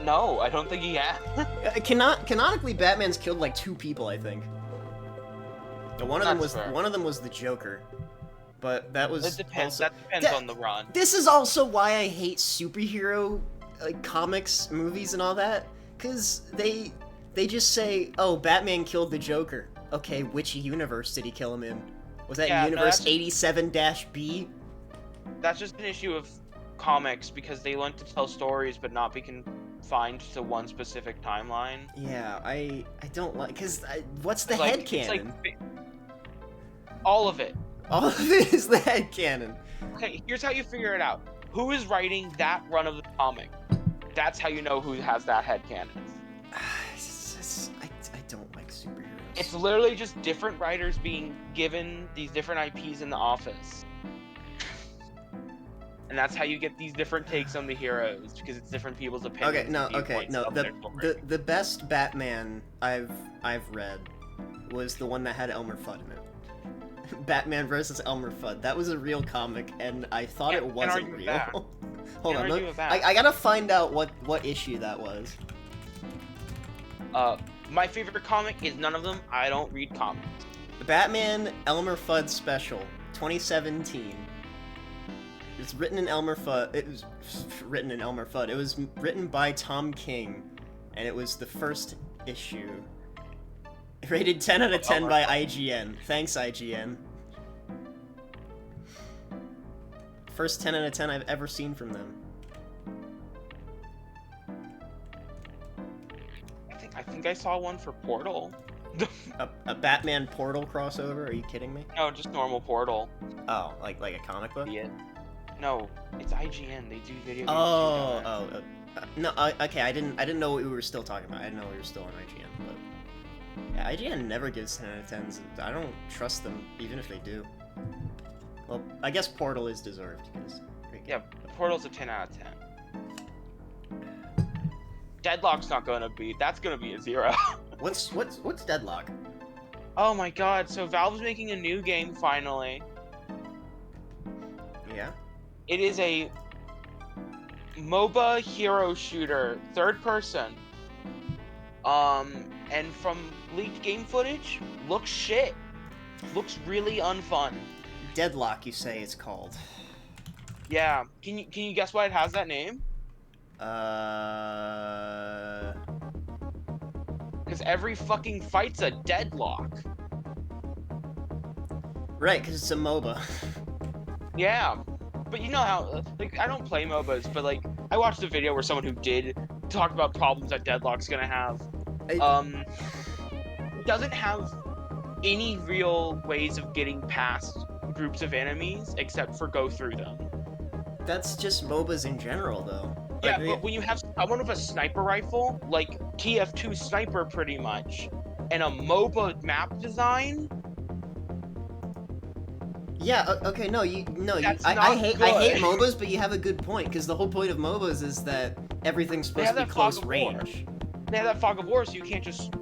No, I don't think he has. Canonically, Batman's killed like 2 people, I think. One of them was the Joker, but that was It depends. also... That depends on the run. This is also why I hate superhero comics, movies, and all that, because they just say, "Oh, Batman killed the Joker." Okay, which universe did he kill him in? Was that universe 87-B? That's just an issue of comics because they want to tell stories but not be confined to one specific timeline. Yeah, I don't like, because what's the headcanon? All of it. All of it is the headcanon. Okay, here's how you figure it out. Who is writing that run of the comic? That's how you know who has that headcanon. I don't like superheroes. It's literally just different writers being given these different IPs in the office. And that's how you get these different takes on the heroes, because it's different people's opinions. The best Batman I've read was the one that had Elmer Fudd in it. Batman versus Elmer Fudd. That was a real comic, and I thought it wasn't real. Hold on, I gotta find out what issue that was. My favorite comic is none of them. I don't read comics. The Batman Elmer Fudd Special, 2017. It's written in Elmer Fudd. It was written in Elmer Fudd. It was written by Tom King, and it was the first issue. Rated 10 out of 10 by IGN. Thanks, IGN. First 10 out of 10 I've ever seen from them. I think I saw one for Portal. a Batman Portal crossover? Are you kidding me? No, just normal Portal. Oh, like a comic book? Yeah. No, it's IGN. They do video games. No. Okay. I didn't know what we were still talking about. I didn't know we were still on IGN, but yeah, IGN never gives 10 out of 10s. I don't trust them, even if they do. Well, I guess Portal is deserved because. Yeah, Portal's a 10 out of 10. Deadlock's not gonna be. That's gonna be a 0. What's Deadlock? Oh my god! So Valve's making a new game finally. Yeah. It is a MOBA hero shooter, third person. And from leaked game footage, looks shit. Looks really unfun. Deadlock, you say it's called? Yeah. Can you guess why it has that name? Because every fucking fight's a deadlock. Right, because it's a MOBA. Yeah. But you know how, like, I don't play MOBAs, but, like, I watched a video where someone who did talk about problems that Deadlock's gonna have. It doesn't have any real ways of getting past groups of enemies, except for go through them. That's just MOBAs in general, though. Yeah, but when you have someone with a sniper rifle, like TF2 Sniper pretty much, and a MOBA map design... Yeah, okay, I hate MOBAs, but you have a good point, because the whole point of MOBAs is that everything's supposed to be close range. They have that fog of war, so you can't just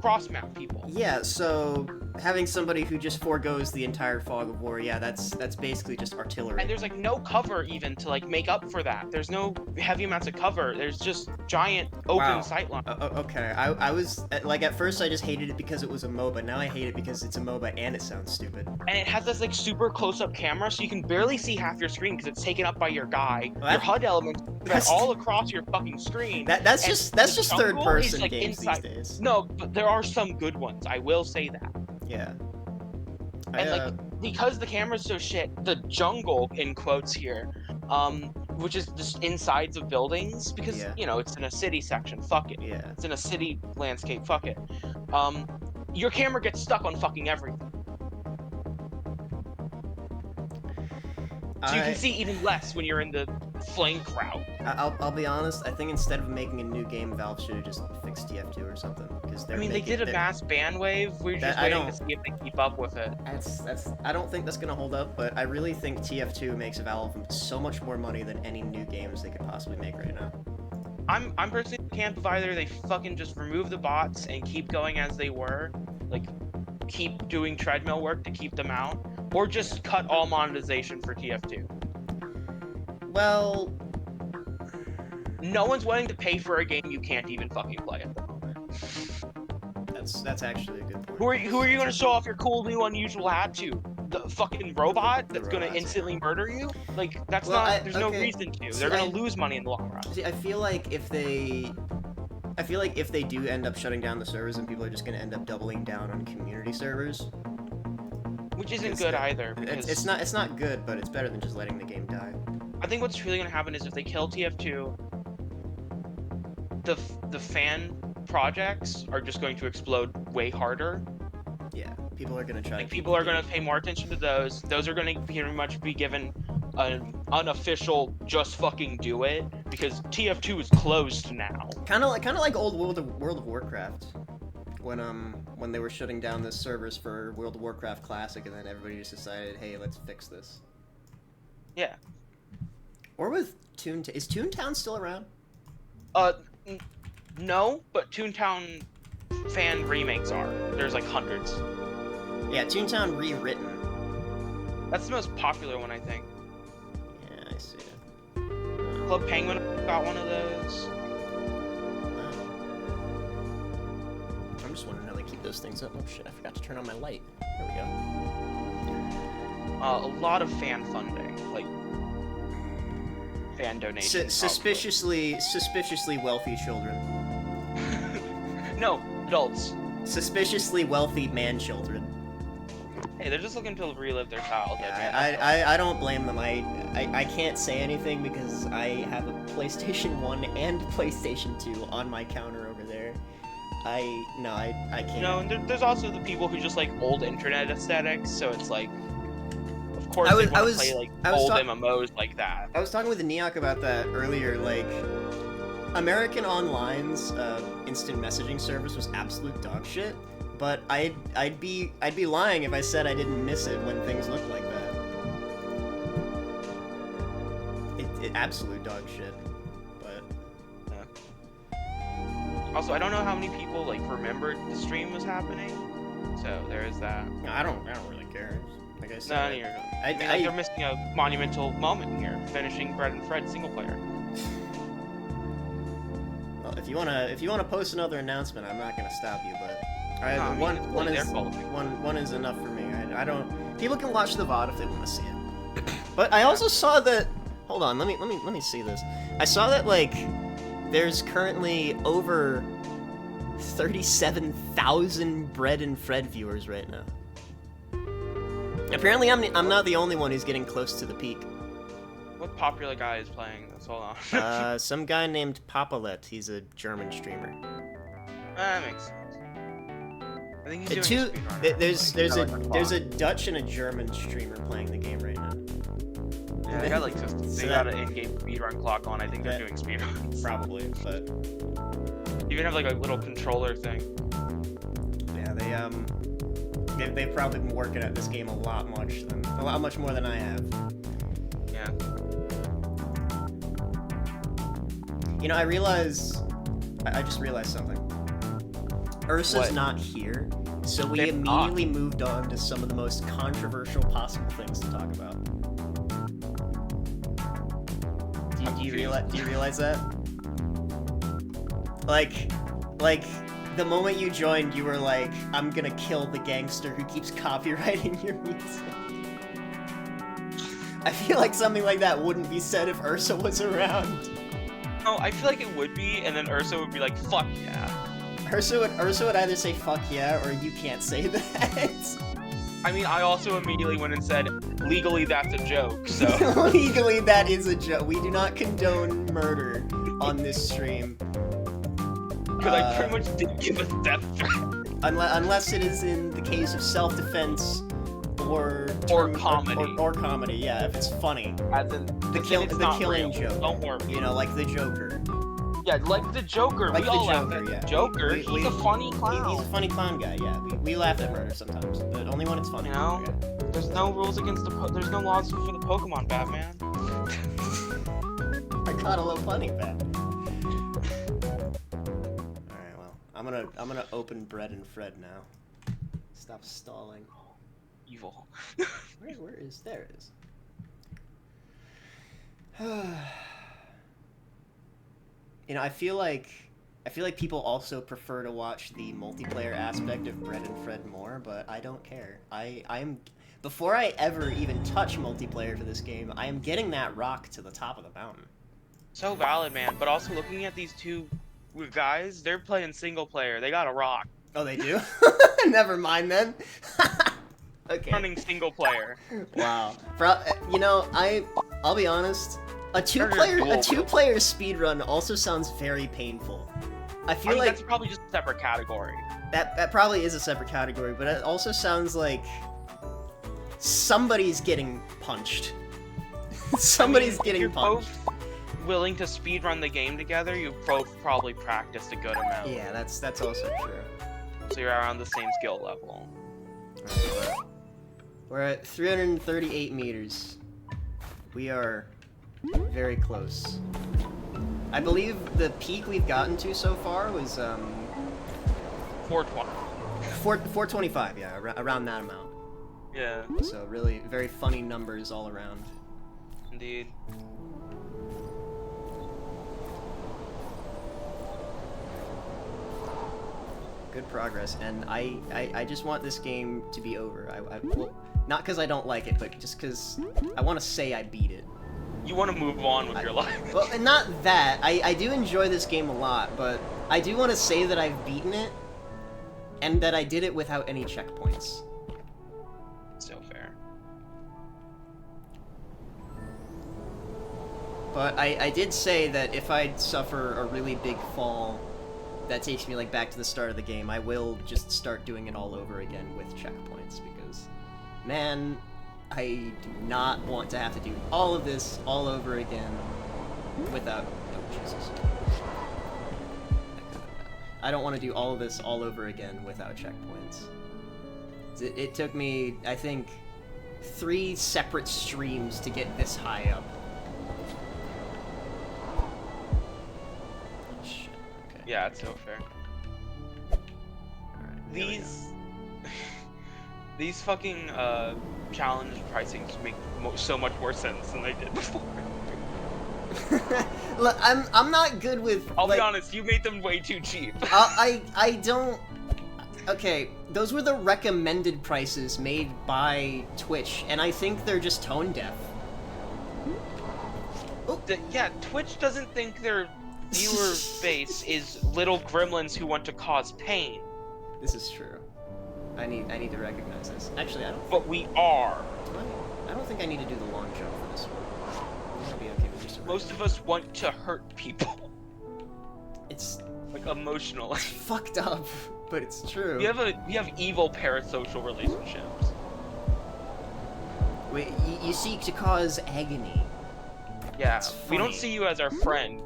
cross-map people. Yeah, so having somebody who just forgoes the entire fog of war, yeah, that's basically just artillery. And there's, like, no cover even to, like, make up for that. There's no heavy amounts of cover. There's just giant open sightlines. Okay, I was, like, at first I just hated it because it was a MOBA. Now I hate it because it's a MOBA and it sounds stupid. And it has this, like, super close-up camera, so you can barely see half your screen because it's taken up by your guy. Your HUD elements are all across your fucking screen. That's just third-person like, games these days. No, but there are some good ones. I will say that. Yeah. And, like, because the camera's so shit, the jungle, in quotes here, which is just insides of buildings, because, you know, it's in a city section, fuck it. Yeah. It's in a city landscape, fuck it. Your camera gets stuck on fucking everything. So you can see even less when you're in the flank route. I'll be honest, I think instead of making a new game, Valve should have just fixed TF2 or something. Because they did a mass ban wave. We're just waiting to see if they keep up with it. I don't think that's gonna hold up, but I really think TF2 makes Valve so much more money than any new games they could possibly make right now. I'm personally in the camp of either they fucking just remove the bots and keep going as they were, like keep doing treadmill work to keep them out, or just cut all monetization for TF2. Well, No one's willing to pay for a game you can't even fucking play at the moment. That's actually a good point. Who are you gonna show off your cool new unusual hat to? The fucking robot that's gonna instantly murder you? Like, that's there's no reason to. They're gonna lose money in the long run. See, I feel like if they do end up shutting down the servers, and people are just gonna end up doubling down on community servers. Which isn't good either. It's not good, but it's better than just letting the game die. I think what's really gonna happen is if they kill TF2, the fan projects are just going to explode way harder. Yeah, people are gonna try. Like, people are gonna pay more attention to those. Those are gonna pretty much be given an unofficial just fucking do it, because TF2 is closed now. Kind of like old World of Warcraft, when they were shutting down the servers for World of Warcraft Classic, and then everybody just decided, hey, let's fix this. Yeah. Or with is Toontown still around? No, but Toontown fan remakes are. There's like hundreds. Yeah, Toontown rewritten. That's the most popular one, I think. Yeah, I see it. Club Penguin got one of those. I'm just wondering how they keep those things up. Oh shit, I forgot to turn on my light. There we go. A lot of fan funding, like fan donations. Suspiciously wealthy children. No, adults. Suspiciously wealthy man-children. Hey, they're just looking to relive their childhood. Yeah, I don't blame them. I can't say anything because I have a PlayStation 1 and PlayStation 2 on my counter over there. I can't. No, and there's also the people who just like old internet aesthetics, so it's like, of course, they want to play like old MMOs like that. I was talking with Neok about that earlier. Like, American Online's instant messaging service was absolute dog shit. But I'd be lying if I said I didn't miss it when things looked like that. It absolute dog shit. But yeah. Also, I don't know how many people like remembered the stream was happening, so there is that. I don't really care. Like I said, you're missing a monumental moment here, finishing Fred and Fred Singleplayer. Well, if you wanna post another announcement, I'm not gonna stop you, but. One is enough for me. I don't. People can watch the VOD if they want to see it. But I also saw that. Hold on. Let me see this. I saw that like there's currently over 37,000 Bread and Fred viewers right now. Apparently, I'm not the only one who's getting close to the peak. What popular guy is playing this? Hold on. Some guy named Papalet. He's a German streamer. That makes sense. I think he's doing there's a Dutch and a German streamer playing the game right now. Yeah, they got like they got an in-game speedrun clock on. I think they're doing speedruns. Probably, but even have like a little controller thing. Yeah, they've probably been working at this game a lot much more than I have. Yeah. You know, I just realized something. Ursa's not here, so we immediately moved on to some of the most controversial possible things to talk about. Do you realize that? Like, the moment you joined, you were like, I'm gonna kill the gangster who keeps copyrighting your music. I feel like something like that wouldn't be said if Ursa was around. Oh, I feel like it would be, and then Ursa would be like, fuck yeah. Ursa would either say fuck yeah or you can't say that. I mean, I also immediately went and said, legally that's a joke, so. Legally that is a joke. We do not condone murder on this stream. Because I pretty much did give a death threat. Unless it is in the case of self-defense or comedy. Or comedy, yeah, if it's funny. As in, the killing joke. Don't worry. You know, like the Joker. Yeah, like the Joker. Like we all laugh Joker, at yeah. the Joker. He's a funny clown. He's a funny clown guy, yeah. We laugh at murder sometimes, but only when it's funny. You know, okay. There's no rules against there's no laws for the Pokemon, Batman. I caught a little funny, Bat. Alright, well, I'm gonna open Bread and Fred now. Stop stalling. Evil. Where is? There it is. You know, I feel like people also prefer to watch the multiplayer aspect of Bread and Fred more, but I don't care. I'm before I ever even touch multiplayer for this game, I am getting that rock to the top of the mountain. So valid, man. But also looking at these two guys, they're playing single player. They got a rock. Oh, they do? Never mind then. Okay. Running single player. Wow. You know, I'll be honest. A two-player speedrun also sounds very painful. I feel like that's probably just a separate category. that probably is a separate category, but it also sounds like somebody's getting punched. Somebody's getting punched. If you're both willing to speedrun the game together, you've both probably practiced a good amount. Yeah, that's also true. So you're around the same skill level. We're at 338 meters. We are very close. I believe the peak we've gotten to so far was 420. 425, yeah, around that amount. Yeah. So really very funny numbers all around. Indeed. Good progress, and I just want this game to be over. Well, not because I don't like it, but just because I want to say I beat it. You want to move on with your life. Well, and not that. I do enjoy this game a lot, but I do want to say that I've beaten it, and that I did it without any checkpoints. So fair. But I did say that if I suffer a really big fall that takes me like back to the start of the game, I will just start doing it all over again with checkpoints, because, man, I do not want to have to do all of this all over again without... Oh, Jesus. I don't want to do all of this all over again without checkpoints. It took me, I think, 3 separate streams to get this high up. Oh, shit. Okay. Yeah, it's so fair. Alright, These fucking challenge pricings make so much more sense than they did before. Look, I'm not good with. I'll be honest, you made them way too cheap. I don't. Okay, those were the recommended prices made by Twitch, and I think they're just tone deaf. Oh. Yeah, Twitch doesn't think their viewer base is little gremlins who want to cause pain. This is true. I need to recognize this. Actually, I don't. But we are. I don't think I need to do the long jump for this one. I'm gonna be okay with just a Most of us want to hurt people. It's like emotionally. Fucked up, but it's true. We have evil parasocial relationships. Wait, you seek to cause agony. Yeah, we don't see you as our friend.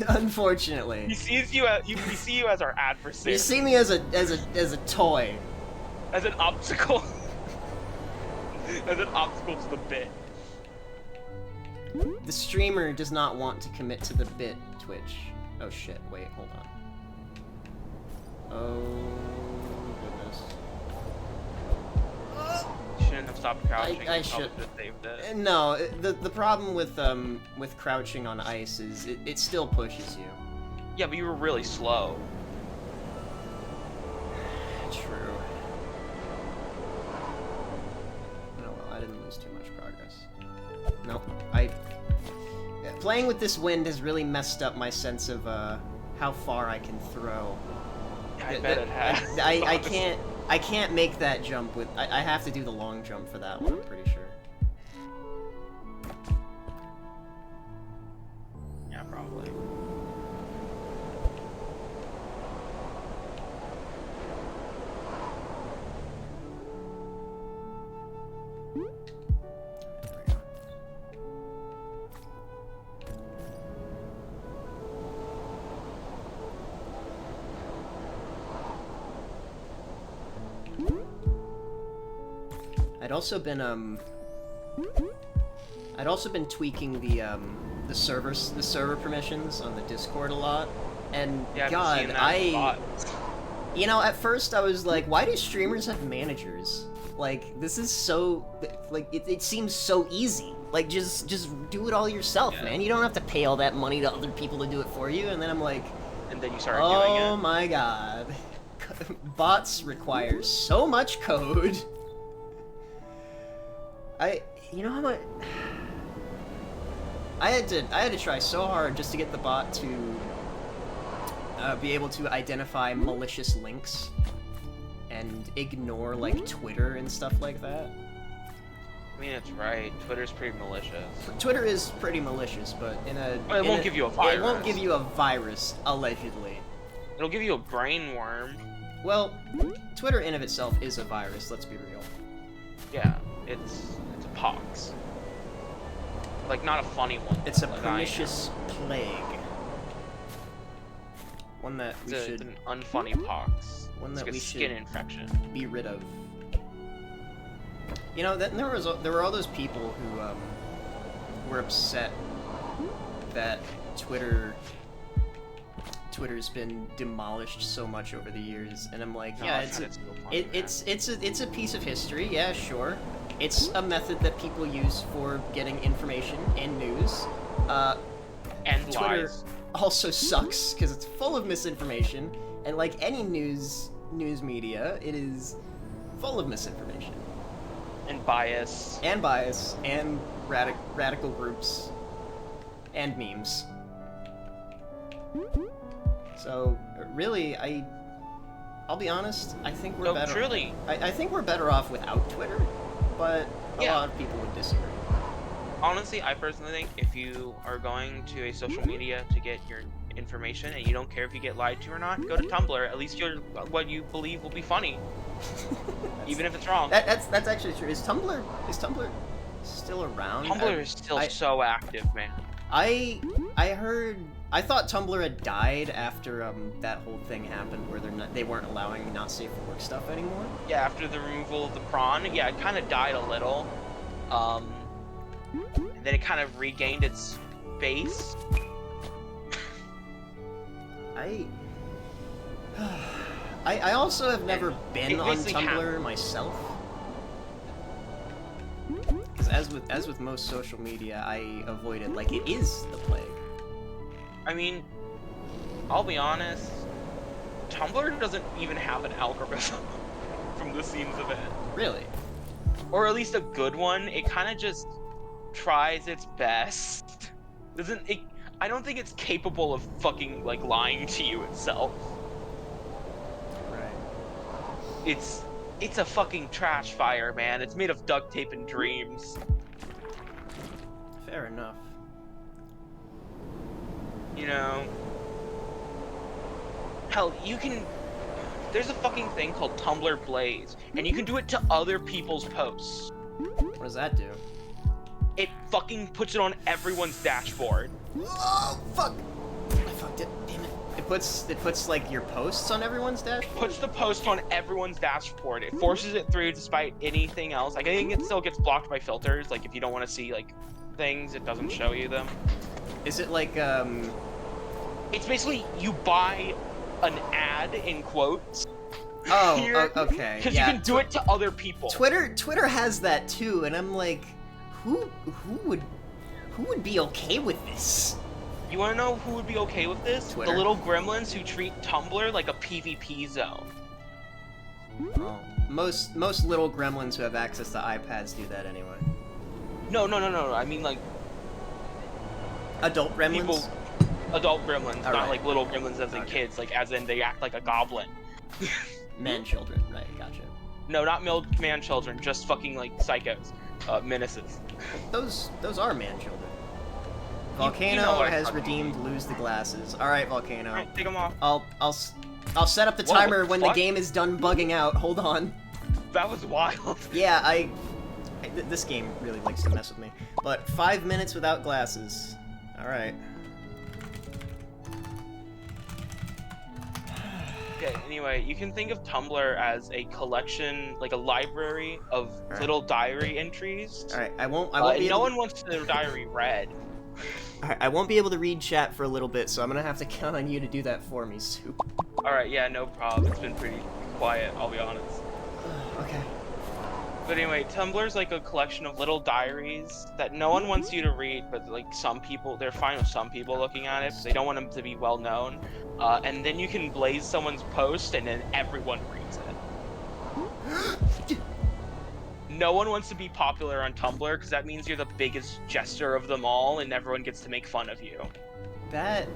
Unfortunately. We see you as our adversary. You see me as a toy. As an obstacle. As an obstacle to the bit. The streamer does not want to commit to the bit, Twitch. Oh shit, wait, hold on. Oh goodness. You shouldn't have stopped crouching. I should. Just saved it. No, the problem with crouching on ice is it still pushes you. Yeah, but you were really slow. True. No, well, I didn't lose too much progress. Nope. Playing with this wind has really messed up my sense of how far I can throw. I bet it has. I can't make that jump with. I have to do the long jump for that one, I'm pretty sure. Yeah, probably. I'd also been tweaking the server permissions on the Discord a lot, and yeah, God, you know, at first I was like, why do streamers have managers? Like, this is so, like, it seems so easy. Like, just do it all yourself, man. You don't have to pay all that money to other people to do it for you. And then I'm like, and then you started doing it. Oh my god. Bots require so much code. You know how much... I had to try so hard just to get the bot to be able to identify malicious links and ignore, like, Twitter and stuff like that. I mean, it's right. Twitter's pretty malicious. Twitter is pretty malicious, but it won't give you a virus. It won't give you a virus, allegedly. It'll give you a brain worm. Well, Twitter in of itself is a virus, let's be real. Yeah, it's a pox. Like, not a funny one. It's a like pernicious plague. One that we should... It's an unfunny pox. One that it's like we a skin should infection. be rid of. You know, there were all those people who were upset that Twitter's been demolished so much over the years, and I'm like, yeah, it's a piece of history, yeah, sure. It's a method that people use for getting information and news. And Twitter lies. also sucks because it's full of misinformation, and like any news media, it is full of misinformation. And bias. And radical groups. And memes. So, really, I'll be honest, I think we're better... Truly. I think we're better off without Twitter, but a lot of people would disagree. Honestly, I personally think if you are going to a social media to get your information and you don't care if you get lied to or not, go to Tumblr. At least what you believe will be funny. Even if it's wrong. That's actually true. Is Tumblr still around? Tumblr is still so active, man. I thought Tumblr had died after that whole thing happened where they weren't allowing not safe for work stuff anymore. Yeah, after the removal of the prawn, yeah, it kind of died a little. And then it kind of regained its base. I also have never been on Tumblr myself. Because as with most social media, I avoid it like it is the plague. I mean, I'll be honest, Tumblr doesn't even have an algorithm from the seams of it. Really? Or at least a good one. It kind of just tries its best. I don't think it's capable of fucking, like, lying to you itself. Right. It's a fucking trash fire, man. It's made of duct tape and dreams. Fair enough. You know, hell, there's a fucking thing called Tumblr Blaze, and you can do it to other people's posts. What does that do? It fucking puts it on everyone's dashboard. Oh, fuck! I fucked it, damn it. It puts like your posts on everyone's dashboard? It puts the post on everyone's dashboard. It forces it through despite anything else. Like, I think it still gets blocked by filters. Like, if you don't want to see, like, things, it doesn't show you them. Is it like, It's basically, you buy an ad, in quotes. Oh, here, okay. Because you can do it to other people. Twitter has that too, and I'm like, who would be okay with this? You wanna know who would be okay with this? Twitter. The little gremlins who treat Tumblr like a PvP zone. Oh. Most little gremlins who have access to iPads do that anyway. No. I mean, like, adult gremlins? Adult gremlins, not right. like little gremlins as in kids, like as in they act like a goblin. Man-children, right, gotcha. No, not man-children, just fucking like psychos, menaces. Those are man-children. Volcano has redeemed Lose the Glasses. Alright, Volcano. Alright, take them off. I'll set up the timer when the game is done bugging out. Hold on. That was wild. Yeah, this game really likes to mess with me. But 5 minutes without glasses. Alright. Okay, anyway, you can think of Tumblr as a collection, like a library of little diary entries. Alright, I won't be no one wants their diary read. Alright, I won't be able to read chat for a little bit, so I'm gonna have to count on you to do that for me, Soup. Alright, yeah, no problem. It's been pretty quiet, I'll be honest. Okay. But anyway, Tumblr's like a collection of little diaries that no one wants you to read, but like some people, they're fine with some people looking at it, because they don't want them to be well known. And then you can blaze someone's post, and then everyone reads it. No one wants to be popular on Tumblr, because that means you're the biggest jester of them all, and everyone gets to make fun of you. That...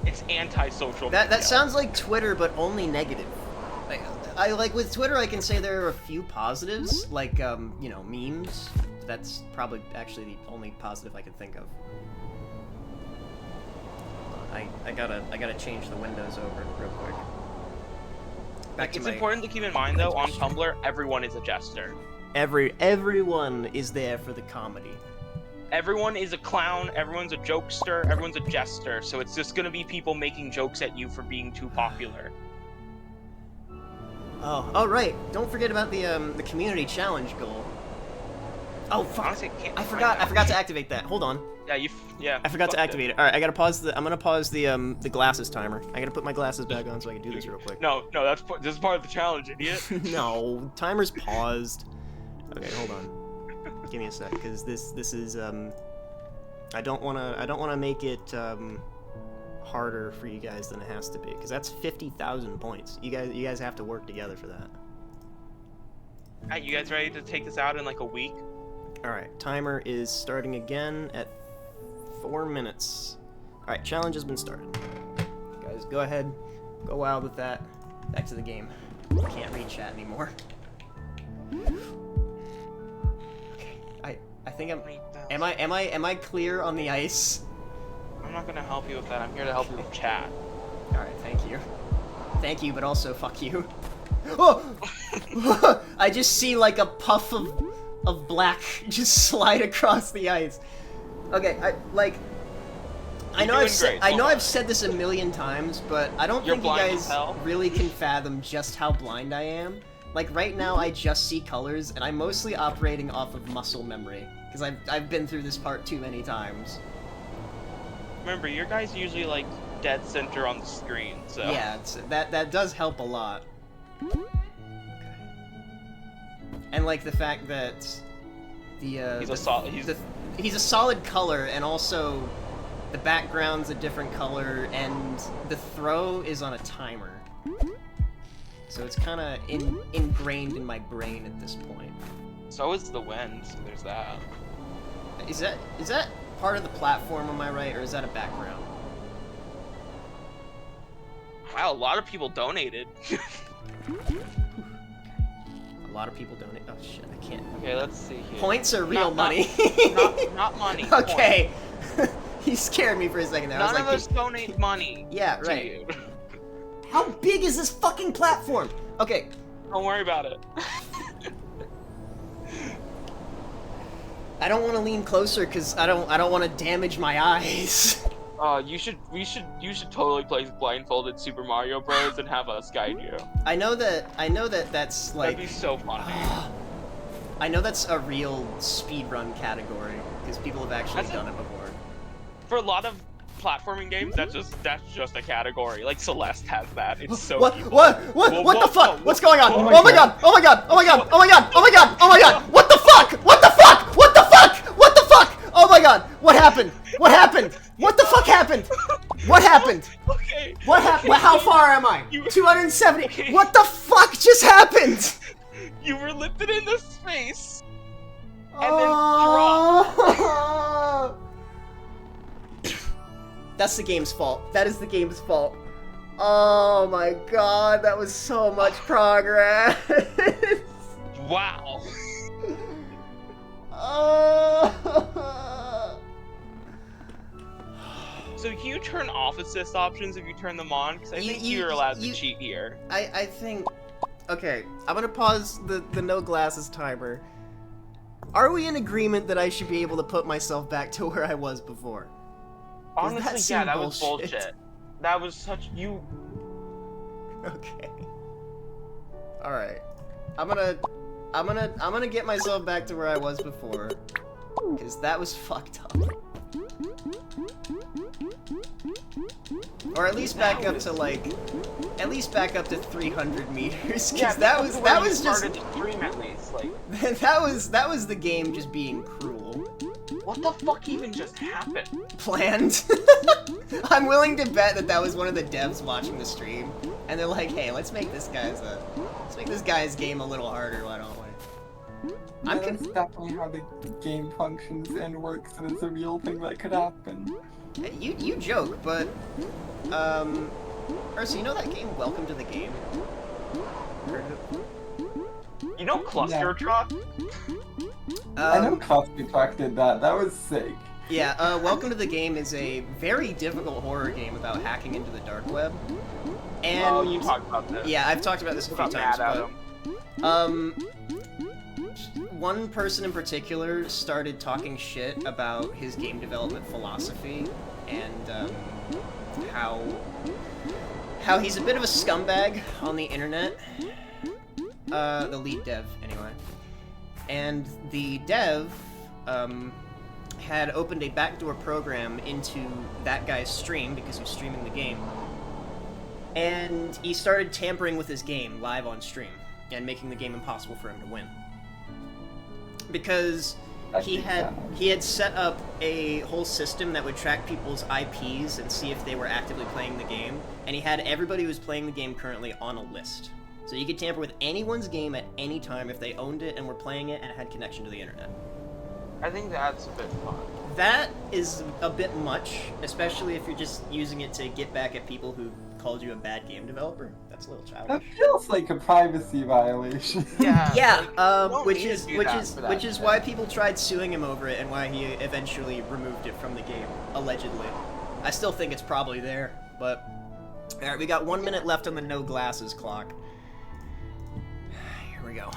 It's anti-social media. That sounds like Twitter, but only negative. I like with Twitter, I can say there are a few positives, like you know, memes. That's probably actually the only positive I can think of. I gotta change the windows over real quick. It's important to keep in mind though, on Tumblr, everyone is a jester. Everyone is there for the comedy. Everyone is a clown, everyone's a jokester, everyone's a jester, so it's just gonna be people making jokes at you for being too popular. Oh, right. Don't forget about the community challenge goal. Oh fuck! Honestly, I forgot to activate that. Hold on. Yeah. I forgot to activate it. All right, I gotta pause I'm gonna pause the glasses timer. I gotta put my glasses back on so I can do this real quick. No, this is part of the challenge, idiot. No, timer's paused. Okay, hold on. Give me a sec, because this is I don't wanna make it harder for you guys than it has to be, because that's 50,000 points. You guys have to work together for that. Alright, you guys ready to take this out in like a week? Alright, timer is starting again at 4 minutes. Alright, challenge has been started. Guys, go ahead. Go wild with that. Back to the game. I can't read chat anymore. Okay, I think am I clear on the ice? I'm not gonna help you with that. I'm here to help you with chat. Alright, thank you. Thank you, but also fuck you. Oh! I just see like a puff of black just slide across the ice. Okay, I know I've said this a million times, but I don't think you guys really can fathom just how blind I am. Like right now I just see colors, and I'm mostly operating off of muscle memory, because I've been through this part too many times. Remember, your guy's usually like dead center on the screen, so yeah, that does help a lot. Okay. And like the fact that he's a solid color, and also the background's a different color, and the throw is on a timer. So it's kind of ingrained in my brain at this point. So is the wind, so there's that. Is that part of the platform, am I right, or is that a background? Wow, a lot of people donated. A lot of people donate. Oh shit, I can't. Okay, let's see here. Points are real money. Not money. Okay. He scared me for a second there. None I was of like, us donate money. Yeah, right. How big is this fucking platform? Okay. Don't worry about it. I don't want to lean closer because I don't want to damage my eyes. You should totally play blindfolded Super Mario Bros. And have us guide you. I know that that's like. That'd be so funny. I know that's a real speedrun category because people have actually done it before. For a lot of platforming games, that's just a category. Like Celeste has that. It's so. What the fuck? What's going on? Oh my god! Oh my god! Oh my god! Oh my god! Oh my god! Oh my god! What the fuck? What the fuck? What the fuck? What the fuck? Oh my god! What happened? What happened? What the fuck happened? What happened? Okay. What happened? How far am I? 270. Okay. What the fuck just happened? You were lifted into space and then dropped. That's the game's fault. That is the game's fault. Oh my god, that was so much progress. Wow. So can you turn off assist options if you turn them on? Because I think you're allowed to cheat here. I think... Okay, I'm gonna pause the no glasses timer. Are we in agreement that I should be able to put myself back to where I was before? Honestly, yeah, that was bullshit. That was such... you... Okay. Alright. I'm gonna get myself back to where I was before. Because that was fucked up. Or at least back up to, like, at least back up to 300 meters, Yeah, because that was just started to stream at least. Like, that was the game just being cruel. what the fuck even just happened? Planned. I'm willing to bet that was one of the devs watching the stream, and they're like, "Hey, let's make this guy's game a little harder. Why don't we?" Yeah, that's definitely how the game functions and works, and it's a real thing that could happen. You joke, but Ursa, you know that game, Welcome to the Game? Heard of it? You know Cluster Truck? I know Cluster Truck did that. That was sick. Yeah, Welcome to the Game is a very difficult horror game about hacking into the dark web. And Oh, you talked about this. yeah, I've talked about this a few times, but one person in particular started talking shit about his game development philosophy and how he's a bit of a scumbag on the internet. The lead dev, anyway. And the dev had opened a backdoor program into that guy's stream because he was streaming the game. And he started tampering with his game live on stream and making the game impossible for him to win. Because he had set up a whole system that would track people's IPs and see if they were actively playing the game, and he had everybody who was playing the game currently on a list. So you could tamper with anyone's game at any time if they owned it and were playing it and had connection to the internet. I think that's a bit fun. That is a bit much, especially if you're just using it to get back at people who called you a bad game developer. That's a little That childish. feels like a privacy violation. Yeah. Yeah, don't which need to is do which that is for that which is shit. why people tried suing him over it and why he eventually removed it from the game, allegedly. I still think it's probably there, but all right, we got 1 minute left on the no glasses clock. Here we go.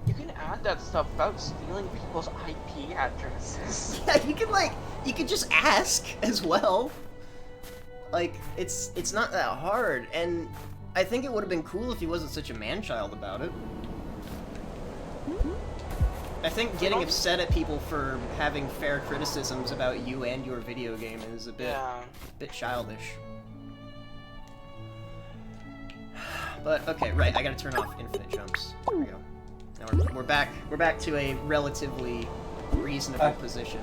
You can add that stuff without stealing people's IP addresses. Yeah, you could just ask as well. Like, it's not that hard, and I think it would have been cool if he wasn't such a man-child about it. I think getting upset at people for having fair criticisms about you and your video game is a bit childish. But okay, right, I gotta turn off infinite jumps. There we go. Now we're back to a relatively reasonable position.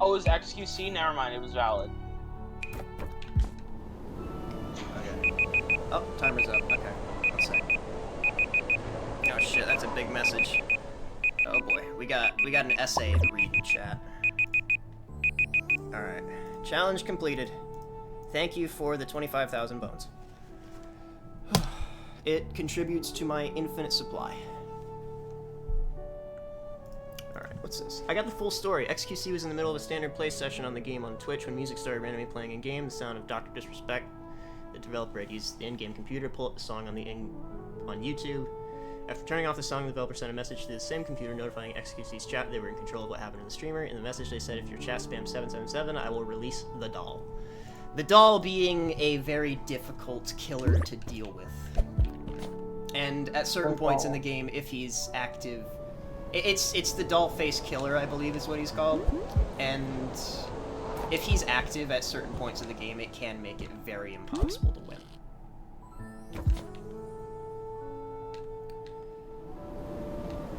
Oh, it was XQC? Never mind, it was valid. Okay. Oh, timer's up. Okay. 1 sec. Oh shit, that's a big message. Oh boy, we got an essay to read in chat. Alright. Challenge completed. Thank you for the 25,000 bones. It contributes to my infinite supply. Alright, what's this? I got the full story. XQC was in the middle of a standard play session on the game on Twitch when music started randomly playing in-game. The sound of Dr. Disrespect. The developer had used the in-game computer to pull up the song on YouTube. After turning off the song, the developer sent a message to the same computer notifying XQC's chat they were in control of what happened to the streamer. In the message they said, if your chat spams 777, I will release the doll. The doll being a very difficult killer to deal with. And at certain points in the game, if he's active... It's the doll face killer, I believe is what he's called. And if he's active at certain points of the game, it can make it very impossible to win.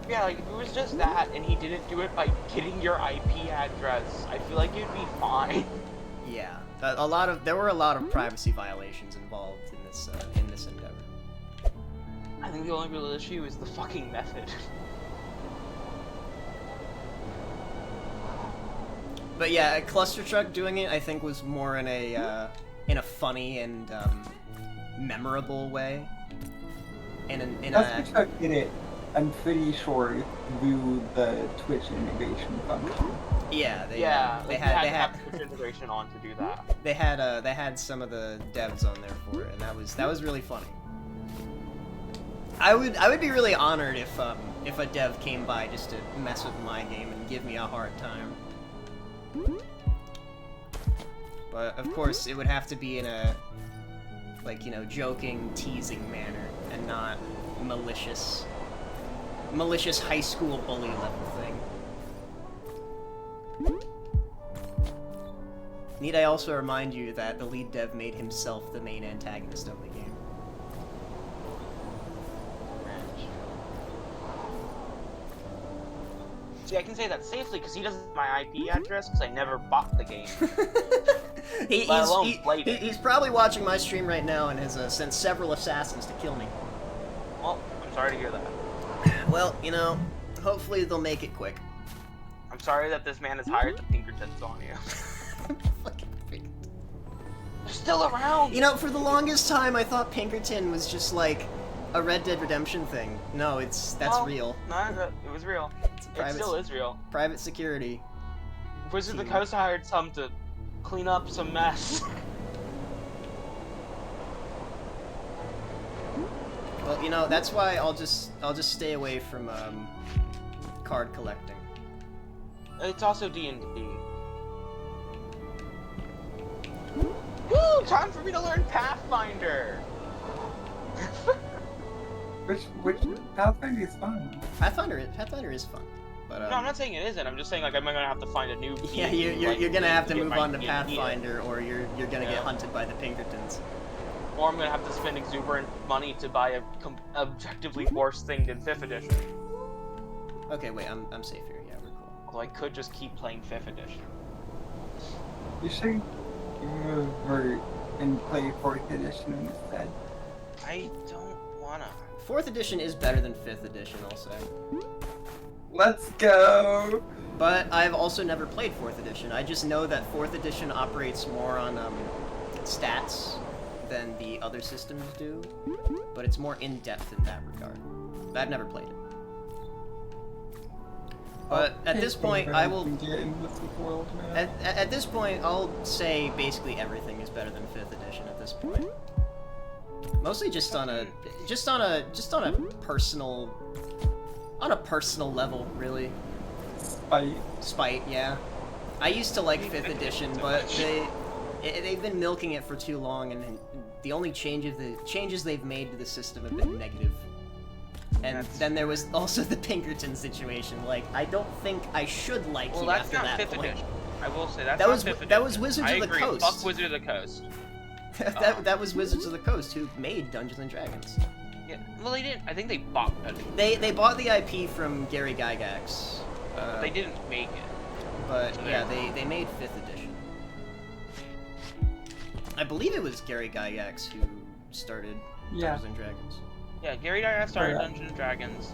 Yeah, like, if it was just that, and he didn't do it by getting your IP address, I feel like it'd be fine. Yeah, there were a lot of privacy violations involved in this endeavor. I think the only real issue is the fucking method. But yeah, Cluster Truck doing it, I think, was more in a funny and memorable way. Cluster Truck did it, I'm pretty sure, through the Twitch integration function. Yeah, they had Twitch integration on to do that. They had some of the devs on there for it, and that was really funny. I would be really honored if a dev came by just to mess with my game and give me a hard time. But of course, it would have to be in a, like, you know, joking, teasing manner, and not malicious high school bully level thing. Need I also remind you that the lead dev made himself the main antagonist of the game? See, I can say that safely because he doesn't have my IP address because I never bought the game. He's probably watching my stream right now and has sent several assassins to kill me. Well, I'm sorry to hear that. Well, you know, hopefully they'll make it quick. I'm sorry that this man has hired the Pinkertons on you. Fucking Pinkerton. They're still around! You know, for the longest time I thought Pinkerton was just like a Red Dead Redemption thing. No, that's real. No, it was real. It still is real. Private security. Wizards of the Coast hired some to clean up some mess. Well, you know, that's why I'll just stay away from card collecting. It's also D&D. Woo! Time for me to learn Pathfinder. Which Pathfinder is fun. Pathfinder is fun. But, no, I'm not saying it isn't. I'm just saying like I'm gonna have to find a new. Yeah, you're gonna have to move on to D&D. Pathfinder, or you're gonna get hunted by the Pinkertons. Or I'm gonna have to spend exuberant money to buy a objectively worse thing than 5th edition. Okay, wait, I'm safe here. Yeah, we're cool. Although I could just keep playing 5th edition. You should revert and play 4th edition instead. I don't wanna. 4th edition is better than 5th edition, I'll say. Let's go! But I've also never played 4th edition. I just know that 4th edition operates more on stats than the other systems do, but it's more in-depth in that regard. But I've never played it. But at this point, I will. At this point, I'll say basically everything is better than 5th edition at this point. Mostly just on a personal level, really. Spite, yeah. I used to like 5th edition, but they've been milking it for too long, and the only changes they've made to the system have been negative. And then there was also the Pinkerton situation. Like, I don't think I should like you after that point. Well, that's not 5th edition. I will say that's that not was 5th edition. that was Wizards of the Coast. Fuck Wizards of the Coast. that was Wizards of the Coast who made Dungeons and Dragons. Yeah, well, they didn't. I think they bought it. They bought the IP from Gary Gygax. They didn't make it. But so yeah, they made 5th edition. I believe it was Gary Gygax who started Dungeons and Dragons. Yeah, Gary Gygax started Dungeons and Dragons.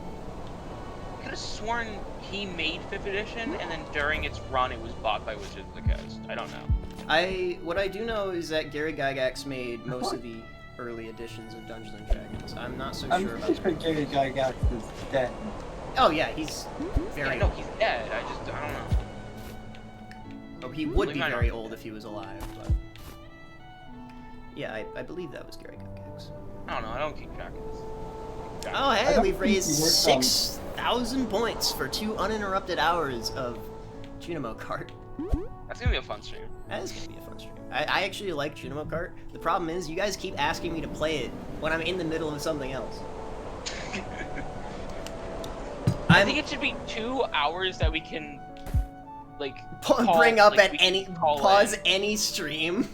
I could have sworn he made 5th edition, and then during its run, it was bought by Wizards of the Coast. I don't know. What I do know is that Gary Gygax made most of the early editions of Dungeons and Dragons. I'm not so sure about that. Gary Gygax is dead. Oh yeah, he's very. Yeah, no, he's dead. I don't know. Oh, he would be very old if he was alive, but yeah, I believe that was Gary Gygax. I don't know. I don't keep track of this. Oh hey, we've raised 6,000 points for 2 uninterrupted hours of Junimo Kart. That's gonna be a fun stream. That is gonna be a fun stream. I actually like Junimo Kart. The problem is, you guys keep asking me to play it when I'm in the middle of something else. I think it should be 2 hours that we can, like, bring up at pause any stream.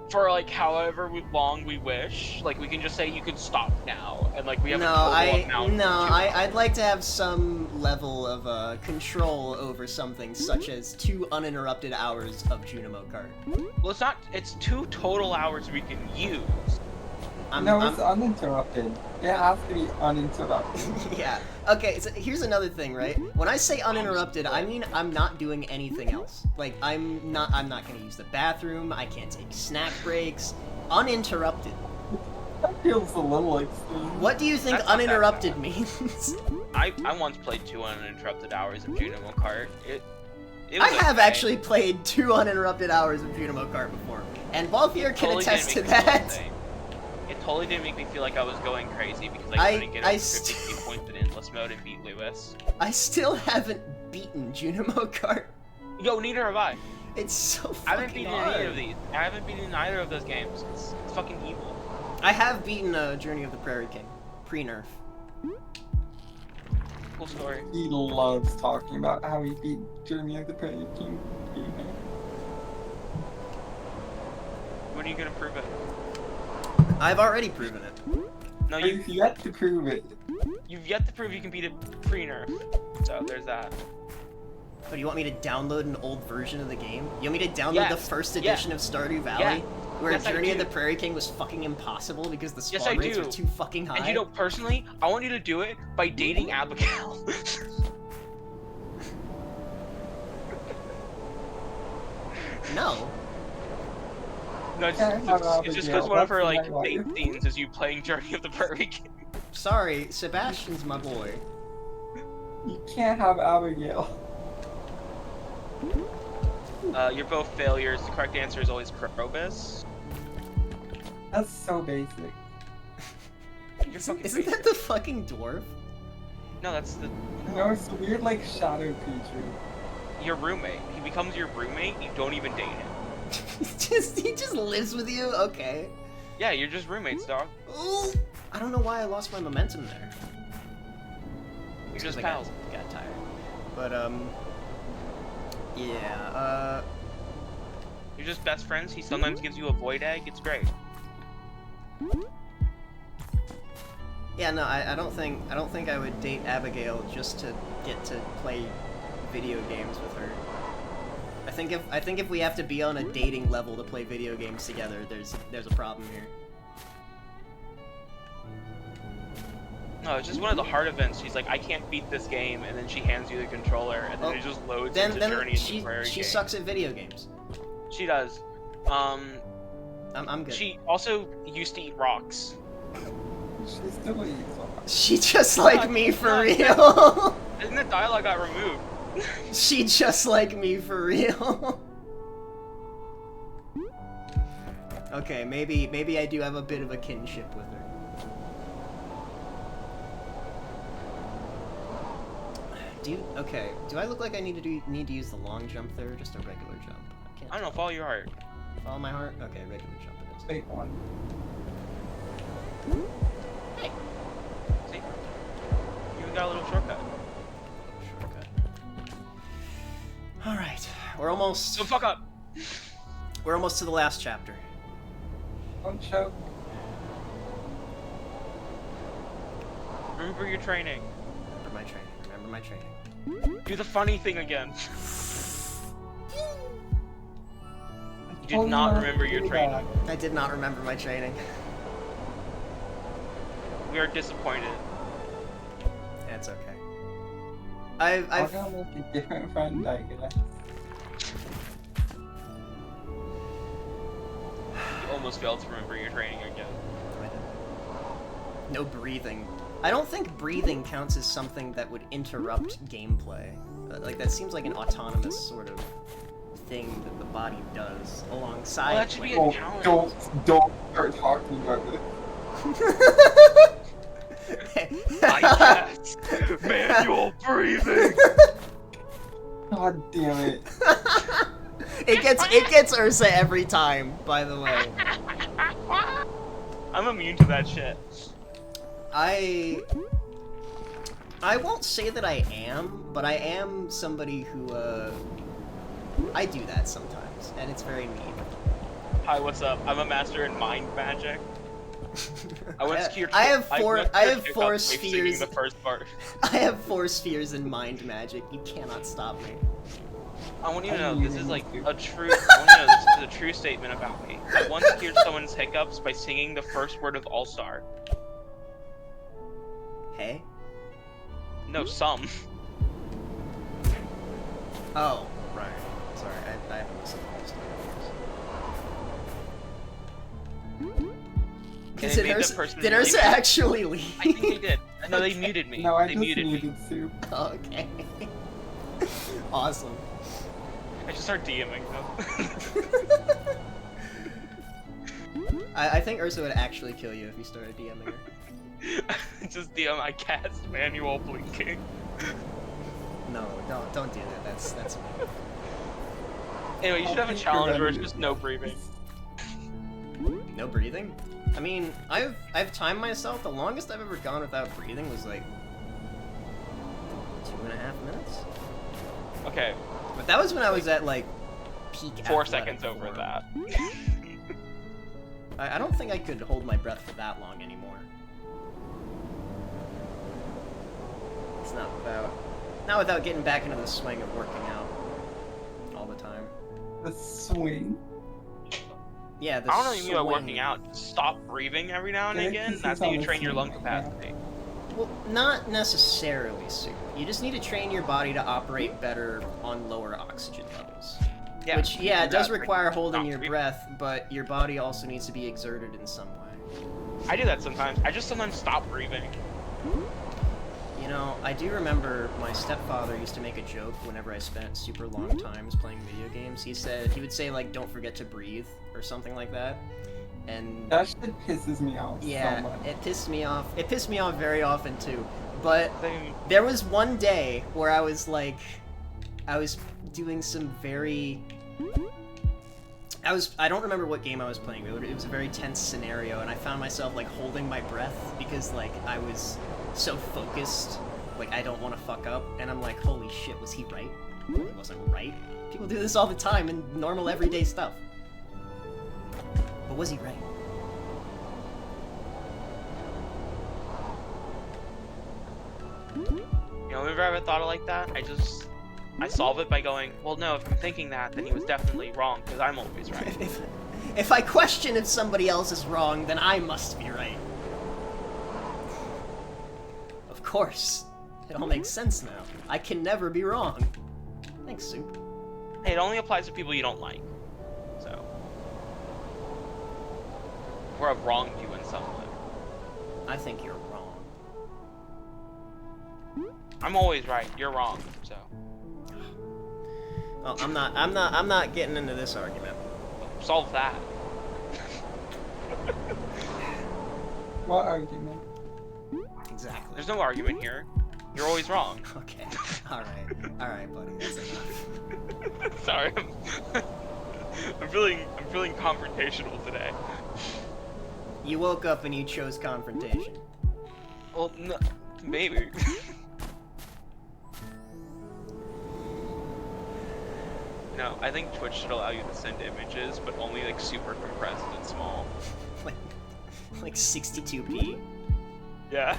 For, like, however long we wish. Like, we can just say you can stop now, and, like, we have a total amount. I'd like to have some level of control over something such as 2 uninterrupted hours of Junimo Kart. Well, it's 2 total hours we can use. It's uninterrupted. It has to be uninterrupted. Yeah. Okay, so here's another thing, right? When I say uninterrupted, I mean I'm not doing anything else. Like, I'm not gonna use the bathroom, I can't take snack breaks. Uninterrupted. That feels a little extreme. What do you think uninterrupted means? I once played 2 uninterrupted hours of Junimo Kart. I have actually played 2 uninterrupted hours of Junimo Kart before, and Balthier can attest to that. It totally didn't make me feel like I was going crazy because I couldn't get over 50 points in endless mode and beat Lewis. I still haven't beaten Junimo Kart. Yo, neither have I. It's so fucking I haven't beaten any of these. I haven't beaten either of those games. It's fucking evil. I have beaten Journey of the Prairie King, pre-nerf. Cool story. He loves talking about how he beat Journey of the Prairie King. When are you gonna prove it? I've already proven it. No, You've yet to prove it. you've yet to prove you can beat a pre-nerf. So there's that. Oh, do you want me to download an old version of the game? You want me to download Yes. the first edition of Stardew Valley? Where Yes, I Journey of do. the Prairie King was fucking impossible because the Yes, spawn I rates were do. too fucking high? And you know, personally, I want you to do it by dating Abigail. No. No, it's, Can't have it's just Abigail, because one of her that's like my date wife. scenes is you playing Journey of the Prairie King. Sorry, Sebastian's my boy. You can't have Abigail. You're both failures. The correct answer is always Krobus. That's so basic. You're fucking Isn't crazy. that the fucking dwarf? No, that's the No, it's a weird like shadow creature. your roommate. He becomes your roommate. You don't even date him. he just lives with you? Okay. Yeah, you're just roommates, dog. Ooh. I don't know why I lost my momentum there. You're just I pals. got tired. But, yeah, You're just best friends. He sometimes gives you a void egg. It's great. yeah, no, I don't think I would date Abigail just to get to play video games with her. I think if we have to be on a dating level to play video games together, there's a problem here. No, it's just one of the hard events. She's like, I can't beat this game, and then she hands you the controller, and then it just loads into Journey of the Prairie she King. sucks at video games. She does. I'm good. She also used to eat rocks. She still eats rocks. She just like God, me for God, real. Isn't the dialogue got removed? She just like me for real. Okay, maybe I do have a bit of a kinship with her. Okay, do I look like I need to use the long jump there, or just a regular jump? Can't I don't know. tell. Follow your heart. Follow my heart? Okay, regular jump it is. Big one. Hey. See? You even got a little shortcut. Shortcut. Alright, we're almost So fuck up. to the last chapter. Don't choke. Remember your training. Remember my training. Do the funny thing again. You did not remember your training. I did not remember my training. We are disappointed. That's okay. I'm I've gonna make a different friend, I guess. You almost failed to remember your training again. No breathing. I don't think breathing counts as something that would interrupt gameplay. Like, that seems like an autonomous sort of thing that the body does alongside. Well, that should be a Oh, challenge. don't start talking about this. I guess. Manual breathing. God damn it. It gets Ursa every time, by the way. I'm immune to that shit. I won't say that I am, but I am somebody who, I do that sometimes, and it's very mean. Hi, what's up? I'm a master in mind magic. I went to your I have four by spheres. singing the first part. I have 4 spheres in mind magic. You cannot stop me. I want you to know this is like a true. I want you to know this is a true statement about me. I once cured someone's hiccups by singing the first word of All Star. Hey? No, some. Oh, right. Sorry, I haven't listened to this. And it made the person Did really Ursa mad. actually leave? I think they did. No, they muted me. No, I They just muted me. needed soup. Okay. Awesome. I should start DMing them. I think Ursa would actually kill you if you started DMing her. Just DM. I cast manual blinking. No, don't do that. That's mean. Anyway, you should have a challenge where it's just no breathing. No breathing? I mean, I've timed myself. The longest I've ever gone without breathing was like 2.5 minutes. Okay, But that was when I was at like peak. 4 athletic seconds over form. that. I don't think I could hold my breath for that long anymore. It's not without getting back into the swing of working out all the time. The swing. Yeah, the I don't know what you mean by swing. working out. Stop breathing every now and Yeah, again. this That's is how you on the train your lung swing, capacity. Well, not necessarily, Sue. You just need to train your body to operate better on lower oxygen levels. Yeah, Which, yeah, it does that's require holding not your breathing. breath, but your body also needs to be exerted in some way. I do that sometimes. I just sometimes stop breathing. You know, I do remember my stepfather used to make a joke whenever I spent super long times playing video games. He would say, like, don't forget to breathe, or something like that. And That shit pisses me off yeah, so much. it pissed me off. It pissed me off very often, too. But Same. there was one day where I was doing some very... I don't remember what game I was playing, but it was a very tense scenario, and I found myself, like, holding my breath because, like, I was so focused, like, I don't want to fuck up, and I'm like, holy shit, was he right? He wasn't right. People do this all the time in normal everyday stuff. But was he right? You know, whenever I have a thought like that, I solve it by going, well, no, if I'm thinking that, then he was definitely wrong, because I'm always right. If I question if somebody else is wrong, then I must be right. Of course. It all makes sense now. I can never be wrong. Thanks, Soup. Hey, it only applies to people you don't like. So. Or have wronged you in some way. I think you're wrong. I'm always right, you're wrong, so. Well, I'm not getting into this argument. Solve that. What argument? Exactly. There's no argument here. You're always wrong. Okay. Alright, buddy. That's enough. Sorry, I'm feeling confrontational today. You woke up and you chose confrontation. Well, no, maybe. No, I think Twitch should allow you to send images, but only like super compressed and small. like 62p? Yeah.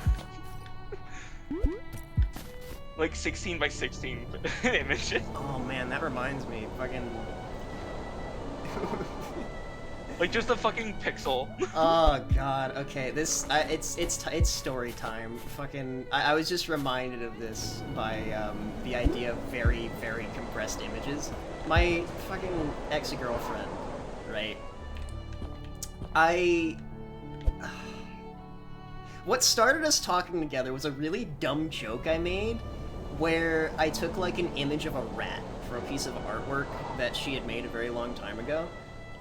Like 16 by 16 images. Oh man, that reminds me. Fucking... Like just a fucking pixel. Oh god, okay, it's story time. Fucking, I was just reminded of this by, the idea of very, very compressed images. My fucking ex-girlfriend, right? What started us talking together was a really dumb joke I made, where I took, like, an image of a rat for a piece of artwork that she had made a very long time ago,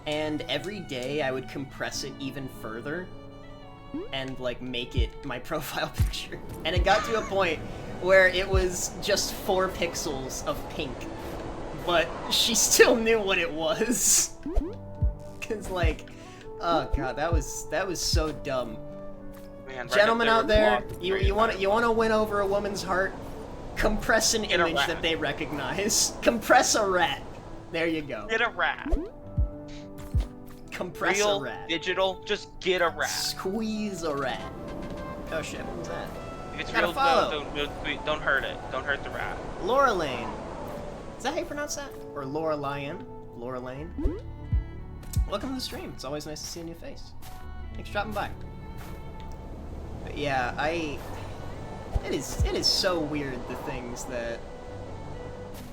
and every day I would compress it even further and, like, make it my profile picture. And it got to a point where it was just 4 pixels of pink, but she still knew what it was. Cause, like, oh god, that was so dumb. Man, right Gentlemen out there, blocked. you want to win over a woman's heart? Compress an Get a image rat. that they recognize. Compress a rat. There you go. Get a rat. Compress Real, a rat. digital, just get a rat. Squeeze a rat. Oh shit, what was that? If it's Gotta real, follow. don't hurt it. Don't hurt the rat. Laura Lane. Is that how you pronounce that? Or Laura Lyon? Laura Lane? Welcome to the stream. It's always nice to see a new face. Thanks for dropping by. But yeah, it is so weird, the things that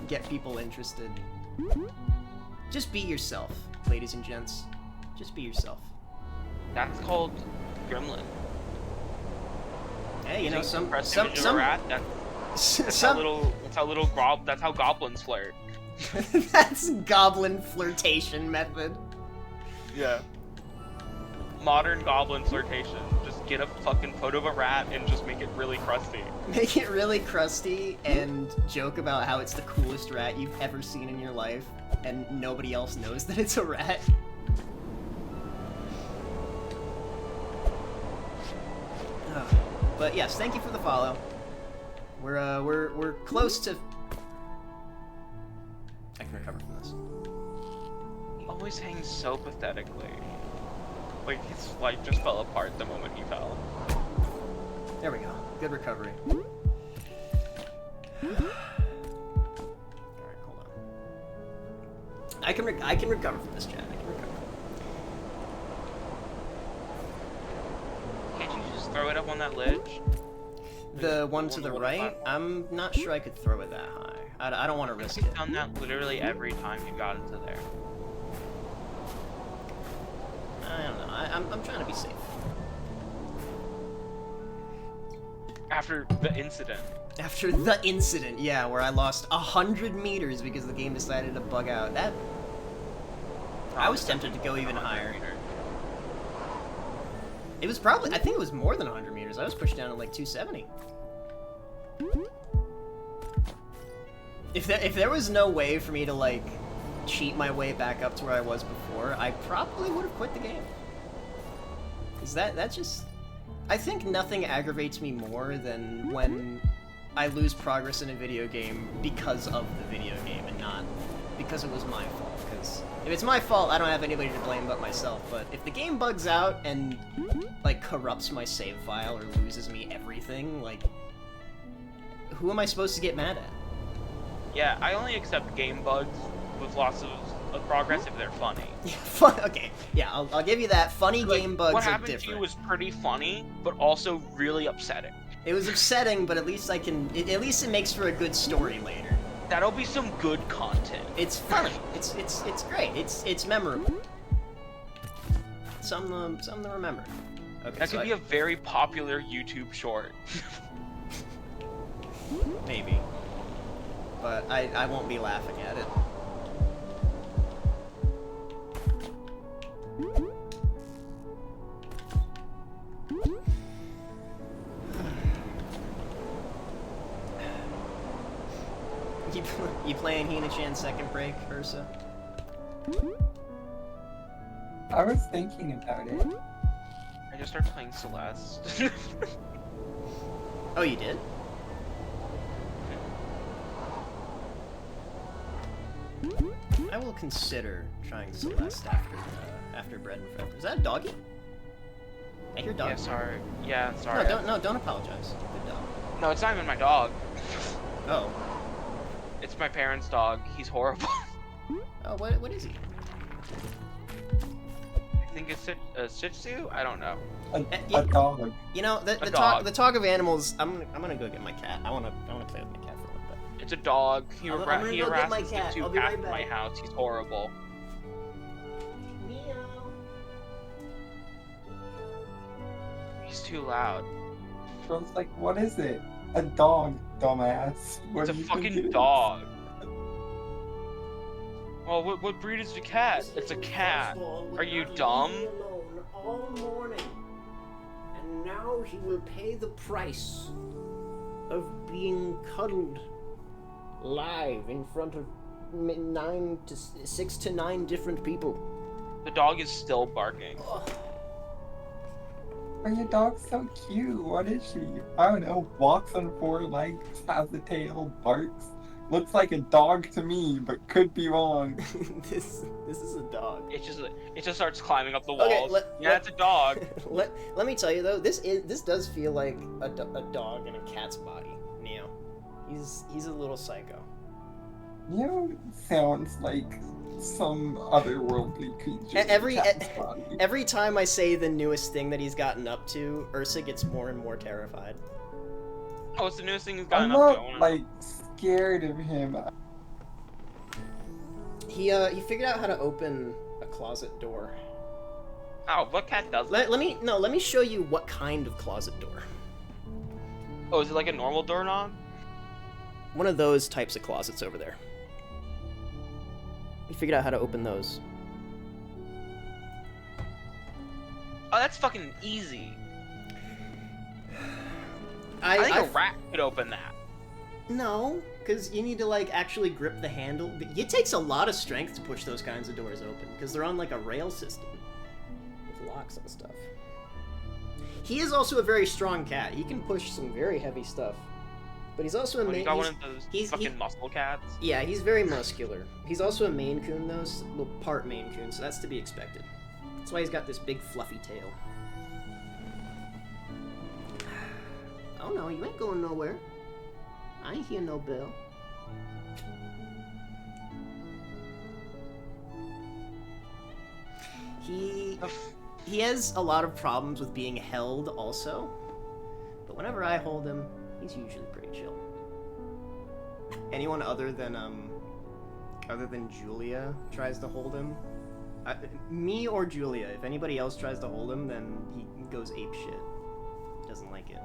get people interested. Just be yourself, ladies and gents. Just be yourself. That's called gremlin. Hey, you know, Using compressed image of a rat, that's how goblins flirt. That's goblin flirtation method. Yeah. Modern goblin flirtation. Just get a fucking photo of a rat and just make it really crusty. Make it really crusty and joke about how it's the coolest rat you've ever seen in your life, and nobody else knows that it's a rat. Ugh. But yes, thank you for the follow. We're close to. I can recover from this. He always hangs so pathetically. Like, his life just fell apart the moment he fell. There we go. Good recovery. Alright, hold on. I can recover from this, chat. I can recover. Can't you just throw it up on that ledge? The one to the right? I'm not sure I could throw it that high. I don't want to risk it. You've done that literally every time you got into there. I don't know. I'm trying to be safe. After the incident. After the incident, yeah, where I lost 100 meters because the game decided to bug out. That... I was tempted to go even higher. It was probably... I think it was more than 100 meters. I was pushed down to like 270. If there was no way for me to, like, cheat my way back up to where I was before, I probably would have quit the game. Because that just... I think nothing aggravates me more than when I lose progress in a video game because of the video game and not because it was my fault. Because if it's my fault, I don't have anybody to blame but myself. But if the game bugs out and, like, corrupts my save file or loses me everything, like, who am I supposed to get mad at? Yeah, I only accept game bugs with lots of progress if they're funny. Okay, yeah, I'll give you that. Funny Like, game bugs what are happened different. to you was pretty funny, but also really upsetting. It was upsetting, but at least I can... At least it makes for a good story later. That'll be some good content. It's funny. It's great. It's memorable. Something to remember. Okay, That so could be a very popular YouTube short. maybe. But I won't be laughing at it. You playing Hina-chan Second Break, Ursa? I was thinking about it. I just started playing Celeste. Oh, you did? I will consider trying Celeste after Bread and Fred. Is that a doggy? I hear dog. Yeah, sorry. Yeah, sorry. Don't apologize. Good dog. No, it's not even my dog. Oh. It's my parents' dog. He's horrible. Oh, what is he? I think it's a Shih Tzu? I don't know. A dog. You know, the talk of animals. I'm gonna go get my cat. I wanna play with my cat for a little bit. It's a dog. He I'm gonna he go get my harasses the cat. two I'll be cats right in my back. house. He's horrible. Meow. He's too loud. I was like, what is it? A dog, dumbass. What It's a do you think it fucking is? dog. Well, what breed is the cat? It's a cat. Are you dumb? Alone all morning, and now he will pay the price of being cuddled live in front of 6 to 9 different people. The dog is still barking. Oh, your dog's so cute. What is she? I don't know. Walks on 4 legs, has a tail, barks. Looks like a dog to me, but could be wrong. This is a dog. It just starts climbing up the Okay, walls. It's a dog. let me tell you though, this does feel like a dog in a cat's body. Neo, he's a little psycho. You know, sounds like some otherworldly creature. Every time I say the newest thing that he's gotten up to, Ursa gets more and more terrified. Oh, it's the newest thing he's I'm gotten up to. not like scared of him. He figured out how to open a closet door. Oh, what cat does that? Let me show you what kind of closet door. Oh, is it like a normal doorknob? One of those types of closets over there. He figured out how to open those. Oh, that's fucking easy. I think a rat could open that. No, because you need to, like, actually grip the handle. It takes a lot of strength to push those kinds of doors open, because they're on, like, a rail system. With locks and stuff. He is also a very strong cat. He can push some very heavy stuff. But he's also a Maine... You got one of those fucking muscle cats? Yeah, he's very muscular. He's also a Maine Coon, though, well, part Maine Coon, so that's to be expected. That's why he's got this big fluffy tail. Oh no, you ain't going nowhere. I ain't hear no bell. He has a lot of problems with being held also, but whenever I hold him, he's usually pretty chill. Anyone other than Julia tries to hold him, me or Julia, if anybody else tries to hold him, then he goes ape shit. Doesn't like it.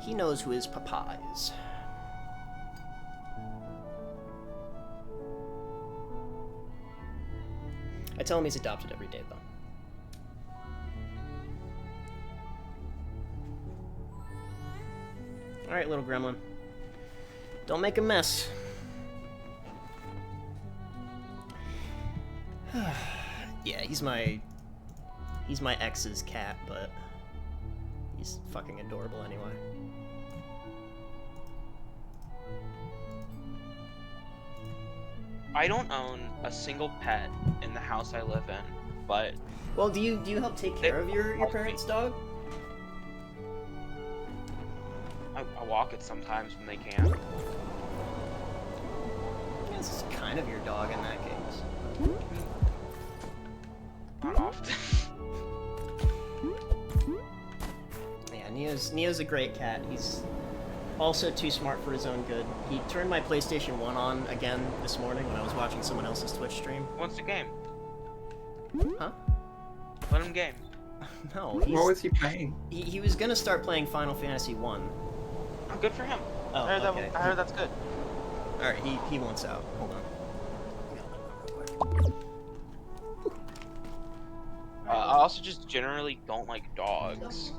He knows who his papa is. I tell him he's adopted every day, though. Alright, little gremlin. Don't make a mess. Yeah, he's my ex's cat, but he's fucking adorable anyway. I don't own a single pet in the house I live in, but... Well, do you help take care of your parents' dog? I walk it sometimes when they can. Yeah, this is kind of your dog in that case. Not often. Yeah, Neo's a great cat. He's also too smart for his own good. He turned my PlayStation 1 on again this morning when I was watching someone else's Twitch stream. What's the game? Huh? Let him game. No, What was he playing? he was gonna start playing Final Fantasy 1. Oh, good for him. Oh, I heard okay. that's good. Alright, he wants out. Hold on. I also just generally don't like dogs.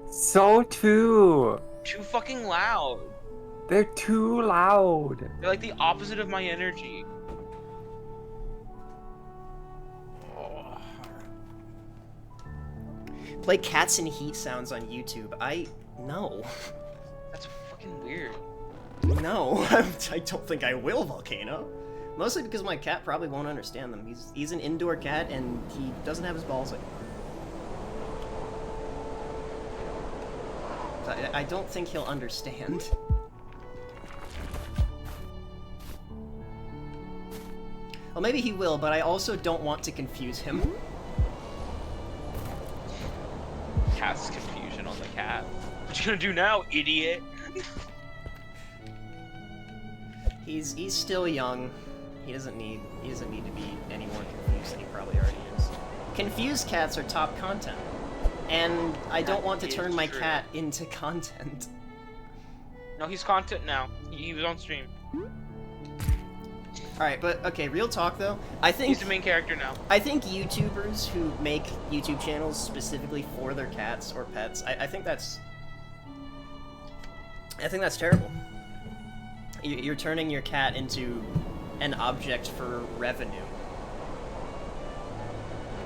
So true. Too fucking loud. They're too loud. They're like the opposite of my energy. Play cats and heat sounds on YouTube. No. That's fucking weird. No, I don't think I will, Volcano. Mostly because my cat probably won't understand them. He's an indoor cat and he doesn't have his balls anymore. So I don't think he'll understand. Well, maybe he will, but I also don't want to confuse him. Cat's confusion on the cat. What you gonna do now, idiot? He's still young. He doesn't need to be any more confused than he probably already is. Confused cats are top content. And I don't want to turn my cat into content. No, he's content now. He was on stream. Alright, but okay, real talk though. I think He's the main character now. I think YouTubers who make YouTube channels specifically for their cats or pets, I think that's terrible. You're turning your cat into an object for revenue.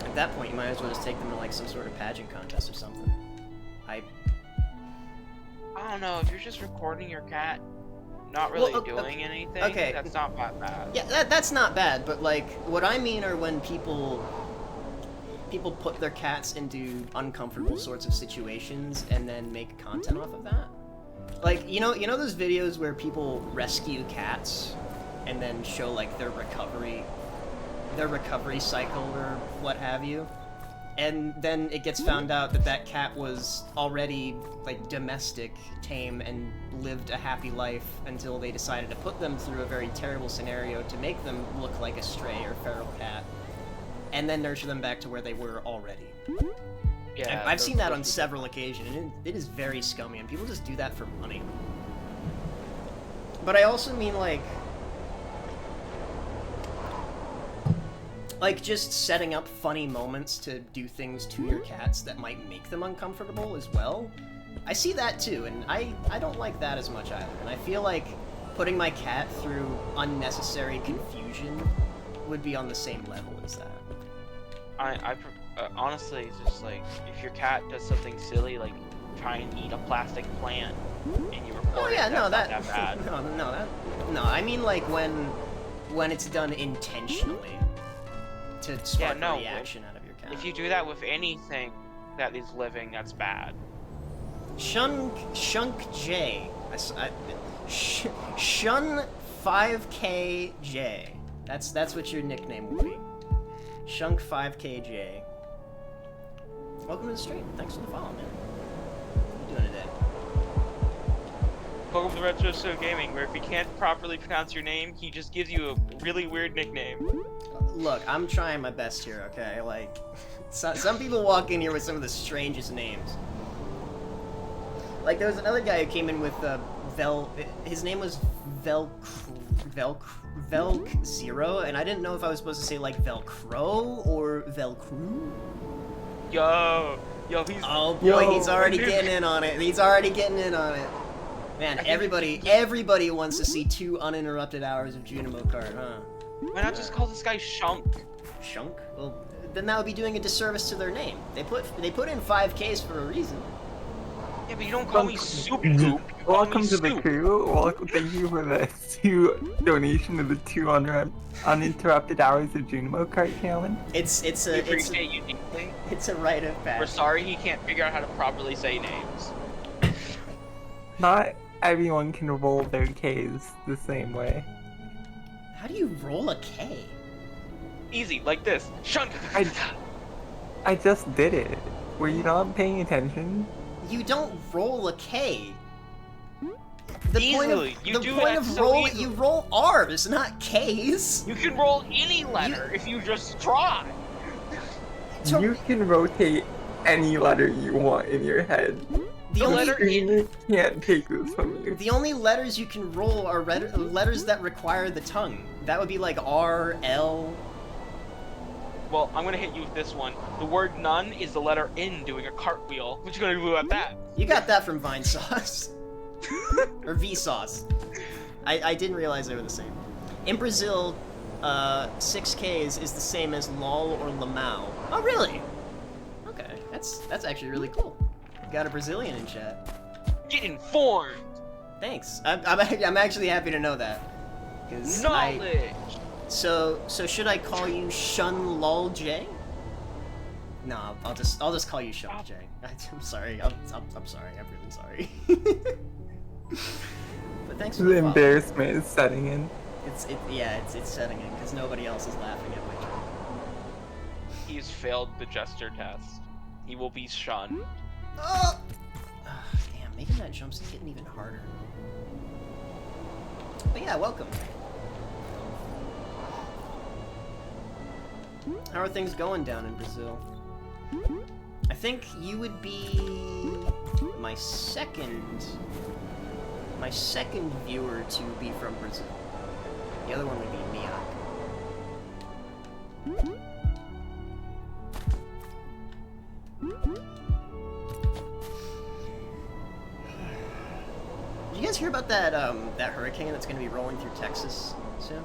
At that point, you might as well just take them to like some sort of pageant contest or something. I don't know, if you're just recording your cat not really doing anything, okay. That's not that bad. Yeah, that's not bad, but like what I mean are when people put their cats into uncomfortable sorts of situations and then make content off of that. Like, you know those videos where people rescue cats and then show like their recovery cycle or what have you? And then it gets found out that that cat was already like domestic, tame, and lived a happy life until they decided to put them through a very terrible scenario to make them look like a stray or feral cat, and then nurture them back to where they were already. Yeah, I've seen that on several occasions, and it is very scummy, and people just do that for money. But I also mean like just setting up funny moments to do things to your cats that might make them uncomfortable as well. I see that too, and I don't like that as much either. And I feel like putting my cat through unnecessary confusion would be on the same level as that. Honestly, just like, if your cat does something silly, like try and eat a plastic plant, and you report Oh yeah, it, no, that's not that bad. no, I mean like when it's done intentionally to spark no, a reaction out of your cat. If you do that with anything that is living, that's bad. Shunk J. Shun 5KJ. That's what your nickname will be. Shunk 5KJ. Welcome to the stream. Thanks for the follow, man. What are you doing today? Welcome to Retro Show Gaming, where if he can't properly pronounce your name, he just gives you a really weird nickname. Look, I'm trying my best here, okay? Like, some people walk in here with some of the strangest names. Like, there was another guy who came in with his name was Velk Zero, and I didn't know if I was supposed to say like Velcro or Velcru. Yo, he's. Oh boy, he's already getting in on it. He's already getting in on it. Man, everybody wants to see 2 uninterrupted hours of Junimo Kart, huh? Why not just call this guy Shunk? Shunk? Well, then that would be doing a disservice to their name. They put in 5Ks for a reason. Yeah, but you don't call me Soup Goop. Welcome to the crew. Thank you for the 2 donation of the 2 uninterrupted hours of Junimo Kart, Calvin. It's We appreciate you deeply. a rite of passage. We're sorry he can't figure out how to properly say names. Not everyone can roll their Ks the same way. How do you roll a K? Easy, like this. Shunk. I just did it. Were you not paying attention? You don't roll a K. Easily. You roll R's, not K's. You can roll any letter if you just try. You can rotate any letter you want in your head. The only Streamer can't take this from you. The only letters you can roll are letters that require the tongue. That would be like R, L. Well, I'm gonna hit you with this one. The word none is the letter N doing a cartwheel. What you gonna do about that? You got that from Vine Sauce. Or Vsauce. I didn't realize they were the same. In Brazil, 6Ks is the same as LOL or Lamau. Oh, really? Okay, that's actually really cool. Got a Brazilian in chat. Get informed. Thanks. I'm actually happy to know that. Knowledge. So should I call you Shun Lol J? No, I'll just call you Shun J. I'm sorry. I'm sorry. I'm really sorry. But thanks for the follow. Embarrassment is setting in. It's setting in because nobody else is laughing at my joke. He's failed the gesture test. He will be shunned. Oh! Damn, making that jump's getting even harder. But yeah, welcome. How are things going down in Brazil? I think you would be my second viewer to be from Brazil. The other one would be Mia. Did you guys hear about that that hurricane that's going to be rolling through Texas soon?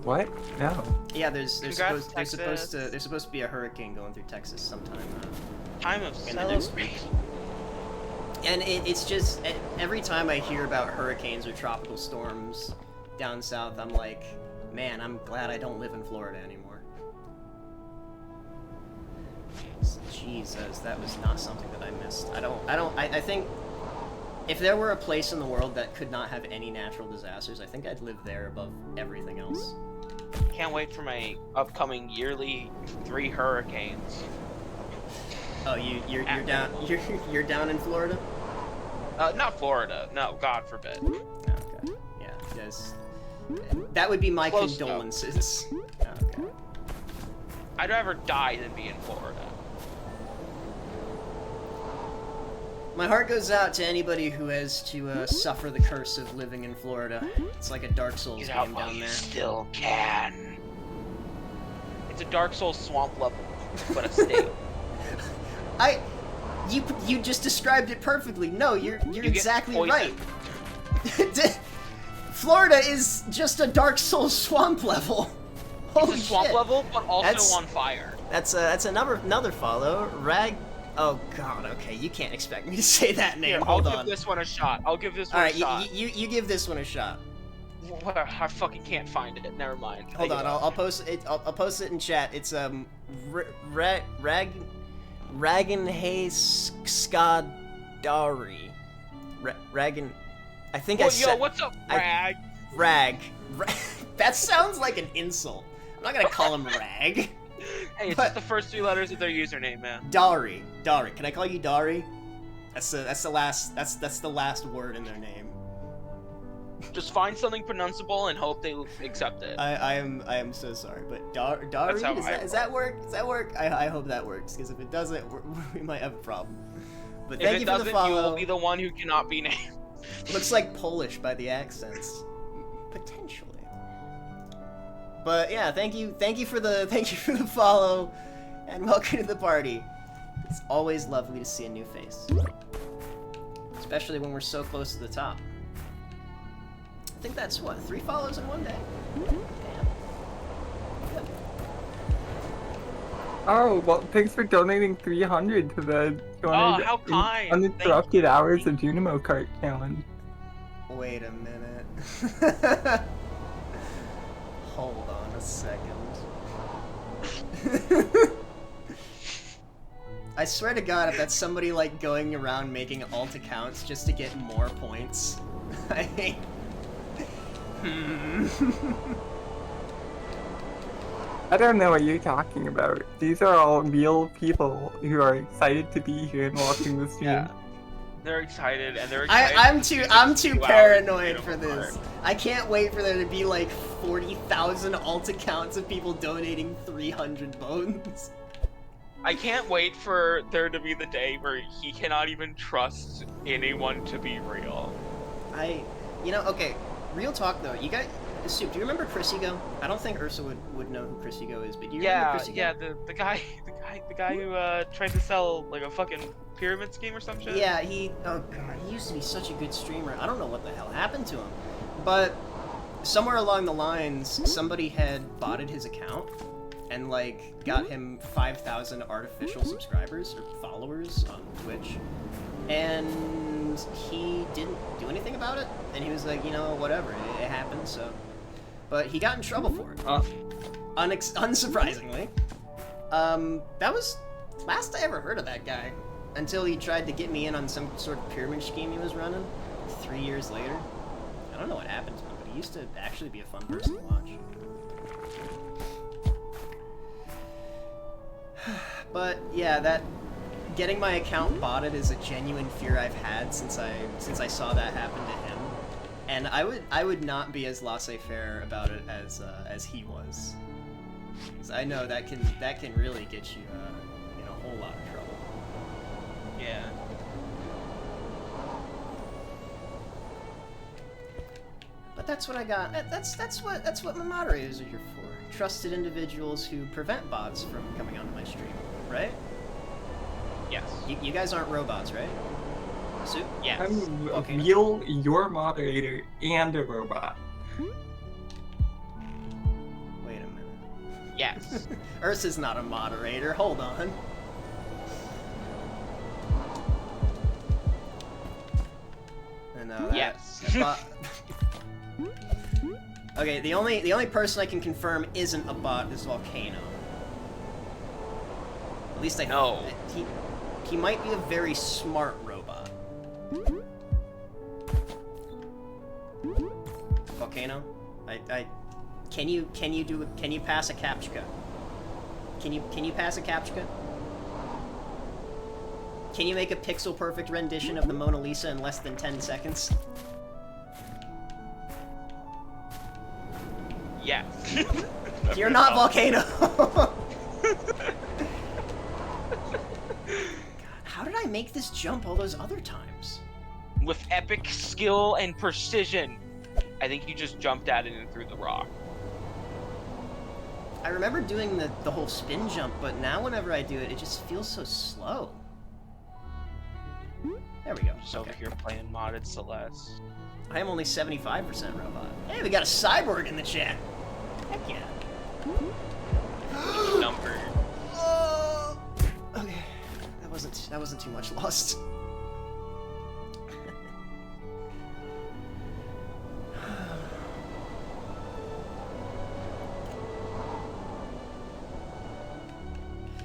What? No. Yeah, there's supposed to be a hurricane going through Texas sometime. Time of celebration. And it's just every time I hear about hurricanes or tropical storms down south, I'm like, man, I'm glad I don't live in Florida anymore. Jesus, that was not something that I missed. I think if there were a place in the world that could not have any natural disasters, I think I'd live there above everything else. Can't wait for my upcoming yearly 3 hurricanes. Oh, you're down in Florida? Not Florida. No, God forbid. Okay. Yeah, yes. That would be my Close condolences. Okay. I'd rather die than be in Florida. My heart goes out to anybody who has to suffer the curse of living in Florida. It's like a Dark Souls Get out game while down you there. still can. It's a Dark Souls swamp level, but a state. You just described it perfectly. No, you're exactly right. Florida is just a Dark Souls swamp level. Holy It's a swamp shit. level, but also on fire. That's another follow. Rag. Oh God. Okay, you can't expect me to say that name. Here, Hold I'll on. give this one a shot. I'll give this one All right, a shot. you give this one a shot. I fucking can't find it. Never mind. Hold on, I'll post it. I'll post it in chat. It's Ragan Hay Skadari. Ragan. I think I said. Yo, what's up, Rag? Rag. That sounds like an insult. I'm not gonna call him Rag. Hey, it's just the first 3 letters of their username, man. Dari. Can I call you Dari? That's the last word in their name. Just find something pronounceable and hope they accept it. I am so sorry, but Dari, does that work? Does that work? I hope that works, because if it doesn't, we might have a problem. But thank you for the follow. You will be the one who cannot be named. Looks like Polish by the accents, potentially. But yeah, thank you for the follow, and welcome to the party. It's always lovely to see a new face, especially when we're so close to the top. I think that's, what, 3 follows in one day? Damn. Good. Oh, well, thanks for donating 300 to the how kind. Uninterrupted Hours of Junimo Kart challenge. Wait a minute. Hold on a second. I swear to God, if that's somebody, like, going around making alt accounts just to get more points, I hate... I don't know what you're talking about. These are all real people who are excited to be here and watching the stream. Yeah. They're excited, and they're excited. I'm too paranoid for this. I can't wait for there to be like 40,000 alt accounts of people donating 300 bones. I can't wait for there to be the day where he cannot even trust anyone to be real. Okay, real talk though, you guys, Soup, do you remember Chris Ego? I don't think Ursa would know who Chris Ego is, but do you remember Chris Ego? Yeah, the guy who tried to sell like a fucking pyramid scheme or some shit. Yeah, oh god, he used to be such a good streamer. I don't know what the hell happened to him, but somewhere along the lines, somebody had botted his account and like got him 5,000 artificial subscribers or followers on Twitch, and he didn't do anything about it. And he was like, you know, whatever, it happened. So, but he got in trouble for it. Unsurprisingly, that was last I ever heard of that guy. Until he tried to get me in on some sort of pyramid scheme he was running 3 years later. I don't know what happened to him, but he used to actually be a fun person to watch. But yeah, that getting my account botted is a genuine fear I've had since I saw that happen to him. And I would not be as laissez-faire about it as he was. 'Cause I know that can really get you in a whole lot of trouble. Yeah. But that's what I got. That's what my moderators are here for. Trusted individuals who prevent bots from coming onto my stream, right? Yes. You guys aren't robots, right? Soup? Yes. I'm Okay. your moderator and a robot. Wait a minute. Yes. Ursa's not a moderator. Hold on. And Yes. Okay, the only person I can confirm isn't a bot is Volcano. At least I know. He might be a very smart robot. Volcano, can you pass a captcha? Can you pass a captcha? Can you make a pixel perfect rendition of the Mona Lisa in less than 10 seconds? Yes. You're not Volcano. God, how did I make this jump all those other times? With epic skill and precision. I think you just jumped at it and threw the rock. I remember doing the whole spin jump, but now whenever I do it, it just feels so slow. There we go. Just over Okay. here playing modded Celeste. I am only 75% robot. Hey, we got a cyborg in the chat. Heck yeah. Number. Oh, okay, that wasn't too much lost.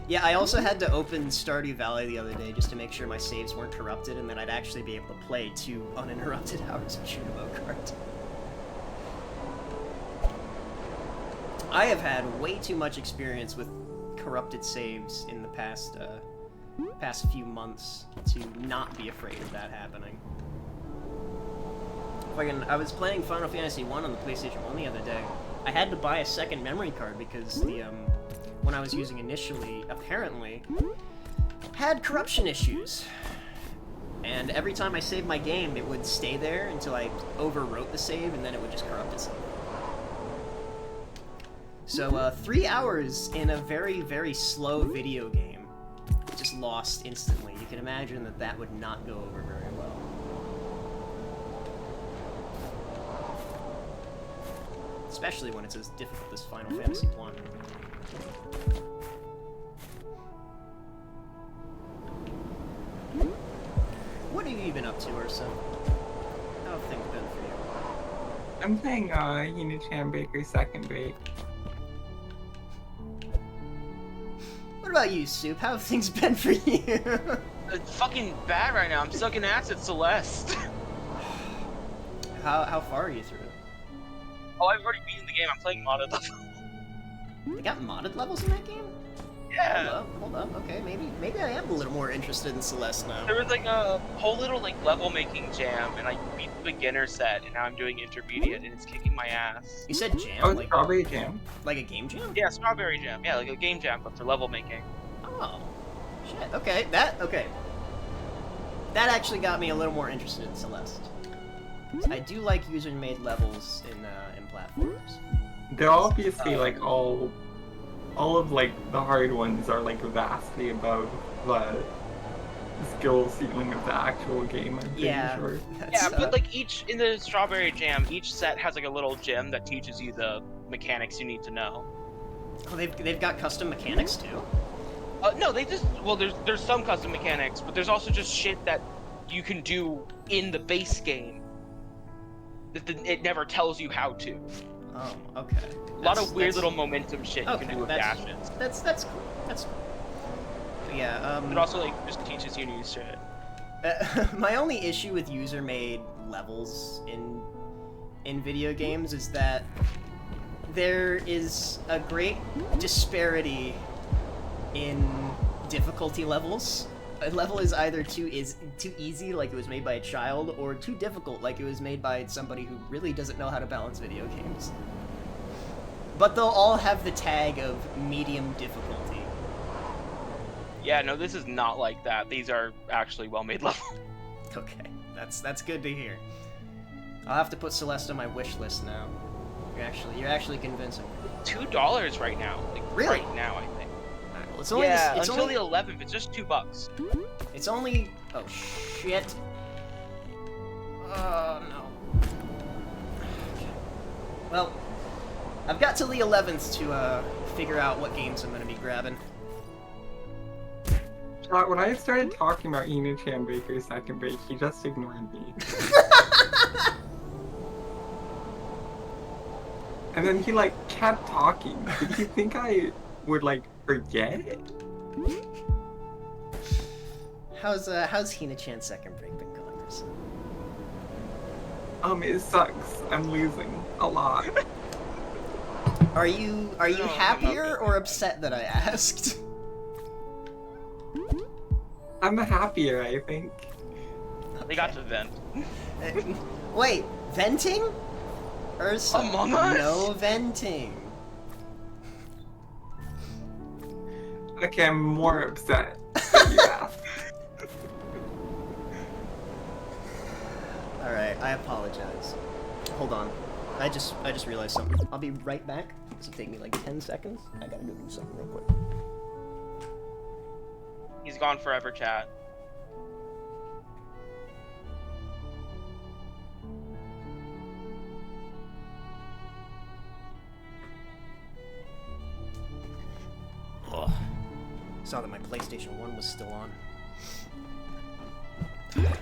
Yeah, I also had to open Stardew Valley the other day just to make sure my saves weren't corrupted and that I'd actually be able to play 2 uninterrupted hours of Shoot 'em Up Kart. I have had way too much experience with corrupted saves in the past few months to not be afraid of that happening. I was playing Final Fantasy 1 on the PlayStation 1 the other day. I had to buy a second memory card because the one I was using initially apparently had corruption issues. And every time I saved my game, it would stay there until I overwrote the save, and then it would just corrupt itself. So, 3 hours in a very, very slow video game, just lost instantly. You can imagine that that would not go over very well. Especially when it's as difficult as Final Fantasy 1. What have you been up to, Ursa? How have things been for you? I'm playing Hina-chan Baker's Second Bake. What about you, Soup? How have things been for you? It's fucking bad right now. I'm sucking ass at Celeste. How far are you through? Oh, I've already beaten the game. I'm playing modded level. They got modded levels in that game? Yeah. Hold up. Okay, maybe I am a little more interested in Celeste now. There was like a whole little like level making jam, and I beat the beginner set, and now I'm doing intermediate, and it's kicking my ass. You said jam? Oh, like Strawberry Jam. Like a game jam? Yeah, strawberry jam. Yeah, like a game jam, but for level making. Oh, shit. Okay, that actually got me a little more interested in Celeste. I do like user-made levels in platforms. They're obviously like all of like the hard ones are like vastly above the skill ceiling of the actual game. I'm pretty sure. Yeah, but like in the strawberry jam, each set has like a little gem that teaches you the mechanics you need to know. Oh, they've got custom mechanics too. No, there's some custom mechanics, but there's also just shit that you can do in the base game that it never tells you how to. Oh, okay. A lot of weird little momentum shit you can do with dashes. That's cool. That's cool. But yeah. It also like just teaches you new shit. My only issue with user-made levels in video games is that there is a great disparity in difficulty levels. A level is either too easy, like it was made by a child, or too difficult, like it was made by somebody who really doesn't know how to balance video games. But they'll all have the tag of medium difficulty. Yeah, no, this is not like that. These are actually well-made levels. Okay, that's good to hear. I'll have to put Celeste on my wish list now. You're actually convincing me. $2 right now. Like, really? Right now, I think. Well, it's only until the 11th. It's just $2. It's only. Oh shit. Oh no. Okay. Well, I've got till the 11th to figure out what games I'm gonna be grabbing. When I started talking about Hina-chan Baker's Second Bake, he just ignored me. And then he like kept talking. Did you think I would like forget? How's Hina-chan Second Break been going, Chris? It sucks. I'm losing a lot. Are you happier or upset that I asked? I'm happier, I think. They got to vent. Wait, venting? Ursa, Among Us? no venting. Okay, I'm more upset. Yeah. Alright, I apologize. Hold on. I just realized something. I'll be right back. This will take me like 10 seconds. I gotta go do something real quick. He's gone forever, chat. Ugh. Saw that my PlayStation 1 was still on. I had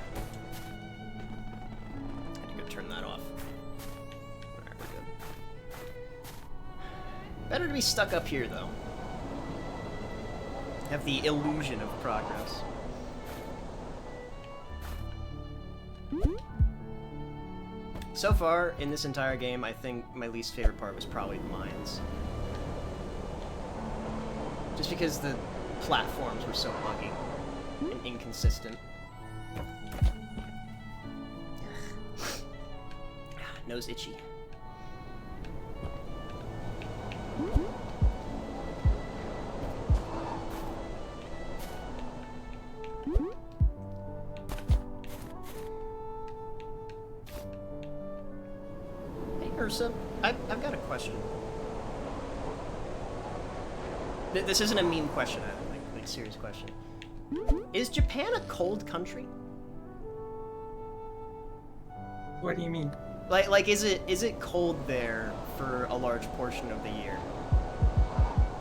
to go turn that off. Alright, we're good. Better to be stuck up here, though. have the illusion of progress. So far, in this entire game, I think my least favorite part was probably the mines. Just because the platforms were so buggy and inconsistent. Nose itchy. Hey Ursa, I've got a question. This isn't a mean question, like serious question. Is Japan a cold country? What do you mean? Like is it cold there for a large portion of the year?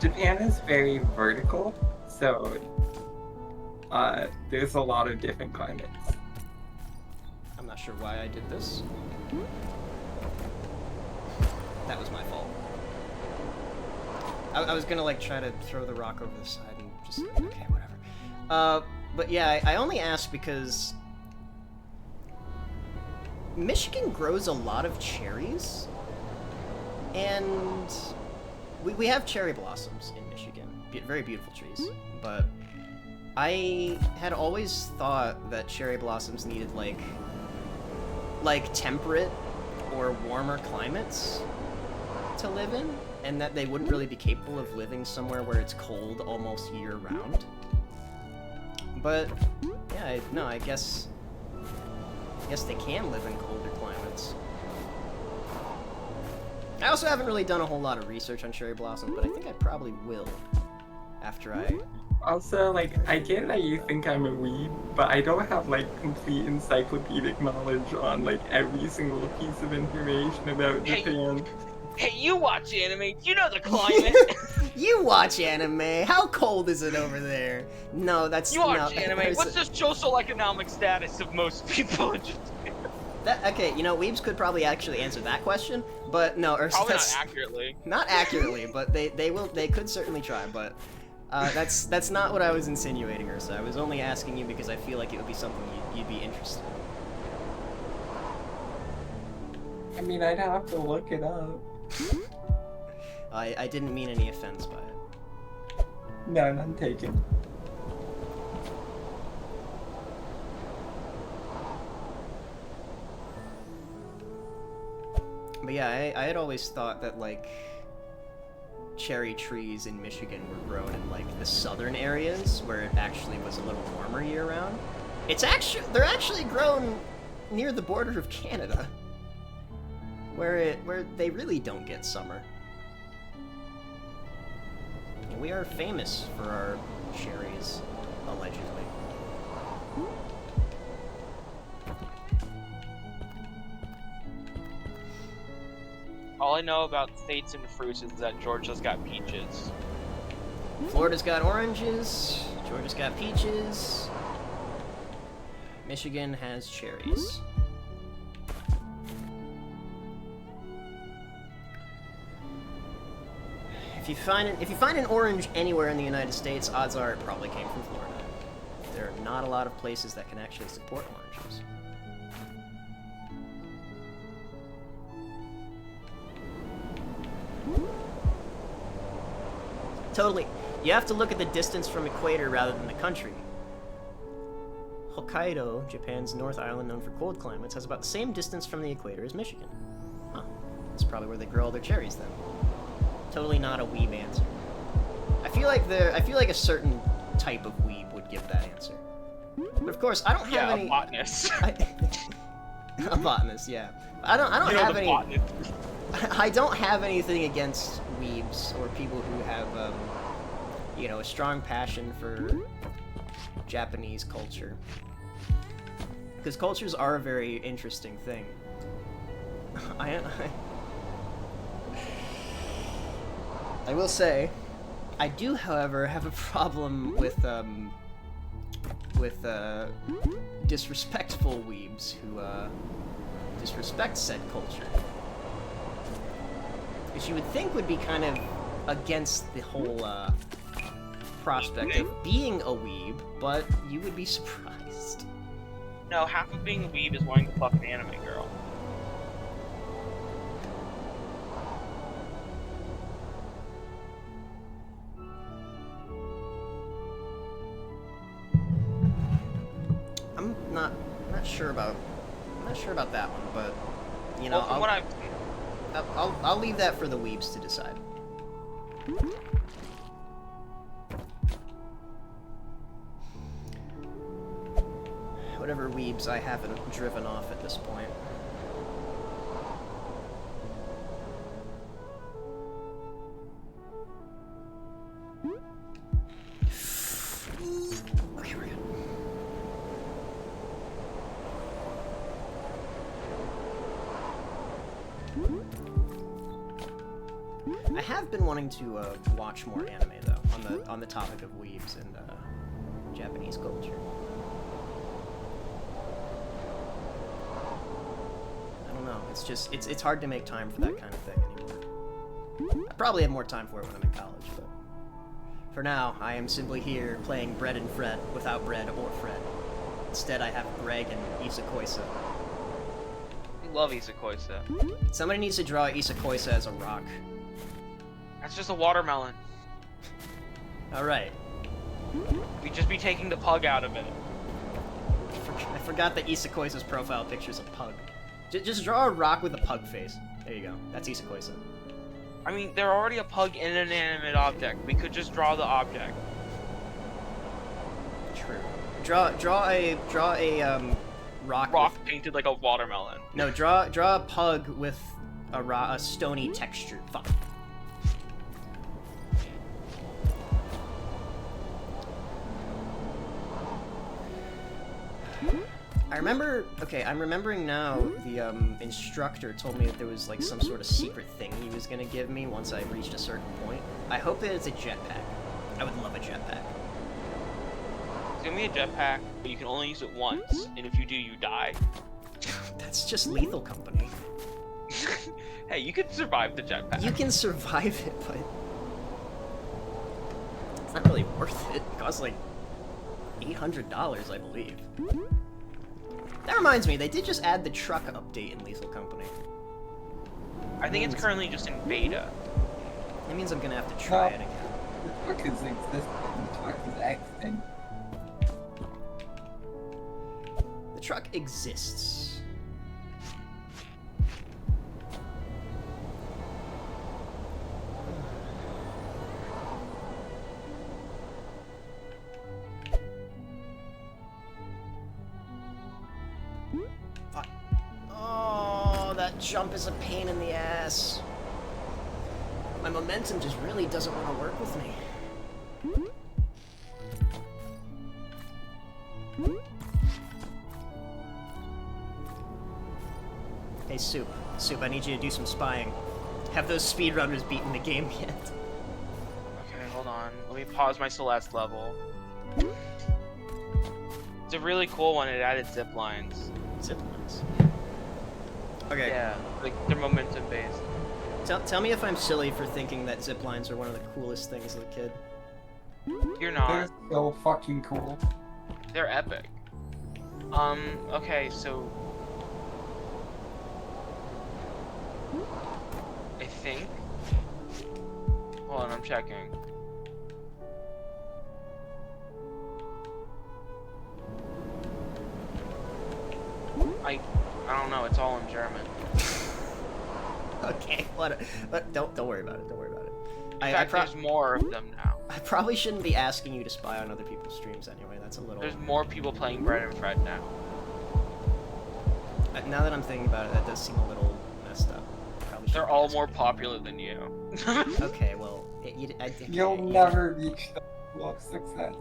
Japan is very vertical, so there's a lot of different climates. I'm not sure why I did this. That was my fault. I was gonna like try to throw the rock over the side and just okay, whatever. But yeah, I only asked because Michigan grows a lot of cherries, and we have cherry blossoms in Michigan, very beautiful trees, but I had always thought that cherry blossoms needed like temperate or warmer climates to live in, and that they wouldn't really be capable of living somewhere where it's cold almost year-round. But yeah, I guess they can live in colder climates. I also haven't really done a whole lot of research on cherry blossoms, but I think I probably will after I... Also, like, I get that you think I'm a weeb, but I don't have, like, complete encyclopedic knowledge on, like, every single piece of information about Japan. Hey, you watch anime, you know the climate! You watch anime, how cold is it over there? No, that's... You watch anime, what's the social-economic status of most people in Japan? Okay, you know, weebs could probably actually answer that question, but no, Ursa, probably not accurately. Not accurately, but they could certainly try, but that's not what I was insinuating, Ursa. I was only asking you because I feel like it would be something you'd be interested in. I mean, I'd have to look it up. I didn't mean any offense by it. No, none taken. But yeah, I had always thought that, like, cherry trees in Michigan were grown in, like, the southern areas, where it actually was a little warmer year-round. They're actually grown near the border of Canada, where they really don't get summer. And we are famous for our cherries, allegedly. All I know about states and fruits is that Georgia's got peaches. Florida's got oranges, Georgia's got peaches, Michigan has cherries. If you find an orange anywhere in the United States, odds are it probably came from Florida. There are not a lot of places that can actually support oranges. Totally. You have to look at the distance from equator rather than the country. Hokkaido, Japan's North Island known for cold climates, has about the same distance from the equator as Michigan. Huh. That's probably where they grow all their cherries then. Totally not a weeb answer. I feel like a certain type of weeb would give that answer. But of course, I don't have any... a botanist. A botanist, yeah. I don't have any... I don't have anything against weebs or people who have, you know, a strong passion for Japanese culture. Because cultures are a very interesting thing. I will say, I do, however, have a problem with disrespectful weebs who disrespect said culture. Which you would think would be kind of against the whole prospect of being a weeb, but you would be surprised. No, half of being a weeb is wanting to fuck an anime girl. I'm not sure about that one, but you know, Well, from what I've I'll leave that for the weebs to decide. Whatever weebs I haven't driven off at this point. Okay, we're good. I have been wanting to watch more anime though, on the topic of weebs and Japanese culture. I don't know. It's just it's hard to make time for that kind of thing anymore. I probably have more time for it when I'm in college, but for now, I am simply here playing Bread and Fred without Bread or Fred. Instead, I have Greg and Isakoisa. I love Isakoisa. Somebody needs to draw Isakoisa as a rock. That's just a watermelon. Alright. We'd just be taking the pug out of it. I forgot that Isakoisa's profile picture's a pug. Just draw a rock with a pug face. There you go. That's Isakoisa. I mean, they're already a pug in an inanimate object. We could just draw the object. True. Draw a rock. Rock painted like a watermelon. No, draw a pug with a stony texture. Fuck. I'm remembering now, the instructor told me that there was like some sort of secret thing he was gonna give me once I reached a certain point. I hope that it's a jetpack. I would love a jetpack. Give me a jetpack, but you can only use it once, and if you do, you die. That's just Lethal Company. Hey, you can survive the jetpack. You can survive it, but it's not really worth it. It costs like $800, I believe. That reminds me, they did just add the truck update in Lethal Company. I think it's currently just in beta. That means I'm gonna have to try it again. The truck is existing. The truck is acting. The truck exists. Fuck. Oh, that jump is a pain in the ass. My momentum just really doesn't want to work with me. Hey, Soup, I need you to do some spying. Have those speedrunners beaten the game yet? Okay, hold on. Let me pause my Celeste level. It's a really cool one. It added zip lines. Zip lines. Okay. Yeah, like they're momentum based. Tell me if I'm silly for thinking that zip lines are one of the coolest things as a kid. You're not. They're so fucking cool. They're epic. Okay, so I think. Hold on, I'm checking. I don't know. It's all in German. Okay, but don't worry about it. Don't worry about it. In fact, there's more of them now. I probably shouldn't be asking you to spy on other people's streams anyway. That's a little. There's more people playing Bread and Fred now. Now that I'm thinking about it, that does seem a little messed up. Probably They're all more popular than you. Okay, well, I think You'll never reach the level of success.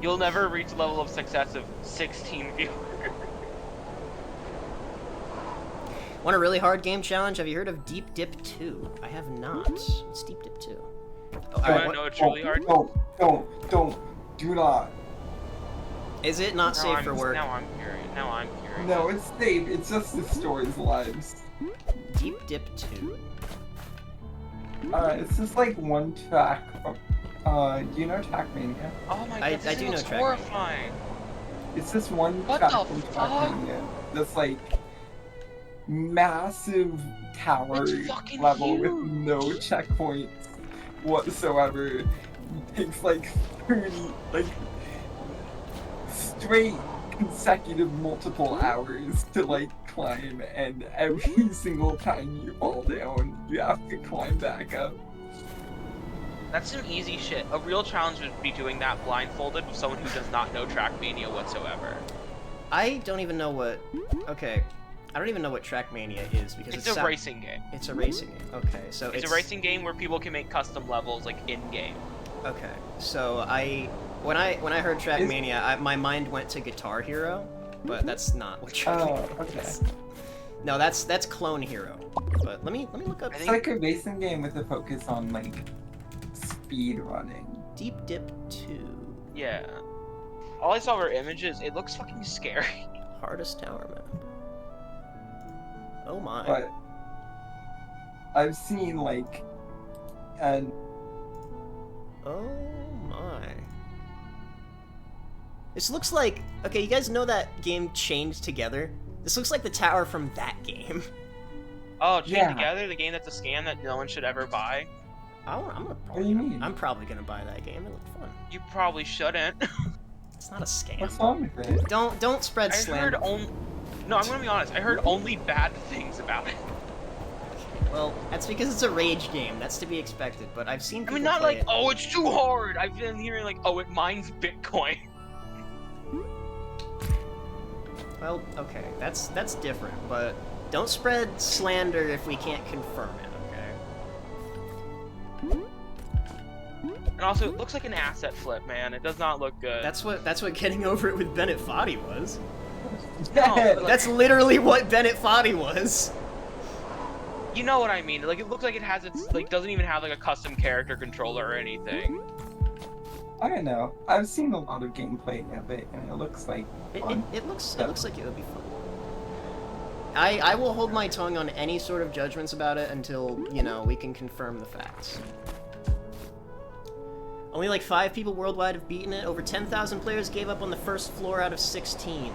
You'll never reach the level of success of 16 viewers. Want a really hard game challenge? Have you heard of Deep Dip 2? I have not. What's Deep Dip 2? Oh, I want to know it's really hard. Do not. Is it not safe for work? Now I'm curious. No, it's safe. It's just the story's lives. Deep Dip 2. It's just like one track from Do you know Trackmania? Oh my god, I this do looks know Trackmania. horrifying. It's this one What track the from fuck? Trackmania that's like massive tower It's fucking level with huge. no checkpoints whatsoever. It takes like 30, like straight consecutive multiple hours to like climb, and every single time you fall down, you have to climb back up. That's some easy shit. A real challenge would be doing that blindfolded with someone who does not know Trackmania whatsoever. I don't even know what... Okay. I don't even know what Trackmania is, because It's a racing game. It's a racing game. Okay, so It's a racing game where people can make custom levels, like, in-game. Okay, so when I heard Trackmania, my mind went to Guitar Hero, but that's not what Trackmania is. No, that's Clone Hero. But let me look up. It's like a racing game with a focus on like speed running. Deep Dip 2. Yeah. All I saw were images. It looks fucking scary. Hardest tower map. Oh my. But I've seen like an Oh my. This looks like... Okay, you guys know that game Chained Together? This looks like the tower from that game. Oh, Chained Together, the game that's a scam that no one should ever buy. What do you mean? I'm probably gonna buy that game. It looked fun. You probably shouldn't. It's not a scam. What's wrong with it? Don't spread I heard slander. No, I'm gonna be honest. I heard only bad things about it. Well, that's because it's a rage game. That's to be expected. But I've seen I people mean, not play like, it. oh, it's too hard. I've been hearing like, oh, it mines Bitcoin. Well, okay, that's different. But don't spread slander if we can't confirm it. Okay. And also, it looks like an asset flip, man. It does not look good. That's what getting over it with Bennett Foddy was. No, but, like, That's literally what Bennett Foddy was. you know what I mean? Like, it looks like it has its like doesn't even have like a custom character controller or anything. I don't know. I've seen a lot of gameplay of it, and it looks like fun. It looks like it would be fun. I will hold my tongue on any sort of judgments about it until, you know, we can confirm the facts. Only like 5 people worldwide have beaten it. Over 10,000 players gave up on the first floor out of 16.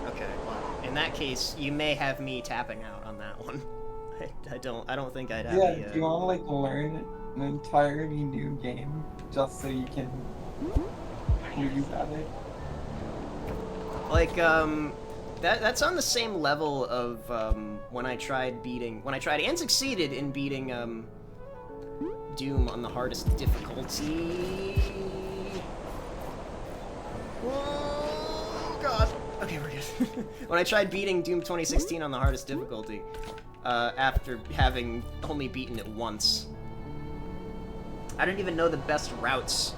Okay, well, in that case, you may have me tapping out on that one. I don't think I'd have Yeah, the, do you want to like learn an entirely new game just so you can use at it? Like, that's on the same level of, when I tried and succeeded in beating, Doom on the hardest difficulty. Oh, God. Okay, we're good. When I tried beating Doom 2016 on the hardest difficulty, after having only beaten it once. I didn't even know the best routes,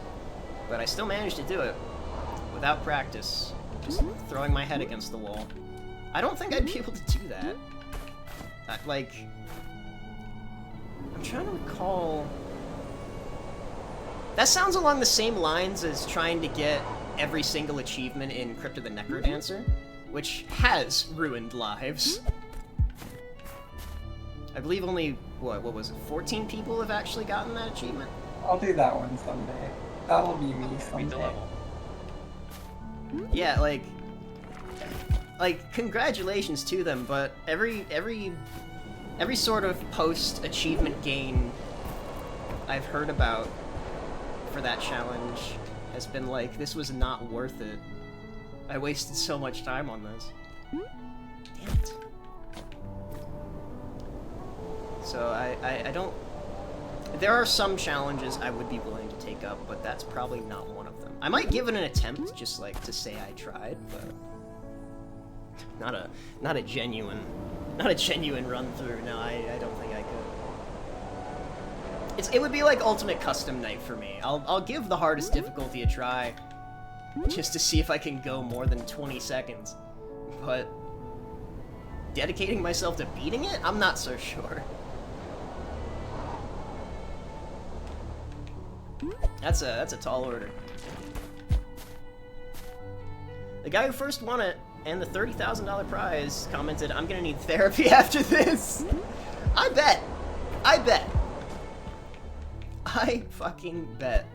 but I still managed to do it without practice. Just throwing my head against the wall. I don't think I'd be able to do that. Like... I'm trying to recall... That sounds along the same lines as trying to get every single achievement in Crypt of the Necrodancer, which has ruined lives. I believe only, what was it, 14 people have actually gotten that achievement? I'll do that one someday. That'll be me someday. Yeah, like, congratulations to them, but every sort of post-achievement gain I've heard about for that challenge has been like, this was not worth it. I wasted so much time on this. Damn it. So I don't... There are some challenges I would be willing to take up, but that's probably not one of them. I might give it an attempt, just like to say I tried, but not a genuine run through. No, I don't think I could. It would be like Ultimate Custom Night for me. I'll give the hardest difficulty a try, just to see if I can go more than 20 seconds. But dedicating myself to beating it, I'm not so sure. That's a tall order. The guy who first won it and the $30,000 prize commented, "I'm gonna need therapy after this." I bet. I fucking bet.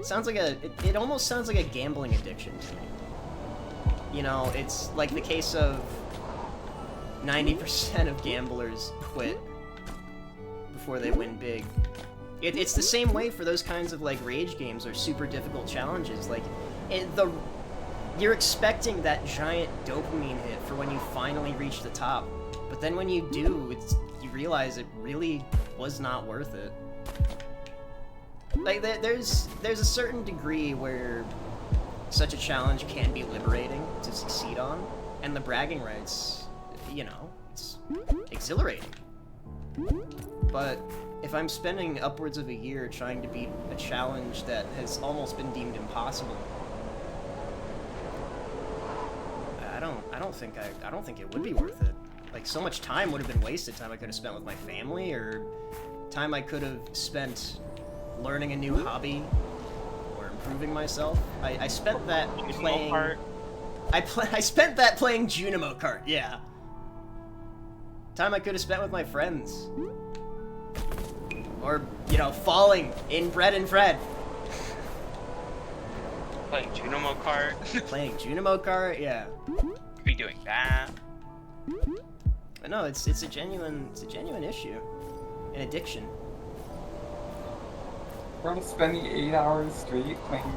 Sounds like it almost sounds like a gambling addiction to me. You know, it's like the case of 90% of gamblers quit before they win big. It's the same way for those kinds of, like, rage games or super difficult challenges. Like, you're expecting that giant dopamine hit for when you finally reach the top, but then when you do, you realize it really was not worth it. Like, there's a certain degree where such a challenge can be liberating to succeed on, and the bragging rights, you know, it's exhilarating. But if I'm spending upwards of a year trying to beat a challenge that has almost been deemed impossible, I don't think it would be worth it. Like, so much time would have been wasted, time I could have spent with my family, or time I could have spent learning a new hobby or improving myself. I spent that playing I spent that playing Junimo Kart, yeah. Time I could have spent with my friends. Or, you know, falling in Bread and Fred. Playing Junimo Kart. Playing Junimo Kart, yeah. Be doing that. But no, it's a genuine issue. An addiction. We're spending 8 hours straight playing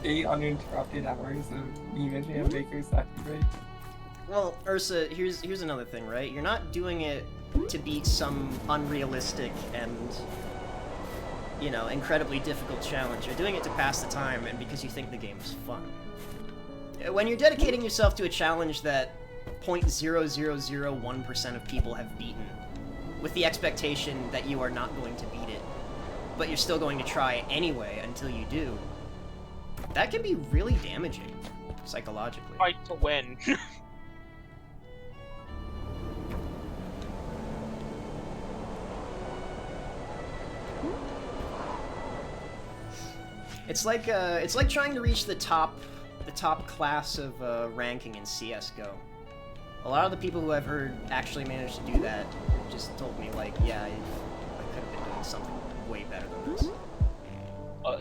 8 uninterrupted hours of Nina Jam Baker's Second Grade. Well, Ursa, here's another thing, right? You're not doing it to beat some unrealistic and, you know, incredibly difficult challenge. You're doing it to pass the time and because you think the game is fun. When you're dedicating yourself to a challenge that 0.0001% of people have beaten, with the expectation that you are not going to beat it, but you're still going to try anyway until you do, that can be really damaging, psychologically. Fight to win. It's like trying to reach the top class of ranking in CS:GO. A lot of the people who I've heard actually managed to do that just told me, like, yeah, I could have been doing something way better than this.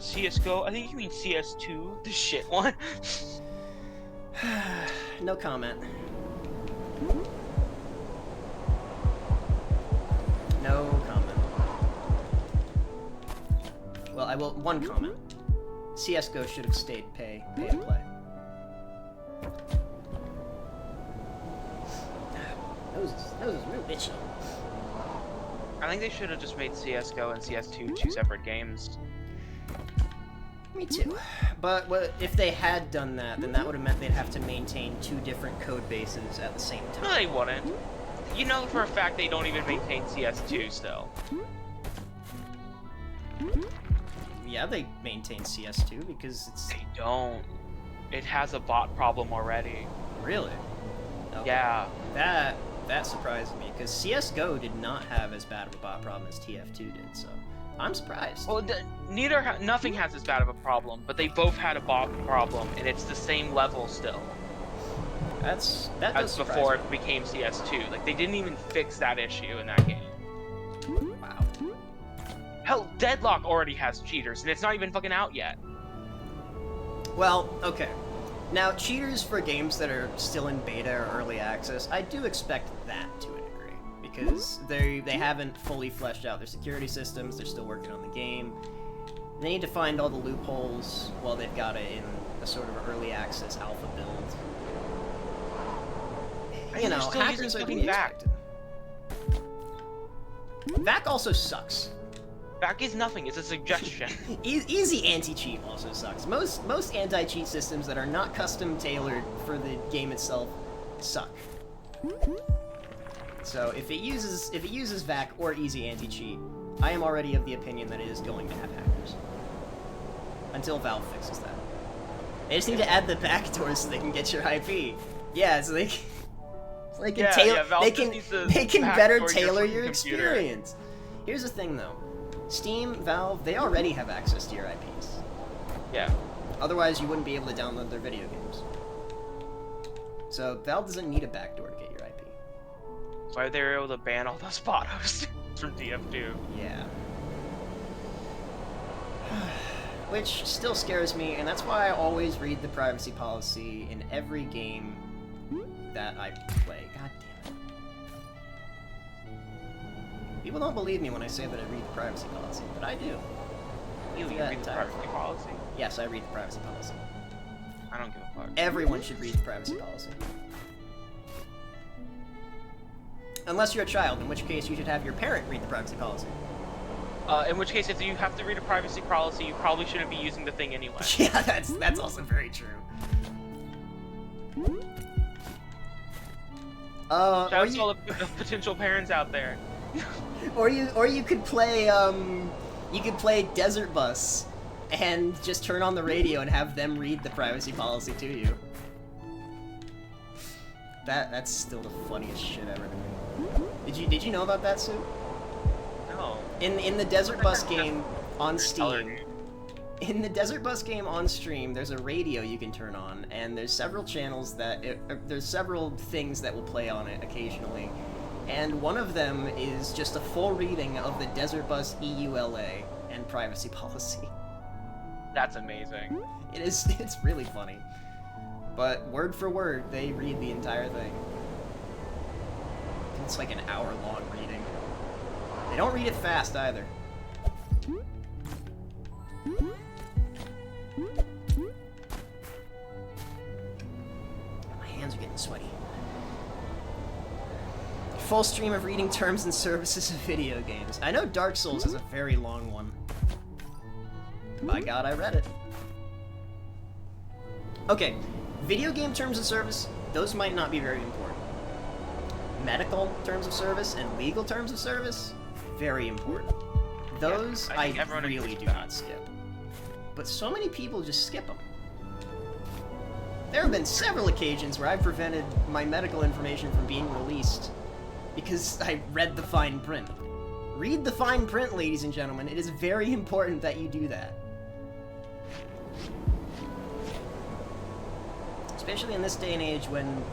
CS:GO? I think you mean CS2, the shit one. No comment. No comment. Well, I will. One comment. CS:GO should have stayed pay to play. Nose is real bitchy. I think they should have just made CS:GO and CS2 two separate games. Me too. But if they had done that, then that would have meant they'd have to maintain two different code bases at the same time. No, they wouldn't. You know for a fact they don't even maintain CS2 still. Yeah, they maintain CS2 because it's... They don't. It has a bot problem already. Really? Okay. Yeah. That surprised me, because CSGO did not have as bad of a bot problem as TF2 did, so I'm surprised. Well, nothing has as bad of a problem, but they both had a bot problem, and it's the same level still. That does as before me. It became CS2. Like, they didn't even fix that issue in that game. Wow. Hell, Deadlock already has cheaters, and it's not even fucking out yet. Well, okay. Now, cheaters for games that are still in beta or early access, I do expect that to a degree, because they haven't fully fleshed out their security systems, they're still working on the game. They need to find all the loopholes while they've got it in a sort of early access alpha build. You know, hackers are being expected. VAC also sucks. VAC is nothing, it's a suggestion. Easy anti-cheat also sucks. Most anti-cheat systems that are not custom tailored for the game itself suck. So if it uses VAC or easy anti-cheat, I am already of the opinion that it is going to have hackers. Until Valve fixes that. They just need to add the backdoors so they can get your IP. Yeah, so they can better tailor your experience. Here's the thing though. Steam, Valve, they already have access to your IPs. Yeah. Otherwise, you wouldn't be able to download their video games. So Valve doesn't need a backdoor to get your IP. Why they were able to ban all those bot hosts? from DF2. Yeah. Which still scares me, and that's why I always read the privacy policy in every game that I play. God damn it. People don't believe me when I say that I read the privacy policy, but I do. You read the privacy policy? Yes, I read the privacy policy. I don't give a fuck. Everyone should read the privacy policy. Unless you're a child, in which case you should have your parent read the privacy policy. In which case, if you have to read a privacy policy, you probably shouldn't be using the thing anyway. Yeah, that's also very true. Shout out to all the potential parents out there. Or you could play Desert Bus and just turn on the radio and have them read the privacy policy to you. That's still the funniest shit ever to me. Did you know about that, Sue? No. In the Desert Bus game on Steam, in the Desert Bus game on stream, there's a radio you can turn on, and there's several channels there's several things that will play on it occasionally, and one of them is just a full reading of the Desert Bus EULA and privacy policy. That's amazing. It's really funny, but word for word, they read the entire thing. It's like an hour-long reading. They don't read it fast, either. My hands are getting sweaty. Full stream of reading terms and services of video games. I know Dark Souls has a very long one. By God, I read it. Okay, video game terms of service, those might not be very important. Medical terms of service and legal terms of service, very important. Those yeah, I really do not skip. But so many people just skip them. There have been several occasions where I've prevented my medical information from being released because I read the fine print. Read the fine print, ladies and gentlemen. It is very important that you do that. Especially in this day and age when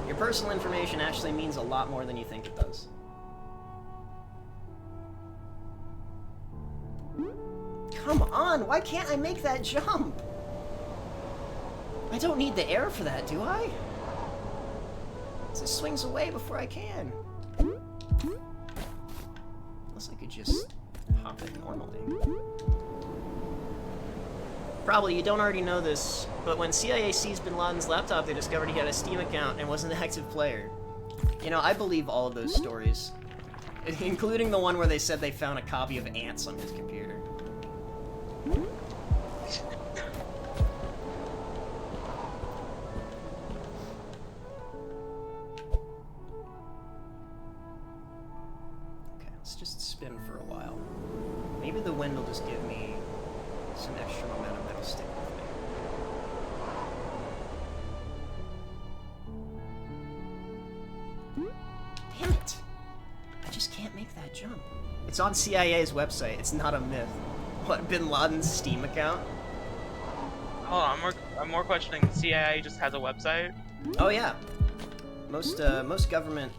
your personal information actually means a lot more than you think it does. Come on, why can't I make that jump? I don't need the air for that, do I? It swings away before I can. Unless I could just hop it normally. Probably you don't already know this, but when CIA seized Bin Laden's laptop, they discovered he had a Steam account and was an active player. You know, I believe all of those stories, including the one where they said they found a copy of Ants on his computer. Okay, let's just spin for a while. Maybe the wind will just give me some extra momentum that'll stick with me. Damn it! I just can't make that jump. It's on CIA's website. It's not a myth. What, Bin Laden's Steam account? Oh, I'm more questioning. The CIA just has a website. Oh yeah. Most government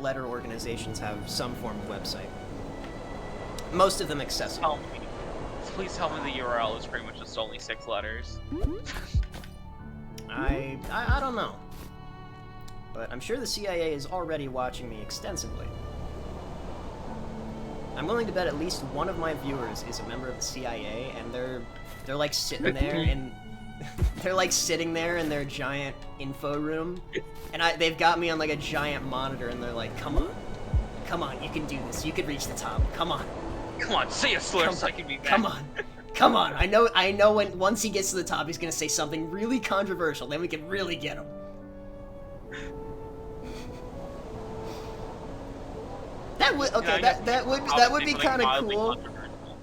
letter organizations have some form of website. Most of them accessible. Please tell me the URL is pretty much just only 6 letters. I don't know. But I'm sure the CIA is already watching me extensively. I'm willing to bet at least one of my viewers is a member of the CIA, and they're like sitting there in they're like sitting there in their giant info room, and they've got me on like a giant monitor, and they're like, come on, you can do this, you can reach the top, come on, say a slur so I can be back. Come on, I know once he gets to the top, he's gonna say something really controversial, then we can really get him. That would that would be kind of cool.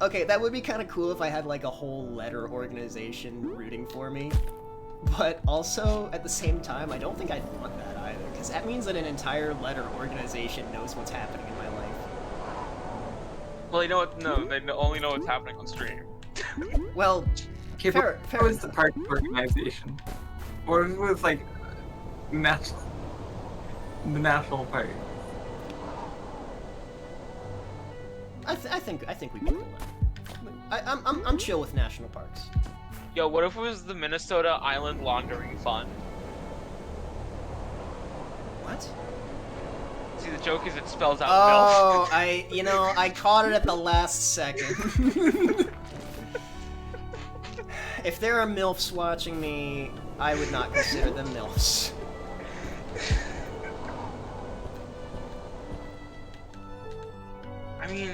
Okay, that would be kind of cool if I had like a whole letter organization rooting for me. But also at the same time, I don't think I'd want that either, because that means that an entire letter organization knows what's happening in my life. Well, they know what? No, they only know what's happening on stream. Well, okay, fair what was the party organization? Or it was like the National Party. I think we can pull that. I'm chill with national parks. Yo, what if it was the Minnesota Island Laundering Fund? What? See, the joke is it spells out Oh, MILF. I caught it at the last second. If there are MILFs watching me, I would not consider them MILFs. I mean,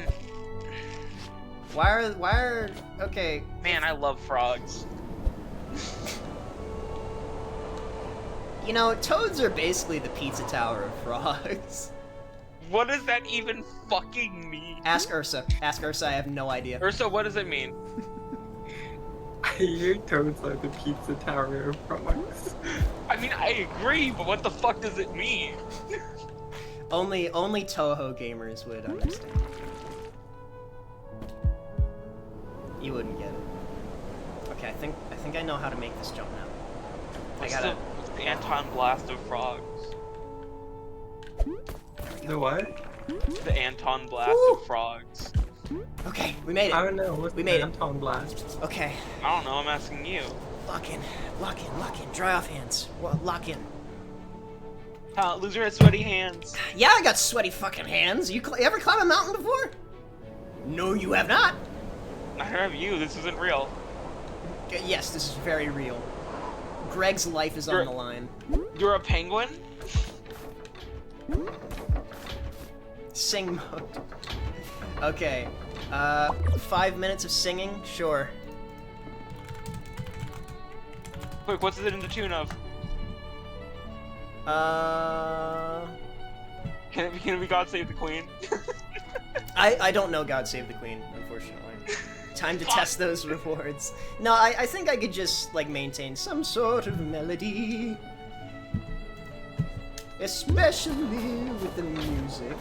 Why are, okay. man, I love frogs. You know, toads are basically the pizza tower of frogs. What does that even fucking mean? Ask Ursa. Ask Ursa, I have no idea. Ursa, what does it mean? I hear toads are the pizza tower of frogs. I mean, I agree, but what the fuck does it mean? Only Toho gamers would understand. You wouldn't get it. Okay, I think I know how to make this jump now. What's the Anton Blast of frogs? The what? The Anton Blast of frogs. Okay, we made it. I don't know. What's We made it. Anton Blast? Okay, I don't know, I'm asking you. lock in. Dry off hands. Lock in. Loser has sweaty hands. Yeah, I got sweaty fucking hands. You ever climb a mountain before? No, you have not. Neither have you, this isn't real. Yes, this is very real. Greg's life is on the line. You're a penguin? Sing mode. Okay. 5 minutes of singing? Sure. Quick, what's it in the tune of? Can it be God Save the Queen? I don't know God Save the Queen, unfortunately. Time to test those rewards. No, I think I could just, like, maintain some sort of melody. Especially with the music.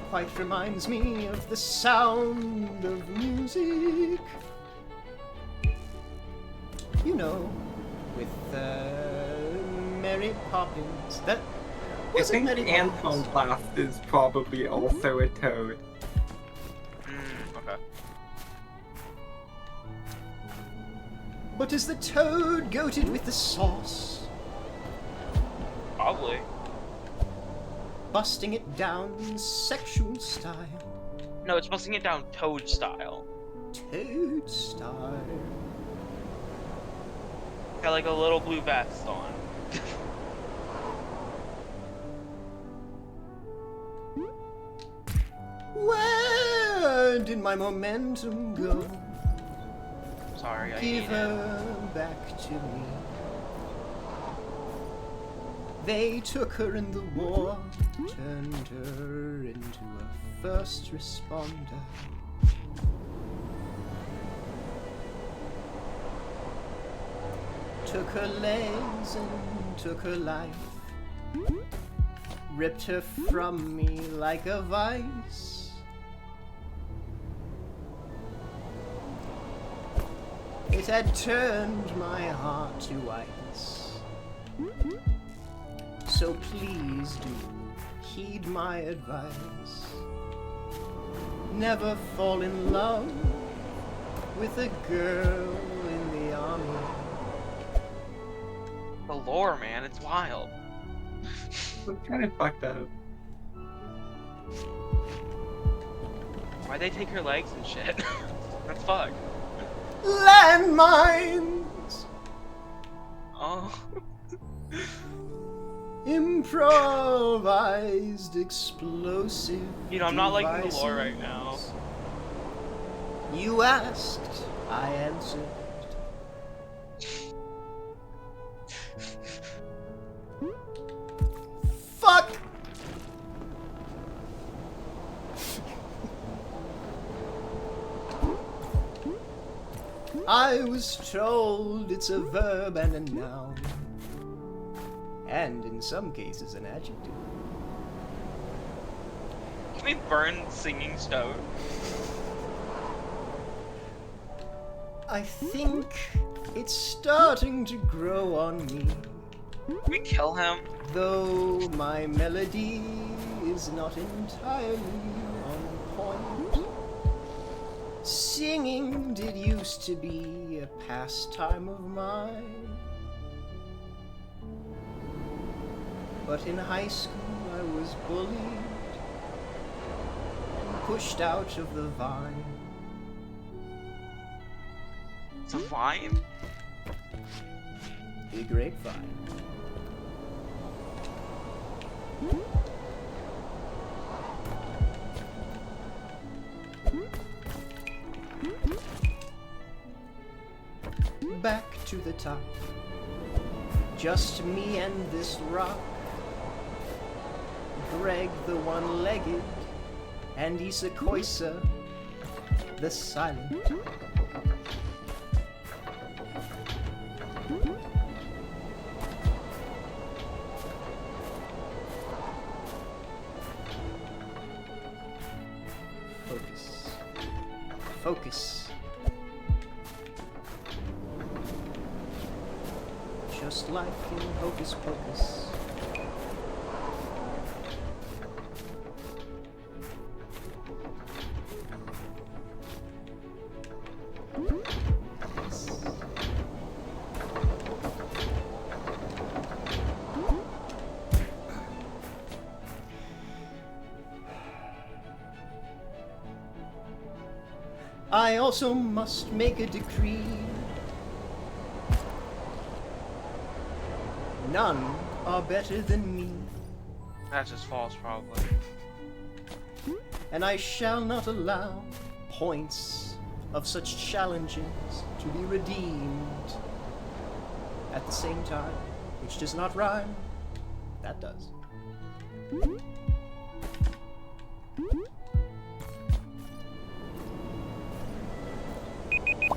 Quite reminds me of the sound of music. You know, with Mary Poppins. That I was think Mary Anton Poppins. Blast is probably also a toad. Okay. But is the toad goated with the sauce? Probably. Busting it down in sexual style. No, it's busting it down Toad style. Toad style. Got like a little blue vest on. Where did my momentum go? Sorry, I Give need it. her back to me. They took her in the war, turned her into a first responder. Took her legs and took her life. Ripped her from me like a vice. It had turned my heart to ice. So please do heed my advice. Never fall in love with a girl in the army. The lore, man, it's wild. It's kind of fucked up. Why'd they take her legs and shit? That's fucked. Landmines! Oh. Improvised explosive. You know, I'm not liking the lore right now. devices. You asked, I answered. Fuck! I was told it's a verb and a noun. And in some cases an adjective. Can we burn Singing Stone? I think it's starting to grow on me. Can we kill him? Though my melody is not entirely on point. Singing did used to be a pastime of mine. But in high school I was bullied and pushed out of the vine. It's a vine? The grapevine. Back to the top. Just me and this rock. Greg the one-legged, and Isakoisa the silent. Focus. Focus. Just like in Hocus Pocus. I also must make a decree. None are better than me. That's just false, probably. And I shall not allow points of such challenges to be redeemed at the same time, which does not rhyme. That does.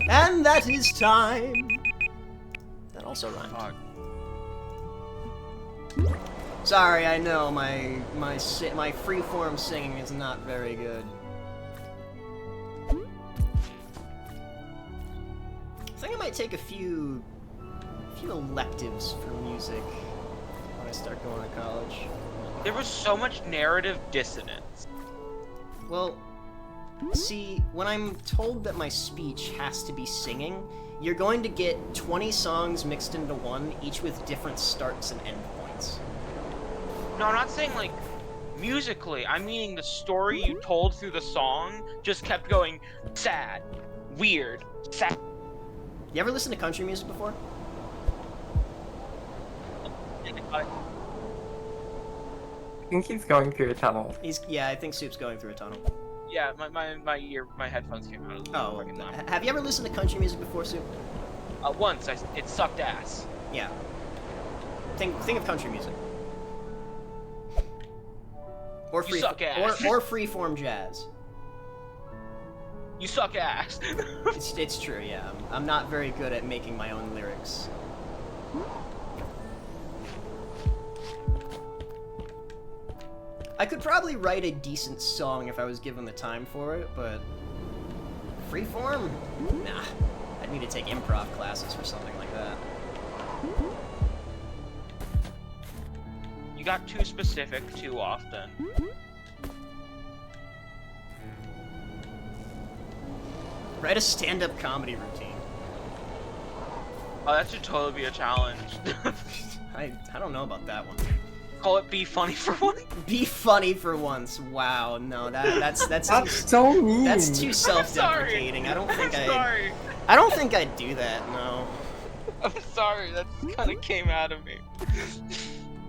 And that is time. That also rhymed. Sorry, I know my freeform singing is not very good. I think I might take a few electives for music when I start going to college. There was so much narrative dissonance. Well, see, when I'm told that my speech has to be singing, you're going to get 20 songs mixed into one, each with different starts and end points. No, I'm not saying, like, musically. I'm meaning the story you told through the song just kept going sad, weird, sad. You ever listen to country music before? I think he's going through a tunnel. Yeah, I think Soup's going through a tunnel. Yeah, my headphones came out of the fucking time. Have you ever listened to country music before, Soup? Once, it sucked ass. Yeah. Think of country music. Or You suck ass. or freeform jazz. You suck ass. It's true, yeah. I'm not very good at making my own lyrics. I could probably write a decent song if I was given the time for it, but freeform? Nah. I'd need to take improv classes for something like that. You got too specific too often. Write a stand-up comedy routine. Oh, that should totally be a challenge. I don't know about that one. Call it Be Funny for Once. Be funny for once. Wow, no, that's That's so mean. that's too self-deprecating. I don't think Sorry. I don't think I'd do that. No. I'm sorry. That kind of came out of me.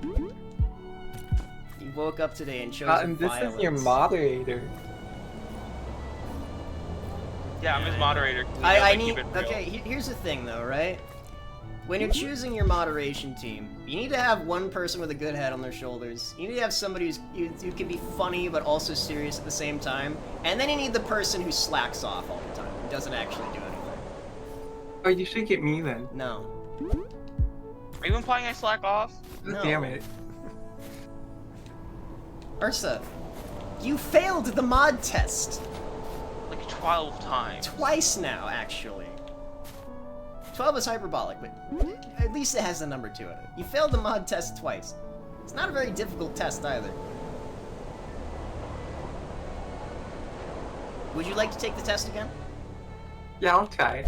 You woke up today and chose And this violence. is your moderator. Yeah, I'm his moderator. I need. Okay, here's the thing, though, right? When you're choosing your moderation team, you need to have one person with a good head on their shoulders. You need to have somebody who can be funny but also serious at the same time. And then you need the person who slacks off all the time, who doesn't actually do anything. Oh, you should get me then. No. Are you implying I slack off? No. Damn it. Ursa, you failed the mod test. Like 12 times. Twice now, actually. 12 is hyperbolic, but at least it has a number 2 in it. You failed the mod test twice. It's not a very difficult test either. Would you like to take the test again? Yeah, I'll try.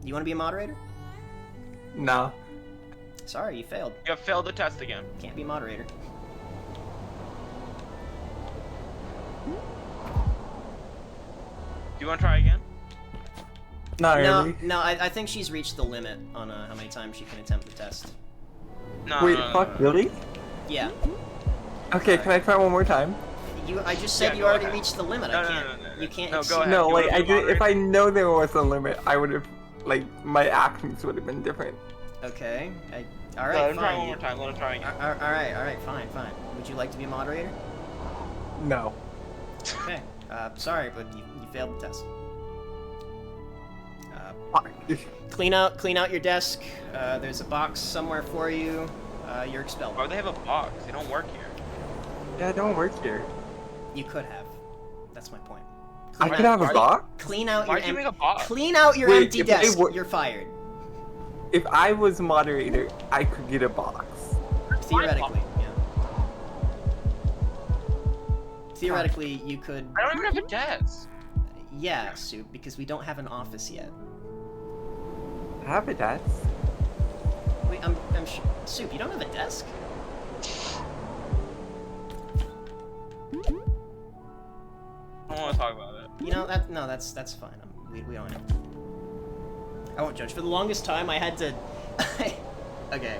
You want to be a moderator? No. Sorry, you failed. You have failed the test again. Can't be moderator. Do you want to try again? Not No, really. no, I think she's reached the limit on how many times she can attempt the test. No. Wait, no, no, fuck, no. really? Yeah. Okay, can I try one more time? I just said Yeah, you go already ahead. reached the limit. No, I no, can't. no, no, no. You can't. No, go exceed- ahead. No, You like wanna I be did. If moderator? I know there was a limit, I would have, like, my actions would have been different. Okay. All Let right, him try fine. one more time. Let him try again. All right, fine. Would you like to be a moderator? No. Okay. Sorry, but you failed the test. Fuck. Clean out your desk. There's a box somewhere for you. You're expelled. Why would they have a box? They don't work here. Yeah, don't work here. You could have. That's my point. I could have a box? Clean out Why'd your you make a box? Clean out your Wait, empty if I desk. were- You're fired. If I was moderator, I could get a box. Theoretically, yeah. Theoretically, you could. I don't even have a desk. Yeah, Soup, because we don't have an office yet. I have a desk. Wait, Soup, you don't have a desk? I don't want to talk about it. You know that's fine. We don't have. I won't judge. For the longest time, I had to. Okay.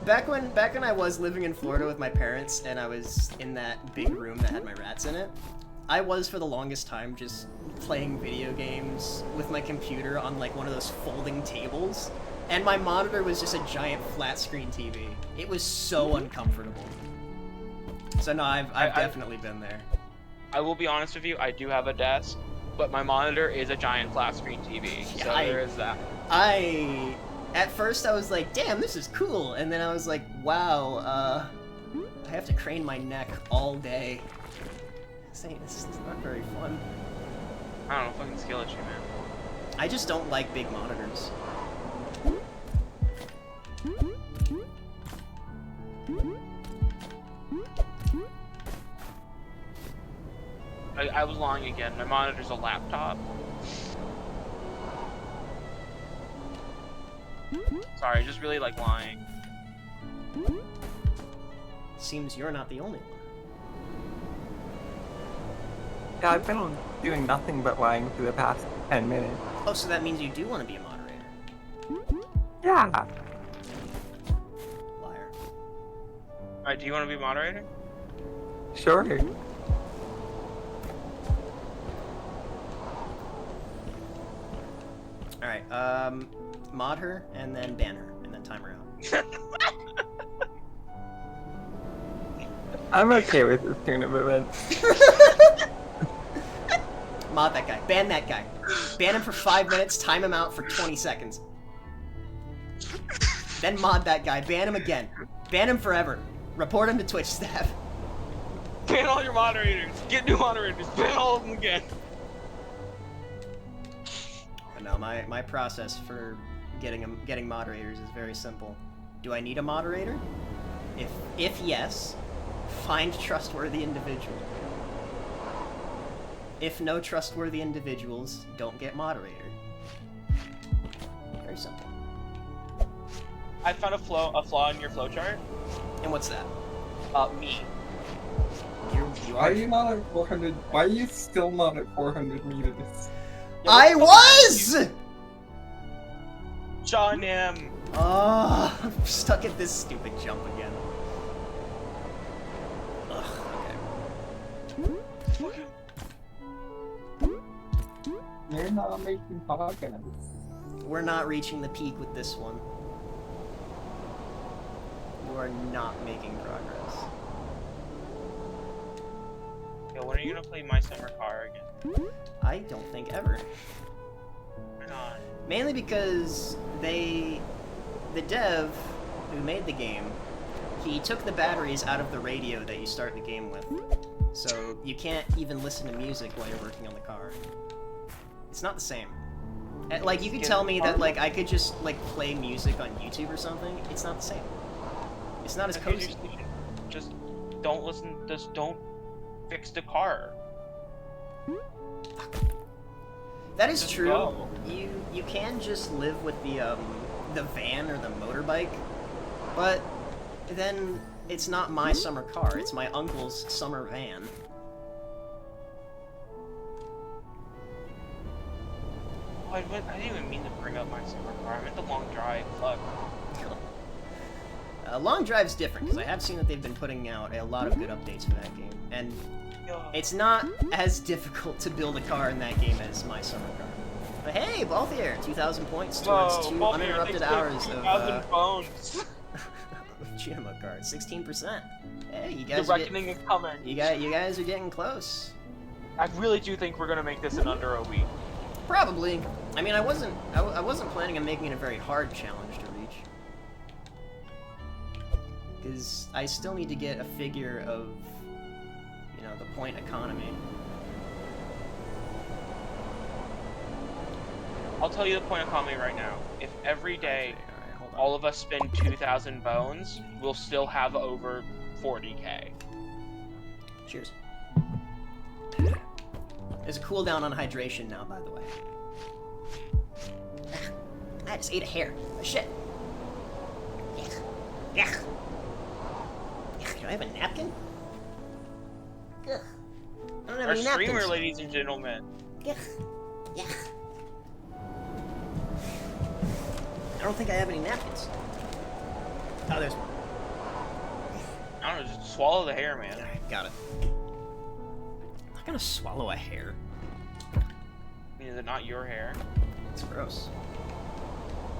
Back when I was living in Florida with my parents, and I was in that big room that had my rats in it, I was for the longest time just playing video games with my computer on like one of those folding tables, and my monitor was just a giant flat screen TV. It was so uncomfortable. So no, I've definitely been there. I will be honest with you. I do have a desk, but my monitor is a giant flat screen TV. Yeah, So there is that. At first I was like, damn, this is cool, and then I was like, wow, I have to crane my neck all day. This is not very fun. I don't know. Fucking skill at you, man. I just don't like big monitors. I was lying again. My monitor's a laptop. Sorry, just really like lying. Seems you're not the only one. Yeah, I've been doing nothing but lying for the past 10 minutes. Oh, so that means you do want to be a moderator. Yeah. Liar. Alright, do you want to be moderator? Sure. Alright, mod her, and then ban her, and then time her out. I'm okay with this turn of events. Mod that guy. Ban that guy. Ban him for 5 minutes, time him out for 20 seconds. Then mod that guy. Ban him again. Ban him forever. Report him to Twitch staff. Ban all your moderators. Get new moderators. Ban all of them again. But no, my process for getting moderators is very simple. Do I need a moderator? If yes, find trustworthy individual. If no trustworthy individuals, don't get moderator. Very simple. I found a flaw in your flowchart. And what's that? Me. You Why are are. you not at 400? Why are you still not at 400 meters? I was! John M. Oh, I'm stuck at this stupid jump again. Ugh, okay. You're not making progress. We're not reaching the peak with this one. You are not making progress. Yo, when are you gonna play My Summer Car again? I don't think ever. Why not? Mainly because the dev who made the game, he took the batteries out of the radio that you start the game with. So you can't even listen to music while you're working on the car. It's not the same. Like, you could tell me that, like, I could just, like, play music on YouTube or something. It's not the same. It's not as Okay, cozy. just don't listen. Just don't fix the car. That is Just true. go. You can just live with the van or the motorbike, but then it's not my summer car. It's my uncle's summer van. Oh, I didn't even mean to bring up my summer car. I meant the long drive. Fuck. Long Drive's different, because I have seen that they've been putting out a lot of good updates for that game, and it's not as difficult to build a car in that game as my summer car. But hey, Balthier, 2,000 points towards 2 uninterrupted hours of 2,000 bones. Chinook cards, 16%. Hey, you guys The reckoning is coming. you guys are getting close. I really do think we're gonna make this in under a week. Probably. I mean, I wasn't planning on making it a very hard challenge to reach. Because I still need to get a figure of, you know, the point economy. I'll tell you the point economy right now. If every day Okay, alright, hold on. all of us spend 2,000 bones, we'll still have over 40k. Cheers. There's a cooldown on hydration now, by the way. I just ate a hair. Oh, shit. Yuck. Yuck. Yuck. Do I have a napkin? Ugh. I don't have Our any streamer, napkins. ladies and gentlemen. Yuck. Yuck. I don't think I have any napkins. Oh, there's one. I don't know, just swallow the hair, man. Alright, got it. I'm not gonna swallow a hair. I mean, is it not your hair? It's gross.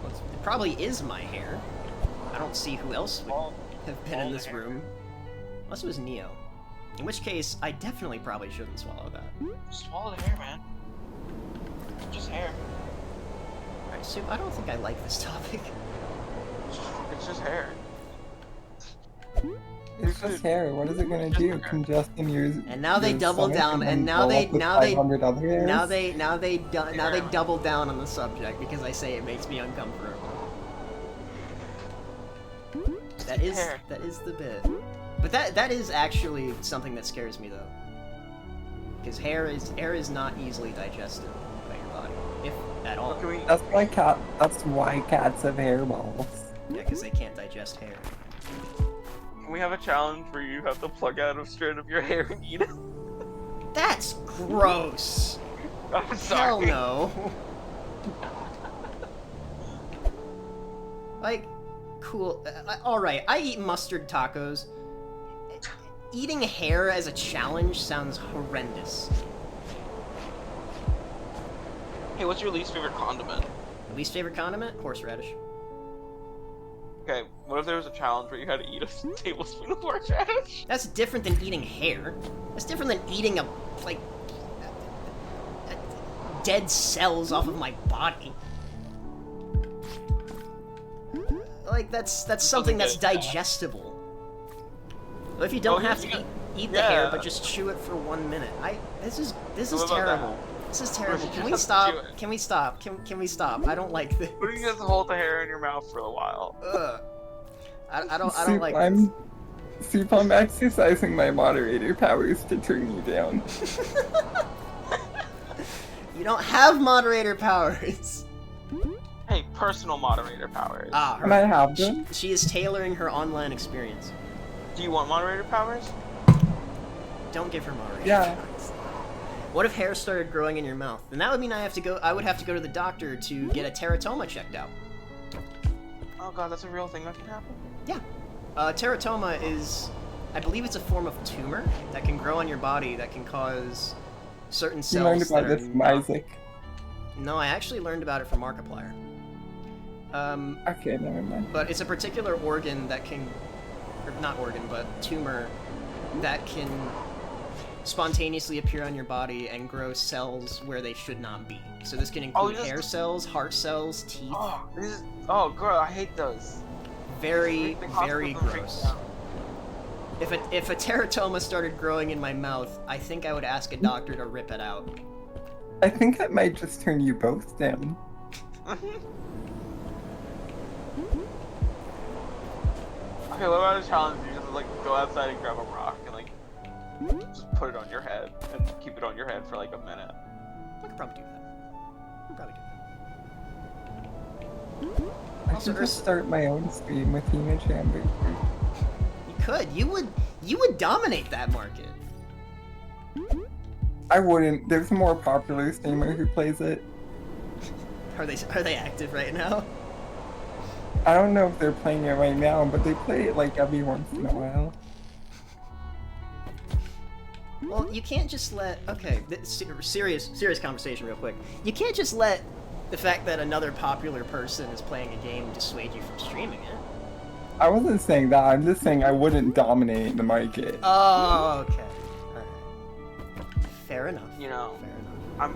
Well, it probably is my hair. I don't see who else would Swallow- have been swallow in the this hair. room. Unless it was Neo. In which case, I definitely probably shouldn't swallow that. Swallow the hair, man. Just hair. Alright, Soup, I don't think I like this topic. It's just hair. It's just hair. What is it gonna do? Congesting your. And now they your double stomach down, then and now fill they up with now they 500 other hairs? now they double down on the subject because I say it makes me uncomfortable. That is hair. the bit. But that is actually something that scares me though. Because hair is not easily digested by your body, if at all. Can we? That's why cats have hairballs. Yeah, because they can't digest hair. Can we have a challenge where you have to plug out a strand of your hair and eat it? That's gross. I'm sorry. Hell no. Like, cool. Alright, I eat mustard tacos. Eating hair as a challenge sounds horrendous. Hey, what's your least favorite condiment? Least favorite condiment? Horseradish. Okay, what if there was a challenge where you had to eat a tablespoon of horseradish? That's different than eating hair. That's different than eating dead cells off of my body. Like, that's something that's digestible. Well, if you don't have to eat the hair, but just chew it for 1 minute. This is What about terrible. that? This is terrible. you Can we just stop? chew it? Can we stop? Can we stop? I don't like this. What if you just hold the hair in your mouth for a while? Ugh. I don't Soup, like this. Soup, I'm exercising my moderator powers to turn you down. You don't have moderator powers. Hey, personal moderator powers. Ah, Can I have them? she is tailoring her online experience. Do you want moderator powers? Don't give her moderator Yeah. powers. What if hair started growing in your mouth? Then that would mean I would have to go to the doctor to get a teratoma checked out. Oh god, that's a real thing that can happen? Yeah. Teratoma is, I believe it's a form of tumor that can grow on your body that can cause certain cells You learned that about are this from Isaac. No, I actually learned about it from Markiplier. Okay, never mind. But it's a particular organ that can, or not organ, but tumor that can spontaneously appear on your body and grow cells where they should not be. So this can include just- hair cells, heart cells, teeth. Oh, girl, I hate those. Very, Make the very hospital break gross. down. If a teratoma started growing in my mouth, I think I would ask a doctor to rip it out. I think it might just turn you both down. Okay, what about a challenge? You just like go outside and grab a rock and like Just put it on your head and keep it on your head for like a minute. I could probably do that. I could probably do that. I Also, should just start my own stream with Image Hamburger. You could. You would dominate that market. I wouldn't. There's a more popular streamer who plays it. Are they active right now? I don't know if they're playing it right now, but they play it like every once in a while. Well, you can't just let... Okay, serious conversation real quick. You can't just let the fact that another popular person is playing a game dissuade you from streaming it. I wasn't saying that, I'm just saying I wouldn't dominate the market. Oh, okay. Alright. Fair enough. You know, Fair enough.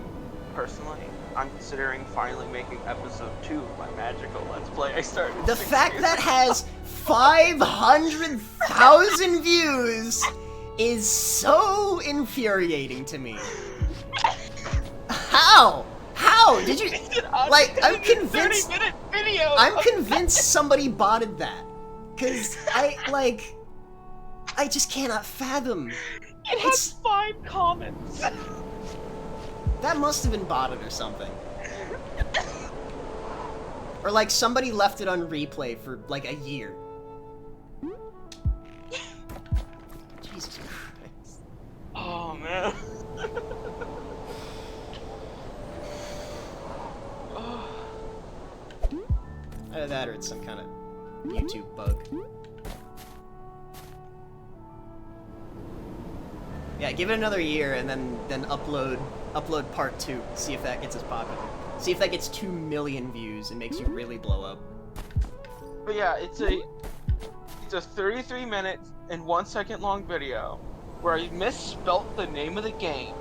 I'm considering finally making episode 2 of my magical Let's Play I started. The 6 fact years that ago. has 500,000 views is so infuriating to me. How? How did you? Like, I'm convinced. 30-minute video. I'm convinced somebody botted that, cause I just cannot fathom. It has 5 comments. That must have been botted or something. Or like somebody left it on replay for like a year. Jesus Christ. Oh man. Either that or it's some kind of YouTube bug. Yeah, give it another year and then upload part 2. See if that gets as popular. See if that gets 2 million views and makes you really blow up. But yeah, it's a 33-minute and 1 second long video where I misspelt the name of the game.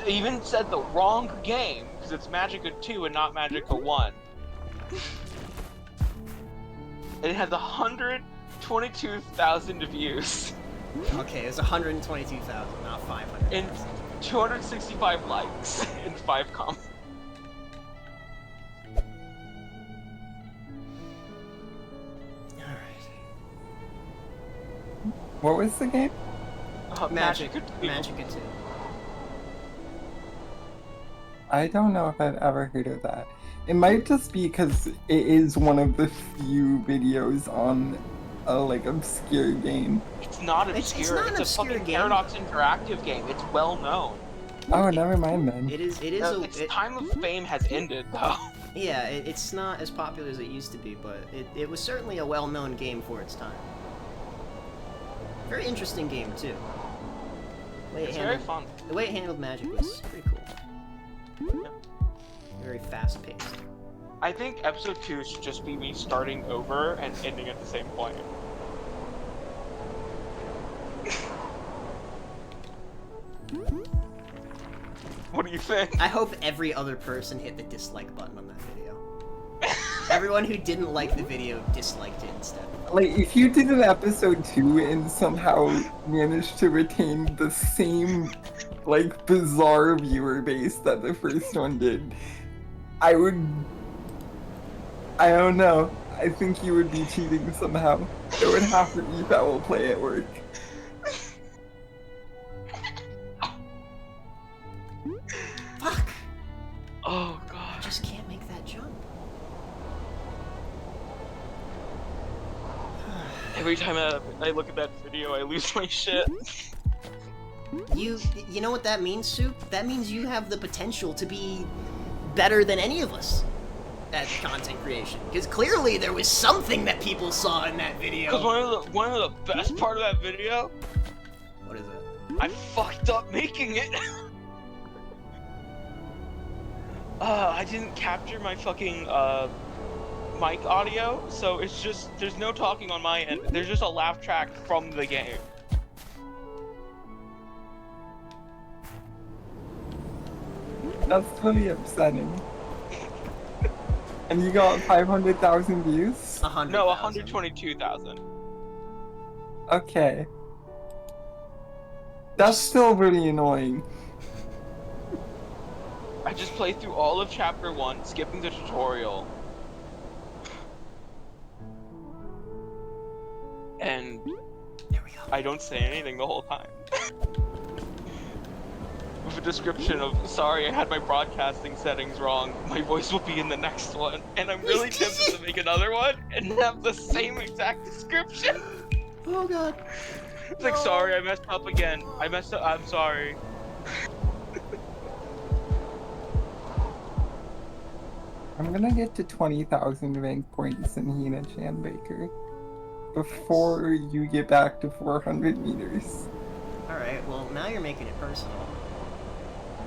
Even said the wrong game because it's Magica 2 and not Magica 1. And it has 122,000 views. Okay, it's 122,000, not 500. And 265 likes and 5 comments. Alright. What was the game? Magic. Magica 2. Magica 2. I don't know if I've ever heard of that. It might just be because it is one of the few videos on a like obscure game. It's not It's obscure. not an It's a obscure fucking game. Paradox interactive game. It's well known. Oh, never mind then. It is Its time of fame has ended though. yeah, it's not as popular as it used to be, but it was certainly a well-known game for its time. Very interesting game too. It's very fun. The way it handled magic was pretty cool. Yeah. Very fast-paced. I think episode 2 should just be me starting over and ending at the same point. What do you think? I hope every other person hit the dislike button on that video. Everyone who didn't like the video disliked it instead. Like, if you did an episode 2 and somehow managed to retain the same, like, bizarre viewer base that the first one did, I don't know. I think you would be cheating somehow. There would have to be foul play at work. Fuck! Oh I god. just can't make that jump. Every time I look at that video, I lose my shit. You know what that means, Soup? That means you have the potential to be better than any of us at content creation. Because clearly there was something that people saw in that video. Because one of the best part of that video, What is it? I fucked up making it. I didn't capture my fucking mic audio, so it's just there's no talking on my end. There's just a laugh track from the game. That's totally upsetting. And you got 500,000 views? 100,000. No, 122,000. Okay. That's still really annoying. I just played through all of chapter 1, skipping the tutorial. And There we go. I don't say anything the whole time. With a description of, sorry, I had my broadcasting settings wrong. My voice will be in the next one. And I'm really tempted to make another one and have the same exact description. Oh god. It's like, sorry, I messed up again. I'm sorry. I'm gonna get to 20,000 rank points in Hina Chan Baker before you get back to 400 meters. Alright, well now you're making it personal.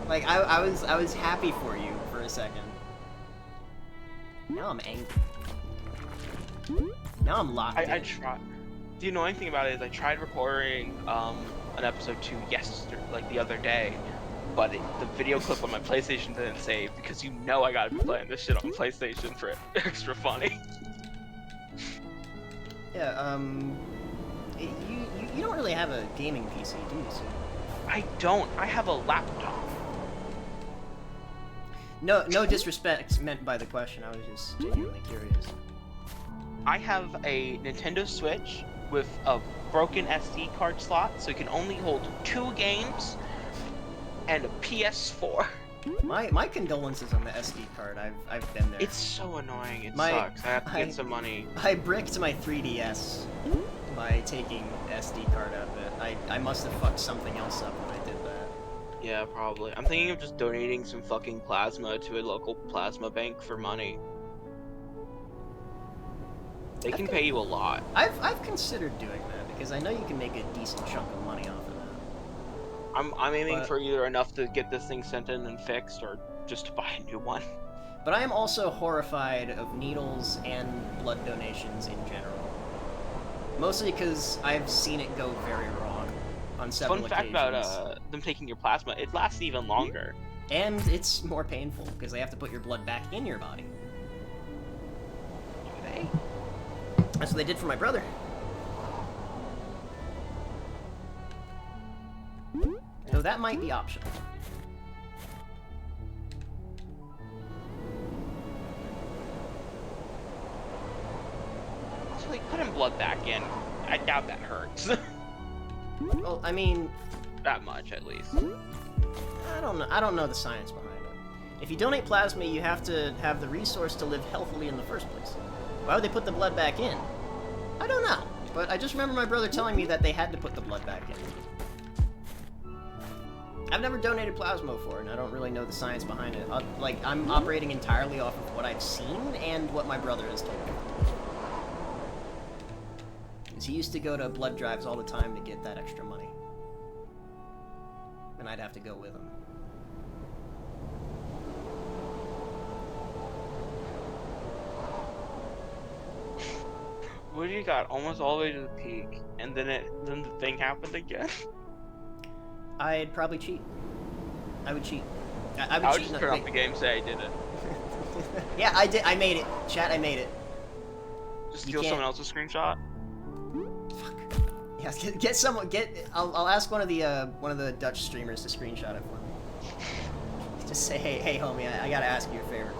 Like I was happy for you for a second. Now I'm angry. Now I'm locked in. I tried. The annoying thing about it is I tried recording an episode 2 yesterday, like the other day, but the video clip on my PlayStation didn't save because you know I gotta be playing this shit on PlayStation for extra funny. Yeah, you don't really have a gaming PC, do you, Sue? I don't. I have a laptop. No disrespect meant by the question. I was just genuinely curious. I have a Nintendo Switch with a broken SD card slot, so it can only hold 2 games, and a PS4. My condolences on the SD card. I've been there. It's so annoying. It sucks. I have to get some money. I bricked my 3DS by taking SD card out of it. I must have fucked something else up when I did that. Yeah, probably. I'm thinking of just donating some fucking plasma to a local plasma bank for money. They can pay you a lot. I've considered doing that because I know you can make a decent chunk of money off of that. I'm aiming for either enough to get this thing sent in and fixed, or just to buy a new one. But I am also horrified of needles and blood donations in general. Mostly because I've seen it go very wrong on several occasions. Fun fact about them taking your plasma, it lasts even longer. And it's more painful because they have to put your blood back in your body. Do they? That's what they did for my brother. So that might be optional. Also, like, putting blood back in, I doubt that hurts. Well, I mean, that much, at least. I don't know the science behind it. If you donate plasma, you have to have the resource to live healthily in the first place. Why would they put the blood back in? I don't know, but I just remember my brother telling me that they had to put the blood back in. I've never donated plasma before, and I don't really know the science behind it. I'm operating entirely off of what I've seen and what my brother has told me. Because he used to go to blood drives all the time to get that extra money. And I'd have to go with him. What do you got? Almost all the way to the peak, and then the thing happened again. I'd probably cheat. I would cheat. I would cheat. just turn off the game, say I did it. Yeah, I did. I made it. Chat, I made it. Just steal someone else's screenshot. Fuck. Yeah, get someone. I'll ask one of the Dutch streamers to screenshot it for me. Just say, hey, homie, I gotta ask you a favor.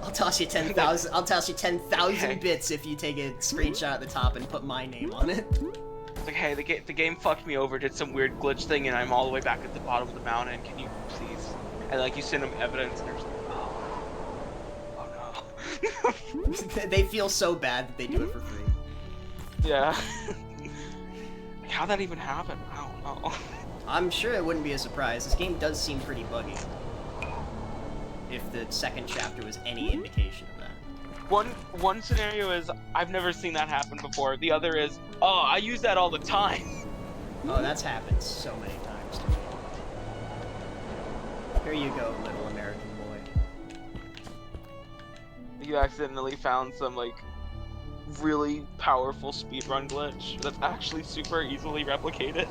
I'll toss you 10,000. I'll toss you 10,000 bits if you take a screenshot at the top and put my name on it. It's like, hey, the game fucked me over, did some weird glitch thing, and I'm all the way back at the bottom of the mountain. Can you please? And like you send them evidence, and they're just like, oh no. They feel so bad that they do it for free. Yeah. Like, how'd that even happen? I don't know. I'm sure it wouldn't be a surprise. This game does seem pretty buggy. If the second chapter was any indication of that. One scenario is I've never seen that happen before. The other is, oh, I use that all the time. Oh, that's happened so many times to me. Here you go, little American boy. You accidentally found some like really powerful speedrun glitch that's actually super easily replicated.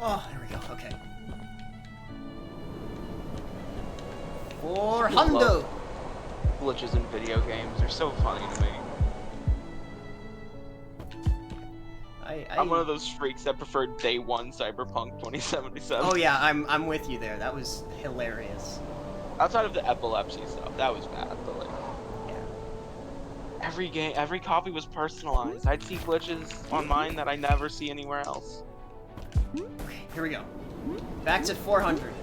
Oh, there we go. Okay. For Hundo. Glitches in video games are so funny to me. I'm one of those freaks that preferred day one Cyberpunk 2077. Oh yeah, I'm with you there. That was hilarious. Outside of the epilepsy stuff, that was bad, but like... every copy was personalized. I'd see glitches on mine that I never see anywhere else. Okay, here we go. Back to 400.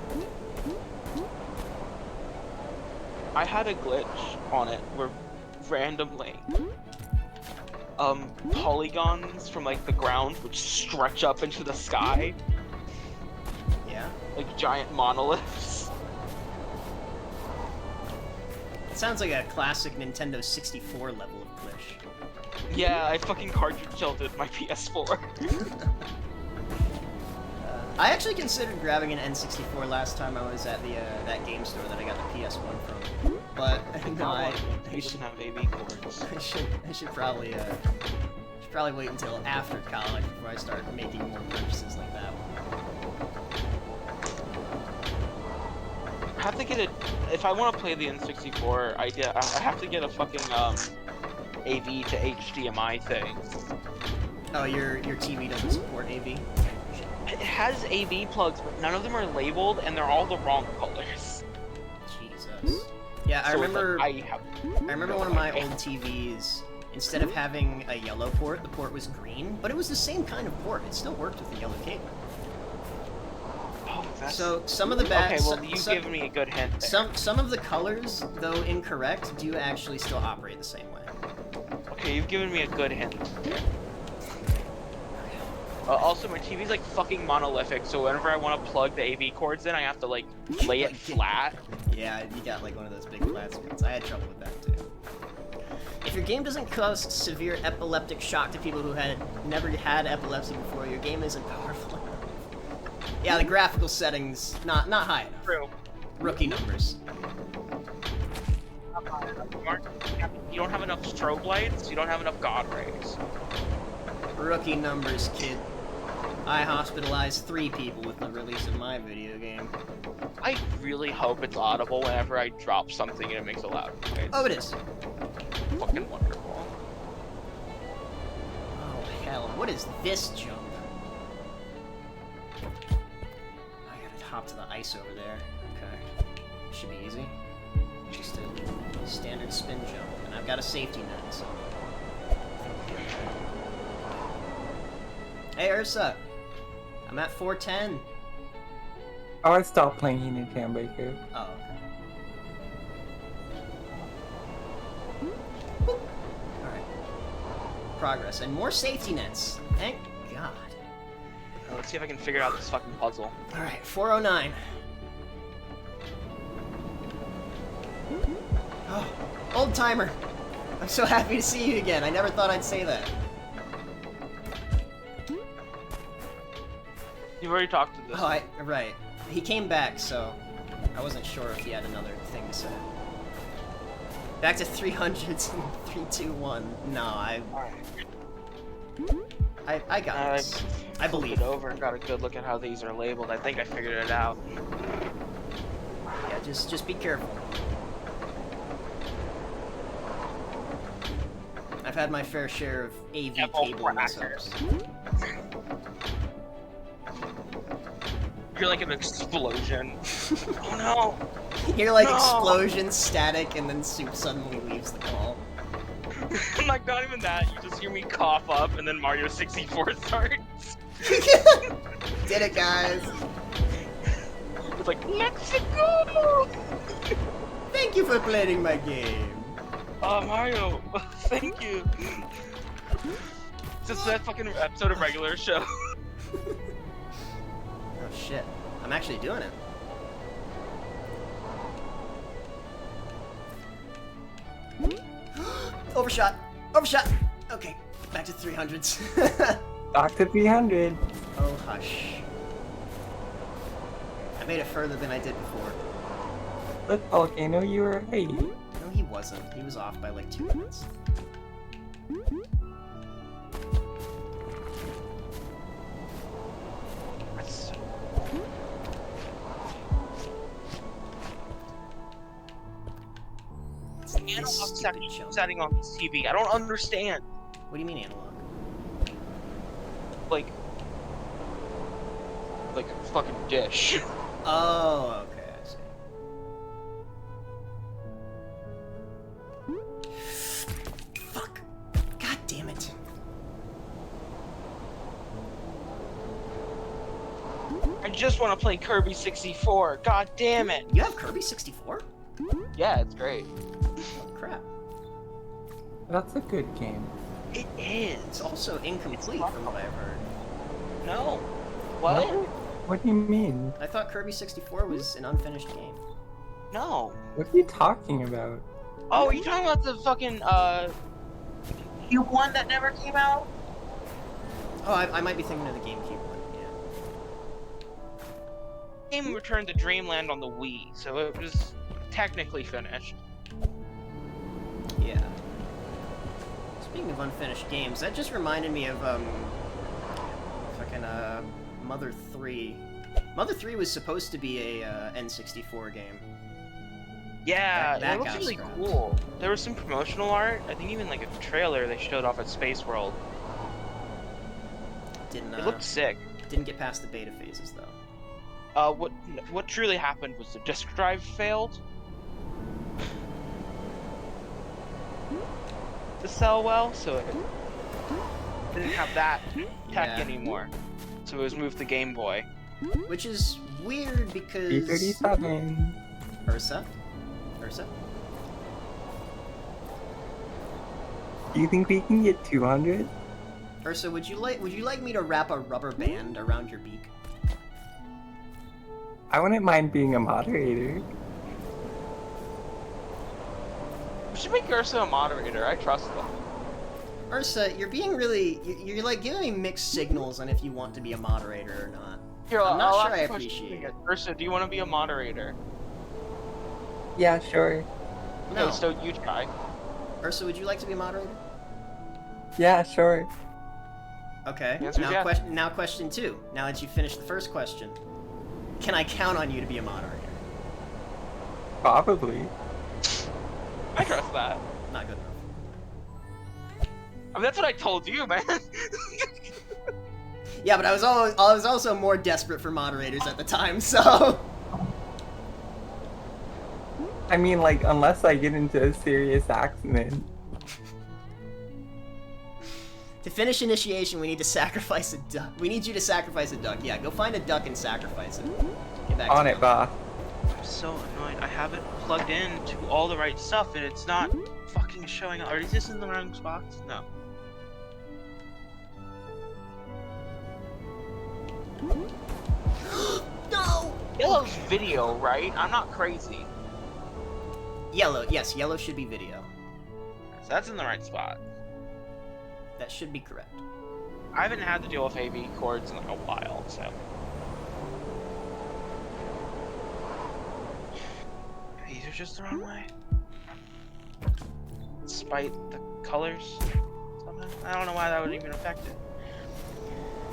I had a glitch on it where randomly, polygons from like the ground would stretch up into the sky, Yeah. like giant monoliths. It sounds like a classic Nintendo 64 level of glitch. Yeah, I fucking cartridge tilted my PS4. I actually considered grabbing an N64 last time I was at the that game store that I got the PS1 from, but no, I He should, doesn't have AV cords. I should probably wait until after college before I start making more purchases like that. I have to get it if I want to play the N64. I have to get a fucking AV to HDMI thing. Oh, your TV doesn't support AV? It has AV plugs, but none of them are labeled, and they're all the wrong colors. Jesus. Yeah, I So it's remember. like, I remember one of my old TVs. Instead of having a yellow port, the port was green, but it was the same kind of port. It still worked with the yellow cable. Oh, that's... So some of the back. Okay, well, you've given me a good hint there. Some of the colors, though incorrect, do actually still operate the same way. Okay, you've given me a good hint. Also, my TV's like fucking monolithic, so whenever I want to plug the AV cords in, I have to like lay it flat. Yeah, you got like one of those big flat screens. I had trouble with that too. If your game doesn't cause severe epileptic shock to people who had never had epilepsy before, your game isn't powerful enough. Yeah, the graphical settings not high enough. True. Rookie numbers. You don't have enough strobe lights. You don't have enough god rays. Rookie numbers, kid. I hospitalized 3 people with the release of my video game. I really hope it's audible whenever I drop something and it makes a loud noise. Oh, it is. Fucking wonderful. Oh, hell. What is this jump? I gotta hop to the ice over there. Okay. Should be easy. Just a standard spin jump. And I've got a safety net, so... Hey, Ursa. I'm at 410. Oh, I stopped playing Enid Jambaker. Oh, okay. Alright. Progress. And more safety nets. Thank God. Let's see if I can figure out this fucking puzzle. Alright, 409. Oh, old timer. I'm so happy to see you again. I never thought I'd say that. You've already talked to this. Oh, right. He came back, so I wasn't sure if he had another thing to say. Back to 300s and 3, 2, 1. No, I got this. I believe. It over and got a good look at how these are labeled. I think I figured it out. Yeah, just be careful. I've had my fair share of AV cable mess-ups. You're like an explosion. Oh no! You're like No! explosion, static, and then Soup suddenly leaves the call. Like, not even that. You just hear me cough up, and then Mario 64 starts. Did it, guys! It's like, let's go! Thank you for playing my game. Mario, thank you. Since that fucking episode of Regular Show. Oh shit, I'm actually doing it. Overshot! Overshot! Okay, back to 300s. Back to 300. Oh hush. I made it further than I did before. Look, Volcano, you were right. No, he wasn't. He was off by like 2 minutes. Analog setting on this TV. I don't understand. What do you mean analog? Like a fucking dish. Oh, okay, I see. just want to play Kirby 64. God damn it. You have Kirby 64? Yeah, it's great. Oh, crap. That's a good game. It is. It's also incomplete from what I've heard. No. What? What do you mean? I thought Kirby 64 was an unfinished game. No. What are you talking about? Oh, are you talking about the fucking, Cube one that never came out? Oh, I might be thinking of the GameCube one, yeah. Game returned to Dreamland on the Wii, so it was technically finished. Yeah. Speaking of unfinished games, that just reminded me of, fucking, Mother 3. Mother 3 was supposed to be a N64 game. Yeah, That it looks got really scrapped. cool. There was some promotional art. I think even like a trailer they showed off at Space World. Didn't, It looked sick. didn't get past the beta phases, though. What truly happened was the disk drive failed to sell well, so it didn't have that tech Yeah. anymore. So it was moved to Game Boy. Which is weird because... B37. Ursa? Ursa? Do you think we can get 200? Ursa, would you like me to wrap a rubber band around your beak? I wouldn't mind being a moderator. We should make Ursa a moderator. I trust them. Ursa, you're being really... You're like giving me mixed signals on if you want to be a moderator or not. Here, I'm not I'll sure ask I a question appreciate again. it. Ursa, do you want to be a moderator? Yeah, sure. No. Okay, so you try. Ursa, would you like to be a moderator? Yeah, sure. Okay. The answer is Now, yes. now question 2. Now that you finished the first question, can I count on you to be a moderator? Probably. I trust that. Not good enough. I mean, that's what I told you, man. Yeah, but I was also more desperate for moderators at the time, so... I mean, like, unless I get into a serious accident. To finish initiation, we need to sacrifice a duck. We need you to sacrifice a duck. Yeah, go find a duck and sacrifice it. Get back On to it, boss. I'm so annoyed. I have it plugged in to all the right stuff, and it's not fucking showing up. Are these in the wrong spots? No. No! Yellow's video, right? I'm not crazy. Yellow, yes, yellow should be video. So that's in the right spot. That should be correct. I haven't had to deal with AV cords in like a while, so. These are just the wrong way. Despite the colors. Somehow. I don't know why that would even affect it.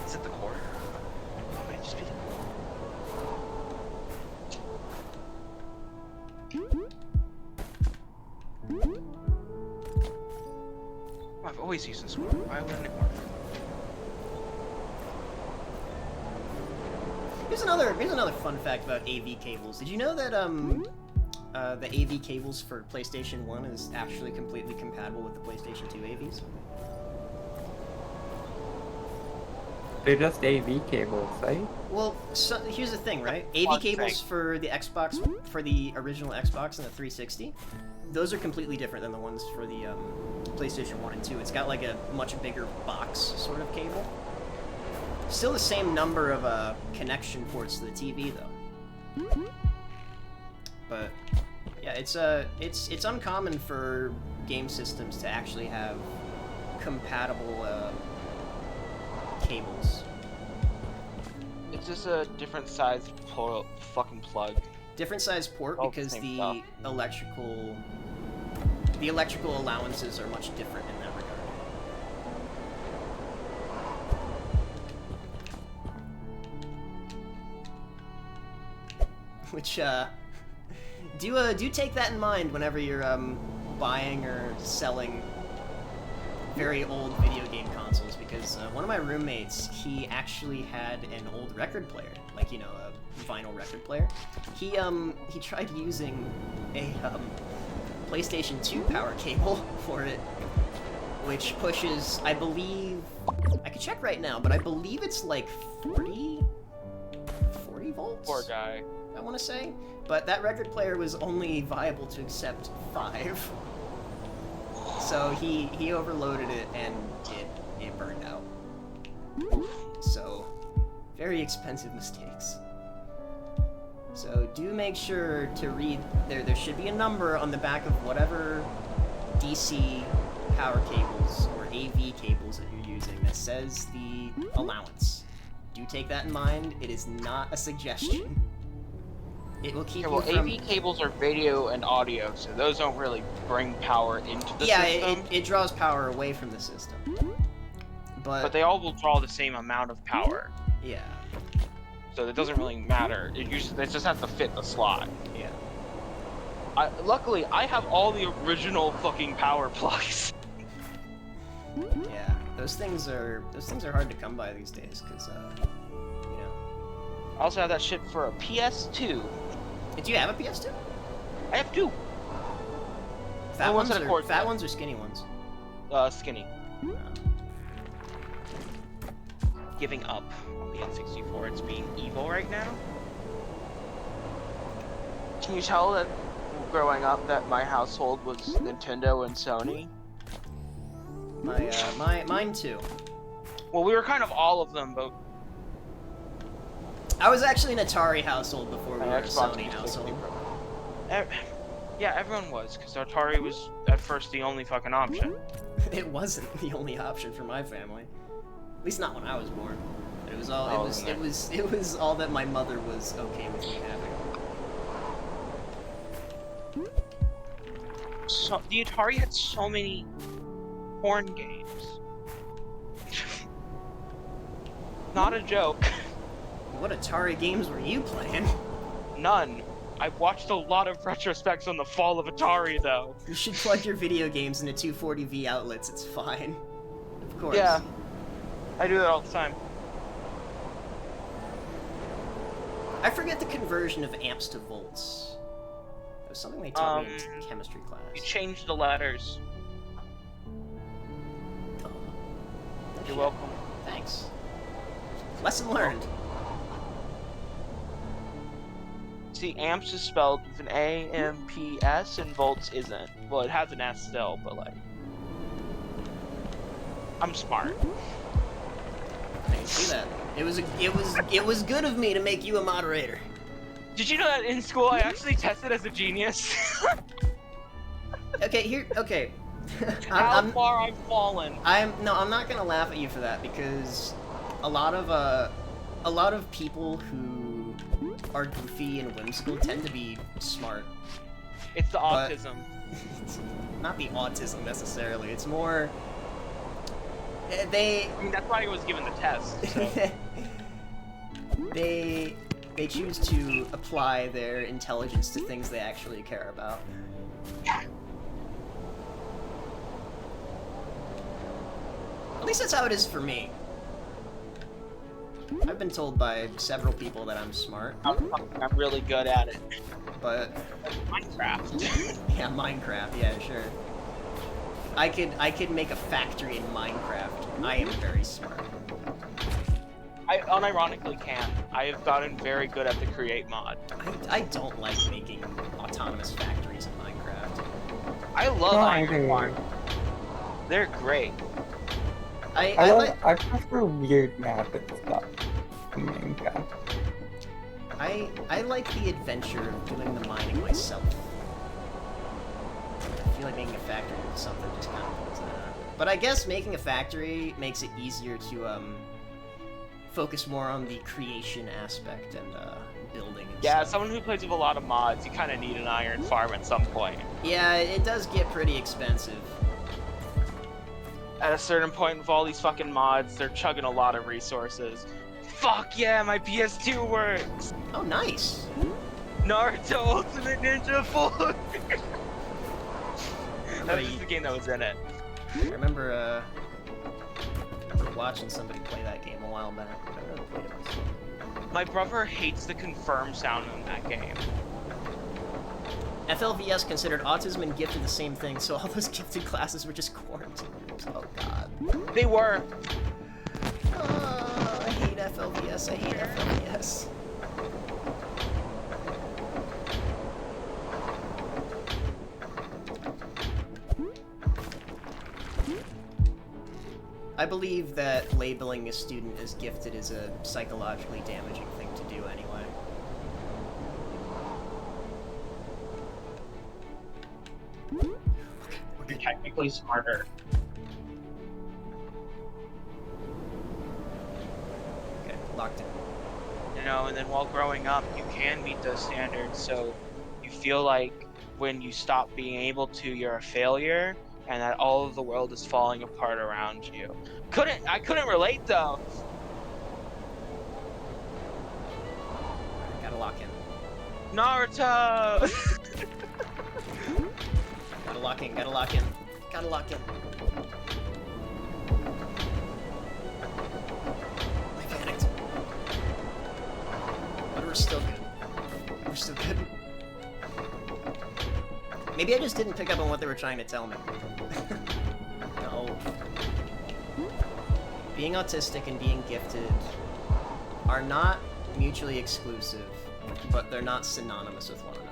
Is it the core? Oh, might just be the Oh, I've always used this one. Why wouldn't it work? Here's another fun fact about AV cables. Did you know that the AV cables for PlayStation 1 is actually completely compatible with the PlayStation 2 AVs? They're just AV cables, right? Well, so, here's the thing, right? AV One cables thing. for the Xbox, for the original Xbox and the 360, those are completely different than the ones for the PlayStation 1 and 2. It's got like a much bigger box sort of cable. Still the same number of connection ports to the TV though. But yeah, it's uncommon for game systems to actually have compatible cables. It's just a different size fucking plug. Different size port All the because same the stuff. electrical allowances are much different in that regard. Which do take that in mind whenever you're buying or selling very old video game consoles, because one of my roommates, he actually had an old record player, like, you know, a vinyl record player. He tried using a PlayStation 2 power cable for it, which pushes, I believe, I could check right now, but I believe it's like 40 volts. Poor guy. I want to say, but that record player was only viable to accept 5. So he overloaded it and it burned out. So very expensive mistakes. So do make sure to read there should be a number on the back of whatever DC power cables or AV cables that you're using that says the allowance. Do take that in mind. It is not a suggestion. It will keep you from... AV cables are video and audio, so those don't really bring power into the system. Yeah, it draws power away from the system. But they all will draw the same amount of power. Yeah. So it doesn't really matter. It just has to fit the slot. Yeah. Luckily, I have all the original fucking power plugs. Yeah, those things are hard to come by these days, because, you know. I also have that shit for a PS2. Do you have a PS2? I have 2. Fat ones or skinny ones? Skinny. Giving up on the N64. It's being evil right now. Can you tell that growing up that my household was Nintendo and Sony? Mine too. Well, we were kind of all of them, but I was actually an Atari household before we were a Xbox Sony household. Yeah, everyone was, because Atari was at first the only fucking option. It wasn't the only option for my family. At least not when I was born. It was all it was all that my mother was okay with me having. So the Atari had so many porn games. Not a joke. What Atari games were you playing? None. I've watched a lot of retrospects on the fall of Atari, though. You should plug your video games into 240V outlets, it's fine. Of course. Yeah. I do that all the time. I forget the conversion of amps to volts. It was something they taught me in chemistry class. You changed the letters. Oh. You're welcome. Thanks. Lesson learned. See, amps is spelled with an A-M-P-S and volts isn't. Well, it has an S still, but like... I'm smart. I can see that. It was good of me to make you a moderator. Did you know that in school I actually tested as a genius? Okay. How far I've fallen. I'm not gonna laugh at you for that, because a lot of people who are goofy and whimsical tend to be smart. It's the autism. It's not the autism necessarily. It's more I mean, that's why I was given the test. So. they choose to apply their intelligence to things they actually care about. At least that's how it is for me. I've been told by several people that I'm smart. I'm really good at it. But Minecraft. Yeah, Minecraft. Yeah, sure. I could make a factory in Minecraft. I am very smart. I unironically can. I have gotten very good at the create mod. I don't like making autonomous factories in Minecraft. I love Iron Farm. They're great. I prefer weird map and stuff in Minecraft. I like the adventure of doing the mining myself. I feel like making a factory with something just kind of pulls that out. But I guess making a factory makes it easier to focus more on the creation aspect and building and Yeah, stuff. someone who plays with a lot of mods, you kind of need an iron farm at some point. Yeah, it does get pretty expensive. At a certain point with all these fucking mods, they're chugging a lot of resources. Fuck yeah, my PS2 works! Oh, nice! Naruto Ultimate Ninja 4! That was just the game that was in it. I remember watching somebody play that game a while back. I never played it myself. My brother hates the confirm sound in that game. FLVS considered autism and gifted the same thing, so all those gifted classes were just quarantined. Oh god. They were. I hate FLVS. I hate FLVS. I believe that labeling a student as gifted is a psychologically damaging thing to do anyway. You're technically smarter. Okay, locked in. You know, and then while growing up, you can meet those standards, so you feel like when you stop being able to, you're a failure, and that all of the world is falling apart around you. I couldn't relate though. Gotta lock in. Naruto. Gotta lock in, gotta lock in. Gotta lock in. I panicked. But we're still good. We're still good. Maybe I just didn't pick up on what they were trying to tell me. No. Being autistic and being gifted are not mutually exclusive, but they're not synonymous with one another.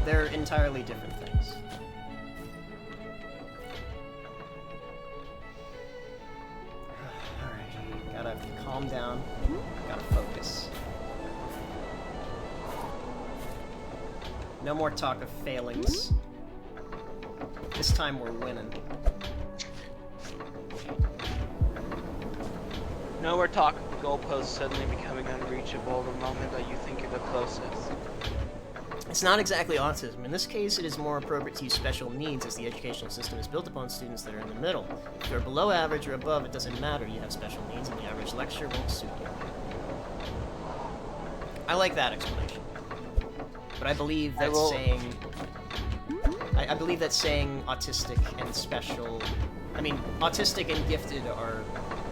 They're entirely different things. Alright, gotta calm down, gotta focus. No more talk of failings. This time we're winning. No, we're talking goalposts suddenly becoming unreachable the moment that you think you're the closest. It's not exactly autism. In this case, it is more appropriate to use special needs as the educational system is built upon students that are in the middle. If you're below average or above, it doesn't matter. You have special needs and the average lecture won't suit you. I like that explanation. But I believe that saying... I believe that saying autistic and special... I mean, autistic and gifted are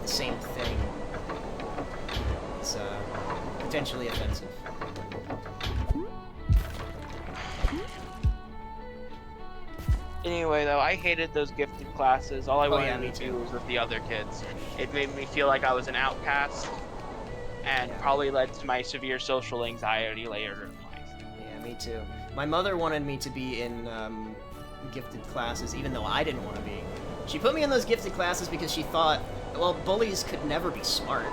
the same thing. It's potentially offensive. Anyway, though, I hated those gifted classes. All I wanted me to too. do was with the other kids. It made me feel like I was an outcast, and probably led to my severe social anxiety later in life. Yeah, me too. My mother wanted me to be in gifted classes, even though I didn't want to be. She put me in those gifted classes because she thought, well, bullies could never be smart.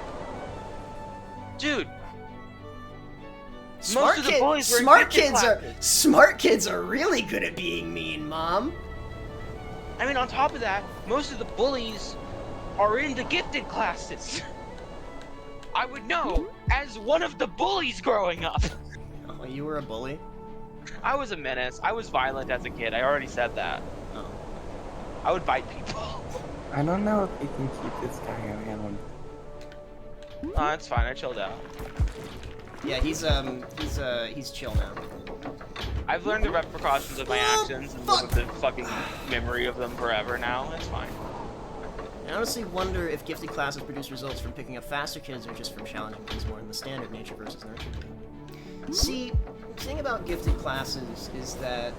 Dude, Smart most of the bullies were in smart gifted kids classes. smart kids are really good at being mean, Mom. I mean, on top of that, most of the bullies are in the gifted classes. I would know as one of the bullies growing up. Oh, you were a bully? I was a menace. I was violent as a kid. I already said that. Oh. I would bite people. I don't know if we can keep this guy around. Oh, it's fine. I chilled out. Yeah, he's chill now. I've learned the repercussions of my actions and live with the fucking memory of them forever now. It's fine. I honestly wonder if gifted classes produce results from picking up faster kids or just from challenging kids more in the standard nature versus nurture thing. See, the thing about gifted classes is that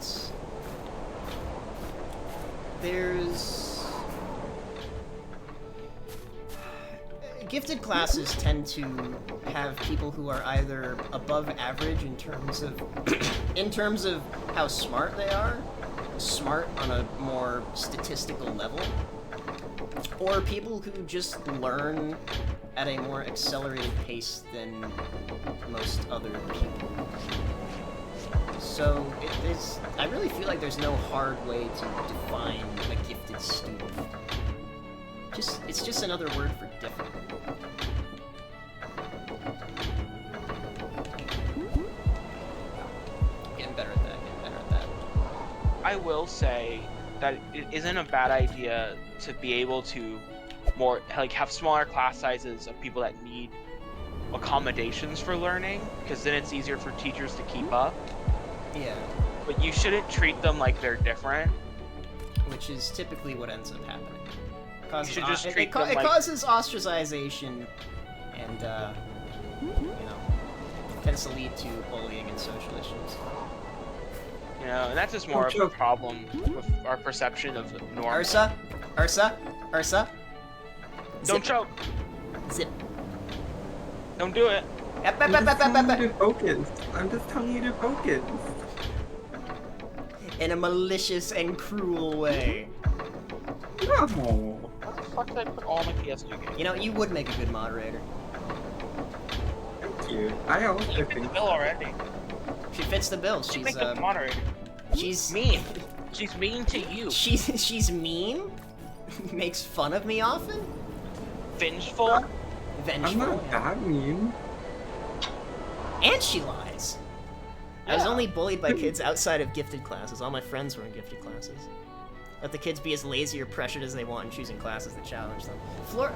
gifted classes tend to have people who are either above average in terms of how smart they are, smart on a more statistical level, or people who just learn at a more accelerated pace than most other people. So I really feel like there's no hard way to define a gifted student. It's just another word for different. Getting better at that. I will say that it isn't a bad idea to be able to have smaller class sizes of people that need accommodations for learning, because then it's easier for teachers to keep up. Yeah. But you shouldn't treat them like they're different. Which is typically what ends up happening. You should just treat It them like... causes ostracization, and tends to lead to bullying and social issues. You know, and that's just more of a problem with our perception of normal. Ursa. Don't Zip. choke. Zip. Don't do it. I'm just telling you to focus. I'm just telling you to focus. In a malicious and cruel way. No. What the fuck did I put all my PS2 games? You know, you would make a good moderator. Thank you. I also You fit the think bill already. She fits the bill. She's She's the moderator. she's Mean. She's mean to you. she's mean. Makes fun of me often. Vengeful. I'm Vengeful. not that mean. And she lies. I was Yeah. only bullied by kids outside of gifted classes. All my friends were in gifted classes. Let the kids be as lazy or pressured as they want in choosing classes that challenge them.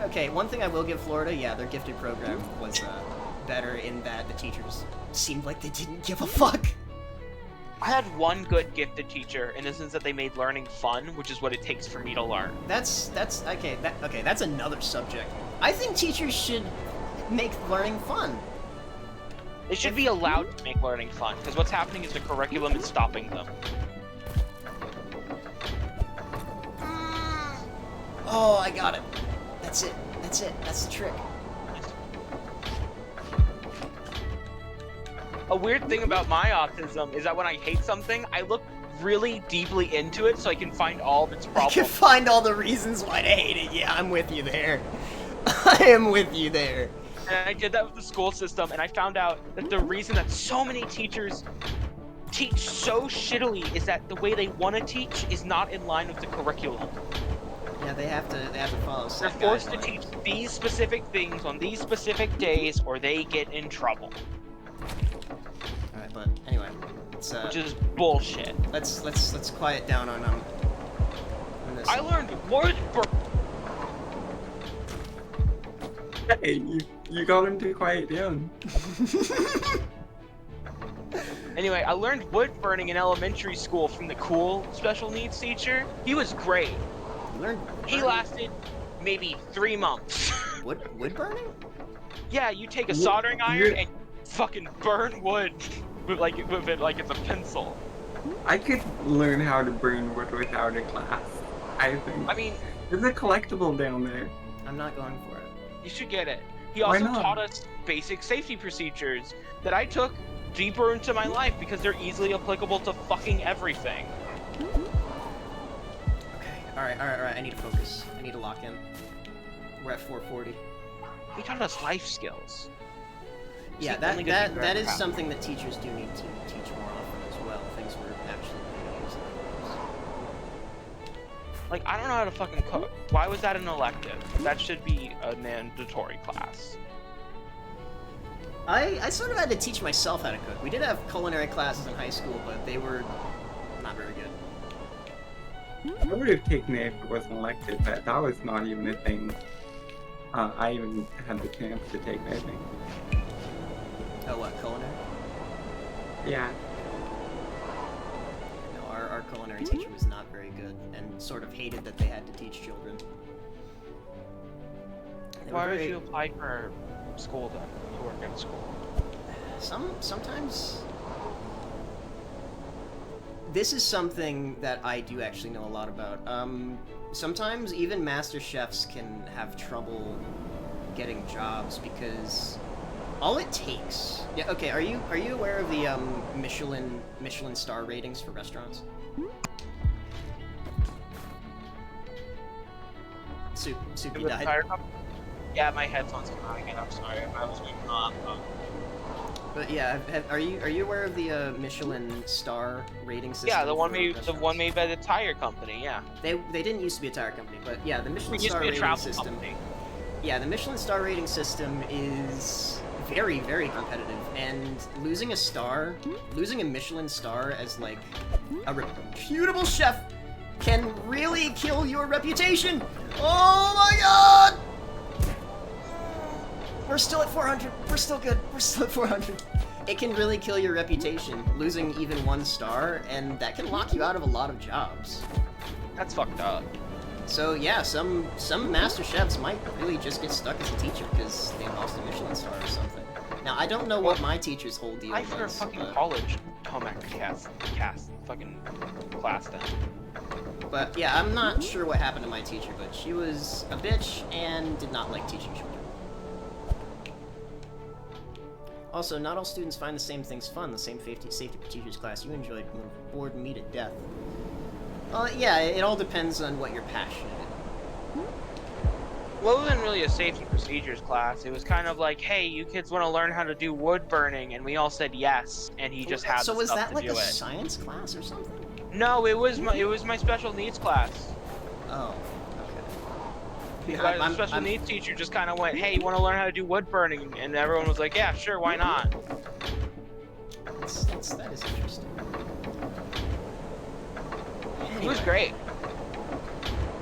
Okay, one thing I will give Florida, yeah, their gifted program was better in that the teachers seemed like they didn't give a fuck. I had one good gifted teacher in the sense that they made learning fun, which is what it takes for me to learn. That's okay. That's another subject. I think teachers should make learning fun. They should be allowed to make learning fun, because what's happening is the curriculum is stopping them. Oh, I got it. That's it. That's it. That's the trick. A weird thing about my autism is that when I hate something, I look really deeply into it so I can find all of its I problems. can find all the reasons why to hate it. Yeah, I'm with you there. I am with you there. And I did that with the school system, and I found out that the reason that so many teachers teach so shittily is that the way they want to teach is not in line with the curriculum. Yeah, they have to follow They're set forced to guidelines. teach these specific things on these specific days, or they get in trouble, All right, but anyway, let's which is bullshit. let's quiet down on this. I learned word burn. Hey, you got him to quiet down. Anyway, I learned wood burning in elementary school from the cool special needs teacher. He was great. You learned He lasted maybe 3 months. wood burning? Yeah, you take a Wh- soldering iron you- and fucking burn wood with it like it's a pencil. I could learn how to burn wood without a class. I think. I mean, There's a collectible down there. I'm not going for it. you should get it. He Why also not? taught us basic safety procedures that I took deeper into my life because they're easily applicable to fucking everything. Okay. All right. I need to focus. I need to lock in. We're at 4:40. He taught us life skills. It's Yeah, the only good thing that ever is happened. something that teachers do need to teach more often as well. Things we're actually using. Like, I don't know how to fucking cook. Why was that an elective? That should be a mandatory class. I sort of had to teach myself how to cook. We did have culinary classes in high school, but they were not very good. I would have taken it if it was an elective, but that was not even a thing. I even had the chance to take it, I think. Oh, what, culinary? Yeah. No, our culinary teacher was not very good and sort of hated that they had to teach children. They were Why would very- you apply for school then? You work at school. Sometimes this is something that I do actually know a lot about. Sometimes even master chefs can have trouble getting jobs because all it takes. Yeah. Okay. Are you aware of the Michelin star ratings for restaurants? Soup, you died. Yeah, my headphones came out again. I'm sorry. I was moving on. But yeah, are you aware of the Michelin star rating system? Yeah, the one for made restaurants? by the tire company. Yeah. They didn't used to be a tire company, but yeah, the Michelin It used to star be a rating travel system. company. Yeah, the Michelin star rating system is very, very competitive, and losing a Michelin star as like a reputable chef can really kill your reputation. Oh my god! We're still at 400. We're still good. We're still at 400. It can really kill your reputation, losing even 1 star, and that can lock you out of a lot of jobs. That's fucked up. So yeah, some master chefs might really just get stuck as a teacher because they lost a Michelin star or something. Now I don't know what my teacher's whole deal I for was. fucking but- college. Oh my cast fucking class then. But yeah, I'm not sure what happened to my teacher, but she was a bitch and did not like teaching children. Also, not all students find the same things fun. The same safety procedures class you enjoyed bored me to death. Well, yeah, it all depends on what you're passionate in. Well, it wasn't really a safety procedures class. It was kind of like, hey, you kids want to learn how to do wood burning, and we all said yes, and he just had So the was stuff that to like do a it. science class or something? No, it was my special needs class. Oh, okay. The special needs teacher just kind of went, hey, you want to learn how to do wood burning? And everyone was like, yeah, sure, why not? That is interesting. He was great.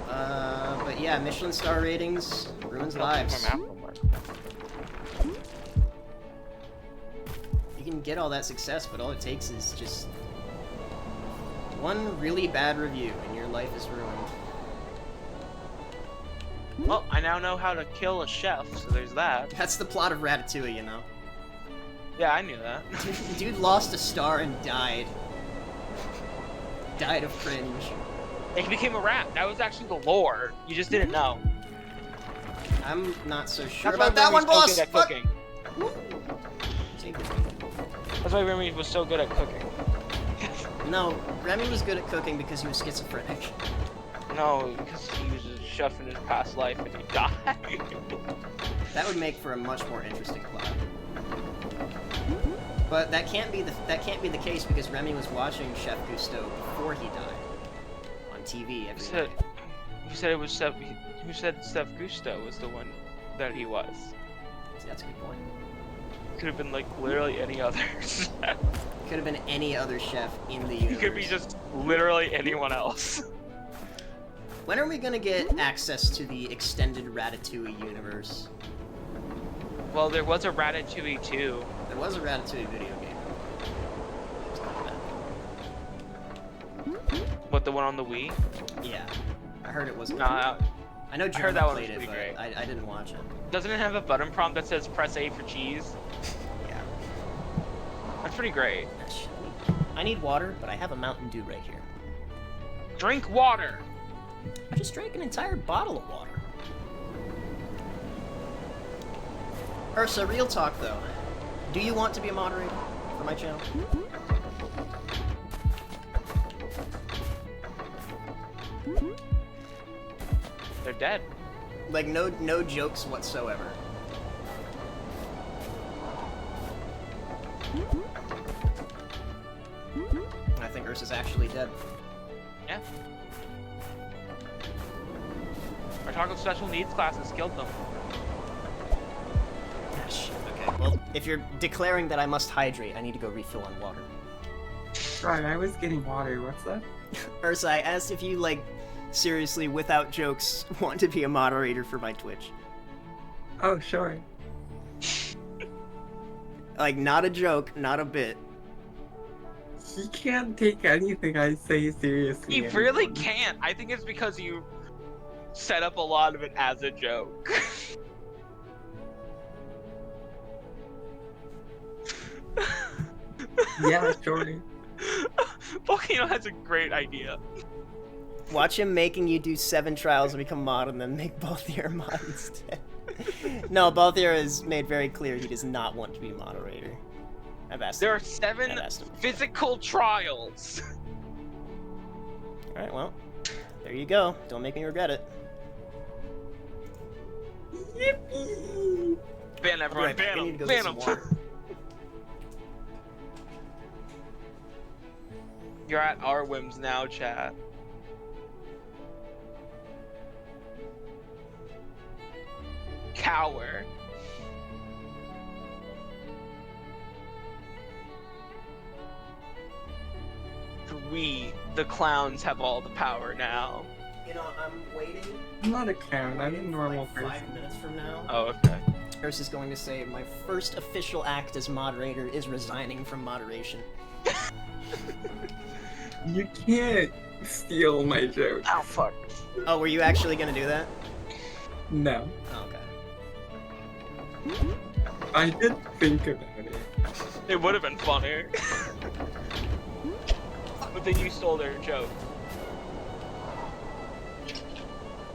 But yeah, Michelin star ratings ruins lives. You can get all that success, but all it takes is just one really bad review, and your life is ruined. Well, I now know how to kill a chef, so there's that. That's the plot of Ratatouille, you know? Yeah, I knew that. Dude lost a star and died. Died of cringe. It became a rat. That was actually the lore. You just didn't know. I'm not so sure That's about that one, boss! So Fuck! cooking. That's why Remy was so good at cooking. No, Remy was good at cooking because he was schizophrenic. No, because he was a chef in his past life and he died. That would make for a much more interesting plot. But that can't be the case because Remy was watching Chef Gusteau before he died on TV every night. You said it was Chef. Who said Chef Gusteau was the one that he was? See, that's a good point. Could have been like literally any other chef. Could have been any other chef in the universe. He could be just literally anyone else. When are we gonna get access to the extended Ratatouille universe? Well, there was a Ratatouille 2. There was a Ratatouille video game. It's not bad. What, the one on the Wii? Yeah. I heard it wasn't. Nah, I know heard Jeremy that one played was it, but pretty great. I didn't watch it. Doesn't it have a button prompt that says press A for cheese? Yeah. That's pretty great. I need water, but I have a Mountain Dew right here. Drink water! I just drank an entire bottle of water. Ursa, real talk though. Do you want to be a moderator for my channel? They're dead. Like, no jokes whatsoever. I think Ursa's actually dead. Yeah. Our talk of special needs classes killed them. Ah, shit. Okay, well, if you're declaring that I must hydrate, I need to go refill on water. Right, I was getting water. What's that? Ursa, I asked if you, like, seriously, without jokes, want to be a moderator for my Twitch. Oh, sure. Like, not a joke, not a bit. He can't take anything I say seriously. He really anymore. can't. I think it's because you set up a lot of it as a joke. Yeah, sure. Volcano has a great idea. Watch him making you do 7 trials and become mod, and then make Balthier mod instead. No, Balthier has made very clear he does not want to be moderator. I've asked There him. are 7 I've asked him. physical trials. Alright, well, there you go. Don't make me regret it. Yippee! Ban everyone, Right, ban we need them, to go get ban some them. water. You're at our whims now, chat. Cower. We, the clowns, have all the power now. You know, I'm waiting. I'm not a clown. I'm a normal like person. 5 minutes from now. Oh, okay. Ursa's going to say, my first official act as moderator is resigning from moderation. You can't steal my joke. Oh, fuck. Oh, were you actually gonna do that? No. Oh, okay. I did think about it. It would have been funnier. But then you stole their joke.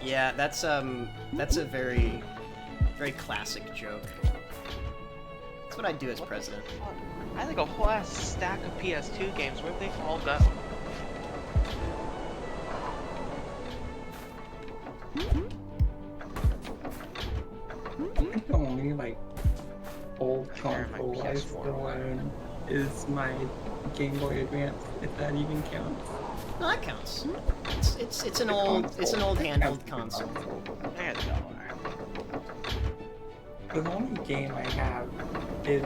Yeah, that's a very, very classic joke. It's what I'd do as president. I had like a whole ass stack of PS2 games. Where'd they all go? I think the only like old Share my console I PS4 still away. own is my Game Boy Advance, if that even counts. No, that counts. It's an old handheld console. I got The only game I have is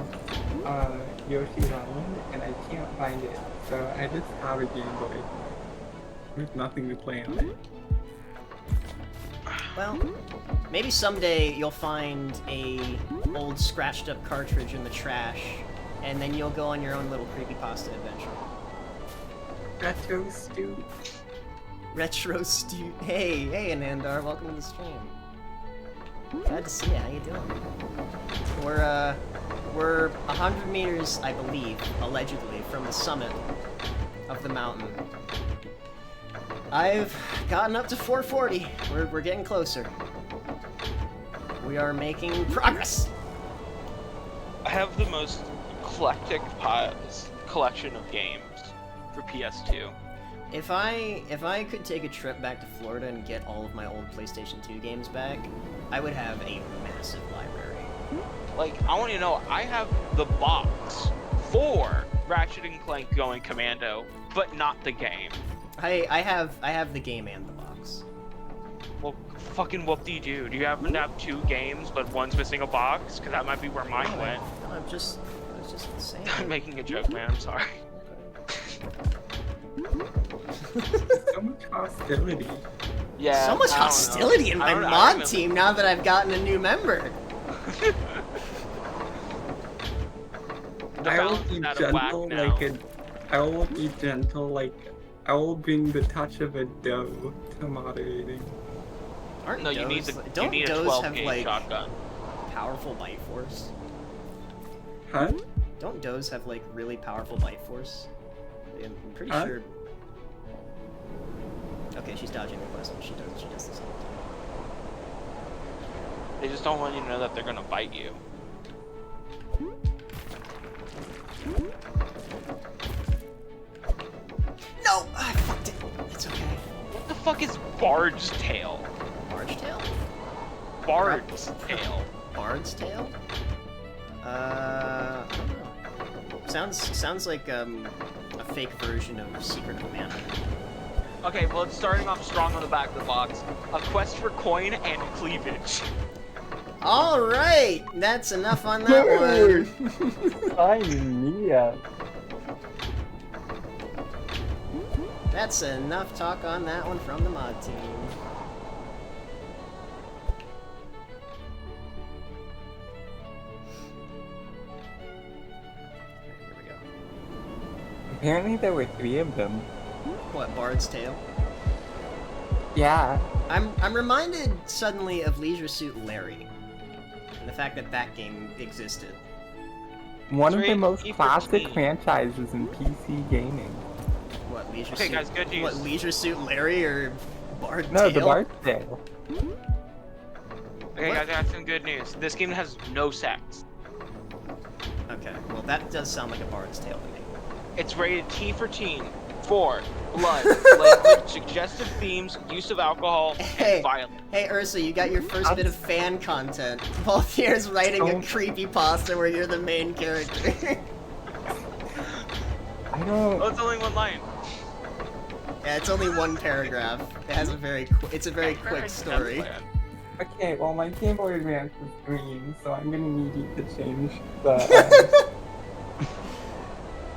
Yoshi's Island, and I can't find it, so I just have a Game Boy with nothing to play on it. Well, maybe someday you'll find a old scratched up cartridge in the trash, and then you'll go on your own little creepypasta adventure. Retro Stew. Retro Stew. Hey, Anandar, welcome to the stream. Glad to see you. How you doing? We're 100 meters, I believe, allegedly, from the summit of the mountain. I've gotten up to 440. We're getting closer. We are making progress. I have the most eclectic collection of games for PS2. If I could take a trip back to Florida and get all of my old PlayStation 2 games back, I would have a massive library. Like, I want you to know, I have the box for Ratchet and Clank Going Commando, but not the game. I have the game and the box. Well, fucking whoop-de-doo. Do you happen to have 2 games, but one's missing a box? Because that might be where mine went. No, I was just saying. I'm making a joke, man. I'm sorry. So much hostility. Yeah. So much I don't know. hostility in my I don't know, I mod remember- team now that I've gotten a new member. The I will balance be is out of whack gentle now. I will be gentle like I will bring the touch of a doe to moderating. Aren't No, you need does, the don't you need a does 12 have gauge like shotgun. powerful bite force? Huh? Don't does have like really powerful bite force? I'm pretty Huh? sure. Okay, she's dodging the question. She does this all the time. They just don't want you to know that they're gonna bite you. No! I fucked it. It's okay. What the fuck is Bard's tail? Barge tail? Bard's tail. Bard's tail? I don't know. Sounds like a fake version of Secret of Mana. Okay, well, it's starting off strong on the back of the box. A quest for coin and cleavage. All right, that's enough on that one. I knew it. That's enough talk on that one from the mod team. Here we go. Apparently there were 3 of them. What, Bard's Tale? Yeah. I'm reminded suddenly of Leisure Suit Larry. And the fact that that game existed. One of Three the most equals classic me. franchises in PC gaming. What, Leisure Okay, Suit? guys, good news. What, Leisure Suit Larry or Bard No, Tale? the Bard's Tale. Okay, What? guys, I got some good news. This game has no sex. Okay, well that does sound like a Bard's Tale to me. It's rated T for teen, for blood, language, suggestive themes, use of alcohol, Hey. and violence. Hey Ursa, you got your first bit of fan content. Both years writing a Don't- creepypasta where you're the main character. I don't. Oh, it's only one line. Yeah, it's only one paragraph. It has a very it's a very quick story. Okay, well my Game Boy Advance is green, so I'm gonna need you to change the.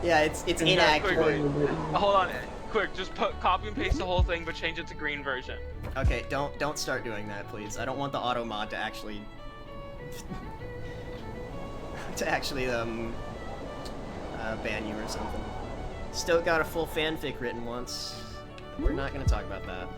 Yeah, it's quickly. inaccurate. Hold on, quick, just copy and paste the whole thing, but change it to green version. Okay, don't start doing that, please. I don't want the auto mod to actually ban you or something. Still got a full fanfic written once. We're not gonna talk about that.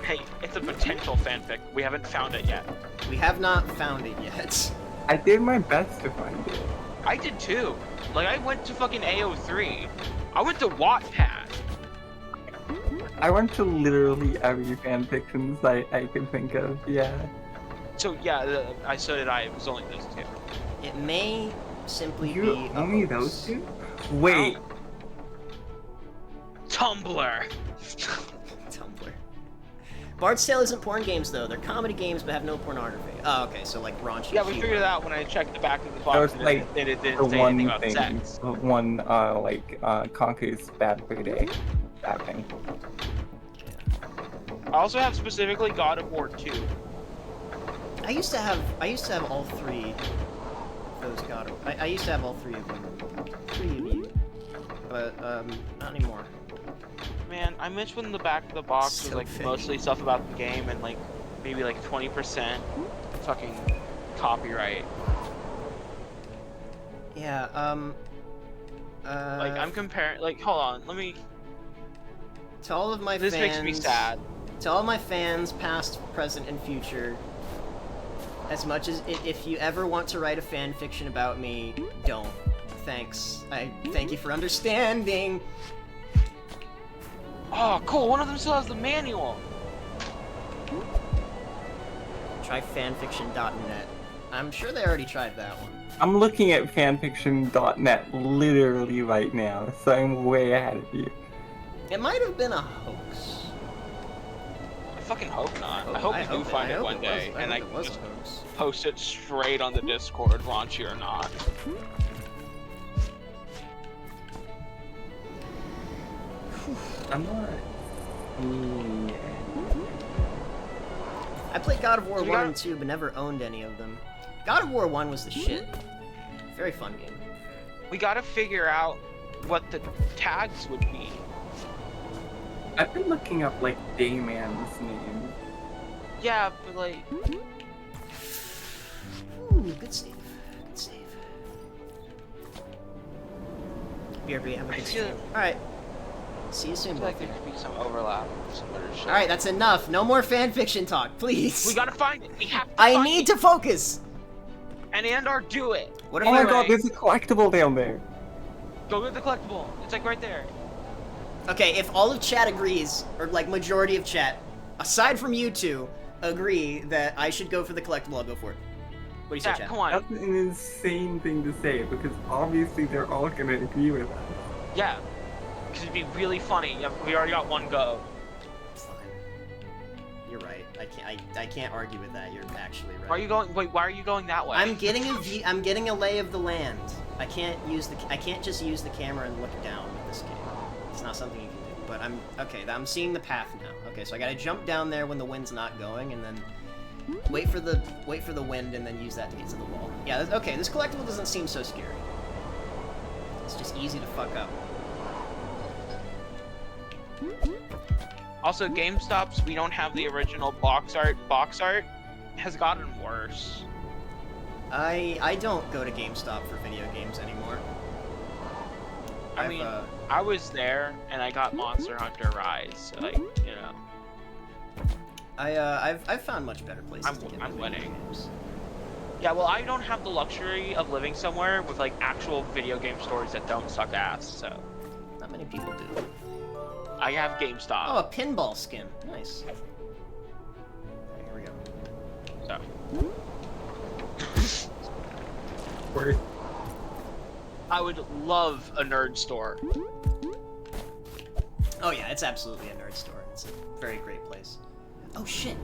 Hey, it's a potential fanfic. We haven't found it yet. We have not found it yet. I did my best to find it. I did too. Like, I went to fucking AO3. I went to Wattpad. I went to literally every fanfiction site I could think of, yeah. So, yeah, so did I. It was only those two. It may simply You be only a those hoax. two? Wait. Tumblr. Tumblr. Bard's Tale isn't porn games though. They're comedy games but have no pornography. Oh, okay. So like raunchy. Yeah, we humor. figured it out when I checked the back of the That box was and like it the didn't say anything one about thing, sex. the one Conker's Bad Fur Day. That thing. I also have specifically God of War 2. I used to have all three of those God of I used to have all three of them. Three of you. But not anymore. Man, I miss when the back of the box So was like fake. mostly stuff about the game and like maybe like 20% fucking copyright. Yeah, Like I'm comparing, like hold on, let me. to all of my This fans, makes me sad. To all my fans, past, present, and future, as much as if you ever want to write a fan fiction about me, don't. Thanks. I thank you for understanding. Oh, cool. One of them still has the manual. Try fanfiction.net. I'm sure they already tried that one. I'm looking at fanfiction.net literally right now, so I'm way ahead of you. It might have been a hoax. I fucking hope not. I hope we do find it one day, and I can just post it straight on the Discord, raunchy or not. I'm not. Yeah. I played God of War So we 1 gotta- and 2, but never owned any of them. God of War 1 was the shit. Very fun game. We gotta figure out what the tags would be. I've been looking up like Dayman's name. Yeah, but like, Ooh, good save. Good save. BRB, have a I good feel- stream. Alright. See you I soon, feel like both there of you. could be some overlap with some other shit. Alright, that's enough. No more fanfiction talk, please. We gotta find it. We have to I find need it. to focus. And/or do it. What if Oh my I... god, there's a collectible down there. Go get the collectible. It's like right there. Okay, if all of chat agrees, or like majority of chat, aside from you two, agree that I should go for the collectible, I'll go for it. What do you say, Yeah, chat? come on. That's an insane thing to say because obviously they're all gonna agree with us. Yeah. Because it'd be really funny. Yeah, we already got one go. Fine. You're right. I can't argue with that. You're actually right. Why are you going? Wait, why are you going that way? I'm getting a view. I'm getting a lay of the land. I can't just use the camera and look down with this game. It's not something you can do. But I'm okay. I'm seeing the path now. Okay, so I gotta jump down there when the wind's not going, and then wait for the wind, and then use that to get to the wall. Yeah. Okay. This collectible doesn't seem so scary. It's just easy to fuck up. Also, GameStop's we don't have the original box art. Box art has gotten worse. I don't go to GameStop for video games anymore. I mean, I was there and I got Monster Hunter Rise. So, like, you know. I've found much better places to get I'm video winning. games. Yeah, well, I don't have the luxury of living somewhere with like actual video game stores that don't suck ass. So Not many people do. I have GameStop. Oh, a pinball skin. Nice. Here we go. So Worth. I would love a nerd store. Oh yeah, it's absolutely a nerd store. It's a very great place. Oh shit!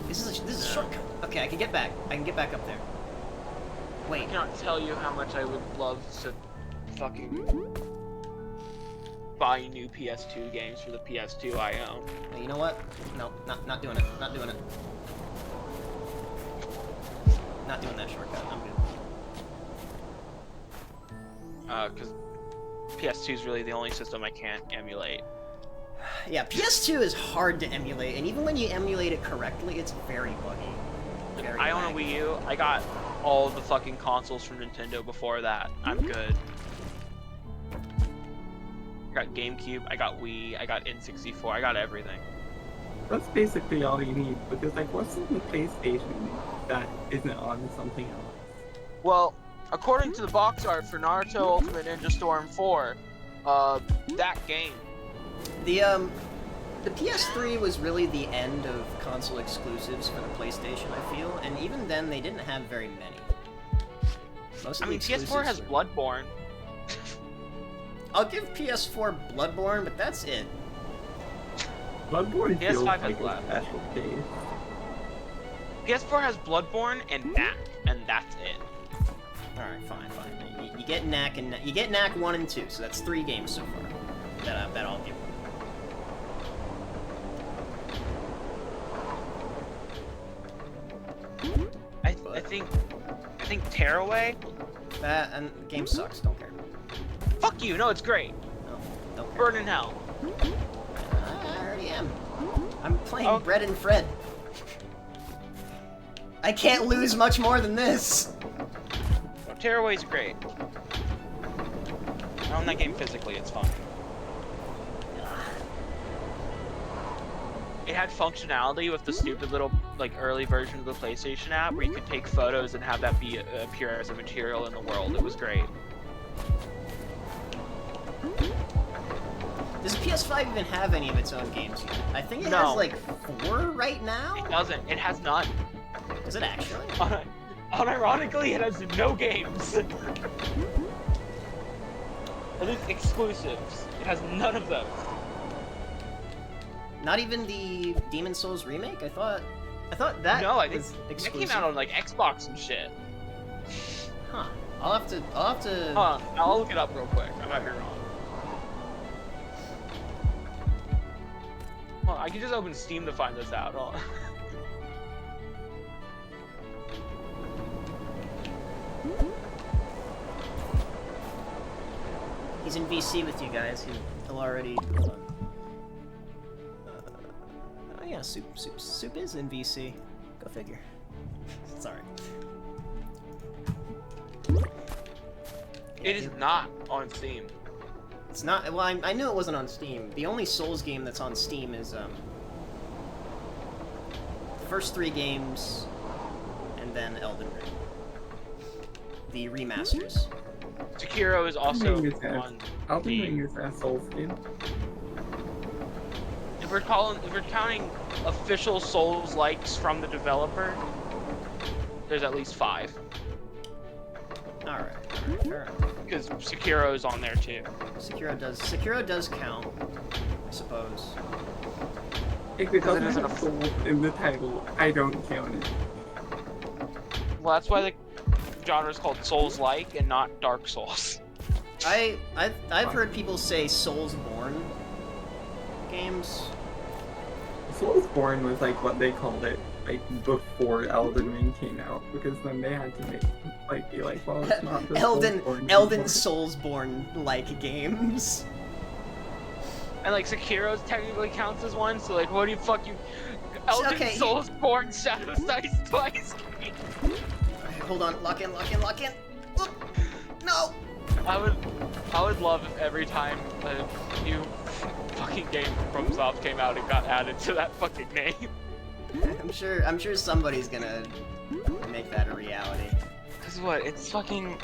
This is a shortcut. Okay, I can get back. I can get back up there. Wait. I cannot tell you how much I would love to fucking buy new PS2 games for the PS2 I own. You know what? No, not doing it. Not doing it. Not doing that shortcut. I'm good. Because PS2 is really the only system I can't emulate. Yeah, PS2 is hard to emulate, and even when you emulate it correctly, it's very buggy. Very I own a laggy. Wii U. I got all of the fucking consoles from Nintendo before that. I'm good. I got GameCube, I got Wii, I got N64, I got everything. That's basically all you need because like what's in the PlayStation that isn't on something else? Well, according to the box art for Naruto Ultimate Ninja Storm 4, that game. The PS3 was really the end of console exclusives for the PlayStation, I feel, and even then they didn't have very many. Most I of mean, the PS4 exclusives has are- Bloodborne. I'll give PS4 Bloodborne, but that's it. Bloodborne feels PS5 has like a left. special case. PS4 has Bloodborne and Knack, and that's it. Alright, fine. You get Knack and you get Knack 1 and 2, so that's 3 games so far. That I'll give. I think Tearaway. That and the game sucks, don't care. Fuck you. No, it's great. No, don't care. Burn in hell. I already am. I'm playing Oh. Bread and Fred. I can't lose much more than this. No, Tearaway's great. I own that game physically. It's fun. It had functionality with the stupid little, like, early version of the PlayStation app where you could take photos and have that be appear as a material in the world. It was great. Does PS5 even have any of its own games yet? I think it No. has like 4 right now? It doesn't. It has none. Does it actually? Unironically, it has no games. At least exclusives. It has none of them. Not even the Demon Souls remake? I thought that No, I think was that exclusive. came out on like Xbox and shit. Huh. I'll have to Hold on, I'll look it up real quick. I might be wrong. Well, I can just open Steam to find this out. Hold on. He's in VC with you guys. He'll already. Hold on. Oh yeah, Soup is in VC. Go figure. Sorry. It is not on Steam. It's not. Well, I knew it wasn't on Steam. The only Souls game that's on Steam is the first 3 games, and then Elden Ring. The remasters. Sekiro is also Elden Ring is on Elden Steam. Ring is a Souls game. If we're counting official Souls likes from the developer, there's at least 5. Alright, fair enough. Because Sekiro is on there too. Sekiro does count, I suppose. If it doesn't isn't have a- Souls in the title, I don't count it. Well, that's why the genre is called Souls-like and not Dark Souls. I've heard people say Soulsborne games. Soulsborne was like what they called it, like before Elden Ring came out, because then they had to make be like, well, it's not the Elden Soulsborne Soulsborne like games. And like Sekiro technically counts as one, so like what do you Elden Okay. Soulsborne Shadows Dice twice. Alright, hold on, lock in. Look. No. I would love if every time a new fucking game from FromSoft came out, it got added to that fucking name. I'm sure somebody's gonna make that a reality. Cause what? It's fucking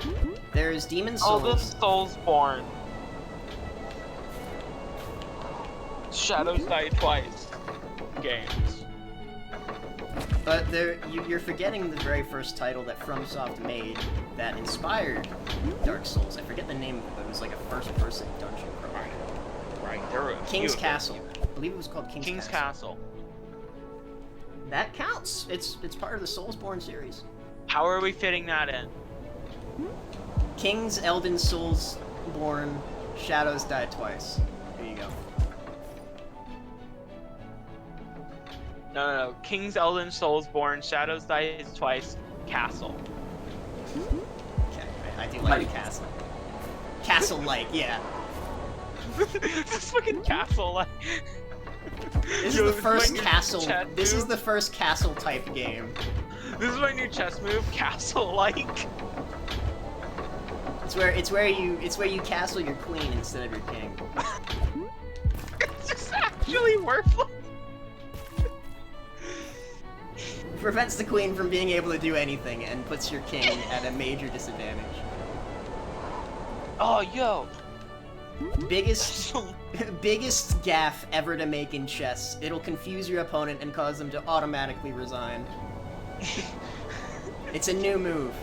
There's Demon all the Souls. Soulsborne. Shadows Die Twice games. But you're forgetting the very first title that FromSoft made that inspired Dark Souls. I forget the name of it, but it was like a first-person dungeon crawler. Right, there were a King's few. Castle. I believe it was called King's Castle. That counts. It's part of the Soulsborne series. How are we fitting that in? King's Elden Soulsborne Shadows Die Twice. There you go. No. King's Elden Soulsborne, Shadows Die Twice, Castle. Okay, I do like Castle. Castle-like, yeah. This fucking castle, like. This Yo, is the first my new castle. chess This is move. the first castle type game. This is my new chess move, castle like. It's where you castle your queen instead of your king. It's just actually worthless. Prevents the queen from being able to do anything and puts your king at a major disadvantage. Oh, yo. Biggest gaffe ever to make in chess. It'll confuse your opponent and cause them to automatically resign. It's a new move.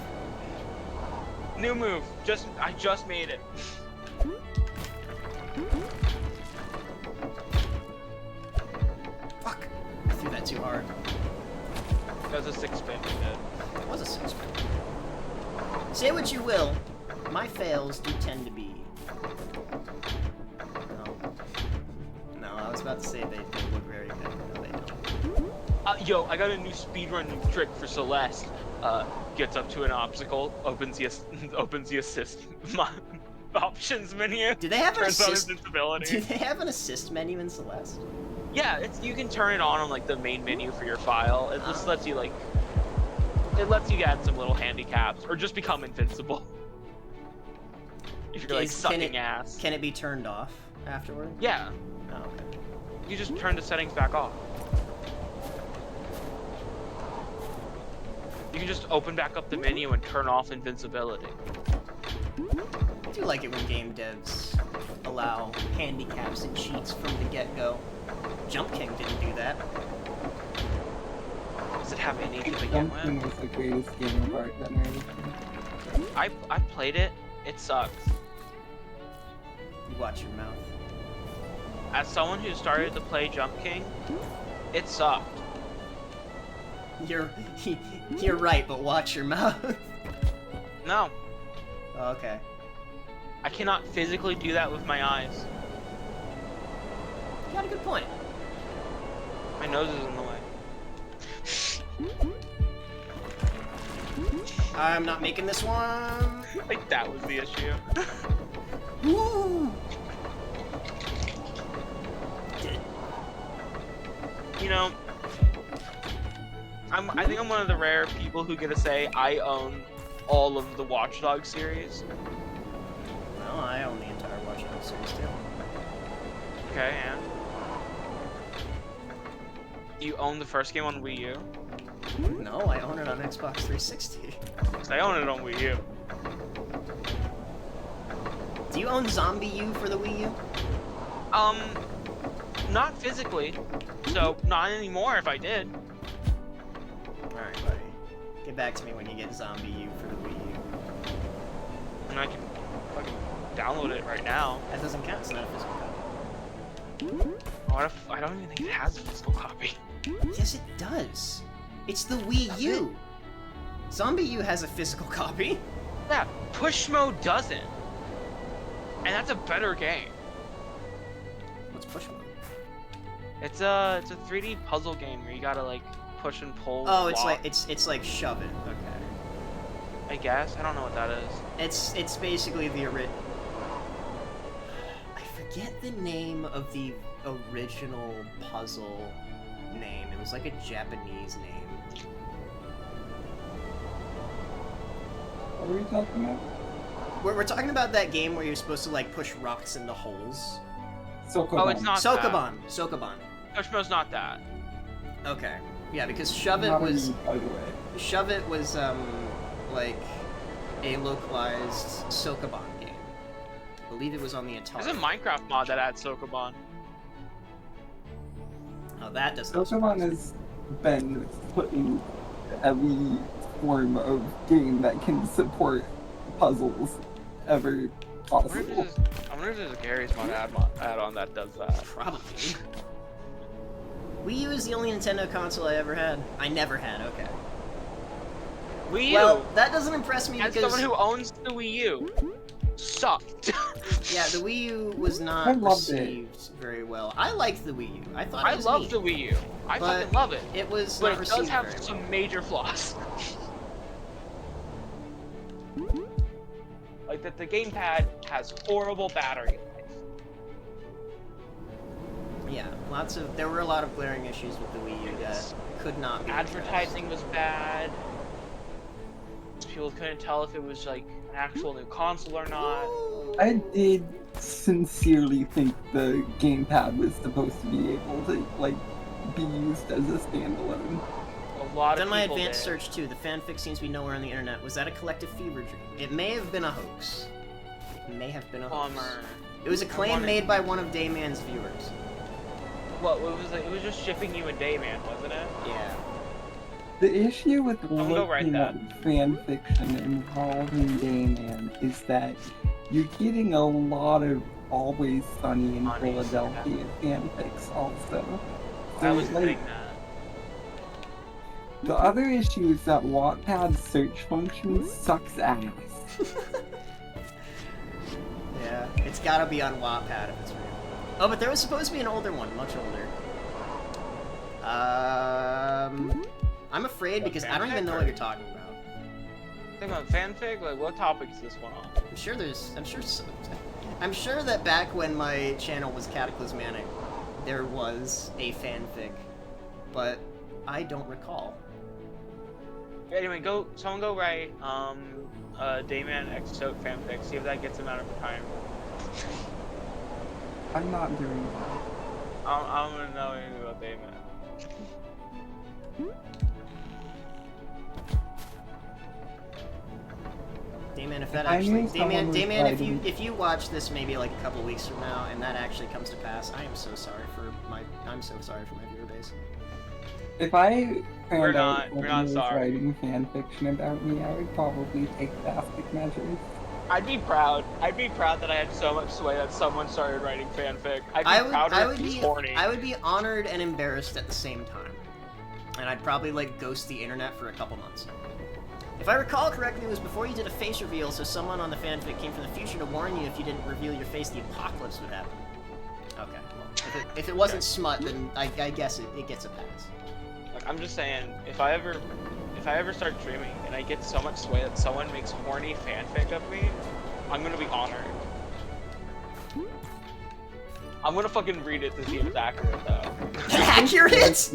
New move. I just made it. Fuck! I threw that too hard. That was a 6-spin. It was a 6-spin. Say what you will, my fails do tend to be... No, I was about to say they look very good. No, they don't. Yo, I got a new speedrun trick for Celeste. Gets up to an obstacle, opens the assist options menu. Do they have an turns on assist? invincibility. Do they have an assist menu in Celeste? Yeah, you can turn it on like the main menu for your file. It just lets you add some little handicaps or just become invincible. If you're like sucking ass. Can it be turned off afterward? Yeah. Oh, okay. You just turn the settings back off. You can just open back up the menu and turn off invincibility. I do like it when game devs allow handicaps and cheats from the get-go. Jump King didn't do that. Does it have any to begin Jumping with? was the greatest game of our generation. I played it. It sucks. You watch your mouth. As someone who started to play Jump King, it sucked. You're right, but watch your mouth. No, Oh, okay. I cannot physically do that with my eyes. You got a good point. My nose is in the way. I'm not making this one. Like that was the issue. Woo! Did it. You know, I think I'm one of the rare people who get to say I own all of the Watch Dogs series. Well, I own the entire Watch Dogs series too. Okay, and you own the first game on Wii U? No, I own it on Xbox 360. I own it on Wii U. Do you own Zombie U for the Wii U? Not physically, so not anymore if I did. Alright, buddy. Get back to me when you get Zombie U for the Wii U. And I can fucking download it right now. That doesn't count, it's not a physical copy. What if I don't even think it has a physical copy? Yes, it does. It's the Wii U. Zombie U has a physical copy. Yeah, Push Mode doesn't. And that's a better game. What's push mode? It's a 3D puzzle game where you gotta like push and pull. Oh, it's block, like it's like shove it. Okay. I guess I don't know what that is. It's basically the I forget the name of the original puzzle name. It was like a Japanese name. What are we talking about? We're talking about that game where you're supposed to like push rocks into holes. Sokoban. Oh, it's not Sokoban. Sokoban. that. Push Mode's not that. Okay. Yeah, because Shove It Not was me, by the way. Shove It was like a localized Sokoban game. I believe it was on the Atari. There's a Minecraft mod that adds Sokoban. Oh, that doesn't. Sokoban has been put in every form of game that can support puzzles ever I wonder possible. if there's a Gary's mod add-on that does that. Probably. Wii U is the only Nintendo console I ever had. I never had. Okay. Wii U, Well, that doesn't impress me as because someone who owns the Wii U, sucked. yeah, the Wii U was I not loved it. received very well. I liked the Wii U. I thought it I was love neat. the Wii U. I But fucking love it. It was But not it received does have very well. some major flaws. Like that the gamepad has horrible battery life. Yeah, there were a lot of glaring issues with the Wii U that could not be Advertising was bad. People couldn't tell if it was like an actual new console or not. I did sincerely think the gamepad was supposed to be able to like be used as a standalone. A lot Done of my people advanced did. search too. The fanfic seems to be nowhere on the internet. Was that a collective fever dream? It may have been a hoax. It may have been a hoax. Bummer. It was a claim wanted- made by one of Dayman's viewers. What? It was just shipping you a day, man, wasn't it? Yeah. The issue with gonna write looking at fan fiction involving Dayman is that you're getting a lot of Always Sunny in Philadelphia fanfics also. I was like, thinking that. the other issue is that Wattpad's search function sucks ass. Yeah, it's gotta be on Wattpad if it's real. Oh, but there was supposed to be an older one, much older. I'm afraid because I don't even know what you're talking about. Think about fanfic? Like, what topic is this one on? I'm sure that back when my channel was Cataclysmanic, there was a fanfic, but I don't recall. Anyway, someone go write, Dayman X Soap fanfic, see if that gets him out of retirement. I'm not doing that. I don't want to know anything about Dayman. Dayman, if that actually, Dayman, if you watch this maybe like a couple weeks from now and that actually comes to pass, I'm so sorry for my viewer base. If I found out we're not someone was sorry. writing fan fiction about me, I would probably take drastic measures. I'd be proud that I had so much sway that someone started writing fanfic. I'd be horny. I would be honored and embarrassed at the same time. And I'd probably like ghost the internet for a couple months. If I recall correctly, it was before you did a face reveal, so someone on the fanfic came from the future to warn you if you didn't reveal your face, the apocalypse would happen. Okay, well, if it wasn't smut, then I guess it gets a pass. Like, I'm just saying, if I ever start dreaming and I get so much sway that someone makes horny fanfic of me, I'm gonna be honored. I'm gonna fucking read it to see if it's accurate, though. Accurate?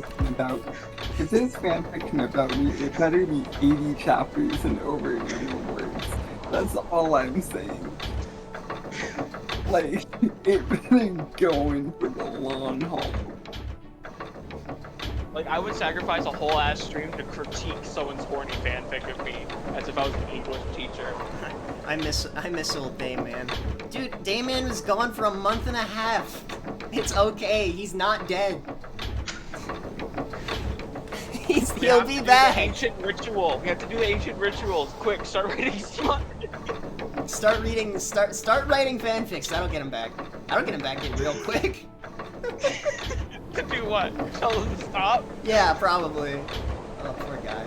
If there's fanfiction about me, it better be 80 chapters and over a million words. That's all I'm saying. Like, it better go in for the long haul. Like, I would sacrifice a whole ass stream to critique someone's horny fanfic of me, as if I was an English teacher. I miss old Dayman. Dude, Dayman was gone for a month and a half. It's okay, he's not dead. He'll be back. The ancient ritual. We have to do the ancient rituals. Quick, start writing smut. Start writing fanfics. That'll get him back. That'll get him back in real quick. To do what? Tell him to stop? Yeah, probably. Oh, poor guy.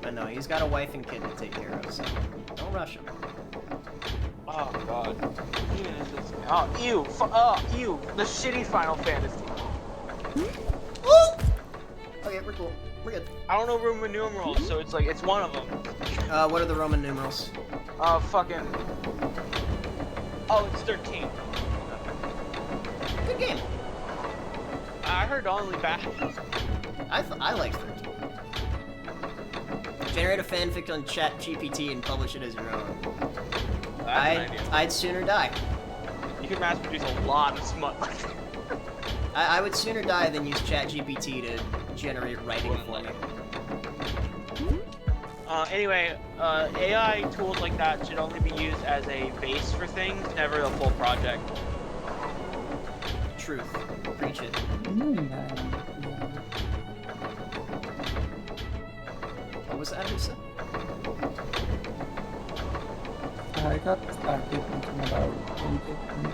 But no, he's got a wife and kid to take care of, so don't rush him. Oh god. Even if it's... Oh, ew! Ew! The shitty Final Fantasy. Woo! Okay, we're cool. We're good. I don't know Roman numerals, so it's like, it's one of them. What are the Roman numerals? Fucking... Oh, it's 13. Good game. I heard only bad. I like 13. Generate a fanfic on ChatGPT and publish it as your own. I'd sooner die. You could mass produce a lot of smut. I would sooner die than use ChatGPT to generate writing for me. Anyway, AI tools like that should only be used as a base for things, never a full project. Truth. Preach it. What was that you said? I got distracted thinking about fanfiction.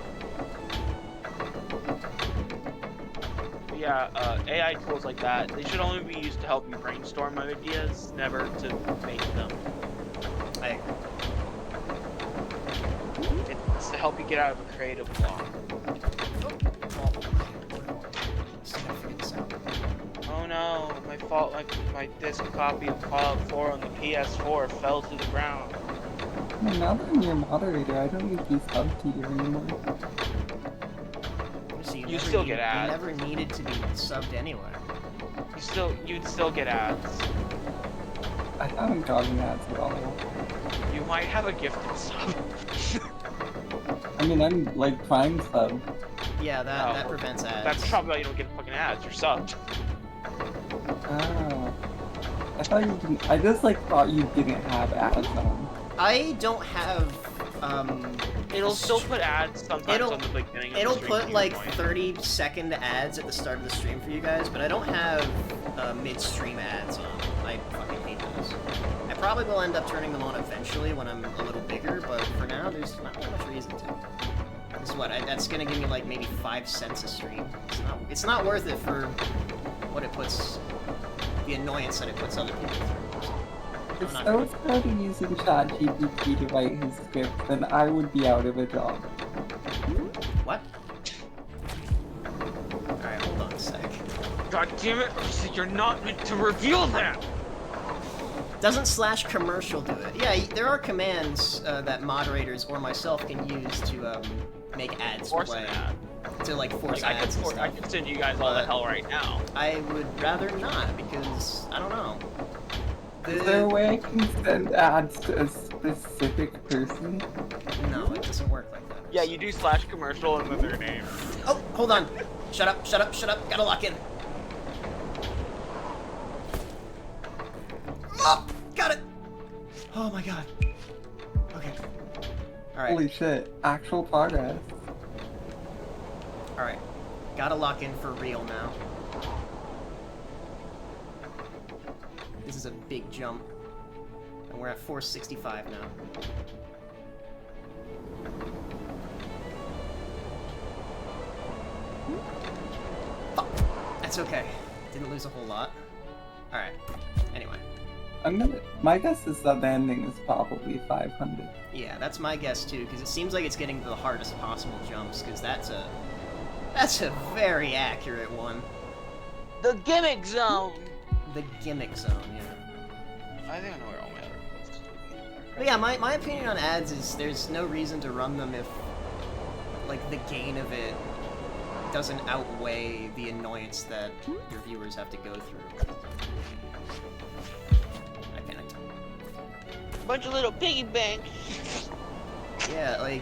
Yeah, AI tools like that, they should only be used to help you brainstorm ideas, never to make them. I agree. It's to help you get out of a creative block. Oh no, my fault, my disc copy of Fallout 4 on the PS4 fell to the ground. Well, now that I'm your moderator, I don't need to be sub to you anymore. You still get ads. You never needed to be subbed anyway. You'd still get ads. I haven't gotten ads at all. You might have a gifted sub. I mean, I'm like Prime sub. Yeah, that prevents ads. That's probably why you don't get fucking ads. You're subbed. Oh. I thought you didn't. I just like thought you didn't have ads on. I don't have It'll still put ads sometimes on the beginning of the It'll stream. put like 30-second ads at the start of the stream for you guys, but I don't have mid-stream ads on. I fucking hate those. I probably will end up turning them on eventually when I'm a little bigger, but for now, there's not really much reason to. This is what, that's gonna give me like maybe 5 cents a stream. It's not worth it for what it puts, the annoyance that it puts other people through. If I started using ChatGPT to write his script, then I would be out of a job. What? Alright, hold on a sec. God damn it! You're not meant to reveal that. Doesn't /commercial do it? Yeah, there are commands that moderators or myself can use to make ads Force play. an ad. To like force Like, ads and I stuff. can send you guys all the hell right now. I would rather not, because, I don't know. Is there a way I can send ads to a specific person? No, it doesn't work like that. Yeah, you do /commercial and then their name. Oh, hold on. Shut up, shut up, shut up. Gotta lock in. Oh, got it. Oh my god. Okay. Alright. Holy shit, actual progress. Alright. Gotta lock in for real now. This is a big jump. And we're at 465 now. Fuck. That's okay. Didn't lose a whole lot. Alright. Anyway. My guess is that the ending is probably 500. Yeah, that's my guess too, because it seems like it's getting to the hardest possible jumps, because that's a very accurate one. The gimmick zone! The gimmick zone, yeah. I think I know where all my other But yeah, my opinion on ads is there's no reason to run them if, like, the gain of it doesn't outweigh the annoyance that your viewers have to go through. I panicked. bunch of little piggy banks. Yeah, like...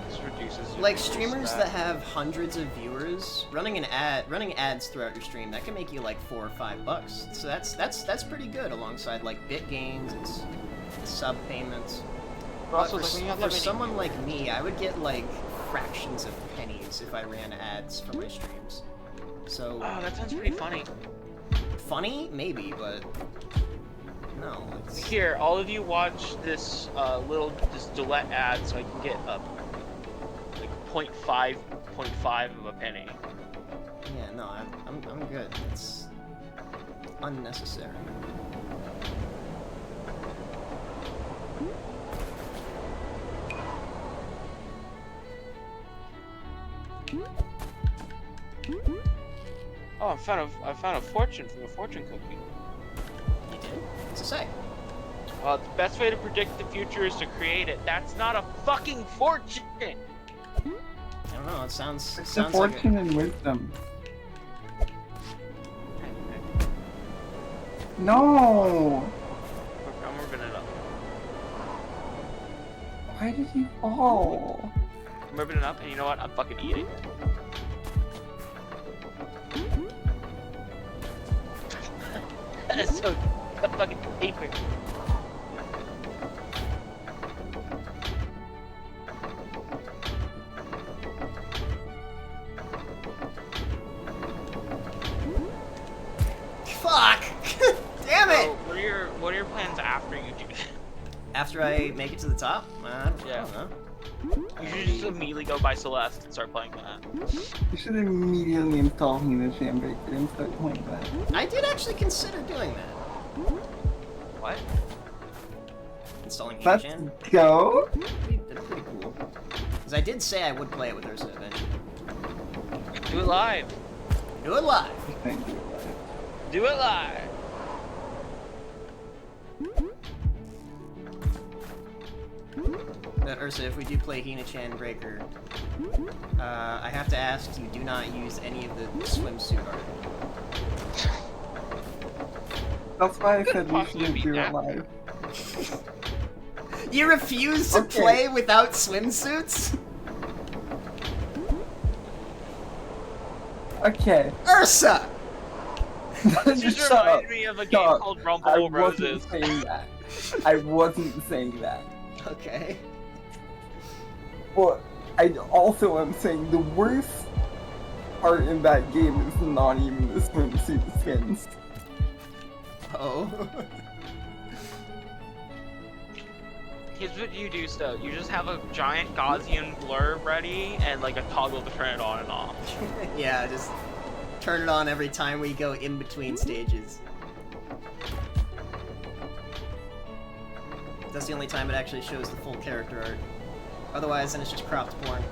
This reduces Like, streamers that have hundreds of viewers, running ads throughout your stream, that can make you like $4 or $5. So that's pretty good alongside like bit gains and sub payments. But for someone like me, I would get like fractions of pennies if I ran ads for my streams. So oh, that sounds pretty funny. Funny, maybe, but no. It's... Here, all of you watch this this duet ad, so I can get like 0.5 of a penny. Yeah, no, I'm good. It's unnecessary. Oh, I found a fortune from a fortune cookie. You did? What's it say? The best way to predict the future is to create it. That's not a fucking fortune! I don't know, it sounds The like fortune and wisdom. No! I'm ripping it up. Why did you fall? I'm ripping it up, and you know what? I'm fucking eating it. That's so fucking paper. fuck! Damn it! So, what are your plans after you do that? After I make it to the top? I don't know. You should just immediately go buy Celeste and start playing that. You should immediately install Hina Shambreaker and start playing that. I did actually consider doing that. What? Installing Let's Hina-chan. go! That's pretty cool. Because I did say I would play it with Ursa eventually. Do it live. Do it live! Thank you. Do it live. But Ursa, if we do play Hina-chan Breaker, I have to ask you do not use any of the swimsuit art. That's why I said we Possibly shouldn't be do it accurate. live. You refuse to Okay. play without swimsuits? Okay. Ursa! This just Shut up. reminded me of a game Shut up. called I Rumble wasn't Roses. saying that. I wasn't saying that. Okay. Well, I also am saying the worst part in that game is not even the swimsuit skins. Oh. Here's what you do, Stowe. You just have a giant Gaussian blur ready and like a toggle to turn it on and off. Yeah, just turn it on every time we go in between stages. That's the only time it actually shows the full character art. Otherwise, then it's just cropped porn.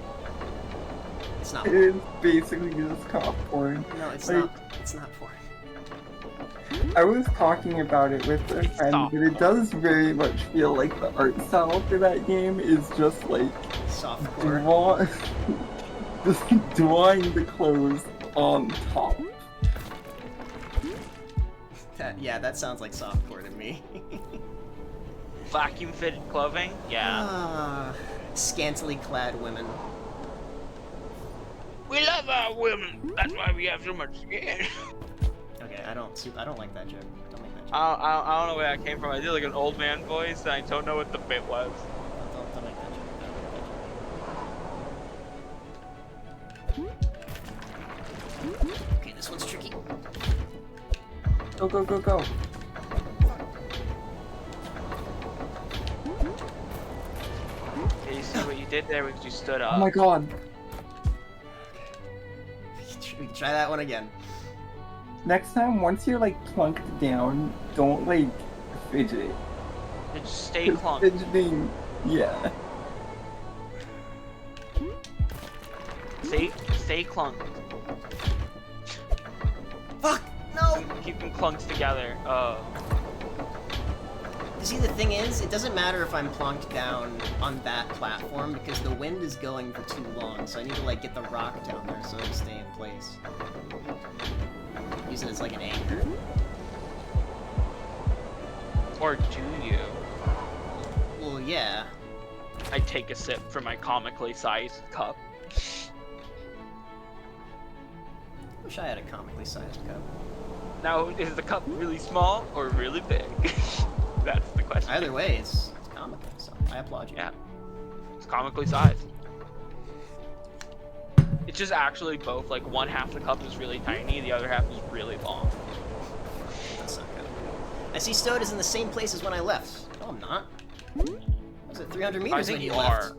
It's not It porn. is basically just cop porn. No, it's Like, not. It's not porn. I was talking about it with a friend, Soft but it does very much feel like the art style for that game is just like Softcore. just drawing the clothes on top. Yeah, that sounds like softcore to me. Vacuum fitted clothing? Yeah. Ah, scantily clad women. We love our women. That's why we have so much skin. Okay, I don't like that joke. Don't make that joke. I don't know where that came from. I did like an old man voice, and I don't know what the bit was. Don't make that joke. Okay, this one's tricky. Go, go, go, go. Okay, you see what you did there when you stood up. Oh my god. We can try that one again. Next time, once you're like plunked down, don't like fidget. Just stay 'Cause clunked. fidgeting, yeah. Stay clunked. Fuck! No! Keep them clunked together. Oh. You see, the thing is, it doesn't matter if I'm plonked down on that platform because the wind is going for too long, so I need to like get the rock down there so it'll stay in place. Use it as like an anchor. Or do you? Well, yeah. I take a sip from my comically sized cup. Wish I had a comically sized cup. Now, is the cup really small or really big? That's the question. Either way, it's comical, so I applaud you. Yeah. It's comically sized. It's just actually both. Like, one half the cup is really tiny, the other half is really long. That's not good. I see Stowed is in the same place as when I left. No, I'm not. Was it 300 I meters think when you you left? are.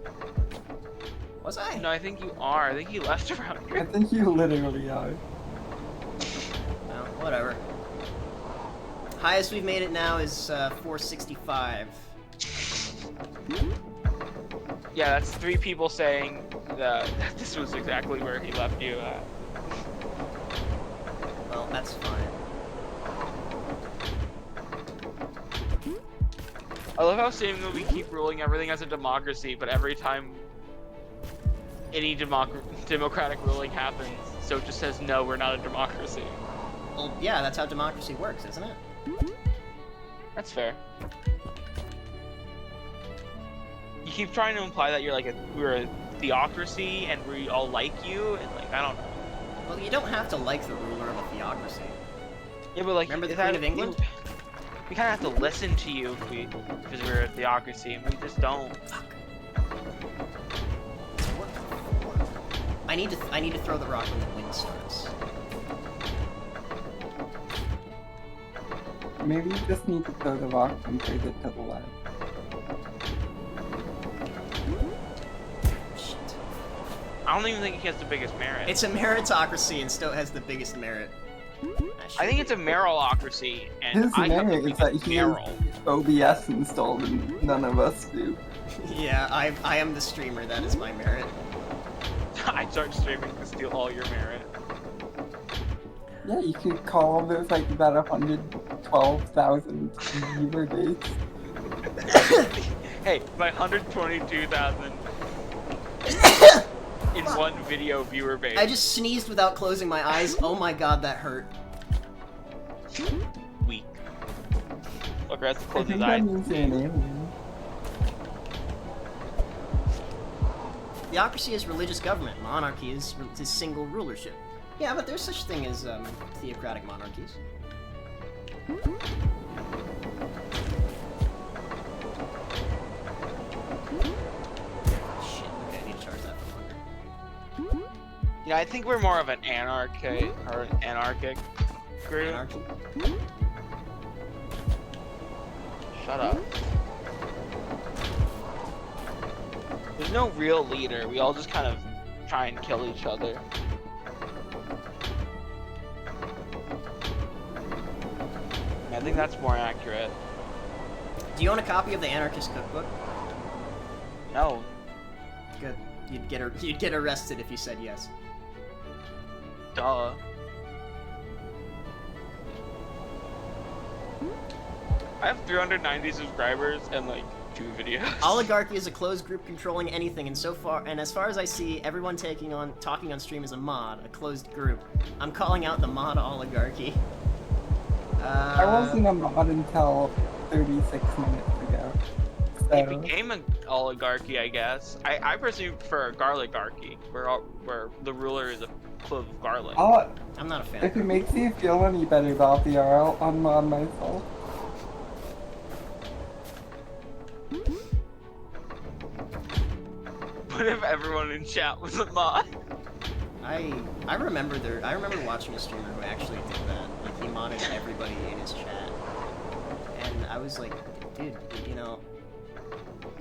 Was I? No, I think you are. I think you left around I here. think you literally are. No, whatever. Highest we've made it now is 465. Yeah, that's 3 people saying that this was exactly where he left you at. Well, that's fine. I love how seemingly we keep ruling everything as a democracy, but every time any democratic ruling happens, so it just says, no, we're not a democracy. Well, yeah, that's how democracy works, isn't it? That's fair. You keep trying to imply that we're a theocracy and we all like you, and like, I don't know. Well, you don't have to like the ruler of a theocracy. Yeah, but like, Remember the is that- Queen of England? We kind of have to listen to you because we're a theocracy, and we just don't. Fuck. I need to throw the rock when the wind starts. Maybe you just need to throw the rock and trade it to the left. Shit. I don't even think he has the biggest merit. It's a meritocracy, and Stoat has the biggest merit. I think it's a meritocracy, and His I have the merit is that biggest he has merit. OBS installed and none of us do. Yeah, I am the streamer. That is my merit. I start streaming to steal all your merit. Yeah, you could call those like about 112,000 viewer days. Hey, my 122,000 in one video viewer base. I just sneezed without closing my eyes. Oh my god, that hurt. Weak. Fucker has to I close think his that eyes. means you're an alien. Theocracy is religious government. Monarchy is single rulership. Yeah, but there's such thing as theocratic monarchies. Shit, okay, I need to Yeah, I think we're more of an anarchic group. Anarchy? Shut up. There's no real leader. We all just kind of try and kill each other. I think that's more accurate. Do you own a copy of the Anarchist Cookbook? No. Good. You'd get arrested if you said yes. Duh. I have 390 subscribers and like 2 videos. Oligarchy is a closed group controlling anything, and as far as I see, everyone talking on stream is a mod, a closed group. I'm calling out the mod oligarchy. I wasn't a mod until 36 minutes ago. So. It became an oligarchy, I guess. I personally prefer a garlicarchy, where the ruler is a clove of garlic. I'm not a fan. If it makes you feel any better about the I'll unmod myself. What if everyone in chat was a mod? I remember watching a streamer who actually did that. Like, he modded everybody in his chat. And I was like, dude, you know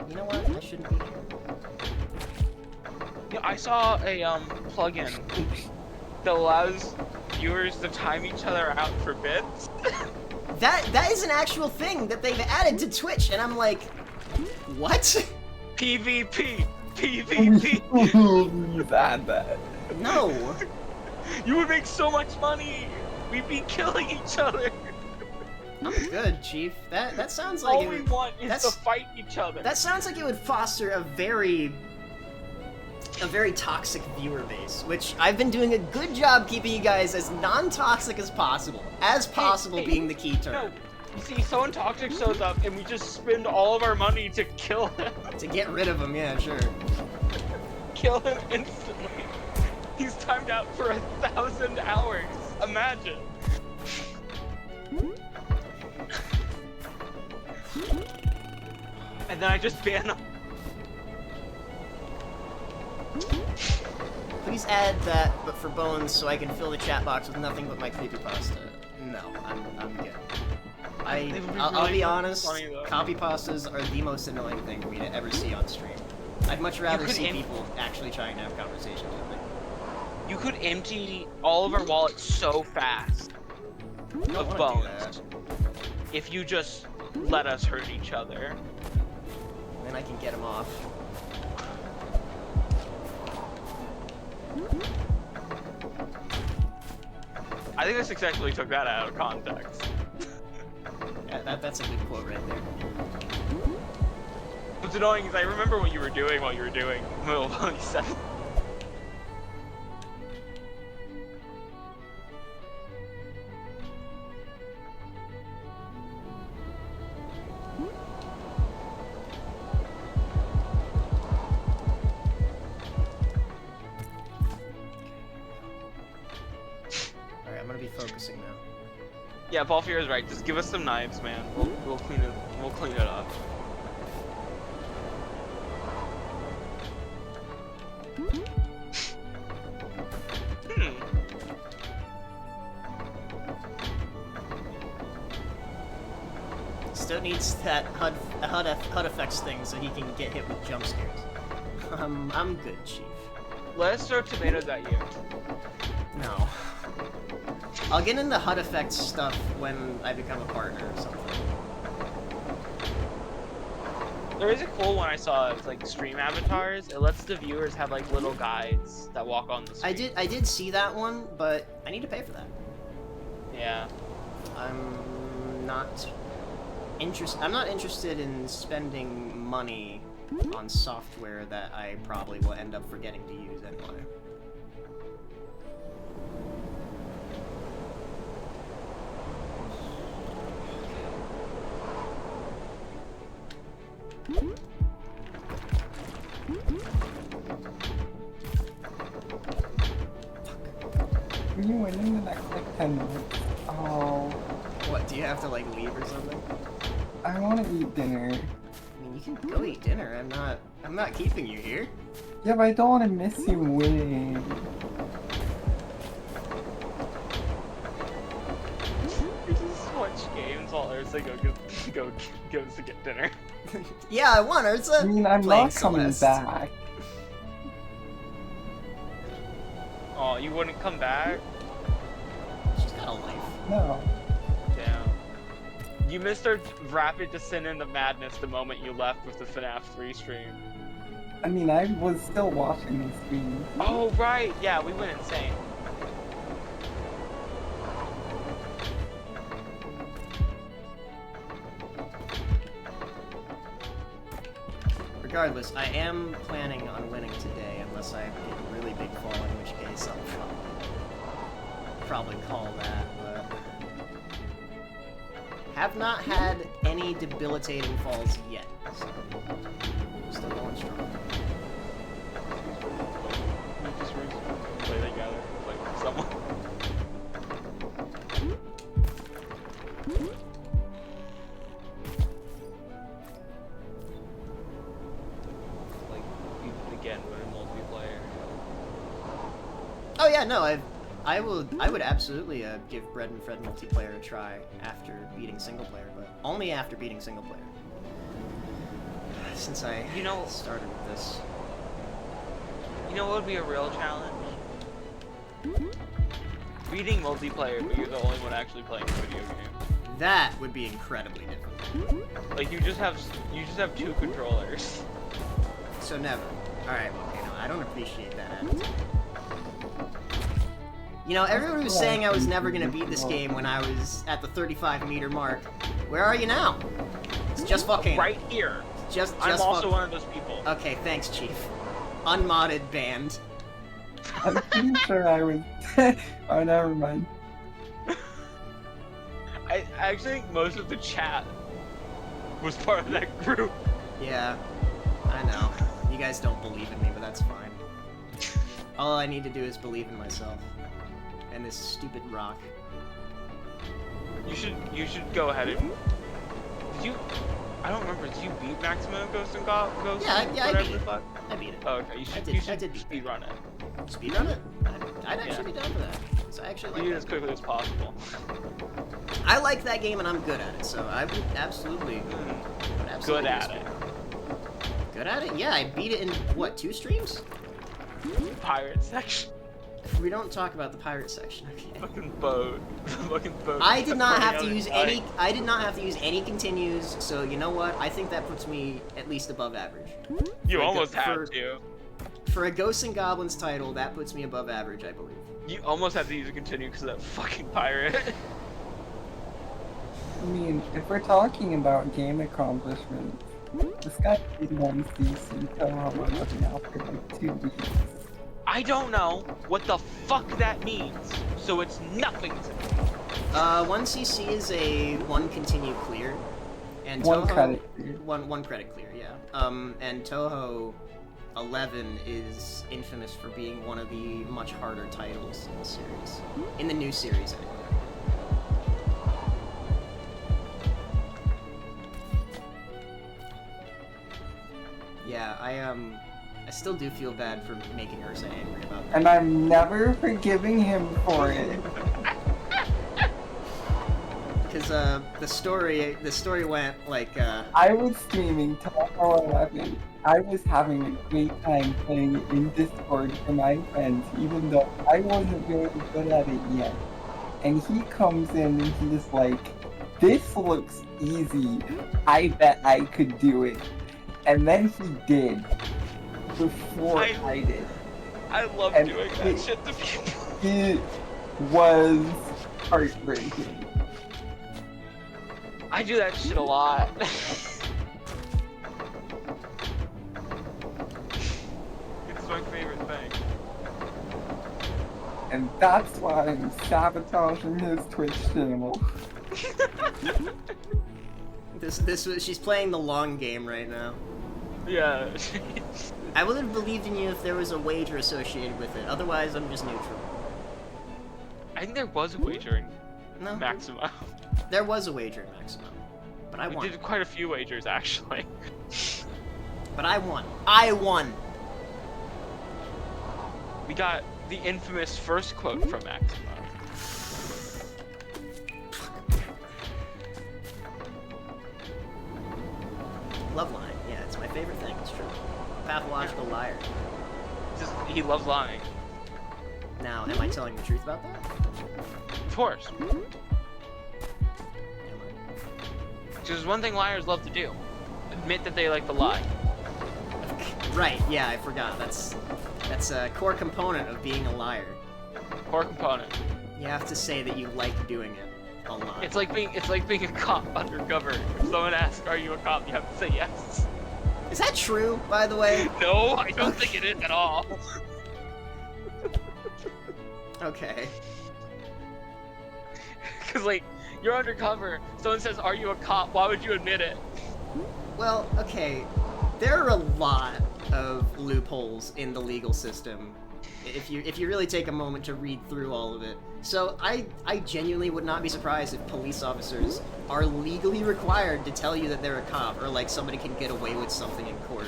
what? I shouldn't be here. Yeah, I saw a plugin that allows viewers to time each other out for bits. That is an actual thing that they've added to Twitch, and I'm like, what? PvP! PvP! You've had that. No. You would make so much money! We'd be killing each other! I'm good, Chief. That sounds like All we want is to fight each other. That sounds like it would foster a very toxic viewer base, which I've been doing a good job keeping you guys as non-toxic as possible. Hey, being the key term. No, you see, someone toxic shows up and we just spend all of our money to kill him. To get rid of him, yeah, sure. Kill him instantly. He's timed out for 1,000 hours. Imagine. And then I just ban him. Please add that, but for bones, so I can fill the chat box with nothing but my creepypasta. No, I'm good. I'll be honest, copypastas are the most annoying thing for me to ever see on stream. I'd much rather see people actually trying to have conversations with me. You could empty all of our wallets so fast of bones if you just let us hurt each other. Then I can get them off. I think I successfully took that out of context. Yeah, that's a good quote right there. What's annoying is I remember what you were doing while you were doing Middle Valley 7. Alright, I'm gonna be focusing now. Yeah, Balfier is right. Just give us some knives, man. We'll clean it. We'll clean it up. Still needs that HUD effects thing so he can get hit with jump scares. I'm good, Chief. Let us throw tomatoes at you. No. I'll get into HUD effects stuff when I become a partner or something. There is a cool one I saw. It's like stream avatars. It lets the viewers have like little guides that walk on the stream. I did see that one, but I need to pay for that. Yeah. I'm not interested in spending money on software that I probably will end up forgetting to use anyway. Can you win in the next like 10 minutes? Oh. What, do you have to like leave or something? I want to eat dinner. I mean, you can go eat dinner. I'm not keeping you here. Yeah, but I don't want to miss you winning. games while Ursa go goes to get dinner. Yeah, I want Ursa. I mean, I'm playing not coming Celeste. back. Oh, you wouldn't come back? She's got a life. No. Damn. You missed our rapid descent into madness the moment you left with the FNAF 3 stream. I mean, I was still watching the stream. Oh, right. Yeah, we went insane. Regardless, I am planning on winning today, unless I get a really big fall, in which case I'll probably call that, but... Have not had any debilitating falls yet, so... Still going strong. We just play together, like someone. Like, even again with a multiplayer. Oh yeah, no, I would absolutely give Bread and Fred multiplayer a try after beating single player, but only after beating single player. Since I started with this. You know what would be a real challenge? Beating multiplayer, but you're the only one actually playing the video game. That would be incredibly difficult. Like you just have 2 controllers. So never. Alright, well, okay, no, I don't appreciate that attitude. You know, everyone was saying I was never gonna beat this game when I was at the 35-meter mark. Where are you now? It's just volcano. Right here. Just I'm also one of those people. Okay, thanks, Chief. Unmodded band. I'm pretty sure I was. Oh, never mind. I actually think most of the chat was part of that group. Yeah, I know. You guys don't believe in me, but that's fine. All I need to do is believe in myself. And this stupid rock. You should go ahead and... Did you... I don't remember, did you beat Maximum Ghost and Ghost? Yeah, I beat it. Fuck? I beat it. Oh, okay, you should speedrun it. Speedrun it? I'd actually be down for that. So I actually like Beat it that as quickly as possible. I like that game and I'm good at it, so I would absolutely... Good at it. Good at it? Yeah, I beat it in, what, 2 streams? Pirate section. We don't talk about the pirate section, okay? Fucking boat. Fucking boat. I did not have to use any. I did not have to use any continues. So you know what? I think that puts me at least above average. You almost had to. For a Ghosts and Goblins title, that puts me above average, I believe. You almost had to use a continue because of that fucking pirate. I mean, if we're talking about game accomplishments, this guy did one CC Toho looking after like 2 weeks. I don't know what the fuck that means, so it's nothing to me. 1cc is a 1 continue clear, and One Toho credit clear. one credit clear, yeah. And Toho 11 is infamous for being one of the much harder titles in the series, in the new series anyway. Yeah, I still do feel bad for making Ursa angry about that. And I'm never forgiving him for it. Because the story went like I was streaming Toho 11. I was having a great time playing in Discord for my friends, even though I wasn't very good at it yet. And he comes in and he's like, "This looks easy. I bet I could do it." And then he did. Before I did. I love And doing that shit to people. It was heartbreaking. I do that shit a lot. It's my favorite thing. And that's why I'm sabotaging his Twitch channel. she's playing the long game right now. Yeah. I would have believed in you if there was a wager associated with it. Otherwise, I'm just neutral. I think there was a wager in No, Maxima. there was a wager in Maximum, but I We won. did quite a few wagers actually. But I won. I won. We got the infamous first quote from Maxima. Love lying. Yeah, it's my favorite thing. It's true. Pathological liar. Just he loves lying. Now, am I telling the truth about that? Of course. Am Because there's one thing liars love to do. Admit that they like to lie. I? Right. Yeah, I forgot. That's a core component of being a liar. Core component. You have to say that you like doing it a lot. It's like being a cop undercover. If someone asks, "Are you a cop?" you have to say yes. Is that true, by the way? No, I don't think it is at all. Okay. Because like you're undercover. Someone says, "Are you a cop?" Why would you admit it? Well, okay. There are a lot of loopholes in the legal system. If you really take a moment to read through all of it. So I genuinely would not be surprised if police officers are legally required to tell you that they're a cop, or like somebody can get away with something in court.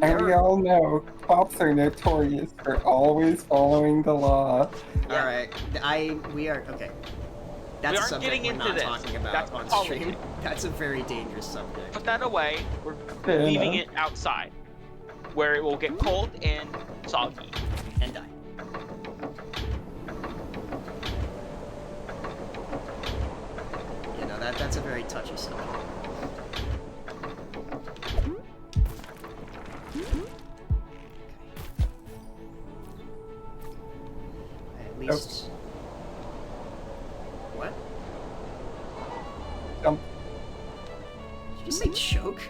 And we all know cops are notorious for always following the law. Yeah. All right, we are okay. That's We a aren't subject getting we're into not this. talking about That's on politics. stream. That's a very dangerous subject. Put that away. We're Fair leaving enough. it outside, where it will get cold and soggy. And die. You know, that's a very touchy subject. At least... What? Jump. Did you just say choke?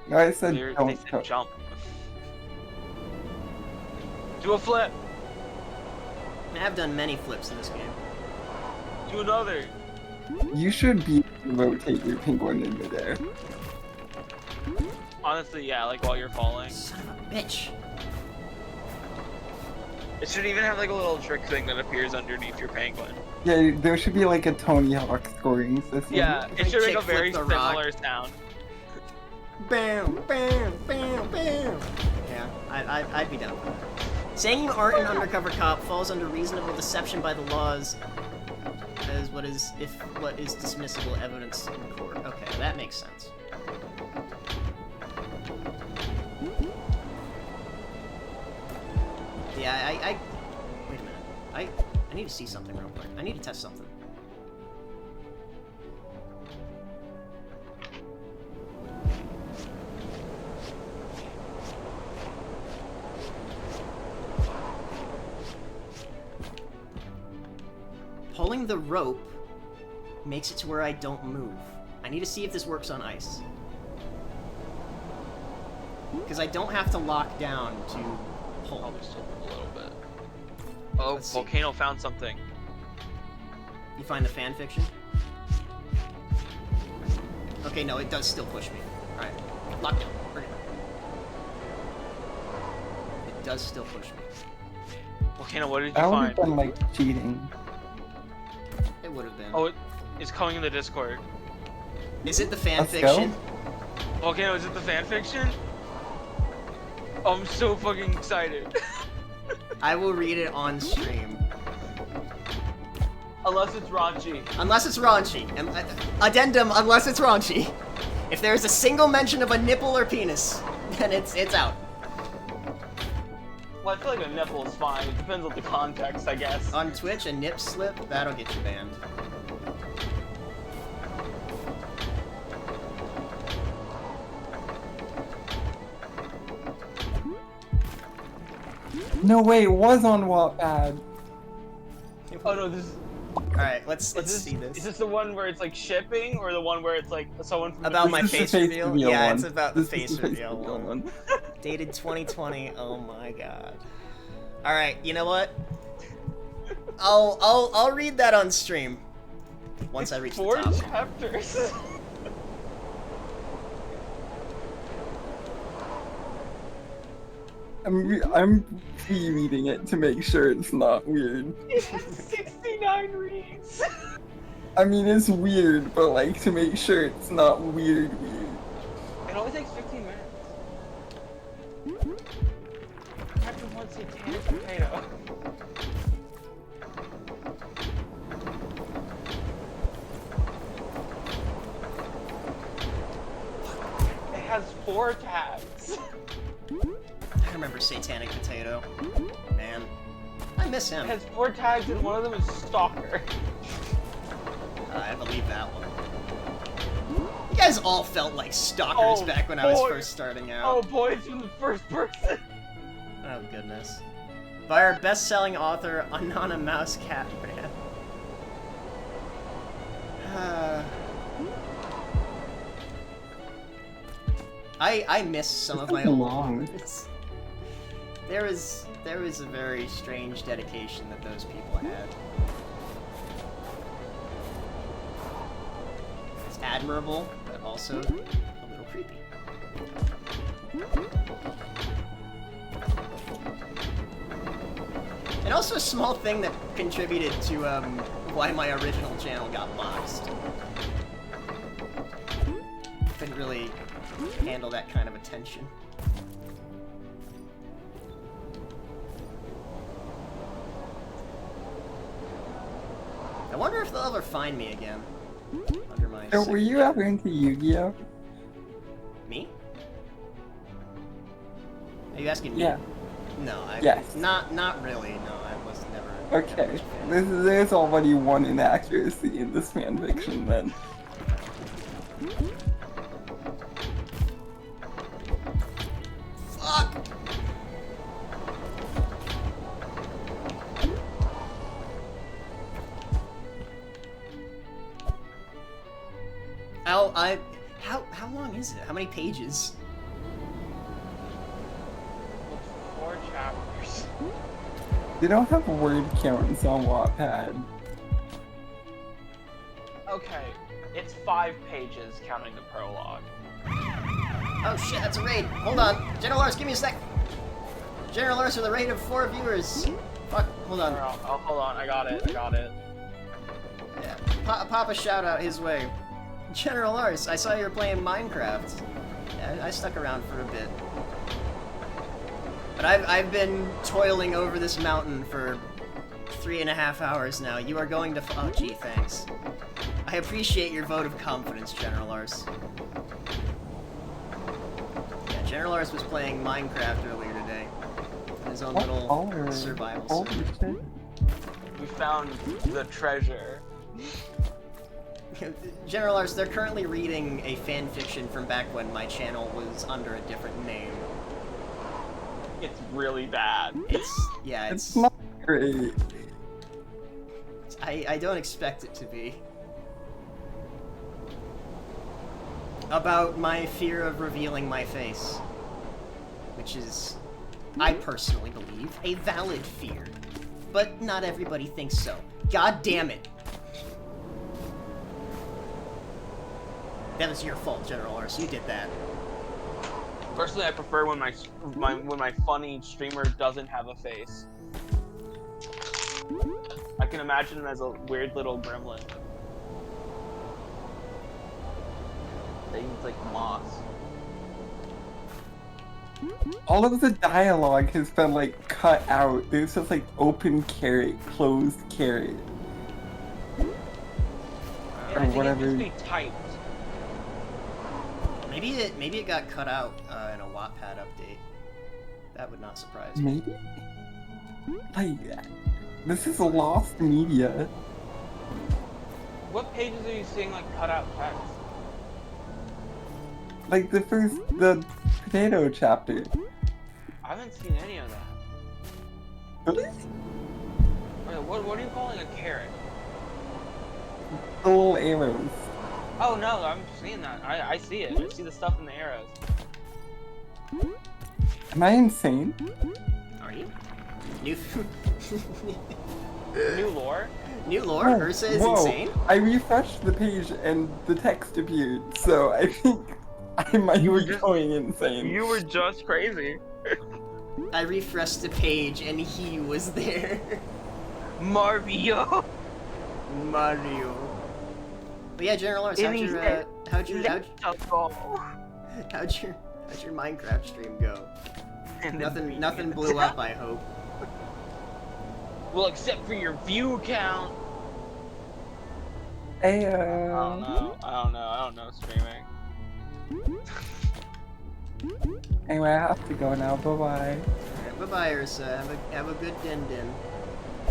No, I said They don't said choke. jump. Do a flip. I have done many flips in this game. Do another. You should be able to rotate your penguin in midair. Honestly, yeah, like while you're falling. Son of a bitch. It should even have like a little trick thing that appears underneath your penguin. Yeah, there should be like a Tony Hawk scoring system. Yeah, Like it should make a kickflip very the rock. similar sound. Bam, bam, bam, bam. Yeah, I'd be down for that. Saying you aren't an undercover cop falls under reasonable deception by the laws as what is dismissible evidence in court. Okay, that makes sense. Yeah, wait a minute. I need to see something real quick. I need to test something. Pulling the rope makes it to where I don't move. I need to see if this works on ice. Because I don't have to lock down to pull. Probably still a little bit. Oh, Let's see. Volcano found something. You find the fan fiction? Okay, no, it does still push me. Alright. Lock down. Bring it back. It does still push me. Volcano, what did you That would find? have been like cheating. It would have been. Oh, it's coming in the Discord. Is it the fan Let's fiction? Volcano, is it the fan fiction? Oh, I'm so fucking excited. I will read it on stream. Unless it's raunchy. Unless it's raunchy. Addendum, unless it's raunchy. If there's a single mention of a nipple or penis, then it's out. Well, I feel like a nipple is fine. It depends on the context, I guess. On Twitch, a nip slip, that'll get you banned. No way, it was on Wattpad. Oh no, this is. Alright, let's see Is this. this the one where it's like shipping, or the one where it's like someone from About my This is face the reveal? Yeah, it's one. about the This is face reveal one. Dated 2020. Oh my god. Alright, you know what? I'll read that on stream. Once I reach the 4 top. chapters. I'm rereading it to make sure it's not weird. It has 69 reads. I mean, it's weird, but like to make sure it's not weird. It only takes 15 minutes. Chapter 1 Satanic Volcano. 4 tags. I remember Satanic Potato. Man, I miss him. It has 4 tags and one of them is Stalker. I believe that one. You guys all felt like stalkers back when I was first starting out. Oh boy, it's from the first person. Oh goodness. By our best-selling author, Anana Mouse Cat Man. I miss some of my old. There was a very strange dedication that those people had. It's admirable, but also a little creepy. And also a small thing that contributed to why my original channel got boxed. Couldn't really handle that kind of attention. I wonder if they'll ever find me again. Under my So were you ever into Yu-Gi-Oh? Me? Are you asking me? Yeah. No, Yes. Not really, no, I was never... Okay. There's already one inaccuracy in this fanfiction then. Fuck! How long is it? How many pages? 4 chapters. They don't have word counts on Wattpad. Okay, it's 5 pages counting the prologue. Oh shit, that's a raid. Hold on. General Lars, give me a sec. General Lars with a raid of 4 viewers. Fuck, hold on. Oh, hold on, I got it. Yeah, pop a shout out his way. General Lars, I saw you were playing Minecraft. Yeah, I stuck around for a bit. But I've been toiling over this mountain for 3.5 hours now. You are going to oh gee, thanks. I appreciate your vote of confidence, General Lars. Yeah, General Lars was playing Minecraft earlier today. In his own little survival server. We found the treasure. General Lars, they're currently reading a fan fiction from back when my channel was under a different name. It's really bad. It's not great. I don't expect it to be. About my fear of revealing my face. Which is, I personally believe, a valid fear. But not everybody thinks so. God damn it. That was your fault, General Lars. You did that. Personally, I prefer when my funny streamer doesn't have a face. I can imagine him as a weird little gremlin. That eats like moss. All of the dialogue has been like cut out. There's just like open caret, closed caret. Yeah, I think it needs to be typed. Maybe it got cut out in a Wattpad update. That would not surprise me. Maybe? Like, this is a lost media. What pages are you seeing like cut out text? Like the potato chapter. I haven't seen any of that. Really? Wait, what are you calling a carrot? The little arrows. Oh no, I'm seeing that. I see it. I see the stuff in the arrows. Am I insane? Are you? New New lore? New lore? Ursa is insane? I refreshed the page and the text appeared, so I think I might be going insane. You were just crazy. I refreshed the page and he was there. Mario. But yeah, General Lars, how'd your Minecraft stream go? Nothing blew up, I hope. Well, except for your view count. Hey, I don't know streaming. Anyway, I have to go now. Bye-bye. Bye-bye, Ursa. Have a good din-din.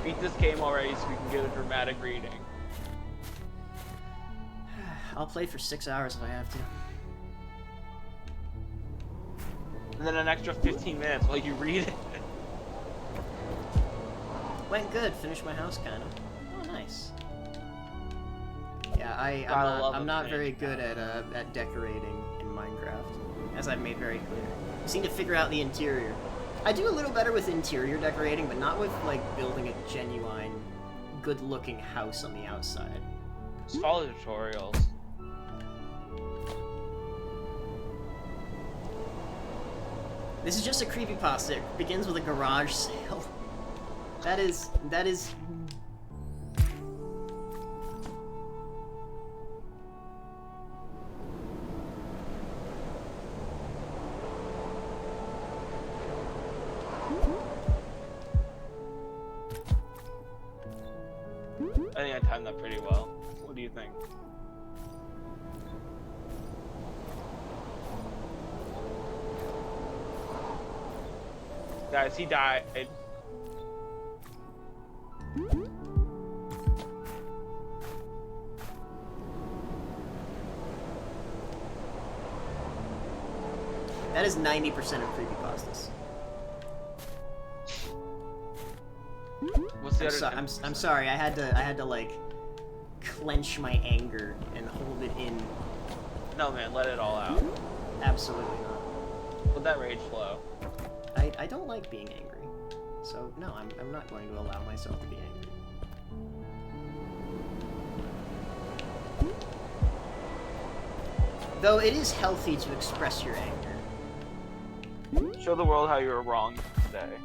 Beat this game already so we can get a dramatic reading. I'll play for 6 hours if I have to. And then an extra 15 minutes while you read it. Went good. Finished my house, kind of. Oh, nice. Yeah, I'm not very good at decorating in Minecraft, as I've made very clear. I seem to figure out the interior. I do a little better with interior decorating, but not with, like, building a genuine, good-looking house on the outside. Just follow tutorials. This is just a creepypasta. It begins with a garage sale. That is... I think I timed that pretty well. What do you think? Guys, he died. That is 90% of creepypastas. What's the other? I'm sorry. I had to like clench my anger and hold it in. No, man, let it all out. Absolutely not. Let that rage flow. I don't like being angry, so no, I'm not going to allow myself to be angry. Though it is healthy to express your anger. Show the world how you were wrong today.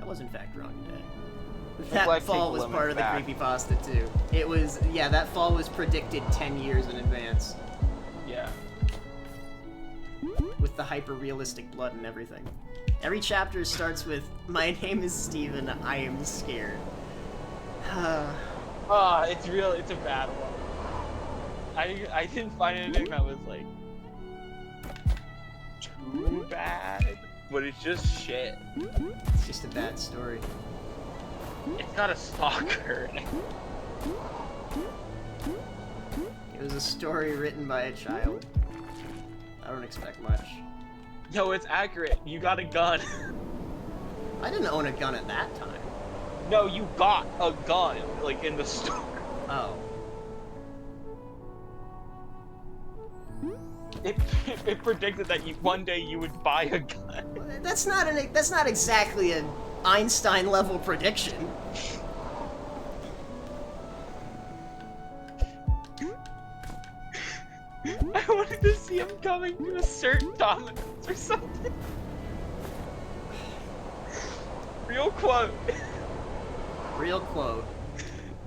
I was in fact wrong today. Like That fall was take part of the back. creepypasta too. It was, yeah, that fall was predicted 10 years in advance. Yeah. With the hyper-realistic blood and everything. Every chapter starts with, "My name is Steven, I am scared." It's real. It's a bad one. I didn't find anything that was like too bad, but it's just shit. It's just a bad story. It's not a stalker. It was a story written by a child. I don't expect much. No, it's accurate. You got a gun. I didn't own a gun at that time. No, you got a gun, like in the store. Oh. It predicted that one day you would buy a gun. That's not exactly an Einstein level prediction. I wanted to see him coming to assert dominance or something. Real quote. Real quote.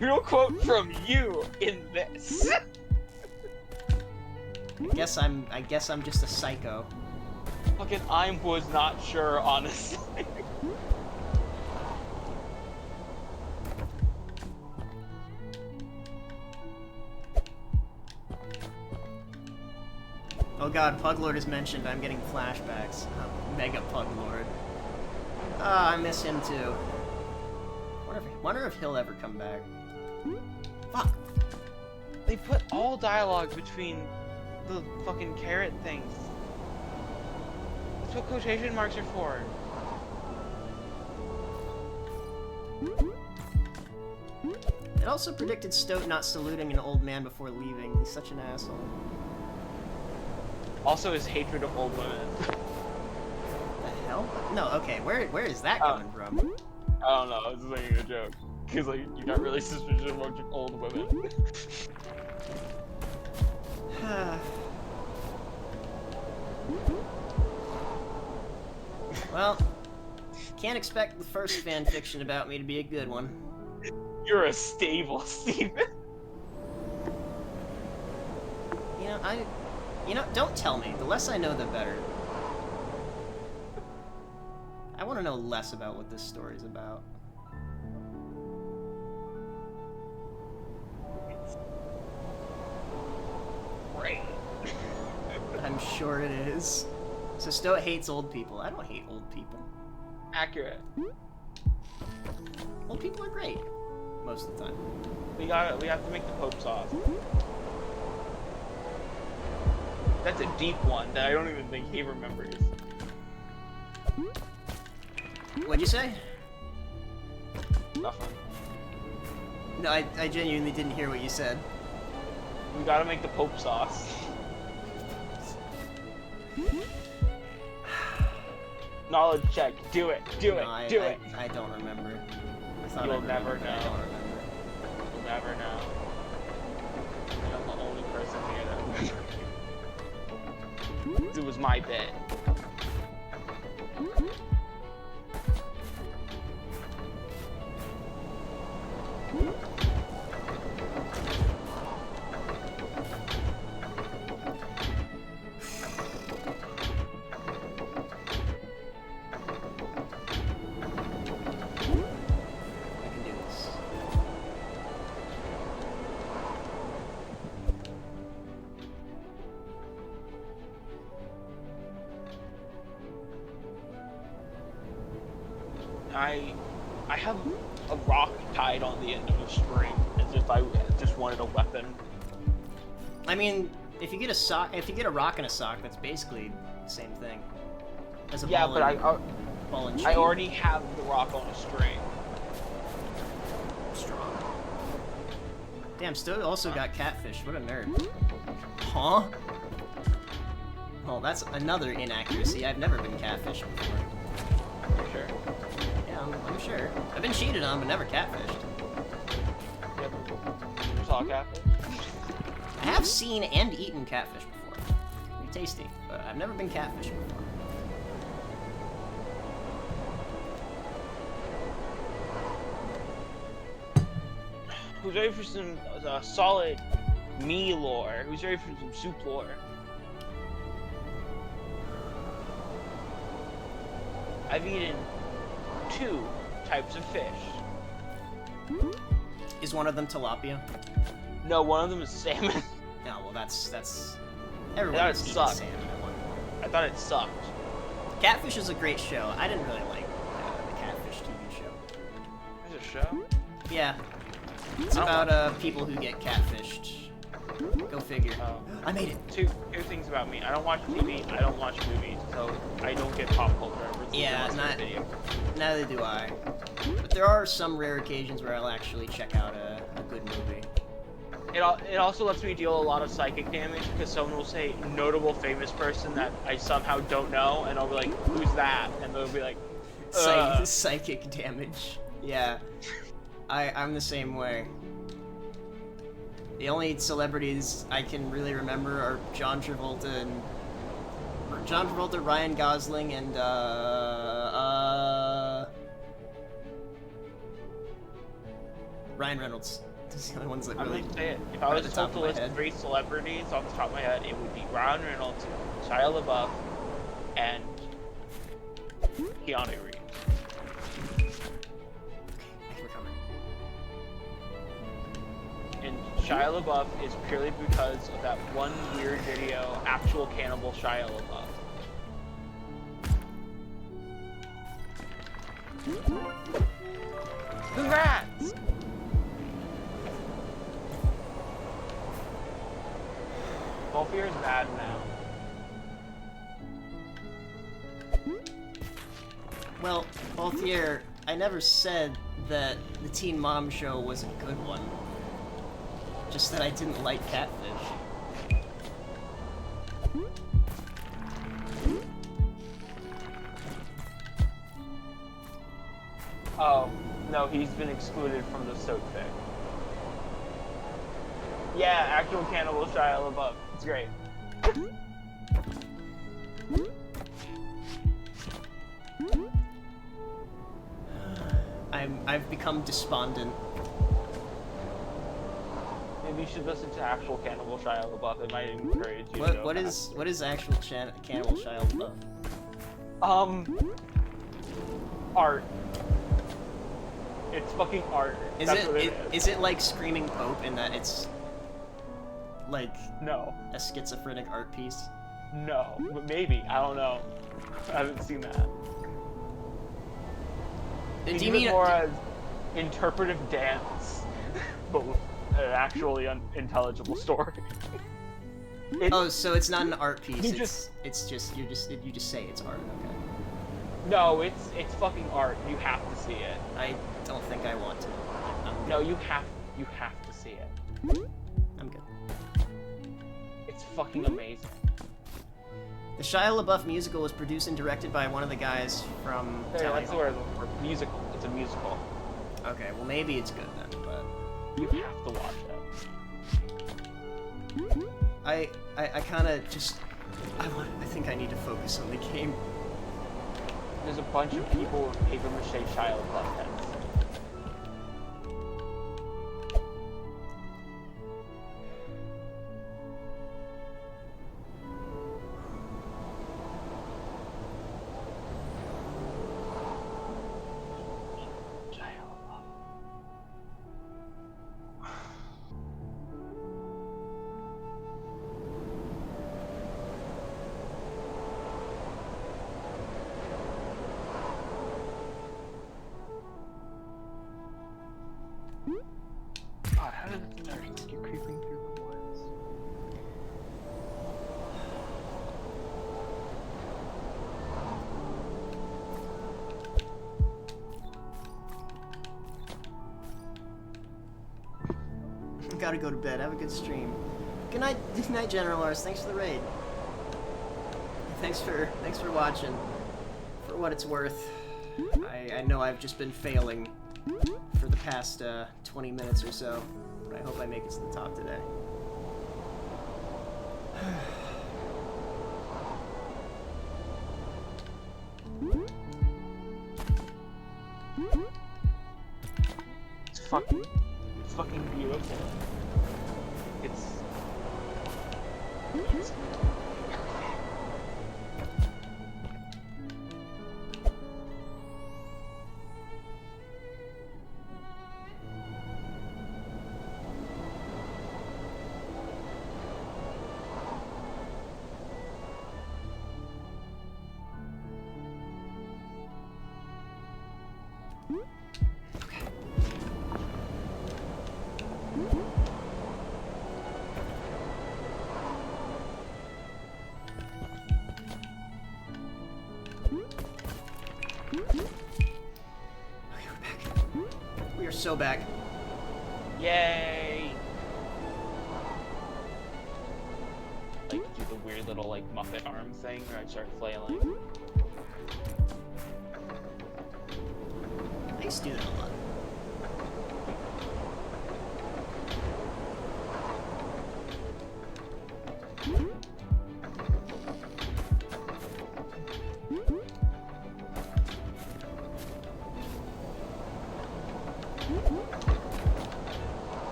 Real quote from you in this. I guess I'm just a psycho. Fucking I was not sure, honestly. Oh god, Puglord is mentioned. I'm getting flashbacks. Mega Puglord. Ah, I miss him too. Wonder if he'll ever come back. Fuck. They put all dialogue between the fucking carrot things. That's what quotation marks are for. It also predicted Stoat not saluting an old man before leaving. He's such an asshole. Also his hatred of old women. The hell? No, okay, where is that coming from? I don't know, I was just making a joke. Cause like, you got really suspicious of old women. Well, can't expect the first fanfiction about me to be a good one. You're a stable, Steven. You know, don't tell me. The less I know, the better. I want to know less about what this story's about. Great. I'm sure it is. So Stoat hates old people. I don't hate old people. Accurate. Old people are great. Most of the time. We have to make the Pope sauce. That's a deep one that I don't even think he remembers. What'd you say? Nothing. No, I genuinely didn't hear what you said. We gotta make the Pope sauce. Knowledge check. Do it. Do it. No, Do it. I don't remember. I thought You'll never remembered, but I know. don't remember. You'll never know. And I'm the only person here that remembers. It was my bit. I can do this. I have a rock tied on the end of a string as if I just wanted a weapon. I mean, if you get a rock and a sock, that's basically the same thing. As a Yeah, ball but and, ball and I chain. already have the rock on a string. Strong. Damn, Stoat also got catfish. What a nerd. Huh? Well, that's another inaccuracy. I've never been catfished before. For sure. Yeah, I'm sure. I've been cheated on, but never catfished. Yep. You saw a catfish? I have seen and eaten catfish before. Pretty tasty, but I've never been catfished before. Who's ready for some solid me lore? Who's ready for some soup lore? I've eaten 2 types of fish. Is one of them tilapia? No, one of them is salmon. No, well that's I thought everyone's it eating sucked. salmon at one point. I thought it sucked. Catfish is a great show. I didn't really like the Catfish TV show. There's a show? Yeah, it's I don't about people who get catfished. Go figure. Oh. I made it. Two things about me. I don't watch TV, I don't watch movies, so I don't get pop culture references Yeah, unless not- it's video. Neither do I. But there are some rare occasions where I'll actually check out a good movie. It also lets me deal a lot of psychic damage because someone will say notable famous person that I somehow don't know, and I'll be like, who's that? And they'll be like, Psychic damage. Yeah. I'm the same way. The only celebrities I can really remember are John Travolta, Ryan Gosling, and Ryan Reynolds. Those are the only ones that I'm really. gonna say it. If I right was at the top told to of my list head. 3 celebrities off the top of my head, it would be Ryan Reynolds, Shia LaBeouf, and Keanu Reeves. And Shia LaBeouf is purely because of that one weird video, actual cannibal Shia LaBeouf. Congrats! Balfour is bad now. Well, Balthier, I never said that the Teen Mom Show was a good one. Just that I didn't like Catfish. Oh, no, he's been excluded from the Stoat thing. Yeah, actual cannibal Shia LaBeouf. It's great. I've become despondent. Maybe you should listen to actual cannibal Shia LaBeouf. It might encourage you. What is actual cannibal Shia LaBeouf? Art. It's fucking art. Is That's what it is. is it like Screaming Pope in that it's like No. a schizophrenic art piece? No, but maybe. I don't know. I haven't seen that. Do you Think of mean it more as interpretive dance, but with an actually unintelligible story? Oh, so it's not an art piece. You It's just you just say it's art. Okay. No, it's fucking art. You have to see it. I don't think I want to. No, you have to see it. I'm good. It's fucking amazing. The Shia LaBeouf musical was produced and directed by one of the guys from Telling. That's the word for musical. It's a musical. Okay, well maybe it's good then, but You have to watch it. I kind of just I think I need to focus on the game. There's a bunch of people with paper mache Shia LaBeouf heads. God, how did the stars keep creeping through the woods? Gotta go to bed. Have a good stream. Good night, General Lars. Thanks for the raid. Thanks for watching. For what it's worth, I know I've just been failing for the past 20 minutes or so, but I hope I make it to the top today. It's fucking beautiful. It's We are so back. yay! Like do the weird little like Muppet arm thing where I start flailing. I used to do that a lot.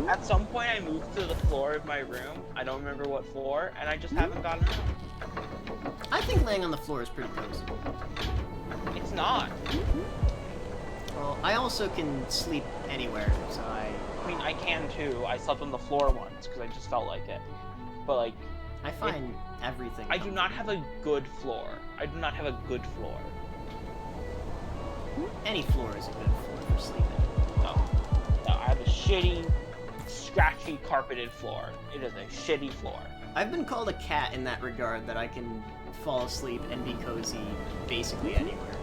At some point I moved to the floor of my room, I don't remember what floor, and I just haven't gotten up. I think laying on the floor is pretty cozy. It's not. Well, I also can sleep anywhere, so I mean, I can too. I slept on the floor once because I just felt like it. But like, I find everything. I do not have a good floor. I do not have a good floor. Any floor is a good floor for sleeping. No, I have a shitty, scratchy, carpeted floor. It is a shitty floor. I've been called a cat in that regard, that I can fall asleep and be cozy basically anywhere.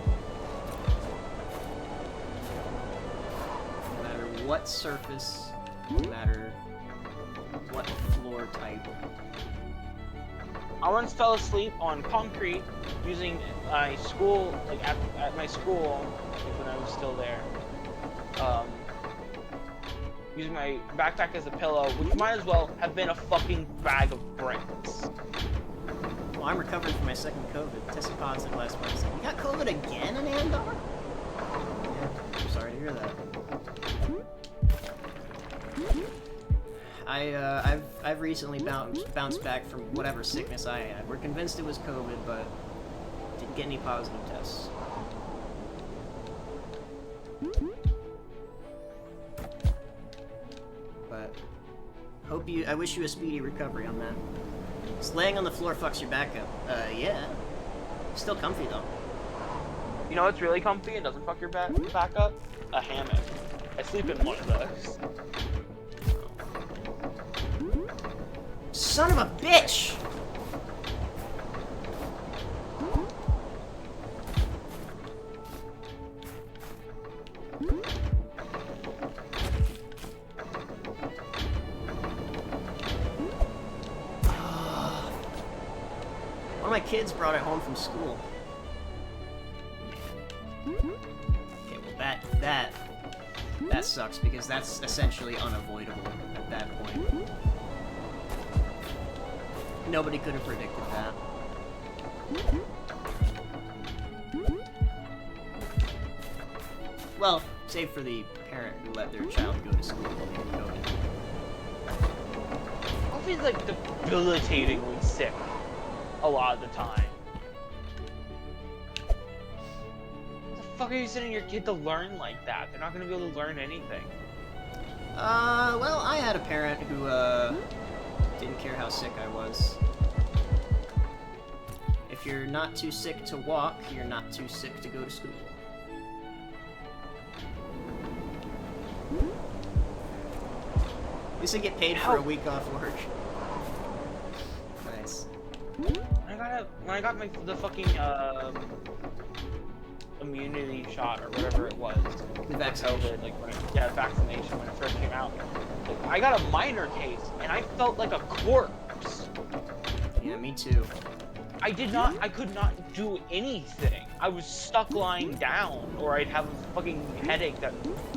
No matter what surface, no matter what floor type. I once fell asleep on concrete using my school, like at my school, like when I was still there. Using my backpack as a pillow, which might as well have been a fucking bag of bricks. Well, I'm recovering from my second COVID. Tested positive last Wednesday. You got COVID again in Andor? Yeah, I'm sorry to hear that. I've recently bounced back from whatever sickness I had. We're convinced it was COVID, but didn't get any positive tests. But I wish you a speedy recovery on that. Just laying on the floor fucks your back up. Yeah. Still comfy, though. You know what's really comfy and doesn't fuck your back up? A hammock. I sleep in one of those. Son of a bitch! One of my kids brought it home from school. Okay, well that sucks because that's essentially unavoidable at that point. Nobody could have predicted that. Well, save for the parent who let their child go to school while they didn't go to. I'll be like debilitatingly sick a lot of the time. What the fuck are you sending your kid to learn like that? They're not gonna be able to learn anything. Well, I had a parent who, didn't care how sick I was. If you're not too sick to walk, you're not too sick to go to school. At least I get paid for a week off work. Nice. When I got the fucking immunity shot or whatever it was, The vaccination. Vaccination when it first came out. Like, I got a minor case and I felt like a corpse. Yeah, me too. I could not do anything. I was stuck lying down, or I'd have a fucking headache that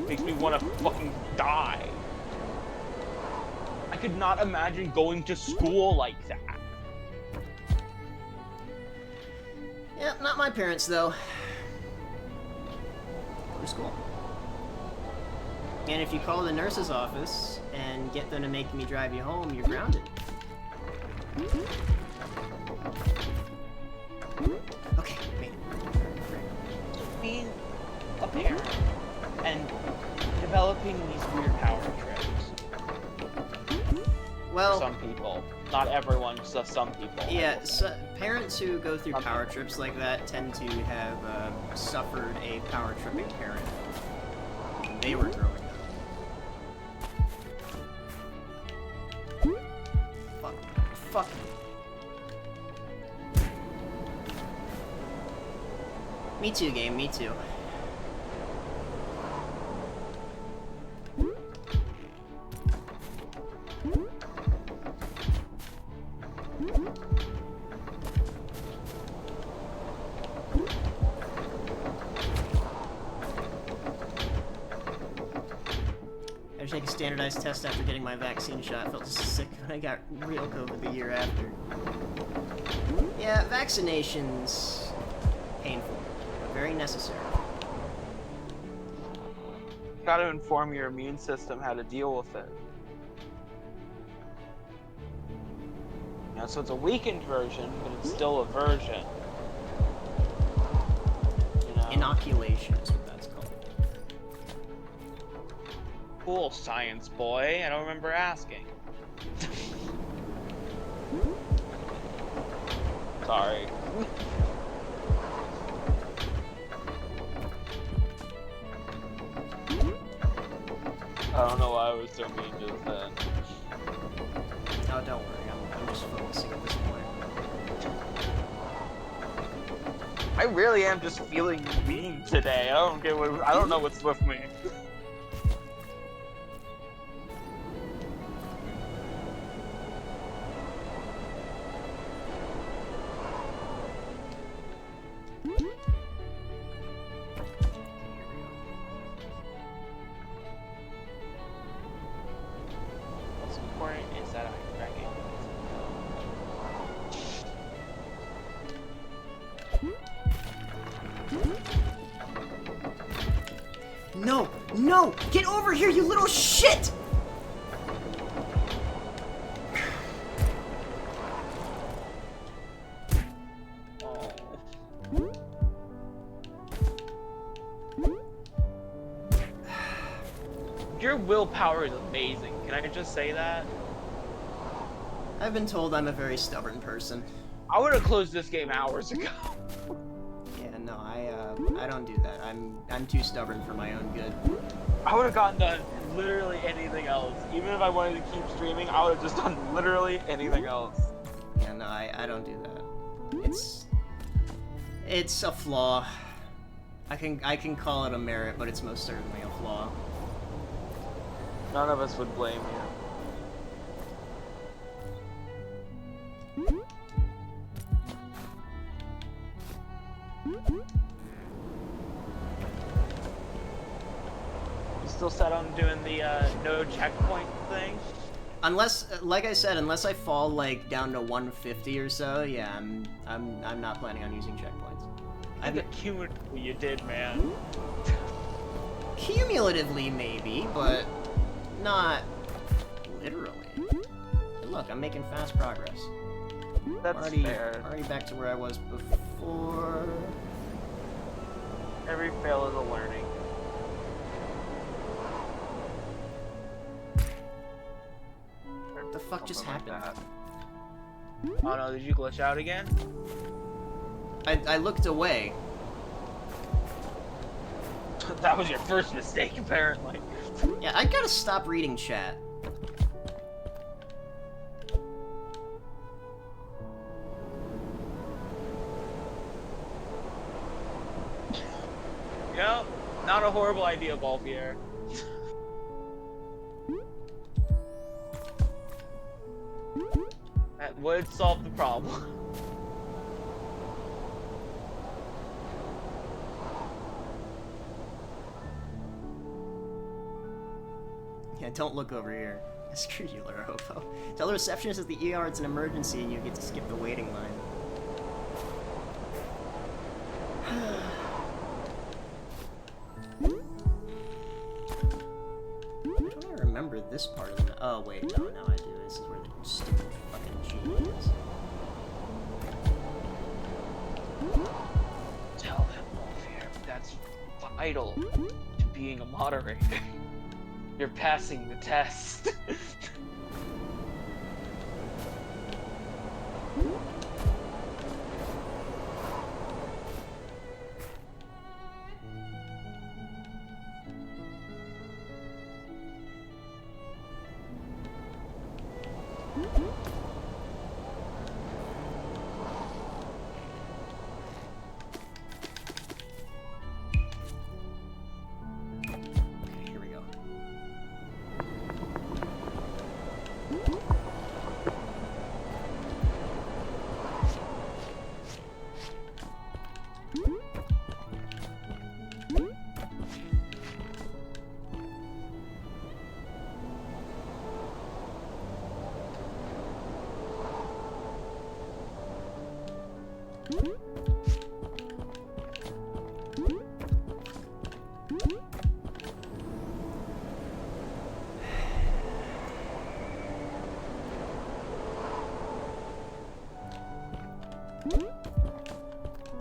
makes me want to fucking die. I could not imagine going to school like that. Yeah, not my parents, though. Go to school. And if you call the nurse's office and get them to make me drive you home, you're grounded. Okay, made it. Being a parent and developing these weird power trips. Well, For some people. Not everyone, just some people. yeah, so parents who go through power trips like that tend to have suffered a power tripping parent when they were growing up. Fuck. Me too, game, me too. I had to take a standardized test after getting my vaccine shot. I felt just sick when I got real COVID the year after. Yeah, vaccinations... painful, but very necessary. You gotta inform your immune system how to deal with it. You know, so it's a weakened version, but it's still a version. You know? Inoculation is what that's called. Cool, science boy. I don't remember asking. Sorry. I don't know why I was so mean just then. Oh, don't worry. I'm just focusing at this point. I really am just feeling mean today. I don't know what's with me. What's important is that I recognize No! No! Get over here, you little shit! Your willpower is amazing. Can I just say that? I've been told I'm a very stubborn person. I would have closed this game hours ago. Yeah, no, I don't do that. I'm too stubborn for my own good. I would have gotten done literally anything else. Even if I wanted to keep streaming, I would have just done literally anything else. Yeah, no, I don't do that. It's a flaw. I can call it a merit, but it's most certainly a flaw. None of us would blame you. You still set on doing the no checkpoint thing? Unless, like I said, unless I fall like down to 150 or so, yeah, I'm not planning on using checkpoints. I think cumulatively you did, man. Cumulatively, maybe, but not literally. And look, I'm making fast progress. That's fair. Already back to where I was before. Every fail is a learning. What the fuck just happened? Oh no, did you glitch out again? I looked away. That was your first mistake, apparently. Yeah, I gotta stop reading chat. You know, not a horrible idea, Balfier. That would solve the problem. Yeah, don't look over here. Screw you, Larahopo. Tell the receptionist at the ER it's an emergency and you get to skip the waiting line. Don't I remember this part of the... Oh, wait, no, now I do. This is where the stupid fucking genie is. Tell them, Balfier, that's vital to being a moderator. You're passing the test. Okay, here we go.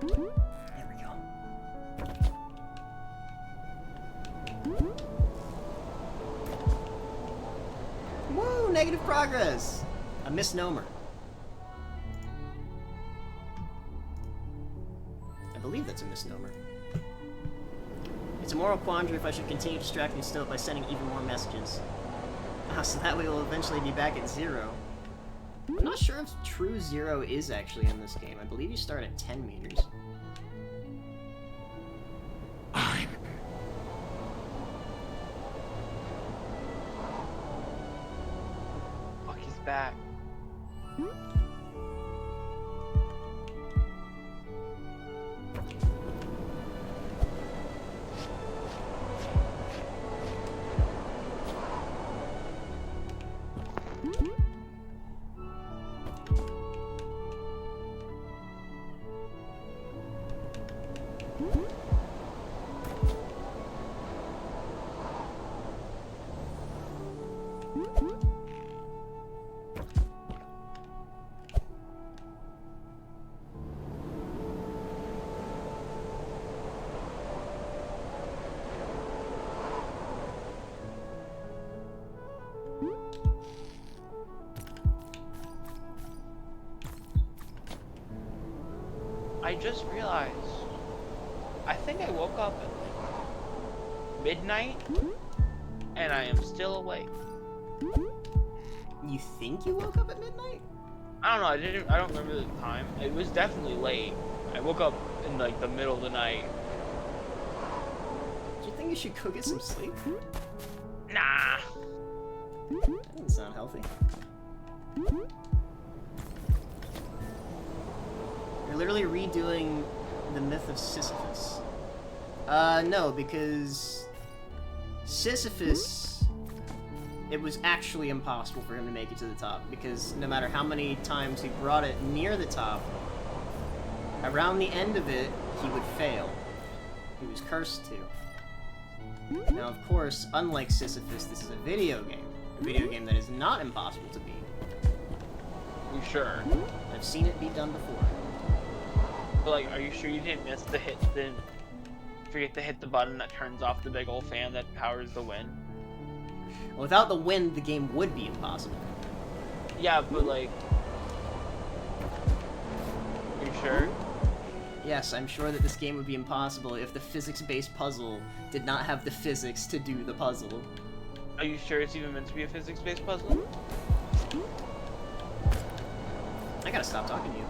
There we go. Woo! Negative progress! A misnomer. I believe that's a misnomer. It's a moral quandary if I should continue distracting Stoat by sending even more messages. So that way we'll eventually be back at 0. I'm not sure if true 0 is actually in this game. I believe you start at 10 meters. Fuck, he's back. I just realized. I think I woke up at like midnight, and I am still awake. You think you woke up at midnight? I don't know. I don't remember the time. It was definitely late. I woke up in like the middle of the night. Do you think you should go get some sleep? Nah. That doesn't sound healthy. You're literally redoing the myth of Sisyphus. No, because Sisyphus, it was actually impossible for him to make it to the top, because no matter how many times he brought it near the top, around the end of it, he would fail. He was cursed to. Now, of course, unlike Sisyphus, this is a video game. A video game that is not impossible to beat. You sure? I've seen it be done before. But like, are you sure you didn't miss the forget to hit the button that turns off the big old fan that powers the wind? Well, without the wind, the game would be impossible. Yeah, but like, are you sure? Yes, I'm sure that this game would be impossible if the physics-based puzzle did not have the physics to do the puzzle. Are you sure it's even meant to be a physics-based puzzle? I gotta stop talking to you.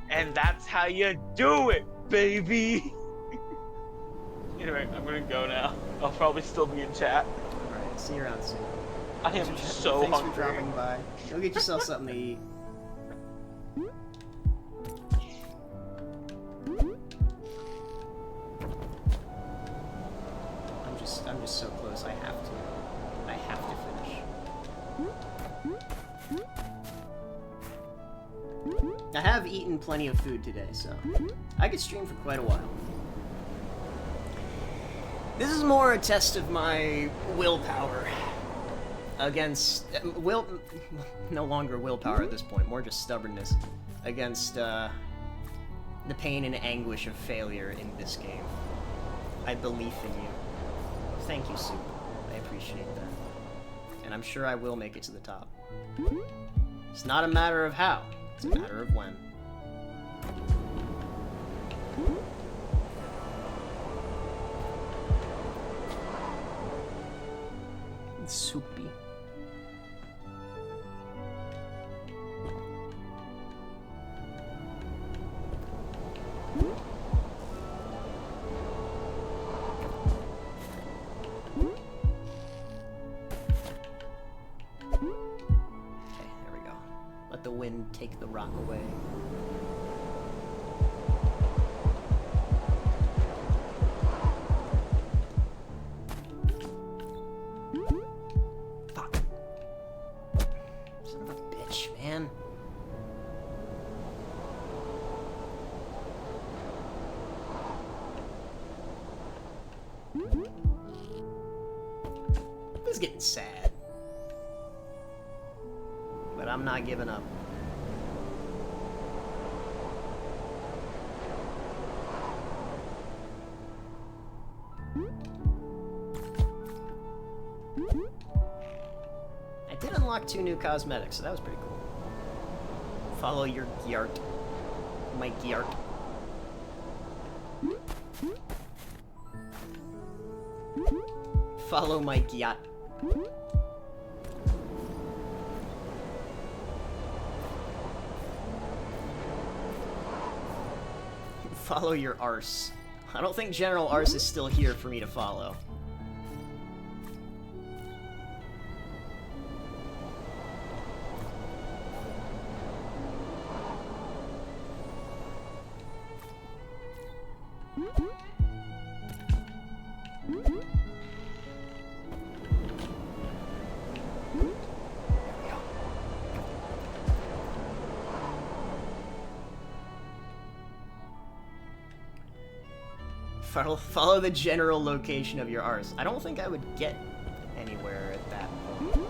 And that's how you do it, baby! Anyway, I'm gonna go now. I'll probably still be in chat. Alright, see you around soon. I am so Thanks hungry. for dropping by. Go get yourself something to eat. I'm just so close. I have to finish. I have eaten plenty of food today, so I could stream for quite a while. This is more a test of my willpower against no longer willpower at this point, more just stubbornness against the pain and anguish of failure in this game. I believe in you. Thank you, Soup. I appreciate that. And I'm sure I will make it to the top. It's not a matter of how, it's a matter of when. It's soupy. The wind take the rock away. Fuck. Son of a bitch, man. This is getting sad. But I'm not giving up. I did unlock 2 new cosmetics, so that was pretty cool. Follow your Gyart. My Gyart. Follow my Gyat. Follow your arse. I don't think General Arse is still here for me to follow. Follow the general location of your arse. I don't think I would get anywhere at that point.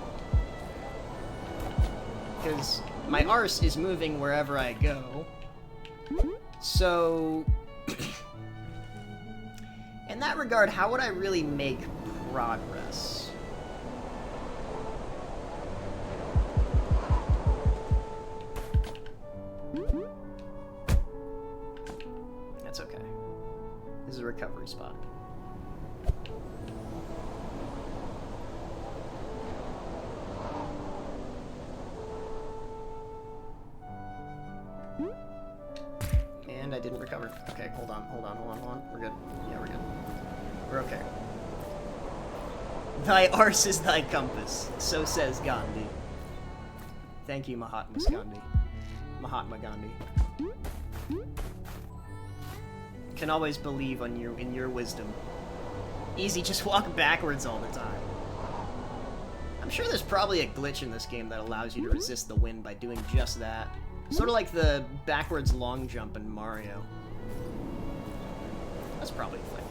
Because my arse is moving wherever I go. So... in that regard, how would I really make progress? That's okay. This is a recovery spot. And I didn't recover. Okay, hold on. We're good. Yeah, we're good. We're okay. Thy arse is thy compass, so says Gandhi. Thank you, Mahatma Gandhi. Mahatma Gandhi. Can always believe in your wisdom. Easy, just walk backwards all the time. I'm sure there's probably a glitch in this game that allows you to resist the wind by doing just that. Sort of like the backwards long jump in Mario. That's probably a thing.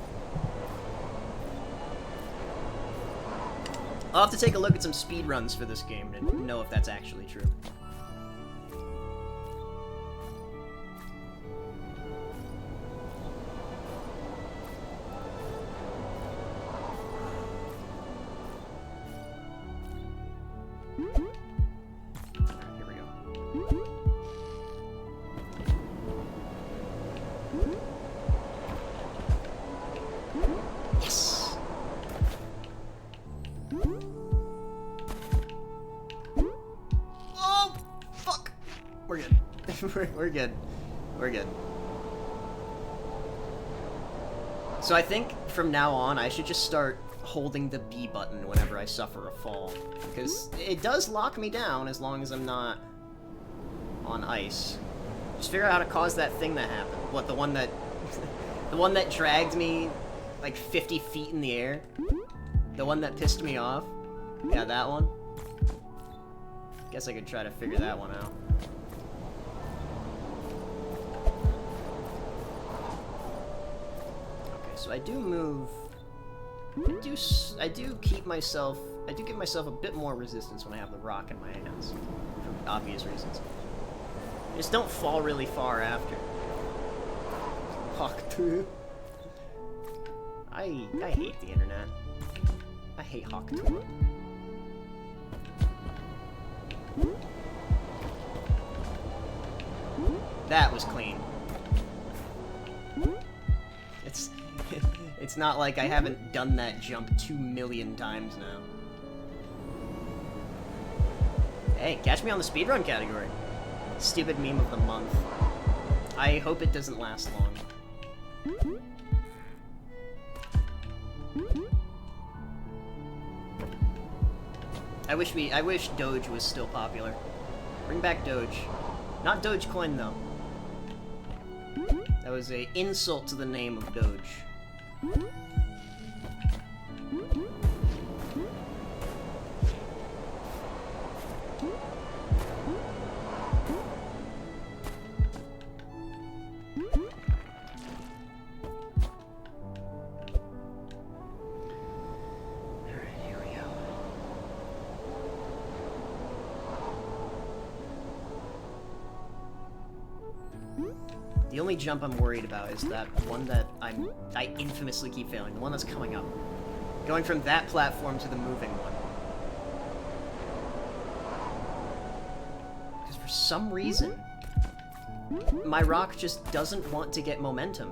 I'll have to take a look at some speedruns for this game to know if that's actually true. Here we go. Yes! Oh, fuck! We're good. We're good. We're good. So I think from now on, I should just start holding the B button whenever I suffer a fall. Because it does lock me down as long as I'm not on ice. Just figure out how to cause that thing that happened. What, the one that... the one that dragged me like 50 feet in the air? The one that pissed me off? Yeah, that one. Guess I could try to figure that one out. Okay, so I do move... I do give myself a bit more resistance when I have the rock in my hands. For obvious reasons. Just don't fall really far after. Hawk through. I hate the internet. I hate Hawk Tour. That was clean. It's not like I haven't done that jump 2 million times now. Hey, catch me on the speedrun category. Stupid meme of the month. I hope it doesn't last long. I wish Doge was still popular. Bring back Doge. Not Dogecoin, though. That was an insult to the name of Doge. The only jump I'm worried about is that one that I infamously keep failing, the one that's coming up. Going from that platform to the moving one. Because for some reason, my rock just doesn't want to get momentum.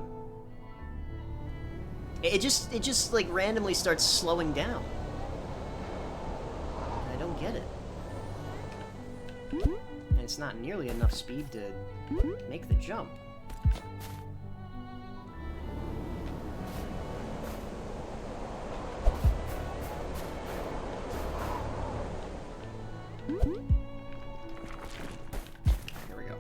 It just like randomly starts slowing down. I don't get it. And it's not nearly enough speed to make the jump. Here we go.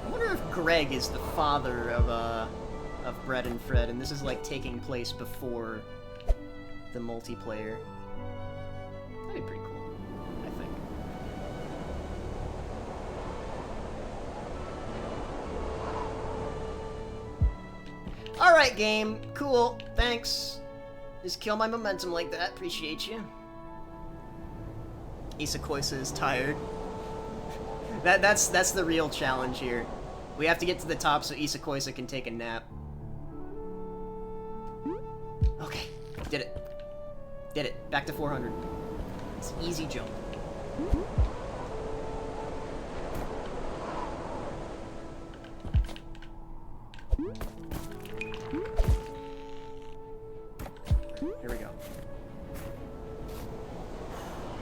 I wonder if Greg is the father of Brett and Fred, and this is like taking place before the multiplayer. That'd be pretty cool, I think. Alright, game. Cool. Thanks. Just kill my momentum like that. Appreciate you. Isakoisa is tired. That's the real challenge here. We have to get to the top so Isakoisa can take a nap. Okay. Did it. Did it. Back to 400. It's an easy jump.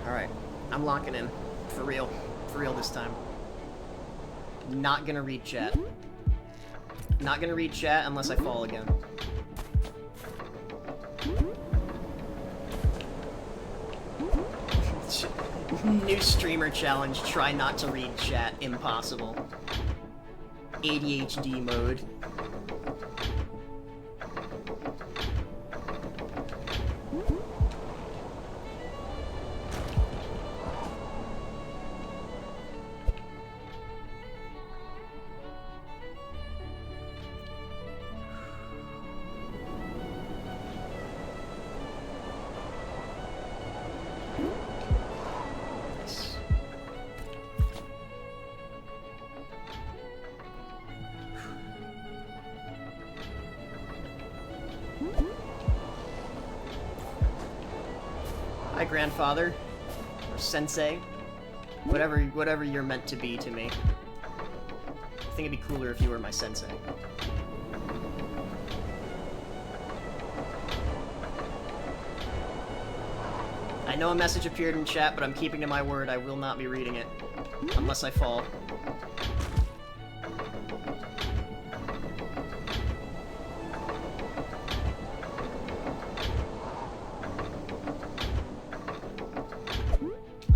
Alright. I'm locking in. For real. For real this time. Not gonna read chat. Not gonna read chat unless I fall again. New streamer challenge, try not to read chat. Impossible. ADHD mode. Hi, grandfather, or sensei, whatever you're meant to be to me. I think it'd be cooler if you were my sensei. I know a message appeared in chat, but I'm keeping to my word. I will not be reading it unless I fall.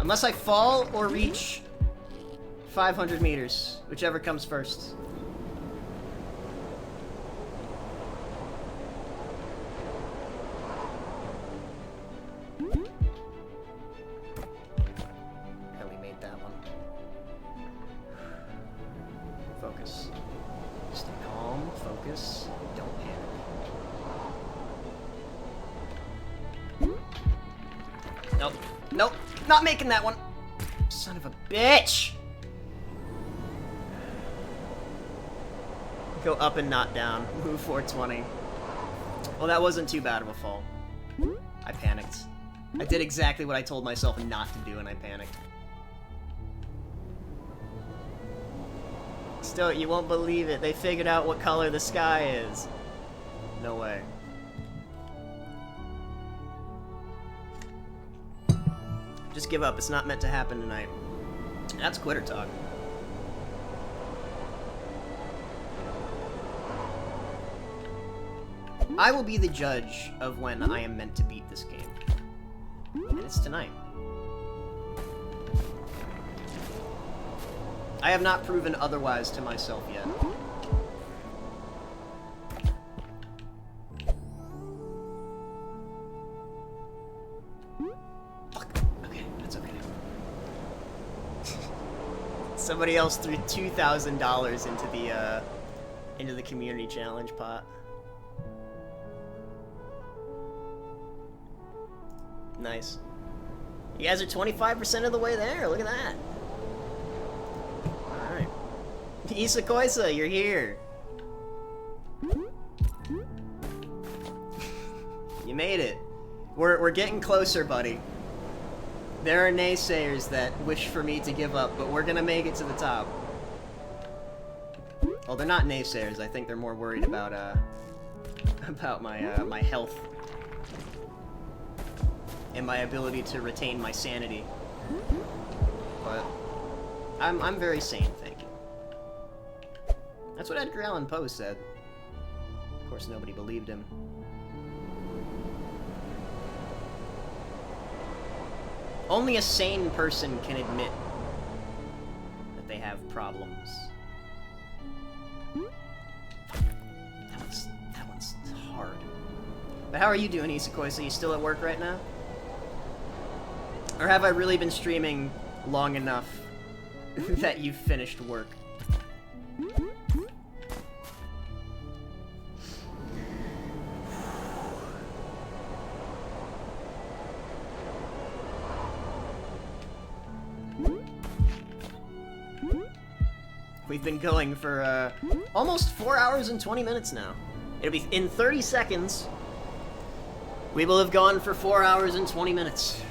Unless I fall or reach 500 meters, whichever comes first. Barely made that one. Focus. Stay calm, focus, don't panic. Nope. Nope. Not making that one. Son of a bitch. Go up and not down. Move 420. Well, that wasn't too bad of a fall. I panicked. I did exactly what I told myself not to do, and I panicked. Still, you won't believe it. They figured out what color the sky is. No way. Just give up. It's not meant to happen tonight. That's quitter talk. I will be the judge of when I am meant to beat this game. And it's tonight. I have not proven otherwise to myself yet. Somebody else threw $2,000 into the community challenge pot. Nice. You guys are 25% of the way there. Look at that. All right. Issa Koisa, you're here. You made it. We're getting closer, buddy. There are naysayers that wish for me to give up, but we're gonna make it to the top. Well, they're not naysayers. I think they're more worried about my my health and my ability to retain my sanity. But I'm very sane, thank you. That's what Edgar Allan Poe said. Of course, nobody believed him. Only a sane person can admit that they have problems. That one's hard. But how are you doing, Isakoi? So you still at work right now? Or have I really been streaming long enough that you've finished work? We've been going for almost 4 hours and 20 minutes now. It'll be in 30 seconds. We will have gone for 4 hours and 20 minutes.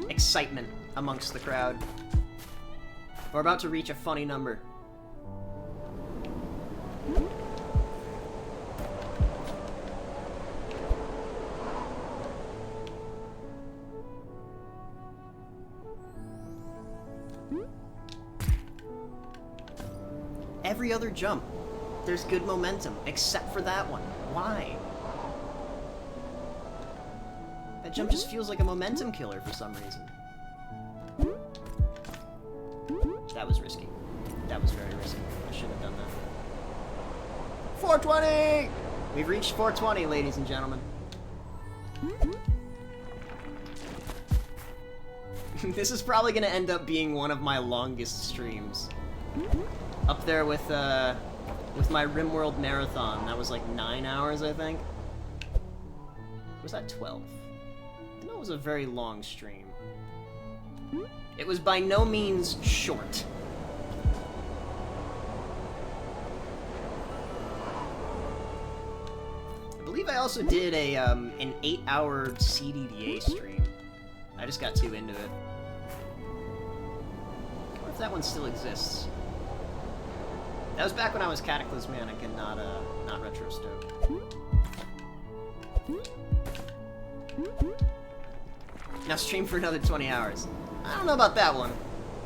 Excitement amongst the crowd. We're about to reach a funny number. Every other jump, there's good momentum, except for that one. Why? That jump just feels like a momentum killer for some reason. That was risky. That was very risky. I shouldn't have done that. 420! We've reached 420, ladies and gentlemen. This is probably gonna end up being one of my longest streams. Up there with my RimWorld marathon. That was like 9 hours, I think. Or was that 12? I know it was a very long stream. It was by no means short. I believe I also did an 8-hour CDDA stream. I just got too into it. I wonder if that one still exists. That was back when I was Cataclysmanic and not Retrostoke. Now stream for another 20 hours. I don't know about that one.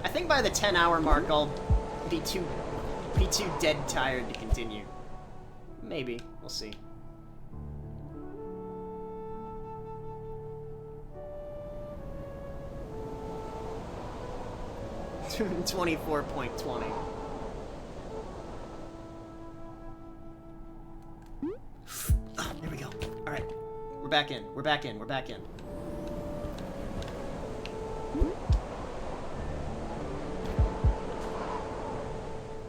I think by the 10-hour mark I'll be too dead tired to continue. Maybe. We'll see. $24.20. There we go. Alright. We're back in. We're back in. We're back in.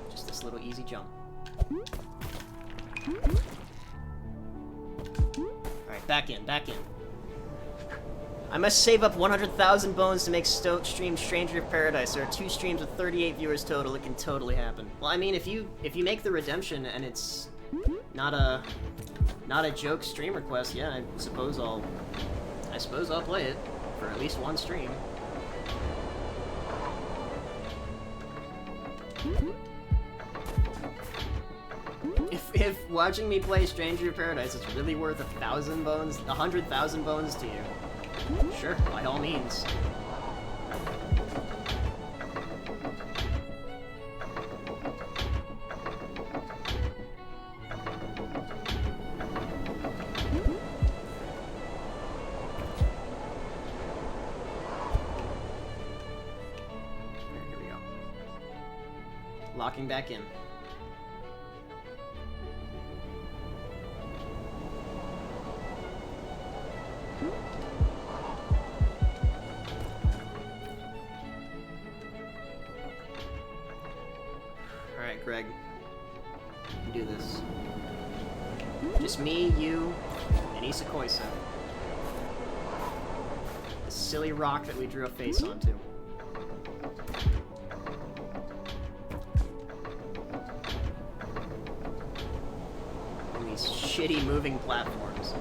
Just this little easy jump. Alright, back in. Back in. I must save up 100,000 bones to make stream Stranger of Paradise. There are 2 streams with 38 viewers total. It can totally happen. Well, I mean, if you make the redemption and it's not a joke stream request, yeah, I suppose I'll play it for at least one stream. If watching me play Stranger of Paradise is really worth 1,000 bones, 100,000 bones to you, sure, by all means. Here we go. Locking back in. Alright, Greg. You can do this. Just me, you, and Isakoisa. The silly rock that we drew a face onto. And these shitty moving platforms.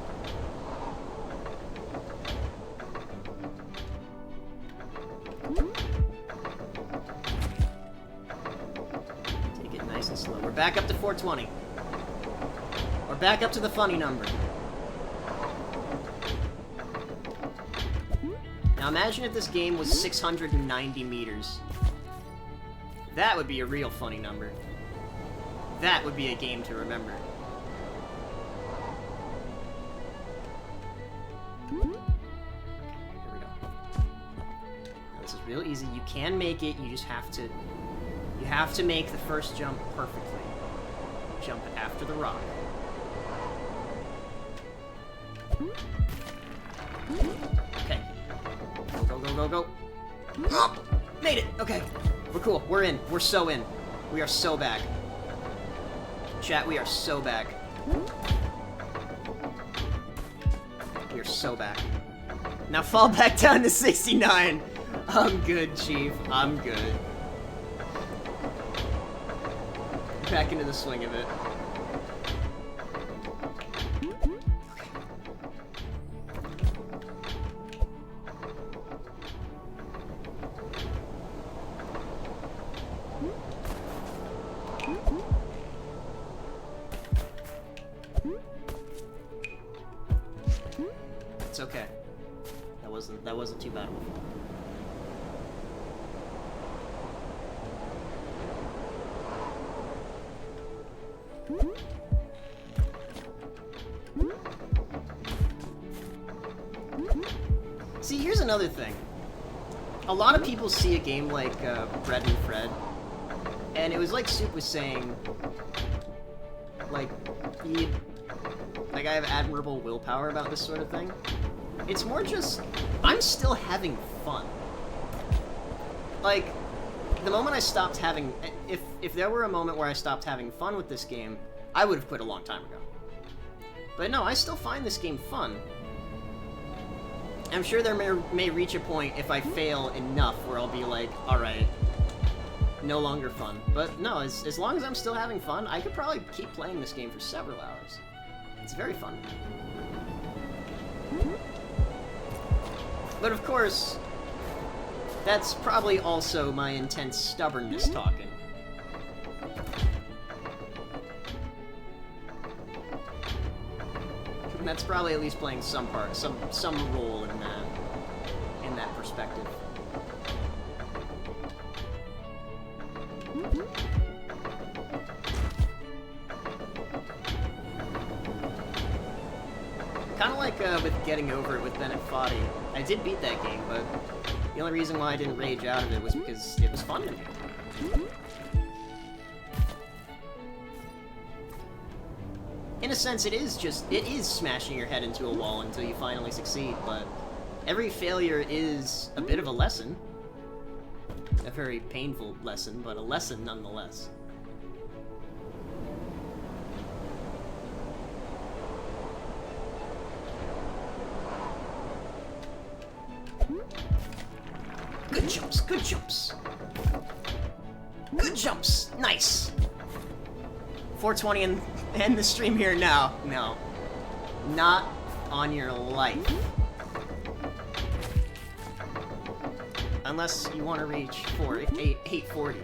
We're back up to 420. We're back up to the funny number. Now imagine if this game was 690 meters. That would be a real funny number. That would be a game to remember. Okay, here we go. Now this is real easy. You can make it, you just have to... You have to make the first jump perfectly. Jump after the rock. Okay. Go, go, go, go, go. Oh, made it! Okay. We're cool. We're in. We're so in. We are so back. Chat, we are so back. We are so back. Now fall back down to 69. I'm good, Chief. I'm good. Back into the swing of it. It's okay. That wasn't too bad of a fall. another thing. A lot of people see a game like Bread and Fred, and it was like Soup was saying, like, I have admirable willpower about this sort of thing. It's more just, I'm still having fun. Like, the moment I stopped having, if there were a moment where I stopped having fun with this game, I would have quit a long time ago. But no, I still find this game fun. I'm sure there may reach a point if I fail enough where I'll be like, alright, no longer fun. But no, as long as I'm still having fun, I could probably keep playing this game for several hours. It's very fun. But of course, that's probably also my intense stubbornness talking. And that's probably at least playing some part, some role in that perspective. Kind of like with Getting Over It with Bennett Foddy. I did beat that game, but the only reason why I didn't rage out of it was because it was fun to me. In a sense, it is smashing your head into a wall until you finally succeed, but every failure is a bit of a lesson. A very painful lesson, but a lesson nonetheless. Good jumps, good jumps. Good jumps, nice. 420 and end the stream here now. No. Not on your life. Unless you want to reach 840.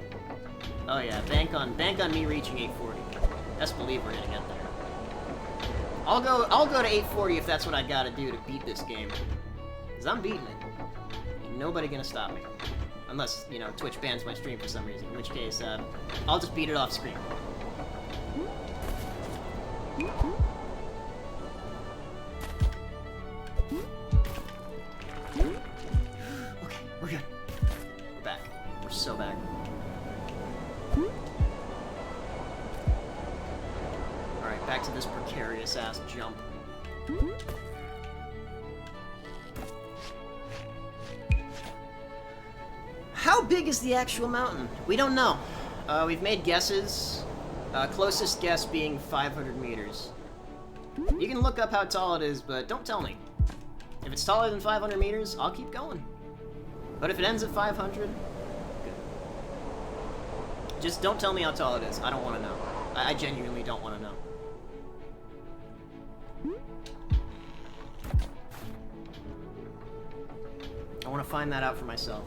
Oh yeah, bank on me reaching 840. Best believe we're gonna get there. I'll go to 840 if that's what I gotta do to beat this game. Cause I'm beating it. Ain't nobody gonna stop me. Unless, you know, Twitch bans my stream for some reason, in which case, I'll just beat it off screen. Okay, we're good. We're back. We're so back. Alright, back to this precarious-ass jump. How big is the actual mountain? We don't know. We've made guesses. Closest guess being 500 meters. You can look up how tall it is, but don't tell me. If it's taller than 500 meters, I'll keep going. But if it ends at 500, good. Just don't tell me how tall it is. I don't want to know. I genuinely don't want to know. I want to find that out for myself.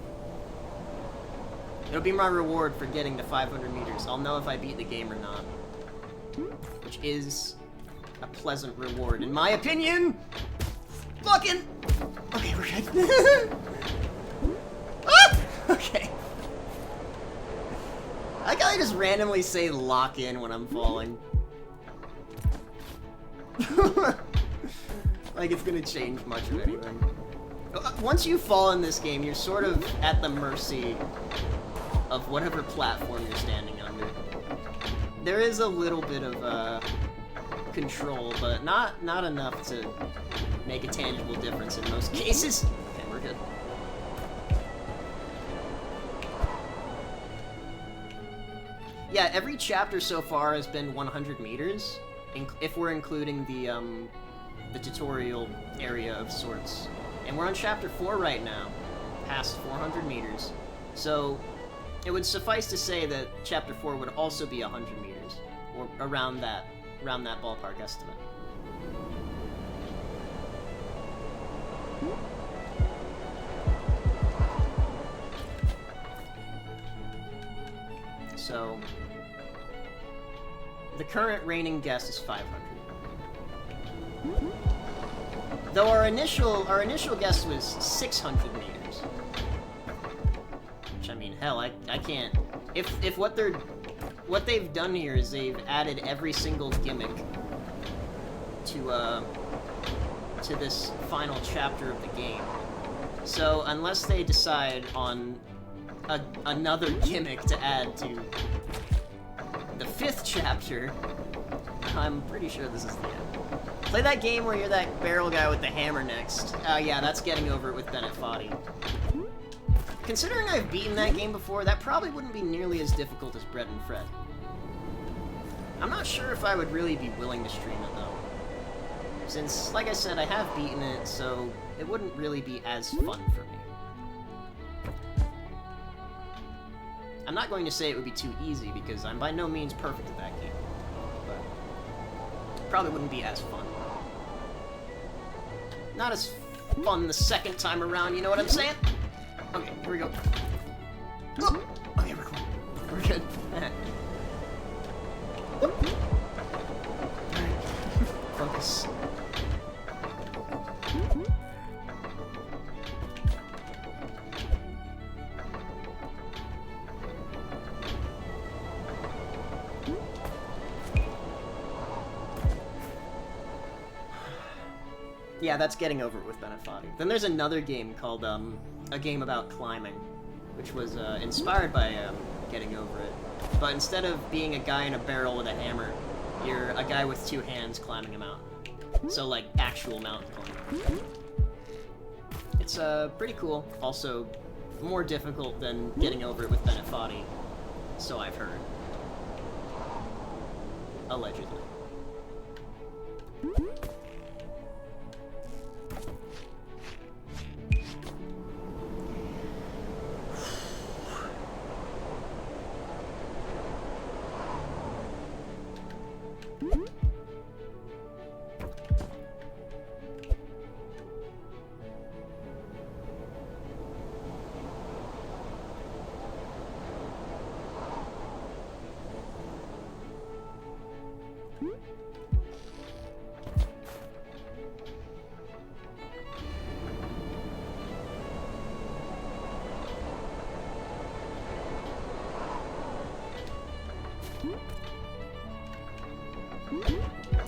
It'll be my reward for getting to 500 meters. I'll know if I beat the game or not. Which is a pleasant reward, in my opinion! Fucking... Okay, we're good. Ah! Okay. I gotta just randomly say lock in when I'm falling. Like it's gonna change much of anything. Once you fall in this game, you're sort of at the mercy of whatever platform you're standing under. There is a little bit of control, but not enough to make a tangible difference in most cases. Okay, we're good. Yeah, every chapter so far has been 100 meters, if we're including the tutorial area of sorts. And we're on chapter 4 right now, past 400 meters. So it would suffice to say that chapter 4 would also be 100 meters, or around that ballpark estimate. So the current reigning guess is 500. Though our initial guess was 600 meters. Which, I mean, hell, I can't... If what they've done here is they've added every single gimmick to this final chapter of the game, So unless they decide on another gimmick to add to the 5th chapter, I'm pretty sure this is the end. Play that game where you're that barrel guy with the hammer next. Yeah, that's getting over it with Bennett Foddy. Considering I've beaten that game before, that probably wouldn't be nearly as difficult as Brett and Fred. I'm not sure if I would really be willing to stream it, though. Since, like I said, I have beaten it, so it wouldn't really be as fun for me. I'm not going to say it would be too easy, because I'm by no means perfect at that game. But it probably wouldn't be as fun. Not as fun the second time around, you know what I'm saying? Okay, here we go. Oh, okay, we're cool. We're good. Alright. Focus. Yeah, that's getting over it with Bennett Foddy. Then there's another game called, a game about climbing, which was, inspired by, Getting Over It. But instead of being a guy in a barrel with a hammer, you're a guy with 2 hands climbing a mountain. So, like, actual mountain climbing. It's, pretty cool. Also, more difficult than Getting Over It with Bennett Foddy. So I've heard. Allegedly.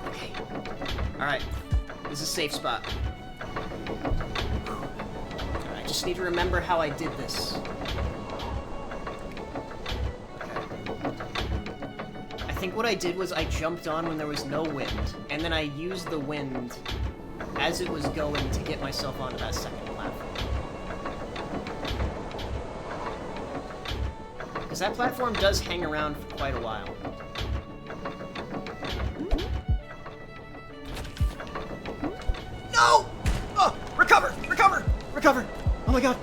Okay. Alright. This is a safe spot. I just need to remember how I did this. I think what I did was I jumped on when there was no wind, and then I used the wind as it was going to get myself onto that second platform. Because that platform does hang around for quite a while. No! Oh! Recover! Recover! Recover! Oh my god!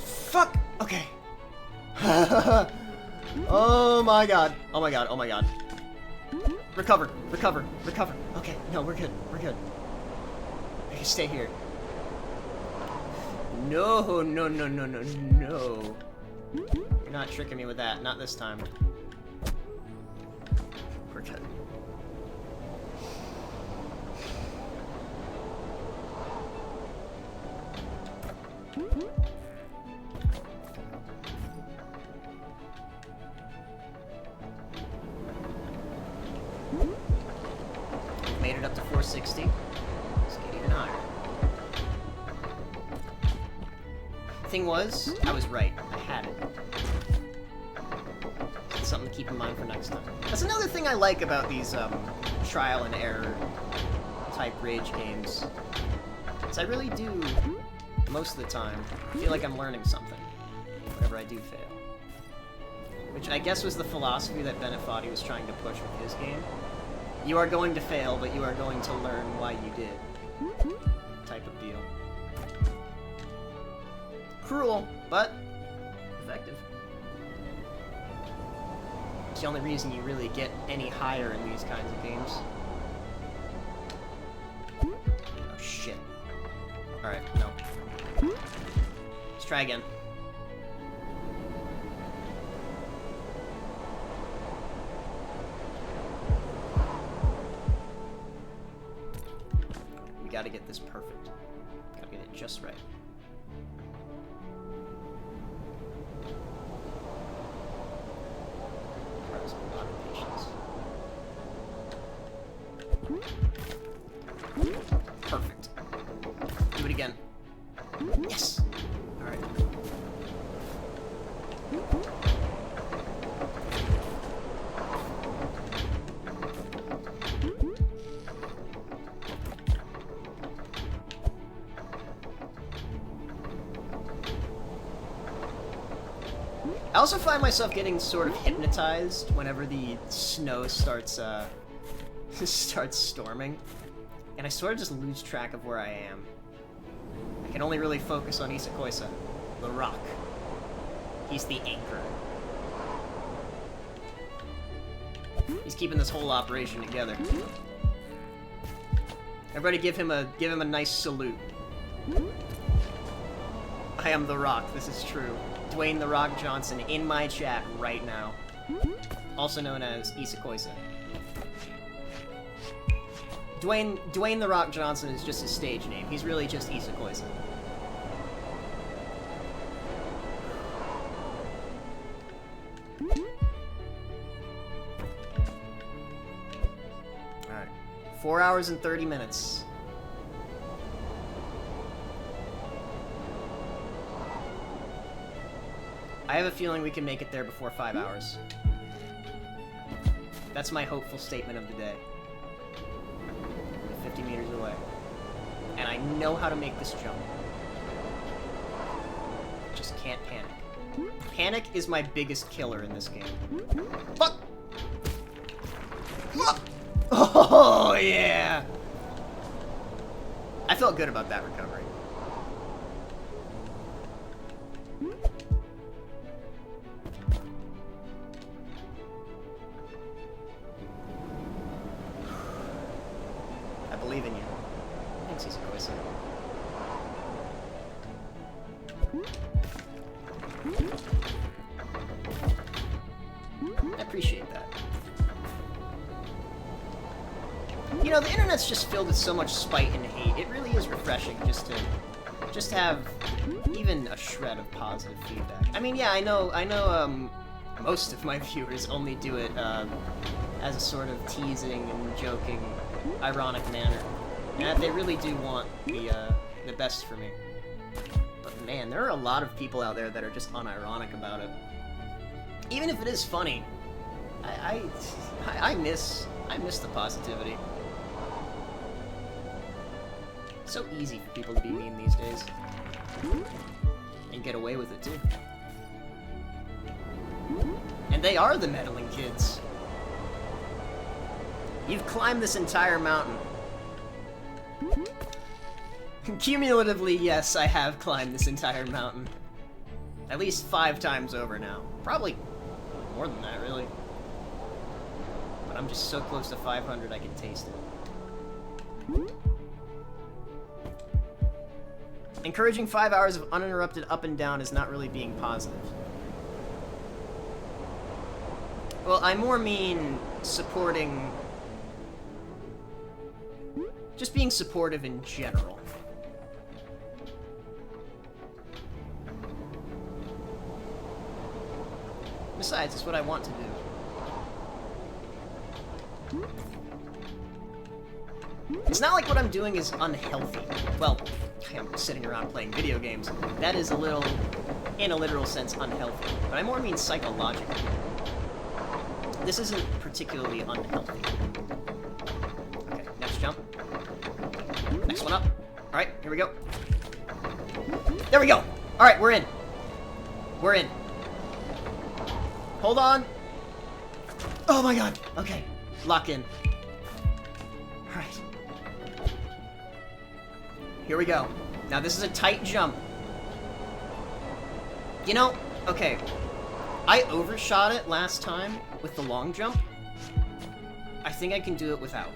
Fuck! Okay. Oh my god. Oh my god. Oh my god. Recover. Recover. Recover. Okay. No, we're good. We're good. I can stay here. No, no, no, no, no, no. You're not tricking me with that. Not this time. We're good. Made it up to 460. Let's get even higher. Thing was, I was right. I had it. It's something to keep in mind for next time. That's another thing I like about these trial and error type rage games. Is I really do, most of the time, feel like I'm learning something whenever I do fail. Which I guess was the philosophy that Bennett Foddy was trying to push with his game. You are going to fail, but you are going to learn why you did. Type of deal. Cruel, but effective. It's the only reason you really get any higher in these kinds of games. Oh shit. Alright, no. Let's try again. We gotta get this perfect. Gotta get it just right. Requires a lot of patience. Perfect. Do it again. Yes! Alright. I also find myself getting sort of hypnotized whenever the snow starts, starts storming. And I sort of just lose track of where I am. I can only really focus on Isakoisa, the rock. He's the anchor. He's keeping this whole operation together. Everybody give him a nice salute. I am the Rock, this is true. Dwayne The Rock Johnson in my chat right now. Also known as Isakoisa. Dwayne The Rock Johnson is just his stage name. He's really just Isakoisa. Alright. 4 hours and 30 minutes. I have a feeling we can make it there before 5 hours. That's my hopeful statement of the day. We're 50 meters away. And I know how to make this jump. Just can't panic. Panic is my biggest killer in this game. Fuck! Oh, yeah! I felt good about that recovery. I believe in you. Thanks, Isakoisa. I appreciate that. You know, the internet's just filled with so much spite and hate. It really is refreshing just to have even a shred of positive feedback. I mean, yeah, I know, most of my viewers only do it, as a sort of teasing and joking, ironic manner. And they really do want the best for me. But man, there are a lot of people out there that are just unironic about it. Even if it is funny, I miss the positivity. So easy for people to be mean these days. And get away with it too. And they are the meddling kids. You've climbed this entire mountain. Cumulatively, yes, I have climbed this entire mountain. At least 5 times over now. Probably more than that, really. But I'm just so close to 500 I can taste it. Encouraging 5 hours of uninterrupted up and down is not really being positive. Well, I more mean supporting... just being supportive in general. Besides, it's what I want to do. It's not like what I'm doing is unhealthy. Well, I'm sitting around playing video games. That is a little, in a literal sense, unhealthy. But I more mean psychologically. This isn't particularly unhealthy. Okay, next jump. Next one up. Alright, here we go. There we go! Alright, we're in. We're in. Hold on. Oh my god. Okay. Lock in. Alright. Here we go. Now this is a tight jump. You know, okay. I overshot it last time with the long jump. I think I can do it without.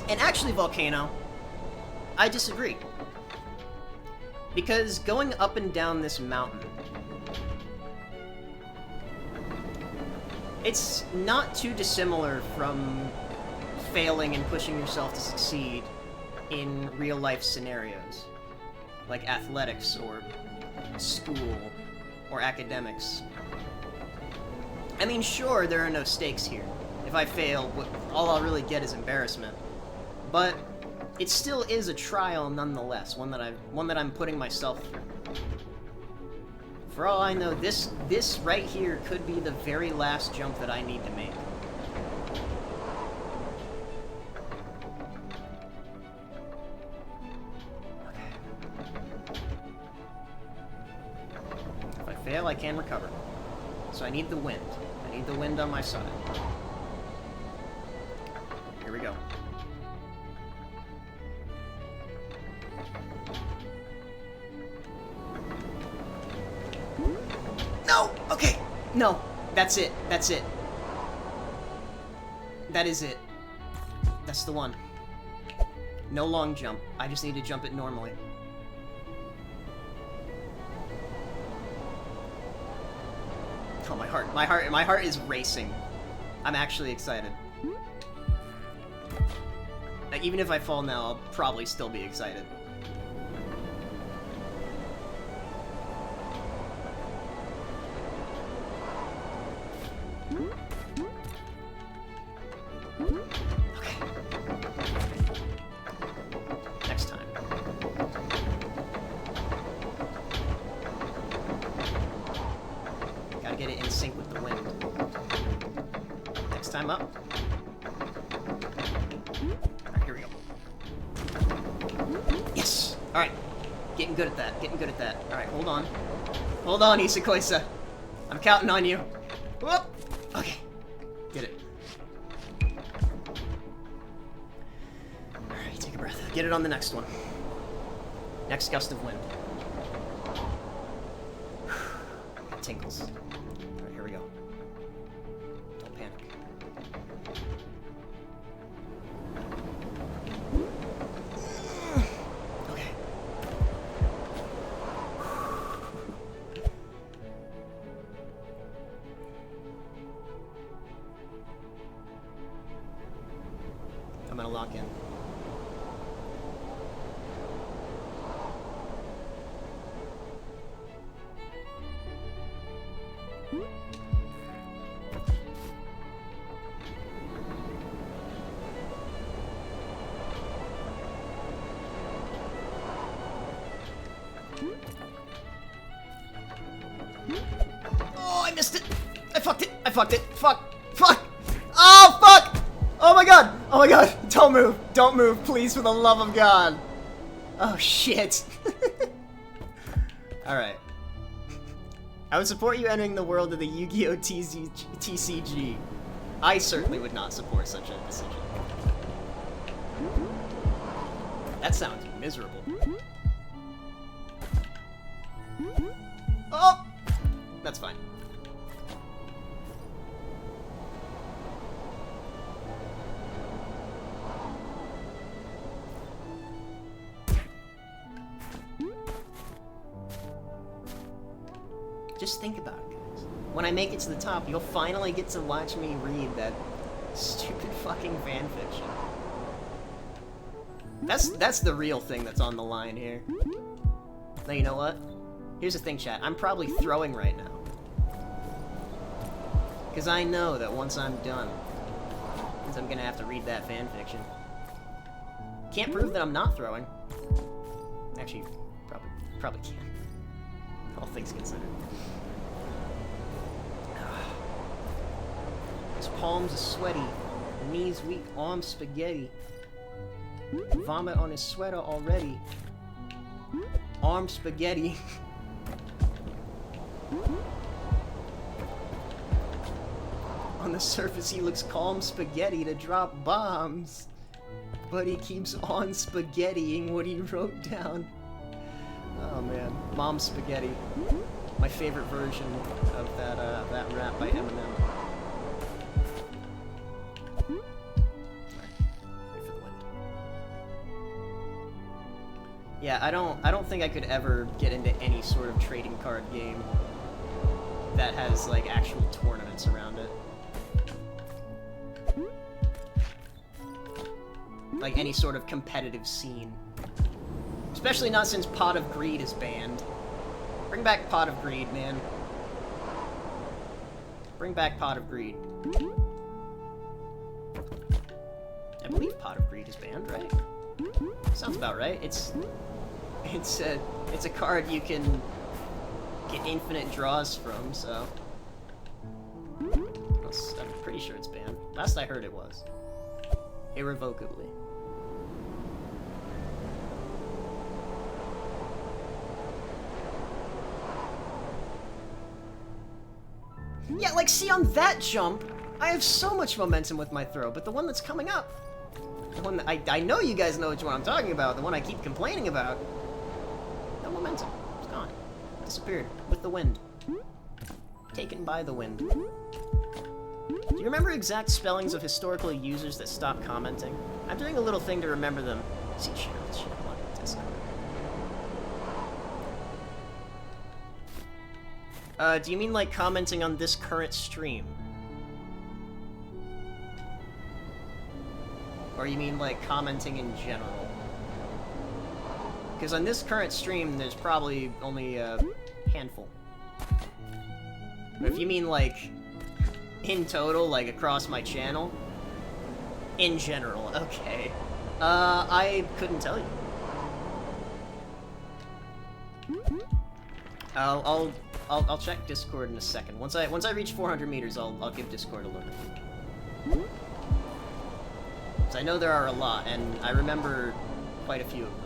And actually, Volcano, I disagree. Because going up and down this mountain, it's not too dissimilar from failing and pushing yourself to succeed in real-life scenarios, like athletics or school or academics. I mean, sure, there are no stakes here. If I fail, all I'll really get is embarrassment. But it still is a trial nonetheless, one that I'm putting myself through. For all I know, this right here could be the very last jump that I need to make. If I fail, I can recover. So I need the wind. I need the wind on my side. Here we go. No! Okay! No! That's it. That's it. That is it. That's the one. No long jump. I just need to jump it normally. Oh, my heart is racing. I'm actually excited. Like, even if I fall now, I'll probably still be excited. Okay. Next time. Gotta get it in sync with the wind. Next time up. Alright, here we go. Yes! Alright. Getting good at that. Getting good at that. Alright, hold on. Hold on, Isakoisa. I'm counting on you. Whoop! Okay. Get it. Alright, take a breath. Get it on the next one. Next gust of wind. Tinkles. Alright, here we go. Don't panic. Okay. I'm gonna lock in. Oh, I missed it! I fucked it! I fucked it! Fuck! Fuck! Oh, fuck! Oh my god! Oh my god! Don't move! Don't move, please, for the love of God! Oh, shit! Alright. I would support you entering the world of the Yu-Gi-Oh! TCG. I certainly would not support such a decision. That sounds miserable. Oh! That's fine. Just think about it, guys. When I make it to the top, you'll finally get to watch me read that stupid fucking fanfiction. That's the real thing that's on the line here. Now, you know what? Here's the thing, chat. I'm probably throwing right now. Because I know that once I'm done, I'm gonna have to read that fanfiction. Can't prove that I'm not throwing. Actually, probably can. All things considered. His palms are sweaty, knees weak, arms spaghetti. Vomit on his sweater already. Arms spaghetti. On the surface, he looks calm spaghetti to drop bombs. But he keeps on spaghettiing what he wrote down. Oh man, Mom Spaghetti. My favorite version of that rap by Eminem. Wait for the wind. Yeah, I don't think I could ever get into any sort of trading card game that has like actual tournaments around it. Like any sort of competitive scene. Especially not since Pot of Greed is banned. Bring back Pot of Greed, man. Bring back Pot of Greed. Pot of Greed is banned, right? Sounds about right. It's a card you can get infinite draws from, so I'm pretty sure it's banned. Last I heard it was. Irrevocably. Yeah, like, see, on that jump, I have so much momentum with my throw, but the one that's coming up, the one that I know you guys know which one I'm talking about, the one I keep complaining about, no momentum. It's gone. Disappeared. With the wind. Taken by the wind. Do you remember exact spellings of historical users that stopped commenting? I'm doing a little thing to remember them. See, share on Discord. Do you mean like commenting on this current stream? Or you mean like commenting in general? Because on this current stream, there's probably only a handful. But if you mean like in total, like across my channel, in general, okay. I couldn't tell you. I'll check Discord in a second. Once I reach 400 meters, I'll give Discord a look. Because I know there are a lot, and I remember quite a few of them.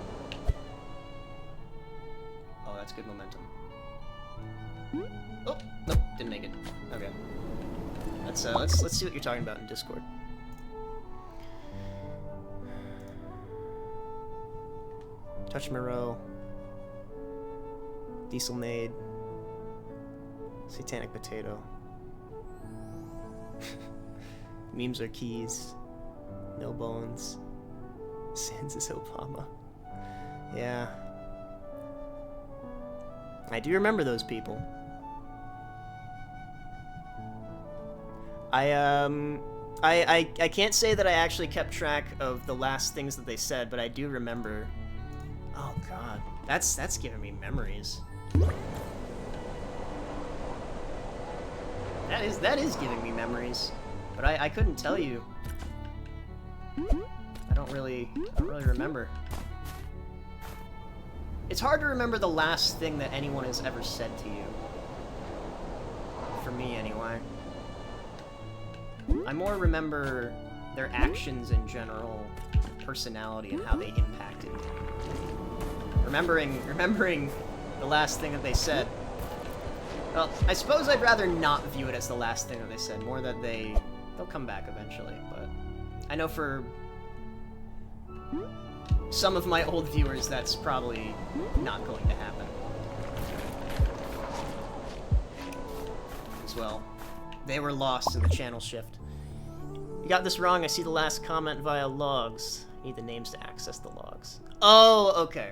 Oh, that's good momentum. Oh, nope, didn't make it. Okay. Let's see what you're talking about in Discord. Touch Moreau. Diesel Maid. Satanic Potato. Memes are keys. No bones. Sans is Obama. Yeah. I do remember those people. I can't say that I actually kept track of the last things that they said, but I do remember. Oh god. That's giving me memories. That is giving me memories. But I couldn't tell you. I don't really remember. It's hard to remember the last thing that anyone has ever said to you. For me, anyway. I more remember their actions in general, personality, and how they impacted me. Remembering the last thing that they said. Well, I suppose I'd rather not view it as the last thing that they said, more that they'll come back eventually, but I know for some of my old viewers that's probably not going to happen. As well, they were lost in the channel shift. You got this wrong, I see the last comment via logs. Need the names to access the logs. Oh, okay.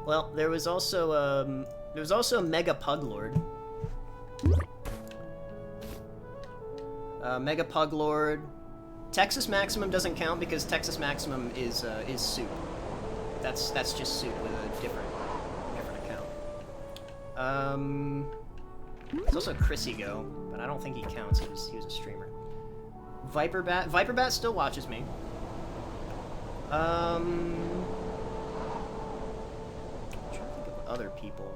Well, there was also a Mega Puglord. Mega Puglord. Texas Maximum doesn't count because Texas Maximum is soup. That's just soup with a different account. There's also Chrissy Go, but I don't think he counts. He was a streamer. Viperbat still watches me. I'm trying to think of other people.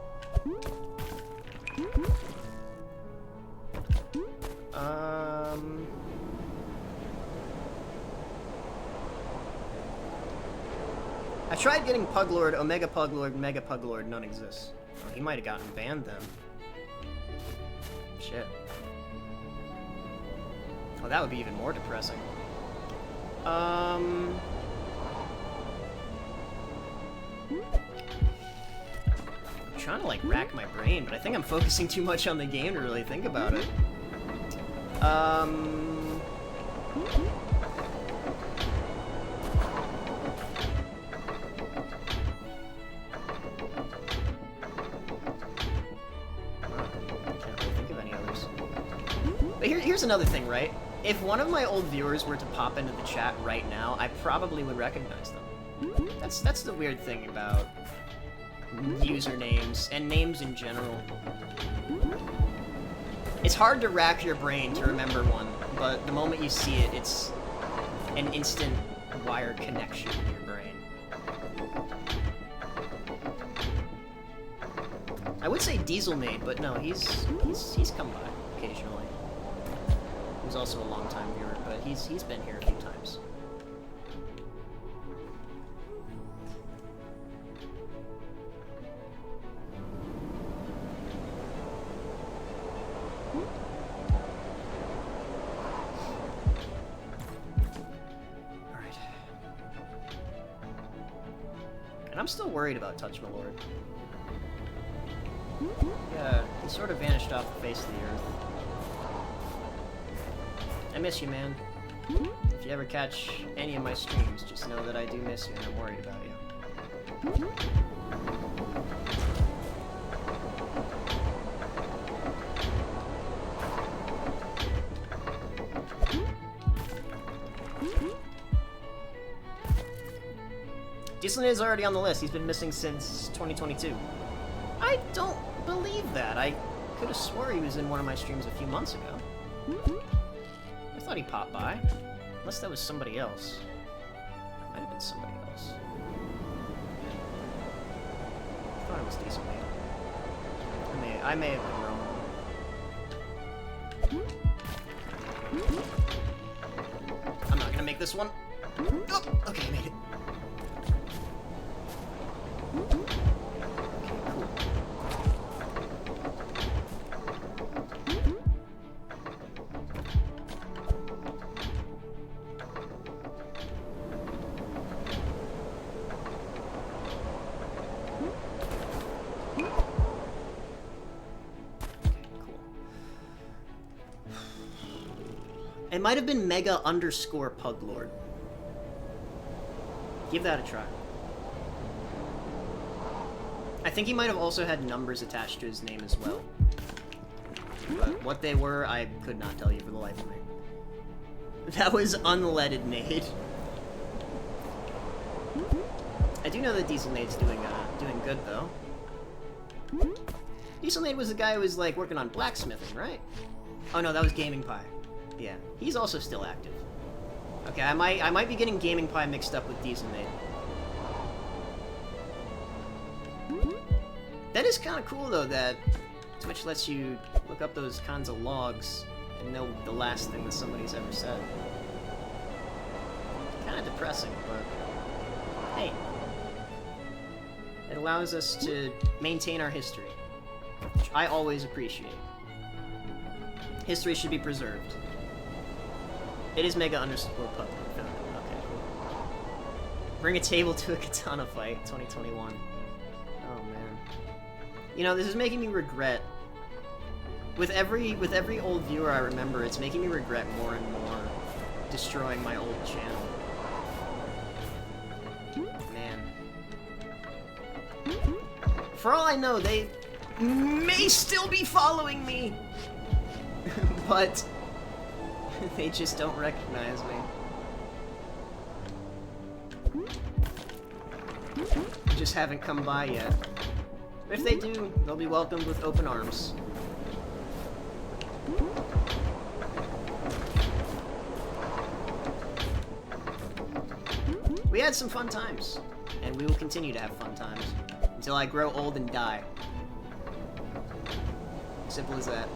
I tried getting Puglord, Omega Puglord, Mega Puglord, none exists. Oh, he might have gotten banned then. Shit. Oh, that would be even more depressing. I'm trying to, like, rack my brain, but I think I'm focusing too much on the game to really think about it. But here's another thing, right? If one of my old viewers were to pop into the chat right now, I probably would recognize them. That's the weird thing about usernames and names in general. It's hard to rack your brain to remember one but the moment you see it, it's an instant wired connection in your brain. I would say Dieselmade, but no, he's come by occasionally. He was also a long-time viewer, but he's been here a few times. Alright. And I'm still worried about Touch My Lord. Yeah, he sort of vanished off the face of the earth. I miss you, man. If you ever catch any of my streams, just know that I do miss you and I'm worried about you. Dieselnade is already on the list. He's been missing since 2022. I don't believe that. I could have swore he was in one of my streams a few months ago. I thought he popped by. Unless that was somebody else. Might have been somebody else. I thought it was Dieselmade. I may have been wrong. I'm not gonna make this one. Oh, okay, I made it. It might have been Mega_Puglord. Give that a try. I think he might have also had numbers attached to his name as well. But what they were, I could not tell you for the life of me. That was unleaded Nade. I do know that Dieselnade's doing good though. Dieselnade was the guy who was like working on blacksmithing, right? Oh no, that was Gaming Pie. Yeah, he's also still active. Okay, I might be getting Gaming Pie mixed up with Dieselnade. That is kind of cool though that Twitch lets you look up those kinds of logs and know the last thing that somebody's ever said. Kind of depressing, but hey, it allows us to maintain our history, which I always appreciate. History should be preserved. It is Mega_Puglord. Okay. Bring a table to a katana fight, 2021. Oh man. You know, this is making me regret. With every old viewer I remember, it's making me regret more and more destroying my old channel. Man. For all I know, they may still be following me, but they just don't recognize me. They just haven't come by yet. But if they do, they'll be welcomed with open arms. We had some fun times, and we will continue to have fun times until I grow old and die. Simple as that.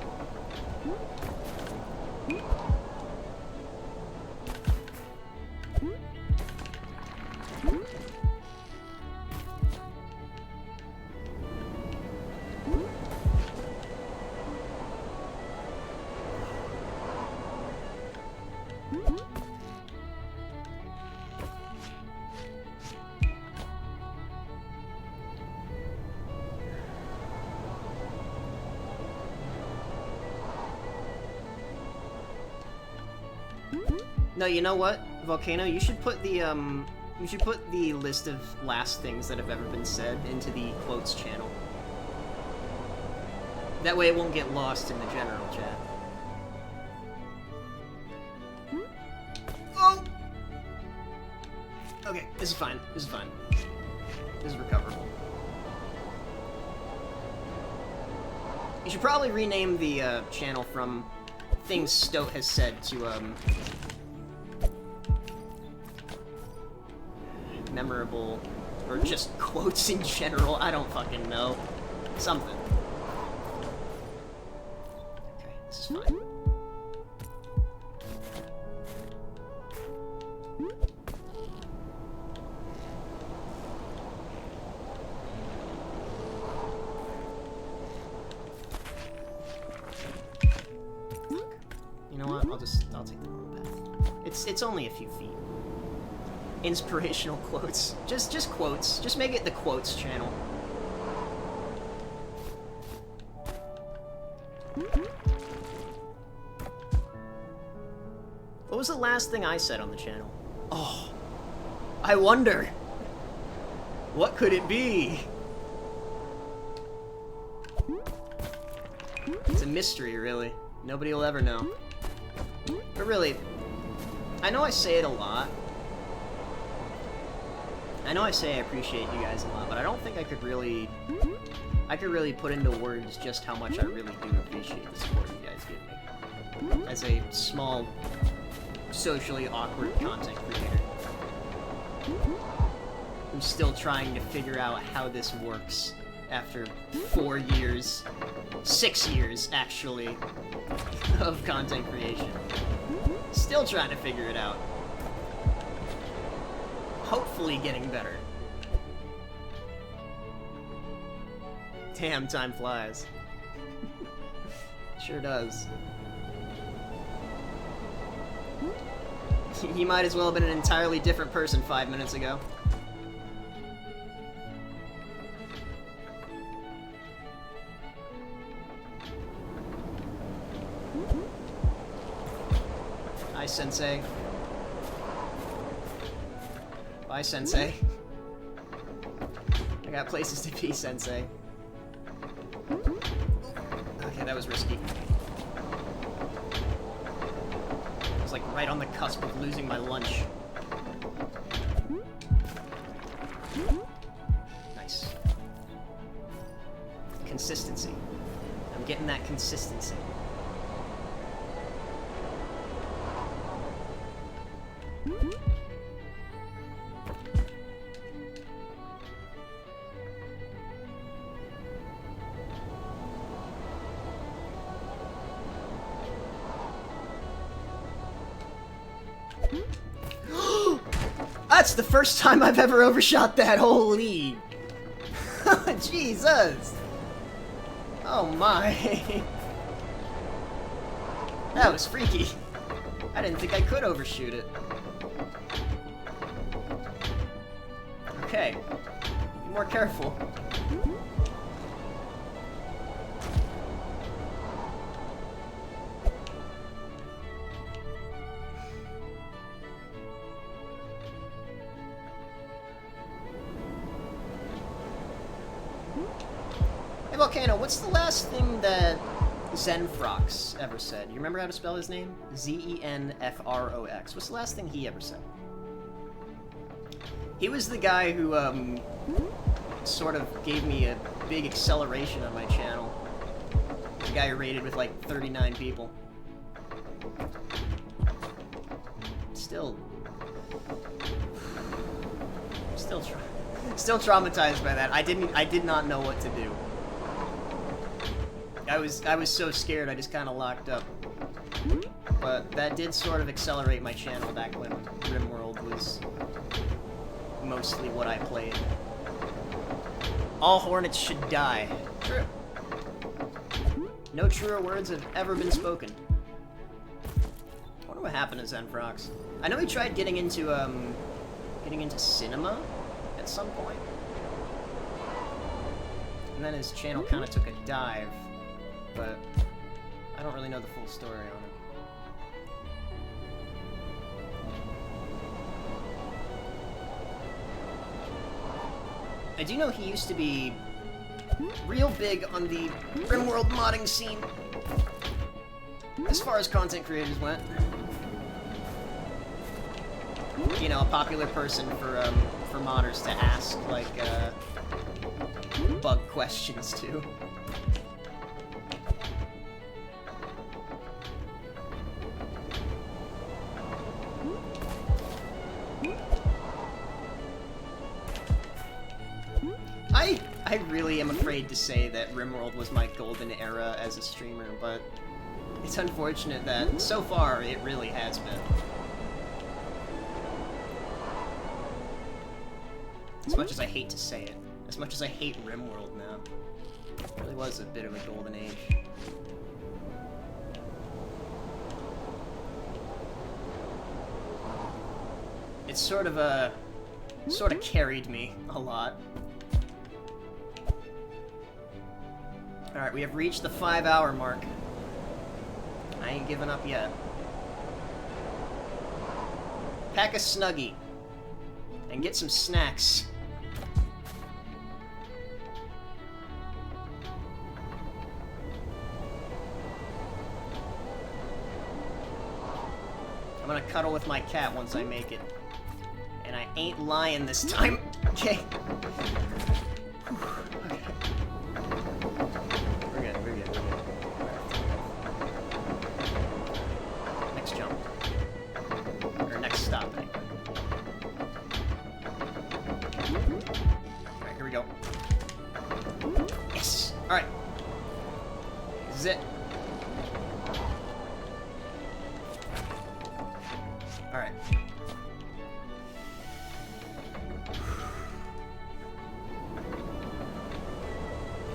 No, you know what, Volcano? You should put the list of last things that have ever been said into the quotes channel. That way it won't get lost in the general chat. Oh! Okay, this is fine. This is fine. This is recoverable. You should probably rename the channel from things Stoat has said to, memorable, or just quotes in general, I don't fucking know. Something. Okay, this is fine. You know what? I'll take the wrong path. It's only a few feet. Inspirational quotes. Just quotes. Just make it the quotes channel. What was the last thing I said on the channel? Oh, I wonder. What could it be? It's a mystery, really. Nobody will ever know. But really, I know I say it a lot. I know I say I appreciate you guys a lot, but I don't think I could really put into words just how much I really do appreciate the support you guys give me. As a small, socially awkward content creator who's still trying to figure out how this works after 4 years, 6 years actually, of content creation. Still trying to figure it out. Hopefully getting better. Damn, time flies. Sure does. He might as well have been an entirely different person 5 minutes ago. Hi, Sensei. Bye, Sensei. I got places to be, Sensei. Okay, that was risky. I was like right on the cusp of losing my lunch. Nice. Consistency. I'm getting that consistency. That's the first time I've ever overshot that whole lead. Jesus. Oh my. That was freaky. I didn't think I could overshoot it. Okay. Be more careful. Hey Volcano, what's the last thing that Zenfrox ever said? You remember how to spell his name? Zenfrox. What's the last thing he ever said? He was the guy who, sort of gave me a big acceleration on my channel. The guy who rated with like 39 people. Still traumatized by that. I did not know what to do. I was so scared I just kind of locked up. But that did sort of accelerate my channel back when RimWorld was mostly what I played. All hornets should die. True. No truer words have ever been spoken. I wonder what happened to Zenfrox. I know he tried getting into cinema at some point. And then his channel kind of took a dive, but I don't really know the full story on it. I do know he used to be real big on the RimWorld modding scene, as far as content creators went. You know, a popular person for modders to ask, like, bug questions to. I really am afraid to say that RimWorld was my golden era as a streamer, but it's unfortunate that so far it really has been. As much as I hate to say it, as much as I hate RimWorld now, it really was a bit of a golden age. It's sort of carried me a lot. Alright, we have reached the 5-hour mark. I ain't giving up yet. Pack a Snuggie. And get some snacks. I'm gonna cuddle with my cat once I make it. And I ain't lying this time. Okay. We're good, we're good, we're good. Next jump. Or next stop, anyway. Alright, here we go. Yes! Alright. This is it. Alright.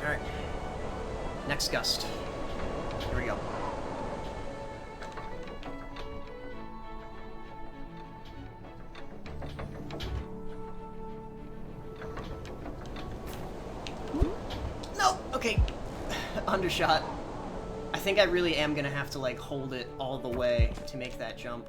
Alright. Next gust. Here we go. No! Okay. Undershot. I think I really am gonna have to, like, hold it all the way to make that jump.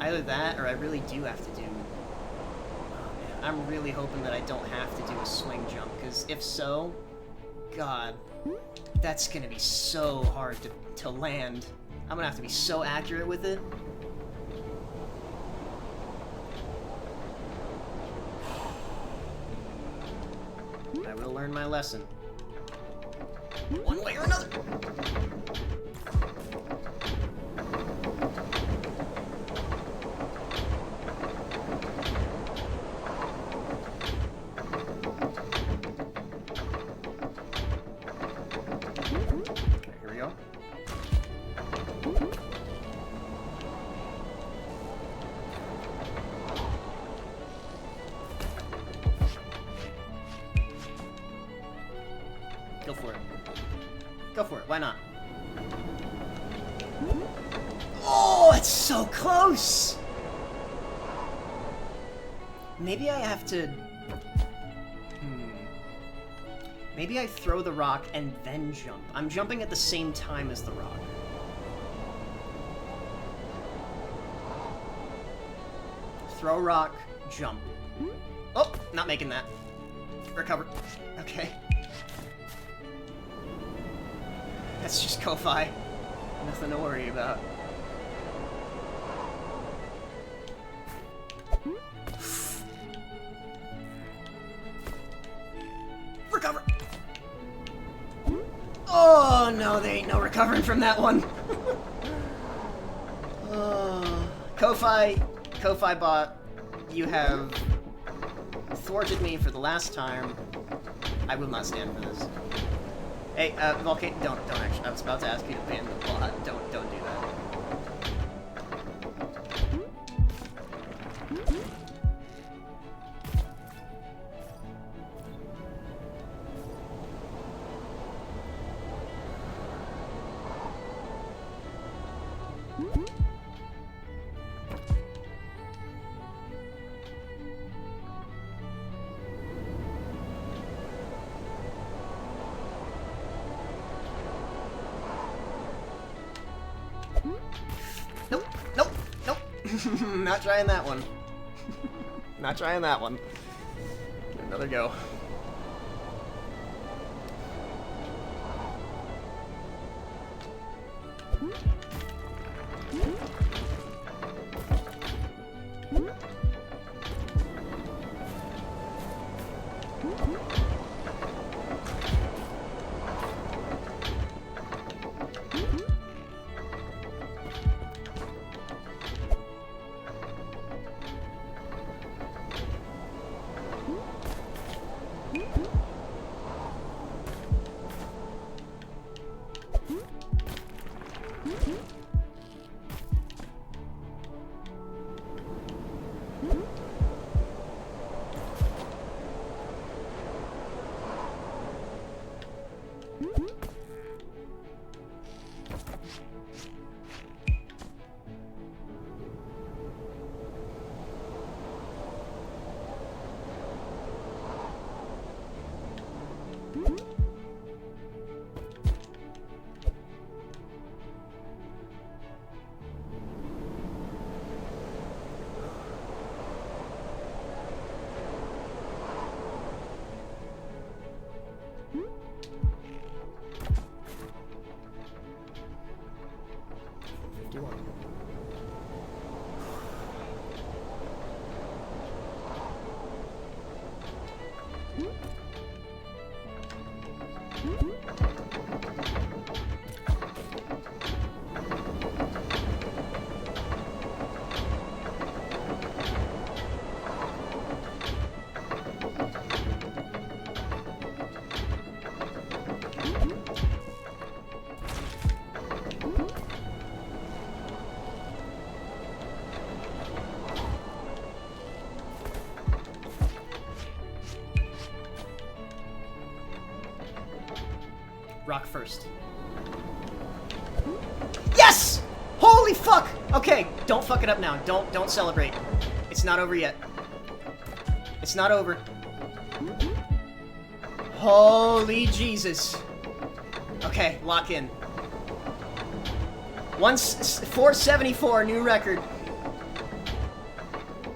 Either that, or I really do have to do... Oh, man. I'm really hoping that I don't have to do a swing jump, because if so... God... That's gonna be so hard to land. I'm gonna have to be so accurate with it. I will learn my lesson. One way or another! Okay, here we go. Go for it. Go for it, why not? Oh, it's so close! Maybe I have to... Maybe I throw the rock and then jump. I'm jumping at the same time as the rock. Throw rock, jump. Oh, not making that. Recover. Okay. That's just Ko-Fi. Nothing to worry about. Recover! Oh, no, there ain't no recovering from that one. Ko-Fi bot, you have thwarted me for the last time. I will not stand for this. Hey, Volcano, don't actually. I was about to ask you to ban the bot. Don't do that. Nope, nope, nope. Not trying that one. Not trying that one. Give it another go. Rock first. Yes! Holy fuck! Okay, don't fuck it up now. Don't celebrate. It's not over yet. It's not over. Holy Jesus. Okay, lock in. 474, new record.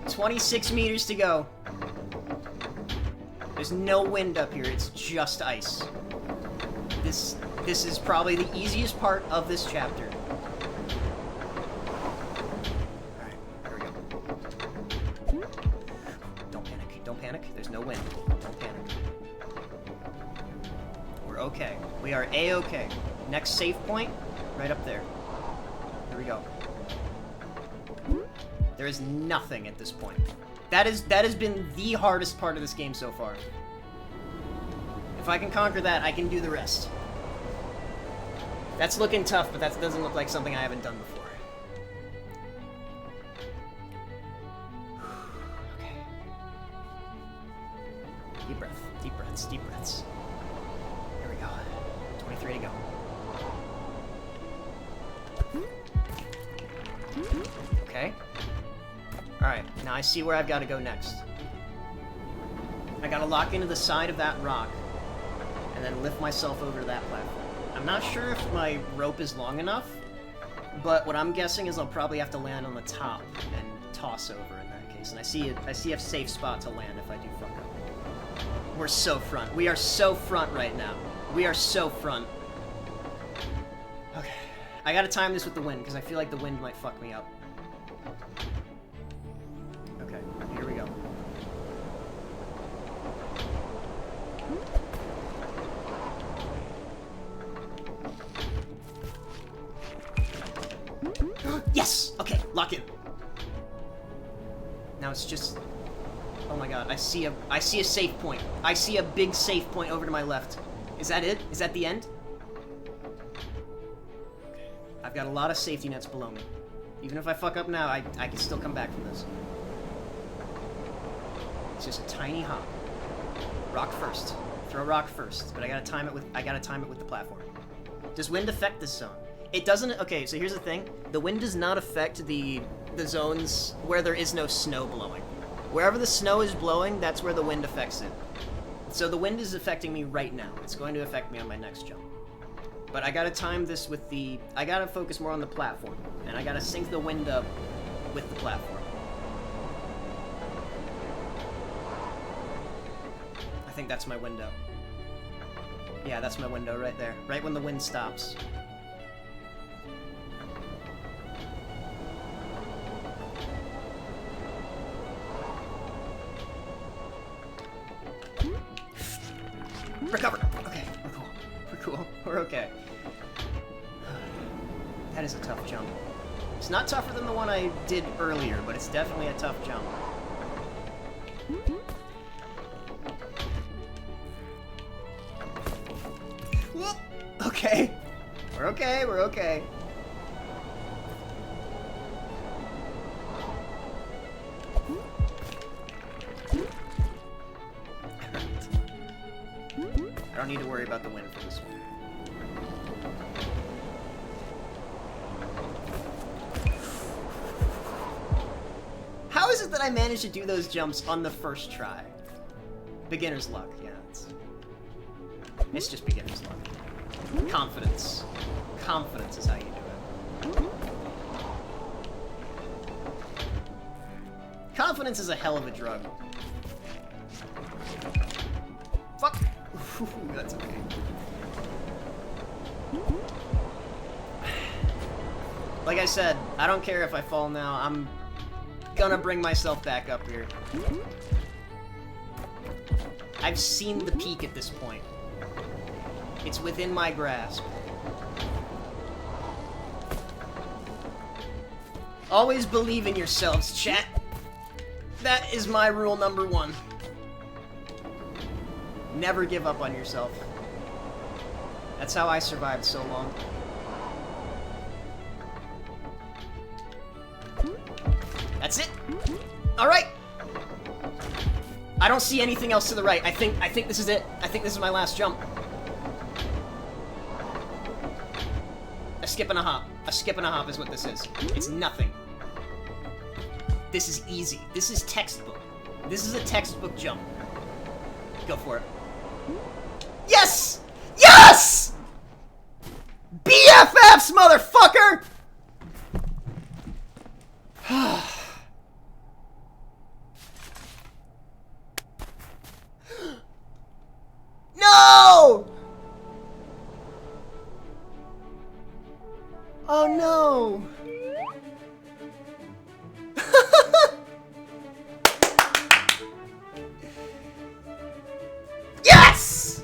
26 meters to go. There's no wind up here, it's just ice. This is probably the easiest part of this chapter. Alright, here we go. Don't panic, don't panic. There's no wind. Don't panic. We're okay. We are A-okay. Next safe point, right up there. Here we go. There is nothing at this point. That has been the hardest part of this game so far. If I can conquer that, I can do the rest. That's looking tough, but that doesn't look like something I haven't done before. Okay. Deep breath, deep breaths, deep breaths. Here we go. 23 to go. Okay. Alright, now I see where I've got to go next. I gotta lock into the side of that rock, and then lift myself over to that platform. I'm not sure if my rope is long enough, but what I'm guessing is I'll probably have to land on the top and toss over in that case. And I see a safe spot to land if I do fuck up. We're so front. We are so front right now. We are so front. Okay. I gotta time this with the wind, because I feel like the wind might fuck me up. Okay, here we go. Yes! Okay, lock in. Now it's just... Oh my god, I see a safe point. I see a big safe point over to my left. Is that it? Is that the end? Okay. I've got a lot of safety nets below me. Even if I fuck up now, I can still come back from this. It's just a tiny hop. Rock first. Throw rock first, but I gotta time it with the platform. Does wind affect this zone? It doesn't. Okay, so here's the thing. The wind does not affect the zones where there is no snow blowing. Wherever the snow is blowing, that's where the wind affects it. So the wind is affecting me right now. It's going to affect me on my next jump. But I gotta time this with the... I gotta focus more on the platform. And I gotta sync the wind up with the platform. I think that's my window. Yeah, that's my window right there. Right when the wind stops. Recover! Okay, we're cool. We're cool. We're okay. That is a tough jump. It's not tougher than the one I did earlier, but it's definitely a tough jump. Okay. We're okay, we're okay. need to worry about the wind for this one. How is it that I managed to do those jumps on the first try? Beginner's luck, yeah. It's just beginner's luck. Confidence. Confidence is how you do it. Confidence is a hell of a drug. Fuck! That's okay. Like I said, I don't care if I fall now. I'm gonna bring myself back up here. I've seen the peak at this point. It's within my grasp. Always believe in yourselves, chat. That is my rule number 1. Never give up on yourself. That's how I survived so long. That's it. All right. I don't see anything else to the right. I think this is it. I think this is my last jump. A skip and a hop. A skip and a hop is what this is. It's nothing. This is easy. This is textbook. This is a textbook jump. Go for it. Yes! Yes! BFFs, motherfucker! No! Oh no! Yes!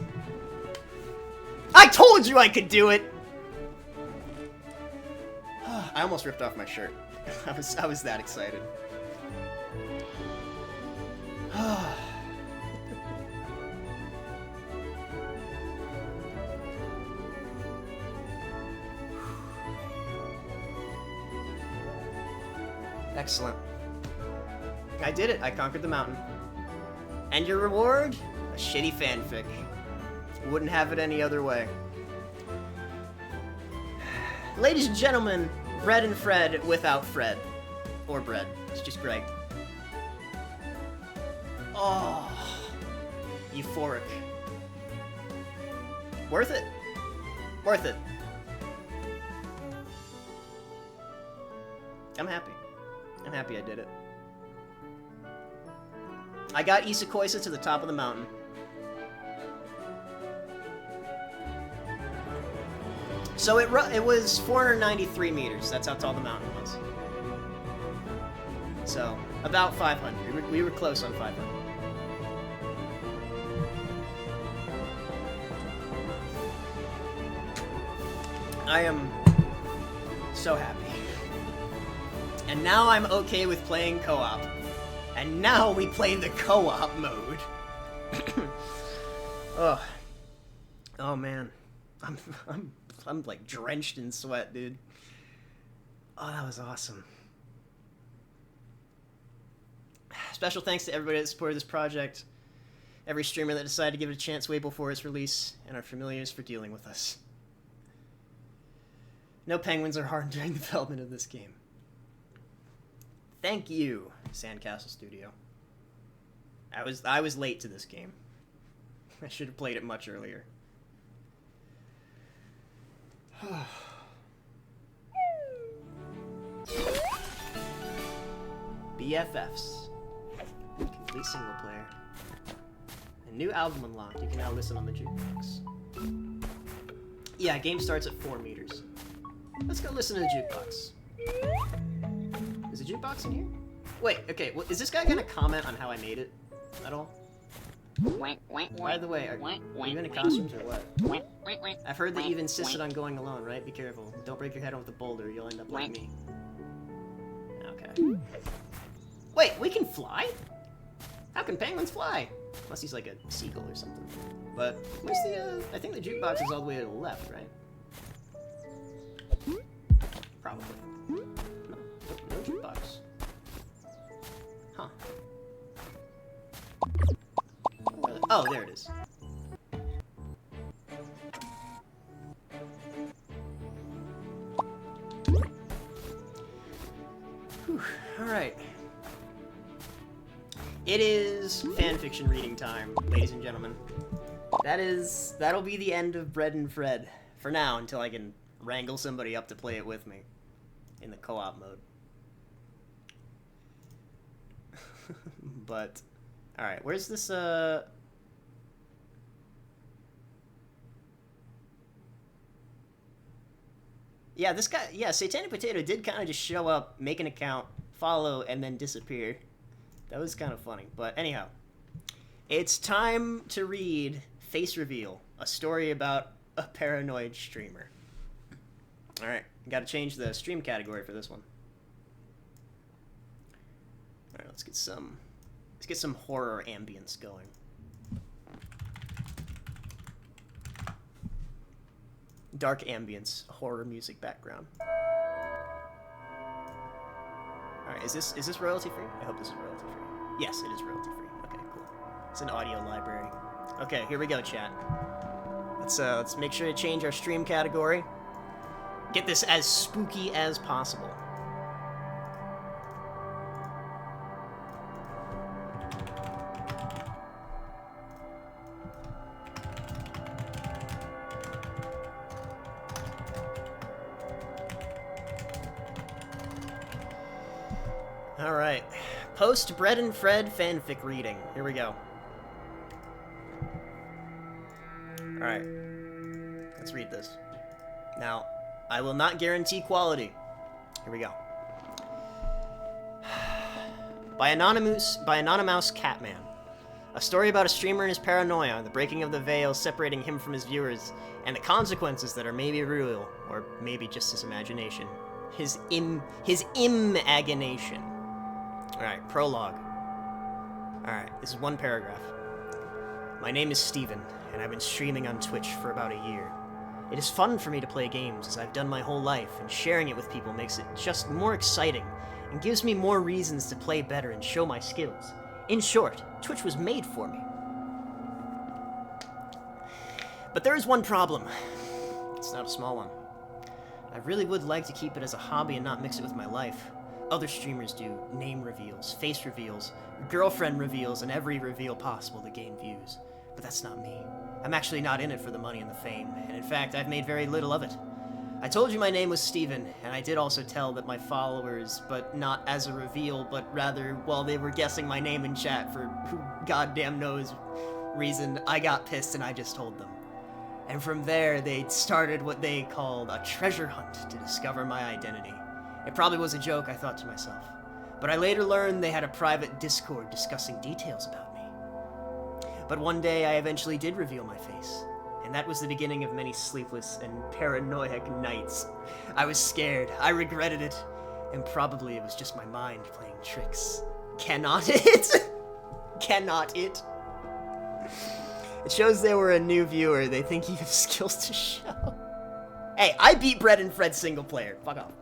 I told you I could do it! I almost ripped off my shirt. I was that excited. Excellent. I did it. I conquered the mountain. And your reward? A shitty fanfic. Wouldn't have it any other way. Ladies and gentlemen, Bread and Fred without Fred. Or bread. It's just Greg. Oh. Euphoric. Worth it. Worth it. I'm happy. I'm happy I did it. I got Isakoisa to the top of the mountain. So it was 493 meters. That's how tall the mountain was. So, about 500. We were close on 500. I am so happy. And now I'm okay with playing co-op. And now we play the co-op mode. Oh. Oh man. I'm like drenched in sweat, dude. Oh, that was awesome. Special thanks to everybody that supported this project, every streamer that decided to give it a chance way before its release, and our familiars for dealing with us. No penguins are harmed during the development of this game. Thank you, Sandcastle Studio. I was late to this game. I should have played it much earlier. BFFs. Complete single player. A new album unlocked. You can now listen on the jukebox. Yeah, game starts at 4 meters. Let's go listen to the jukebox. Is the jukebox in here? Wait, okay, well, is this guy gonna comment on how I made it at all? By the way, are you in costumes or what? I've heard that you've insisted on going alone, right? Be careful. Don't break your head on with a boulder, you'll end up like me. Okay. Wait, we can fly? How can penguins fly? Unless he's like a seagull or something. But, where's the, I think the jukebox is all the way to the left, right? Probably. No jukebox. Huh. Oh, there it is. Alright. It is fanfiction reading time, ladies and gentlemen. That'll be the end of Bread and Fred. For now, until I can wrangle somebody up to play it with me. In the co-op mode. But, alright, where's this, Yeah, this guy, yeah, Satanic Potato did kind of just show up, make an account, follow, and then disappear. That was kind of funny. But anyhow, it's time to read Face Reveal, a story about a paranoid streamer. Alright, gotta change the stream category for this one. Alright, let's get some horror ambience going. Dark ambience, horror music background. Alright, is this royalty free? I hope this is royalty free. Yes, it is royalty free. Okay, cool. It's an audio library. Okay, here we go, chat. Let's make sure to change our stream category. Get this as spooky as possible. Alright. Post Bread and Fred fanfic reading. Here we go. Alright. Let's read this. Now, I will not guarantee quality. Here we go. By Anonymous Catman. A story about a streamer and his paranoia, the breaking of the veil separating him from his viewers, and the consequences that are maybe real, or maybe just his imagination. His imagination. Alright, prologue. Alright, this is one paragraph. My name is Steven, and I've been streaming on Twitch for about a year. It is fun for me to play games, as I've done my whole life, and sharing it with people makes it just more exciting, and gives me more reasons to play better and show my skills. In short, Twitch was made for me. But there is one problem. It's not a small one. I really would like to keep it as a hobby and not mix it with my life. Other streamers do name reveals, face reveals, girlfriend reveals, and every reveal possible to gain views. But that's not me. I'm actually not in it for the money and the fame, and in fact, I've made very little of it. I told you my name was Steven, and I did also tell that my followers, but not as a reveal, but rather while they were guessing my name in chat for who goddamn knows reason, I got pissed and I just told them. And from there, they started what they called a treasure hunt to discover my identity. It probably was a joke, I thought to myself. But I later learned they had a private Discord discussing details about me. But one day, I eventually did reveal my face. And that was the beginning of many sleepless and paranoid nights. I was scared, I regretted it, and probably it was just my mind playing tricks. Cannot it? Cannot it? It shows they were a new viewer, they think you have skills to show. Hey, I beat Bread and Fred Singleplayer. Fuck off.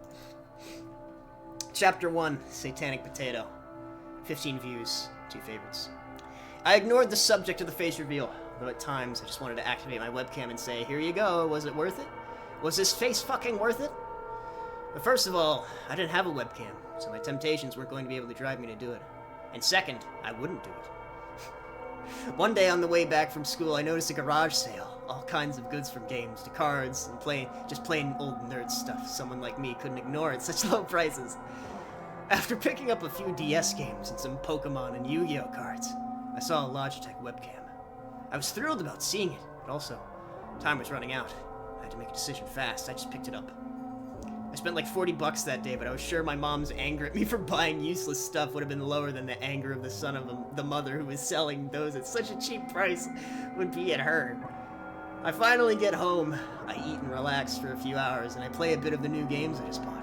Chapter 1, Satanic Potato. 15 views, 2 favorites. I ignored the subject of the face reveal, though at times I just wanted to activate my webcam and say, here you go, was it worth it? Was this face fucking worth it? But first of all, I didn't have a webcam, so my temptations weren't going to be able to drive me to do it. And second, I wouldn't do it. One day on the way back from school, I noticed a garage sale. All kinds of goods from games to cards and just plain old nerd stuff someone like me couldn't ignore at such low prices. After picking up a few DS games and some Pokemon and Yu-Gi-Oh cards, I saw a Logitech webcam. I was thrilled about seeing it, but also, time was running out. I had to make a decision fast. I just picked it up. I spent like $40 that day, but I was sure my mom's anger at me for buying useless stuff would have been lower than the anger of the son of the mother who was selling those at such a cheap price would be at her. I finally get home. I eat and relax for a few hours, and I play a bit of the new games I just bought.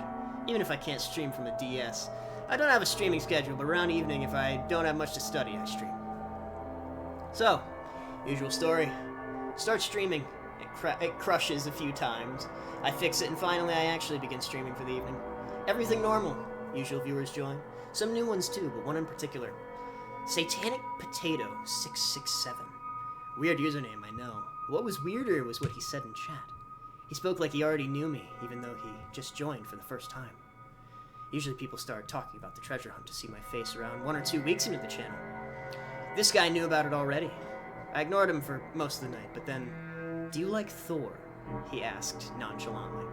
Even if I can't stream from a DS. I don't have a streaming schedule, but around evening, if I don't have much to study, I stream. So, usual story. Start streaming. It crushes a few times. I fix it, and finally I actually begin streaming for the evening. Everything normal. Usual viewers join. Some new ones too, but one in particular. Satanic Potato 667. Weird username, I know. What was weirder was what he said in chat. He spoke like he already knew me, even though he just joined for the first time. Usually people start talking about the treasure hunt to see my face around 1 or 2 weeks into the channel. This guy knew about it already. I ignored him for most of the night, but then, "Do you like Thor?" he asked nonchalantly.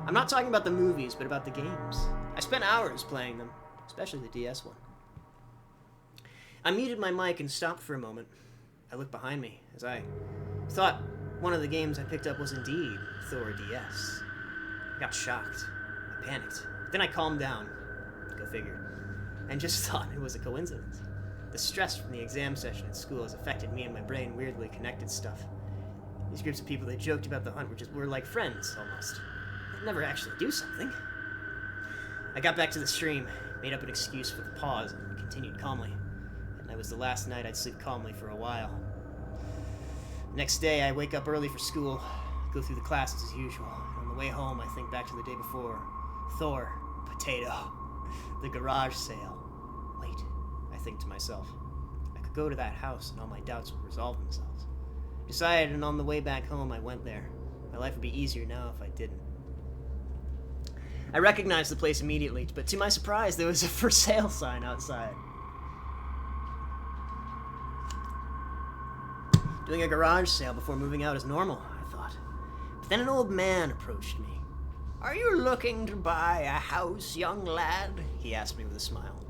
I'm not talking about the movies, but about the games. I spent hours playing them, especially the DS one. I muted my mic and stopped for a moment. I looked behind me as I thought one of the games I picked up was indeed Thor DS. I got shocked. I panicked. Then I calmed down. Go figure. And just thought it was a coincidence. The stress from the exam session at school has affected me and my brain weirdly connected stuff. These groups of people that joked about the hunt were like friends, almost. They'd never actually do something. I got back to the stream, made up an excuse for the pause, and continued calmly. And that was the last night I'd sleep calmly for a while. Next day, I wake up early for school, go through the classes as usual. And on the way home, I think back to the day before. Thor, potato, the garage sale. Wait, I think to myself. I could go to that house and all my doubts would resolve themselves. Decided, and on the way back home, I went there. My life would be easier now if I didn't. I recognized the place immediately, but to my surprise, there was a for sale sign outside. Doing a garage sale before moving out is normal, I thought. But then an old man approached me. "Are you looking to buy a house, young lad?" he asked me with a smile.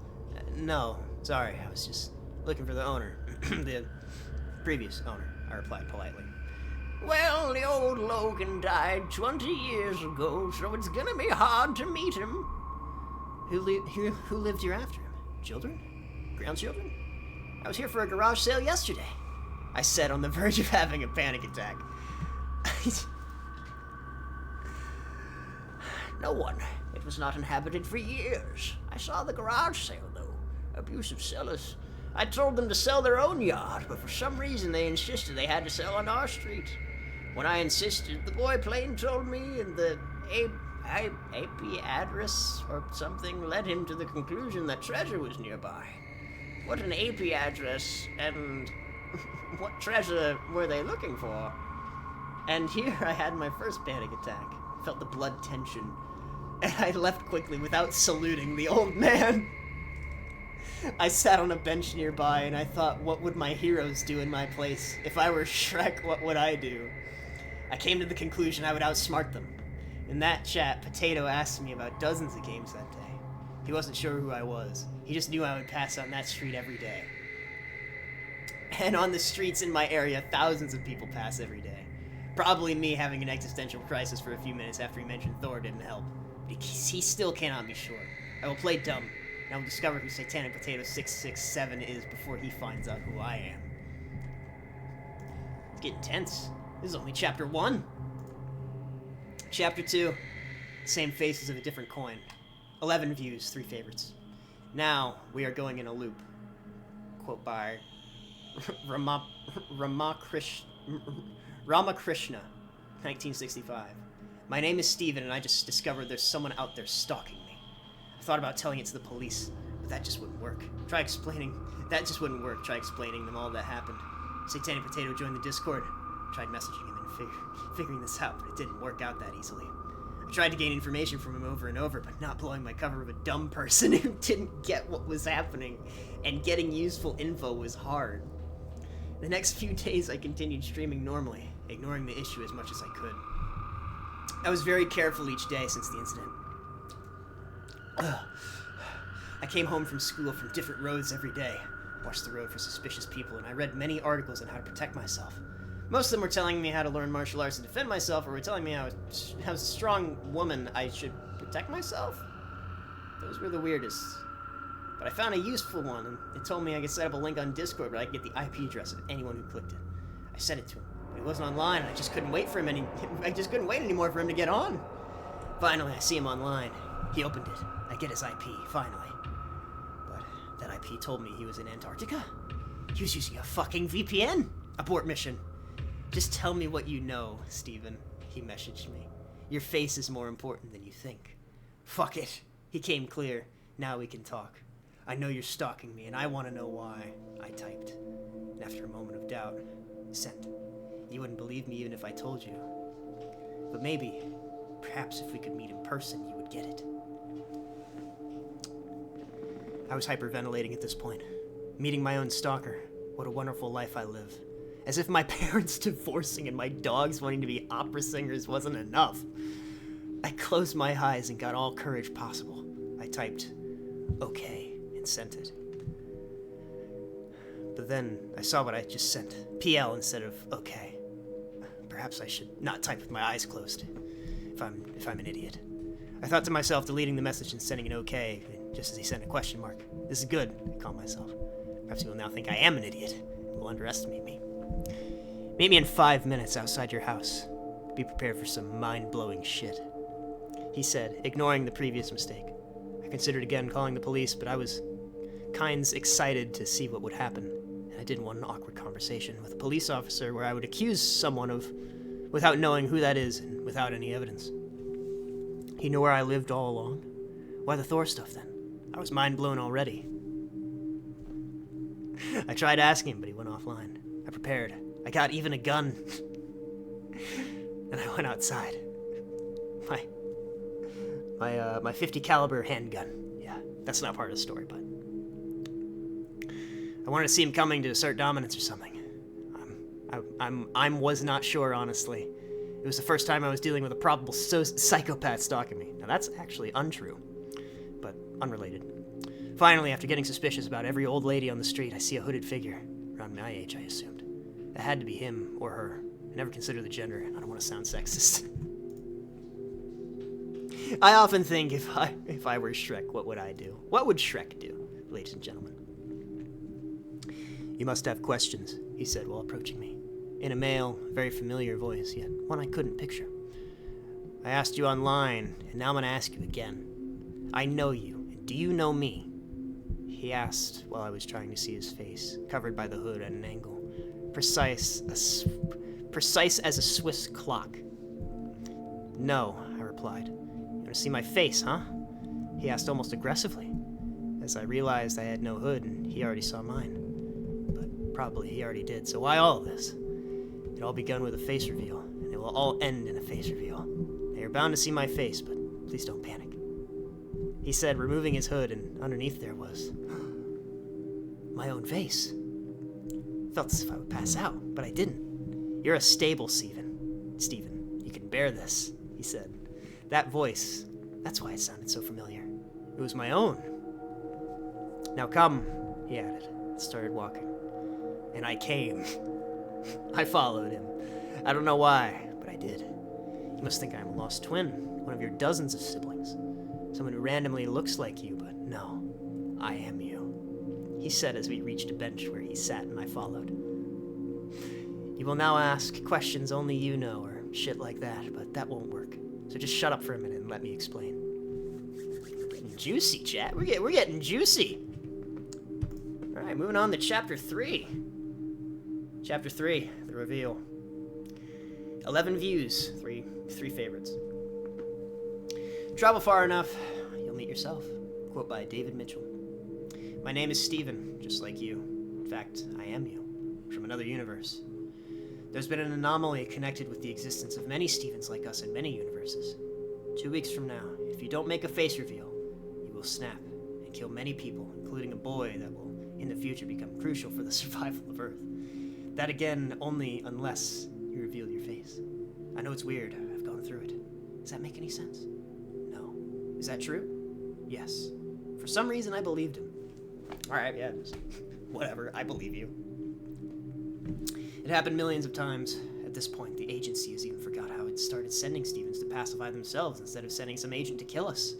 No, sorry, I was just looking for the owner. The previous owner, I replied politely. "Well, the old Logan died 20 years ago, so it's gonna be hard to meet him." Who lived here after him? Children? Grandchildren? I was here for a garage sale yesterday, I said, on the verge of having a panic attack. "No one. It was not inhabited for years. I saw the garage sale, though. Abusive sellers. I told them to sell their own yard, but for some reason they insisted they had to sell on our street. When I insisted, the boy plain told me, and the AP address or something led him to the conclusion that treasure was nearby. What an AP address, and what treasure were they looking for?" And here I had my first panic attack. Felt the blood tension, and I left quickly without saluting the old man. I sat on a bench nearby, and I thought, what would my heroes do in my place? If I were Shrek, what would I do? I came to the conclusion I would outsmart them. In that chat, Potato asked me about dozens of games that day. He wasn't sure who I was. He just knew I would pass on that street every day. And on the streets in my area, thousands of people pass every day. Probably me having an existential crisis for a few minutes after he mentioned Thor didn't help. But he still cannot be sure. I will play dumb, and I will discover who Satanic Potato 667 is before he finds out who I am. It's getting tense. This is only chapter 1. Chapter 2. Same faces of a different coin. 11 views, 3 favorites. Now, we are going in a loop. Quote by Ramakrishna, 1965. "My name is Steven, and I just discovered there's someone out there stalking me. I thought about telling it to the police, but that just wouldn't work. Try explaining them all that happened. Satanic Potato joined the Discord. Tried messaging him and figuring this out, but it didn't work out that easily. I tried to gain information from him over and over, but not blowing my cover of a dumb person who didn't get what was happening, and getting useful info was hard. The next few days I continued streaming normally, ignoring the issue as much as I could. I was very careful each day since the incident. I came home from school from different roads every day, watched the road for suspicious people, and I read many articles on how to protect myself. Most of them were telling me how to learn martial arts to defend myself, or were telling me I was a strong woman, I should protect myself? Those were the weirdest. But I found a useful one, and it told me I could set up a link on Discord where I could get the IP address of anyone who clicked it. I sent it to him, but he wasn't online, and I just couldn't wait anymore for him to get on. Finally, I see him online. He opened it. I get his IP, finally. But that IP told me he was in Antarctica. He was using a fucking VPN. Abort mission. "Just tell me what you know, Steven," he messaged me. "Your face is more important than you think." Fuck it. He came clear. Now we can talk. "I know you're stalking me, and I want to know why," I typed. And after a moment of doubt, sent. "You wouldn't believe me even if I told you. But perhaps if we could meet in person, you would get it." I was hyperventilating at this point. Meeting my own stalker. What a wonderful life I live. As if my parents divorcing and my dogs wanting to be opera singers wasn't enough. I closed my eyes and got all courage possible. I typed, okay, and sent it. But then I saw what I just sent. PL instead of okay. Perhaps I should not type with my eyes closed. If I'm an idiot. I thought to myself, deleting the message and sending an okay, just as he sent a question mark. This is good, I called myself. Perhaps he will now think I am an idiot and will underestimate me. Meet me in 5 minutes outside your house. Be prepared for some mind-blowing shit. He said, ignoring the previous mistake. I considered again calling the police, but I was kinds excited to see what would happen. And I didn't want an awkward conversation with a police officer where I would accuse someone of, without knowing who that is and without any evidence. He knew where I lived all along. Why the Thor stuff then? I was mind blown already. I tried asking him, but he went offline. I prepared. I got even a gun. And I went outside. My 50 caliber handgun. Yeah, that's not part of the story, but I wanted to see him coming to assert dominance or something. I was not sure, honestly. It was the first time I was dealing with a probable psychopath stalking me. Now that's actually untrue, but unrelated. Finally, after getting suspicious about every old lady on the street, I see a hooded figure. Around my age, I assumed. It had to be him or her. I never considered the gender. I don't want to sound sexist. I often think if I were Shrek, what would I do? What would Shrek do, ladies and gentlemen? You must have questions, he said while approaching me. In a male, very familiar voice, yet one I couldn't picture. I asked you online, and now I'm going to ask you again. I know you, and do you know me? He asked while I was trying to see his face, covered by the hood at an angle. Precise as a Swiss clock. No, I replied. You want to see my face, huh? He asked almost aggressively, as I realized I had no hood and he already saw mine. But probably he already did, so why all of this? It all begun with a face reveal, and it will all end in a face reveal. Now you're bound to see my face, but please don't panic. He said, removing his hood, and underneath there was my own face. Felt as if I would pass out, but I didn't. You're a stable Steven. Steven, you can bear this, he said. That voice, that's why it sounded so familiar. It was my own. Now come, he added, and started walking. And I came. I followed him. I don't know why, but I did. You must think I'm a lost twin, one of your dozens of siblings. Someone who randomly looks like you, but no, I am you, he said as we reached a bench where he sat and I followed. You will now ask questions only you know, or shit like that, but that won't work. So just shut up for a minute and let me explain. We're getting juicy, chat. We're getting juicy. All right, moving on to Chapter 3. Chapter 3, the reveal. 11 views, three favorites. Travel far enough, you'll meet yourself. Quote by David Mitchell. My name is Steven, just like you. In fact, I am you, from another universe. There's been an anomaly connected with the existence of many Stevens like us in many universes. 2 weeks from now, if you don't make a face reveal, you will snap and kill many people, including a boy that will, in the future, become crucial for the survival of Earth. That again, only unless you reveal your face. I know it's weird, I've gone through it. Does that make any sense? No. Is that true? Yes. For some reason, I believed him. Alright, yeah, just whatever, I believe you. It happened millions of times. At this point, the agency has even forgot how it started sending Stevens to pacify themselves instead of sending some agent to kill us.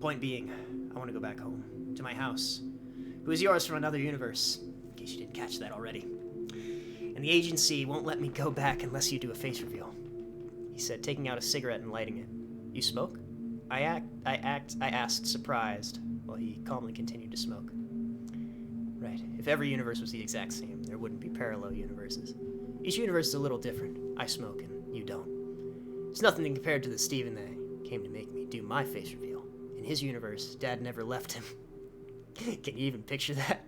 Point being, I want to go back home, to my house, who is yours from another universe, in case you didn't catch that already. And the agency won't let me go back unless you do a face reveal, he said, taking out a cigarette and lighting it. You smoke? I asked, surprised, while he calmly continued to smoke. Right. If every universe was the exact same, there wouldn't be parallel universes. Each universe is a little different. I smoke and you don't. It's nothing compared to the Steven that came to make me do my face reveal. In his universe, Dad never left him. Can you even picture that?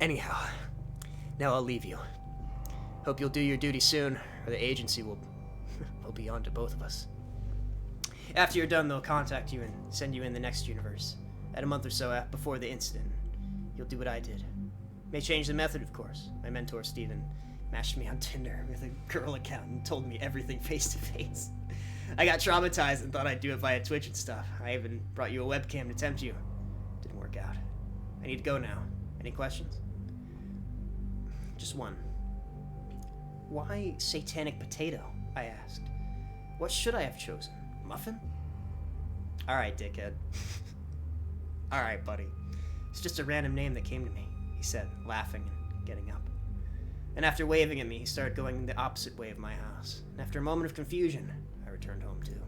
Anyhow, now I'll leave you. Hope you'll do your duty soon, or the agency will They'll be on to both of us. After you're done, they'll contact you and send you in the next universe. At a month or so before the incident, you'll do what I did. May change the method, of course. My mentor, Steven, matched me on Tinder with a girl account and told me everything face to face. I got traumatized and thought I'd do it via Twitch and stuff. I even brought you a webcam to tempt you. Didn't work out. I need to go now. Any questions? Just one. Why satanic potato? I asked. What should I have chosen? Muffin? Alright, dickhead. Alright, buddy. It's just a random name that came to me, he said, laughing and getting up. And after waving at me, he started going the opposite way of my house. And after a moment of confusion, I returned home too.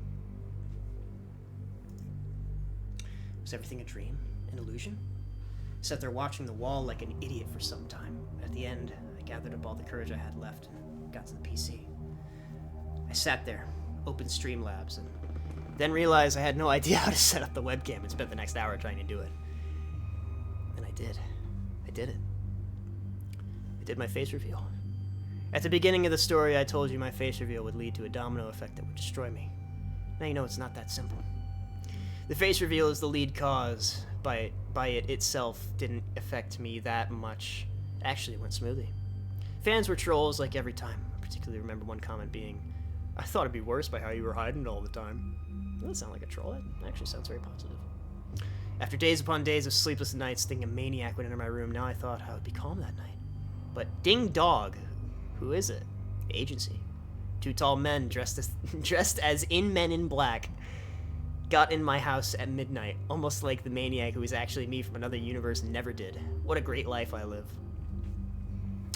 Was everything a dream? An illusion? I sat there watching the wall like an idiot for some time. At the end, I gathered up all the courage I had left and got to the PC. I sat there, opened Streamlabs, and then realized I had no idea how to set up the webcam and spent the next hour trying to do it. And I did. I did it. I did my face reveal. At the beginning of the story, I told you my face reveal would lead to a domino effect that would destroy me. Now you know it's not that simple. The face reveal is the lead cause. By it itself didn't affect me that much. Actually, it went smoothly. Fans were trolls like every time. I particularly remember one comment being, I thought it'd be worse by how you were hiding it all the time. That doesn't sound like a troll. It actually sounds very positive. After days upon days of sleepless nights, thinking a maniac went into my room, now I thought I would be calm that night. But ding dog, who is it? Agency. Two tall men dressed as in Men in Black got in my house at midnight, almost like the maniac who was actually me from another universe never did. What a great life I live.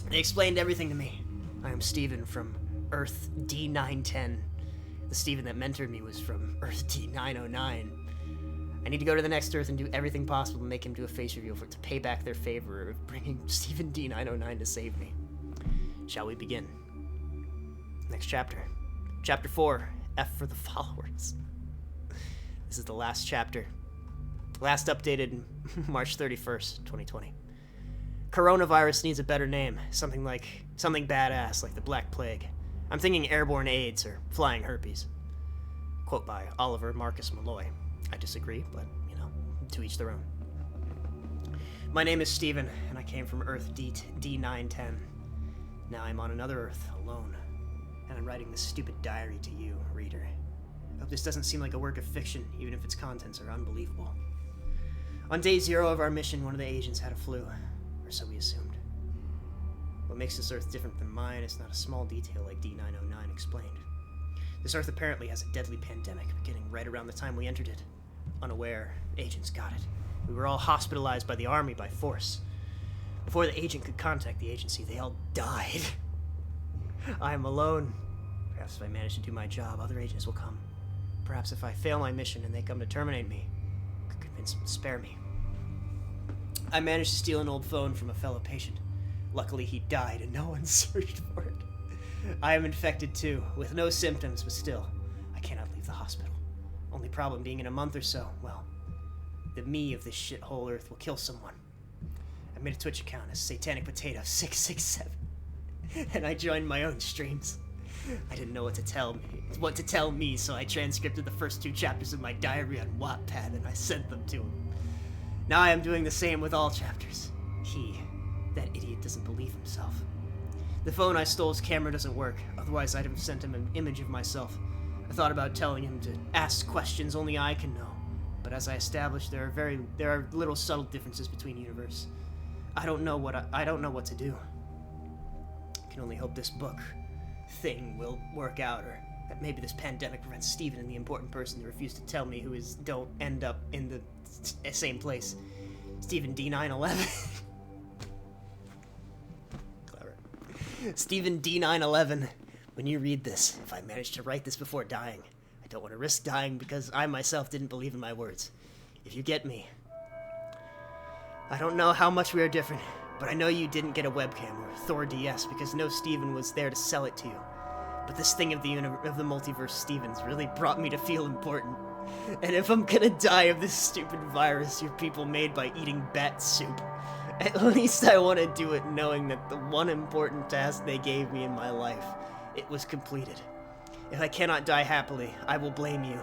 They explained everything to me. I am Steven from Earth D910. The Steven that mentored me was from Earth D909. I need to go to the next Earth and do everything possible to make him do a face reveal to pay back their favor of bringing Steven D909 to save me. Shall we begin? Next chapter. Chapter 4, F for the followers. This is the last chapter. Last updated March 31st, 2020. Coronavirus needs a better name. Something badass, like the Black Plague. I'm thinking airborne AIDS or flying herpes. Quote by Oliver Marcus Malloy. I disagree, but, to each their own. My name is Steven, and I came from Earth D910. Now I'm on another Earth, alone. And I'm writing this stupid diary to you, reader. I hope this doesn't seem like a work of fiction, even if its contents are unbelievable. On day 0 of our mission, one of the agents had a flu, or so we assumed. What makes this Earth different than mine is not a small detail like D909 explained. This Earth apparently has a deadly pandemic beginning right around the time we entered it. Unaware, agents got it. We were all hospitalized by the army by force. Before the agent could contact the agency, they all died. I am alone. Perhaps if I manage to do my job, other agents will come. Perhaps if I fail my mission and they come to terminate me, I could convince them to spare me. I managed to steal an old phone from a fellow patient. Luckily, he died and no one searched for it. I am infected too, with no symptoms, but still, I cannot leave the hospital. Only problem being in a month or so, well, the me of this shithole Earth will kill someone. I made a Twitch account as Satanic Potato 667, and I joined my own streams. I didn't know what to tell me, so I transcribed the first 2 chapters of my diary on Wattpad and I sent them to him. Now I am doing the same with all chapters. That idiot doesn't believe himself. The phone I stole's camera doesn't work, otherwise I'd have sent him an image of myself. I thought about telling him to ask questions only I can know, but as I established, there are little subtle differences between universes. I don't know what to do. I can only hope this book thing will work out, or that maybe this pandemic prevents Steven and the important person who refused to tell me don't end up in the same place. Steven D911. Clever. Steven D911. When you read this, if I manage to write this before dying, I don't want to risk dying because I myself didn't believe in my words. If you get me, I don't know how much we are different, but I know you didn't get a webcam or Thor DS because no Steven was there to sell it to you. But this thing of the multiverse Stevens really brought me to feel important. And if I'm gonna die of this stupid virus your people made by eating bat soup, at least I want to do it knowing that the one important task they gave me in my life, it was completed. If I cannot die happily, I will blame you,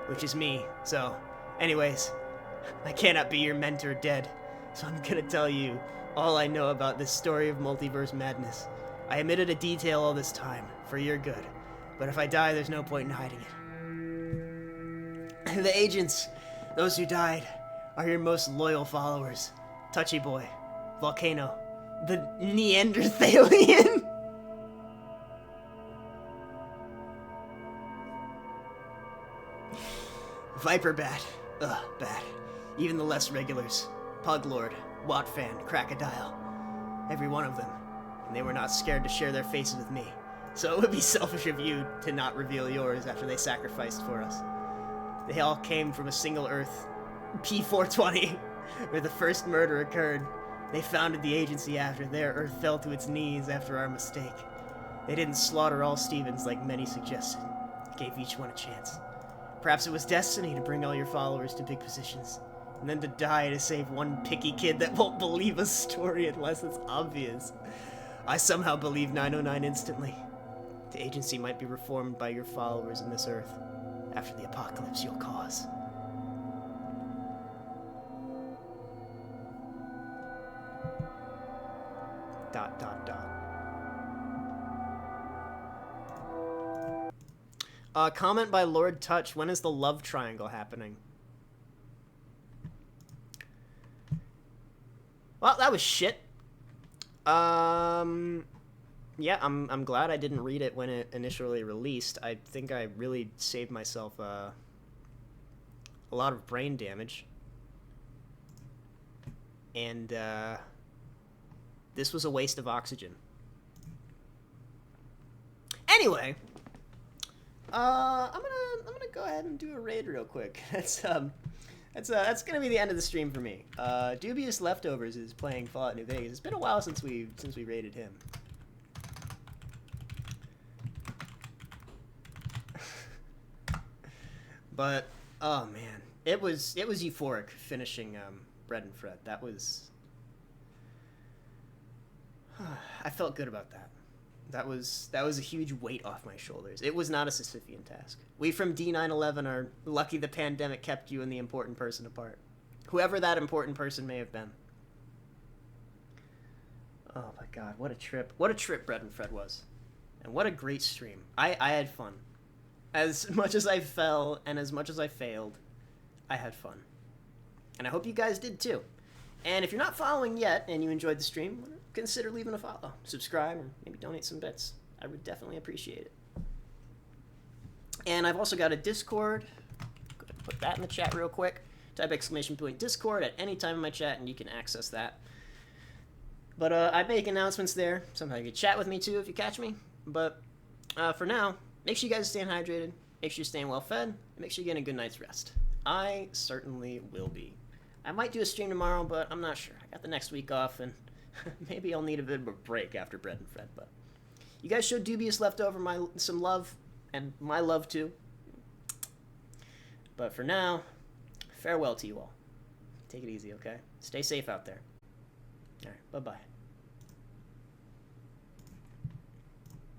which is me. So, anyways, I cannot be your mentor dead, so I'm gonna tell you all I know about this story of multiverse madness. I omitted a detail all this time, for your good, but if I die, there's no point in hiding it. The agents, those who died, are your most loyal followers. Touchy Boy, Volcano, the Neanderthalian. Viper Bat, ugh, bad. Even the less regulars. Puglord, Watfan, Crocodile. Every one of them. And they were not scared to share their faces with me. So it would be selfish of you to not reveal yours after they sacrificed for us. They all came from a single Earth, P420, where the first murder occurred. They founded the agency after their Earth fell to its knees after our mistake. They didn't slaughter all Stevens like many suggested. Gave each one a chance. Perhaps it was destiny to bring all your followers to big positions, and then to die to save one picky kid that won't believe a story unless it's obvious. I somehow believe 909 instantly. The agency might be reformed by your followers in this Earth, after the apocalypse you'll cause. Dot, dot, dot. Comment by Lord Touch. When is the love triangle happening? Well, that was shit. Yeah, I'm glad I didn't read it when it initially released. I think I really saved myself a lot of brain damage. And this was a waste of oxygen. Anyway, I'm gonna go ahead and do a raid real quick. That's gonna be the end of the stream for me. Dubious Leftovers is playing Fallout New Vegas. It's been a while since we raided him. But oh man, it was euphoric finishing Bread and Fred. That was I felt good about that. That was a huge weight off my shoulders. It was not a Sisyphean task. We from D911 are lucky the pandemic kept you and the important person apart. Whoever that important person may have been. Oh my god, what a trip. What a trip Bread and Fred was. And what a great stream. I had fun. As much as I fell and as much as I failed, I had fun. And I hope you guys did too. And if you're not following yet and you enjoyed the stream, consider leaving a follow, subscribe, or maybe donate some bits. I would definitely appreciate it. And I've also got a Discord. Go ahead and put that in the chat real quick. Type / Discord at any time in my chat and you can access that. But I make announcements there. Sometimes you can chat with me too if you catch me. But for now, make sure you guys are staying hydrated, make sure you're staying well fed, and make sure you're getting a good night's rest. I certainly will be. I might do a stream tomorrow, but I'm not sure. I got the next week off, and maybe I'll need a bit of a break after Bread and Fred. But you guys showed Dubious Leftover some love, and my love too. But for now, farewell to you all. Take it easy, okay? Stay safe out there. All right, bye-bye.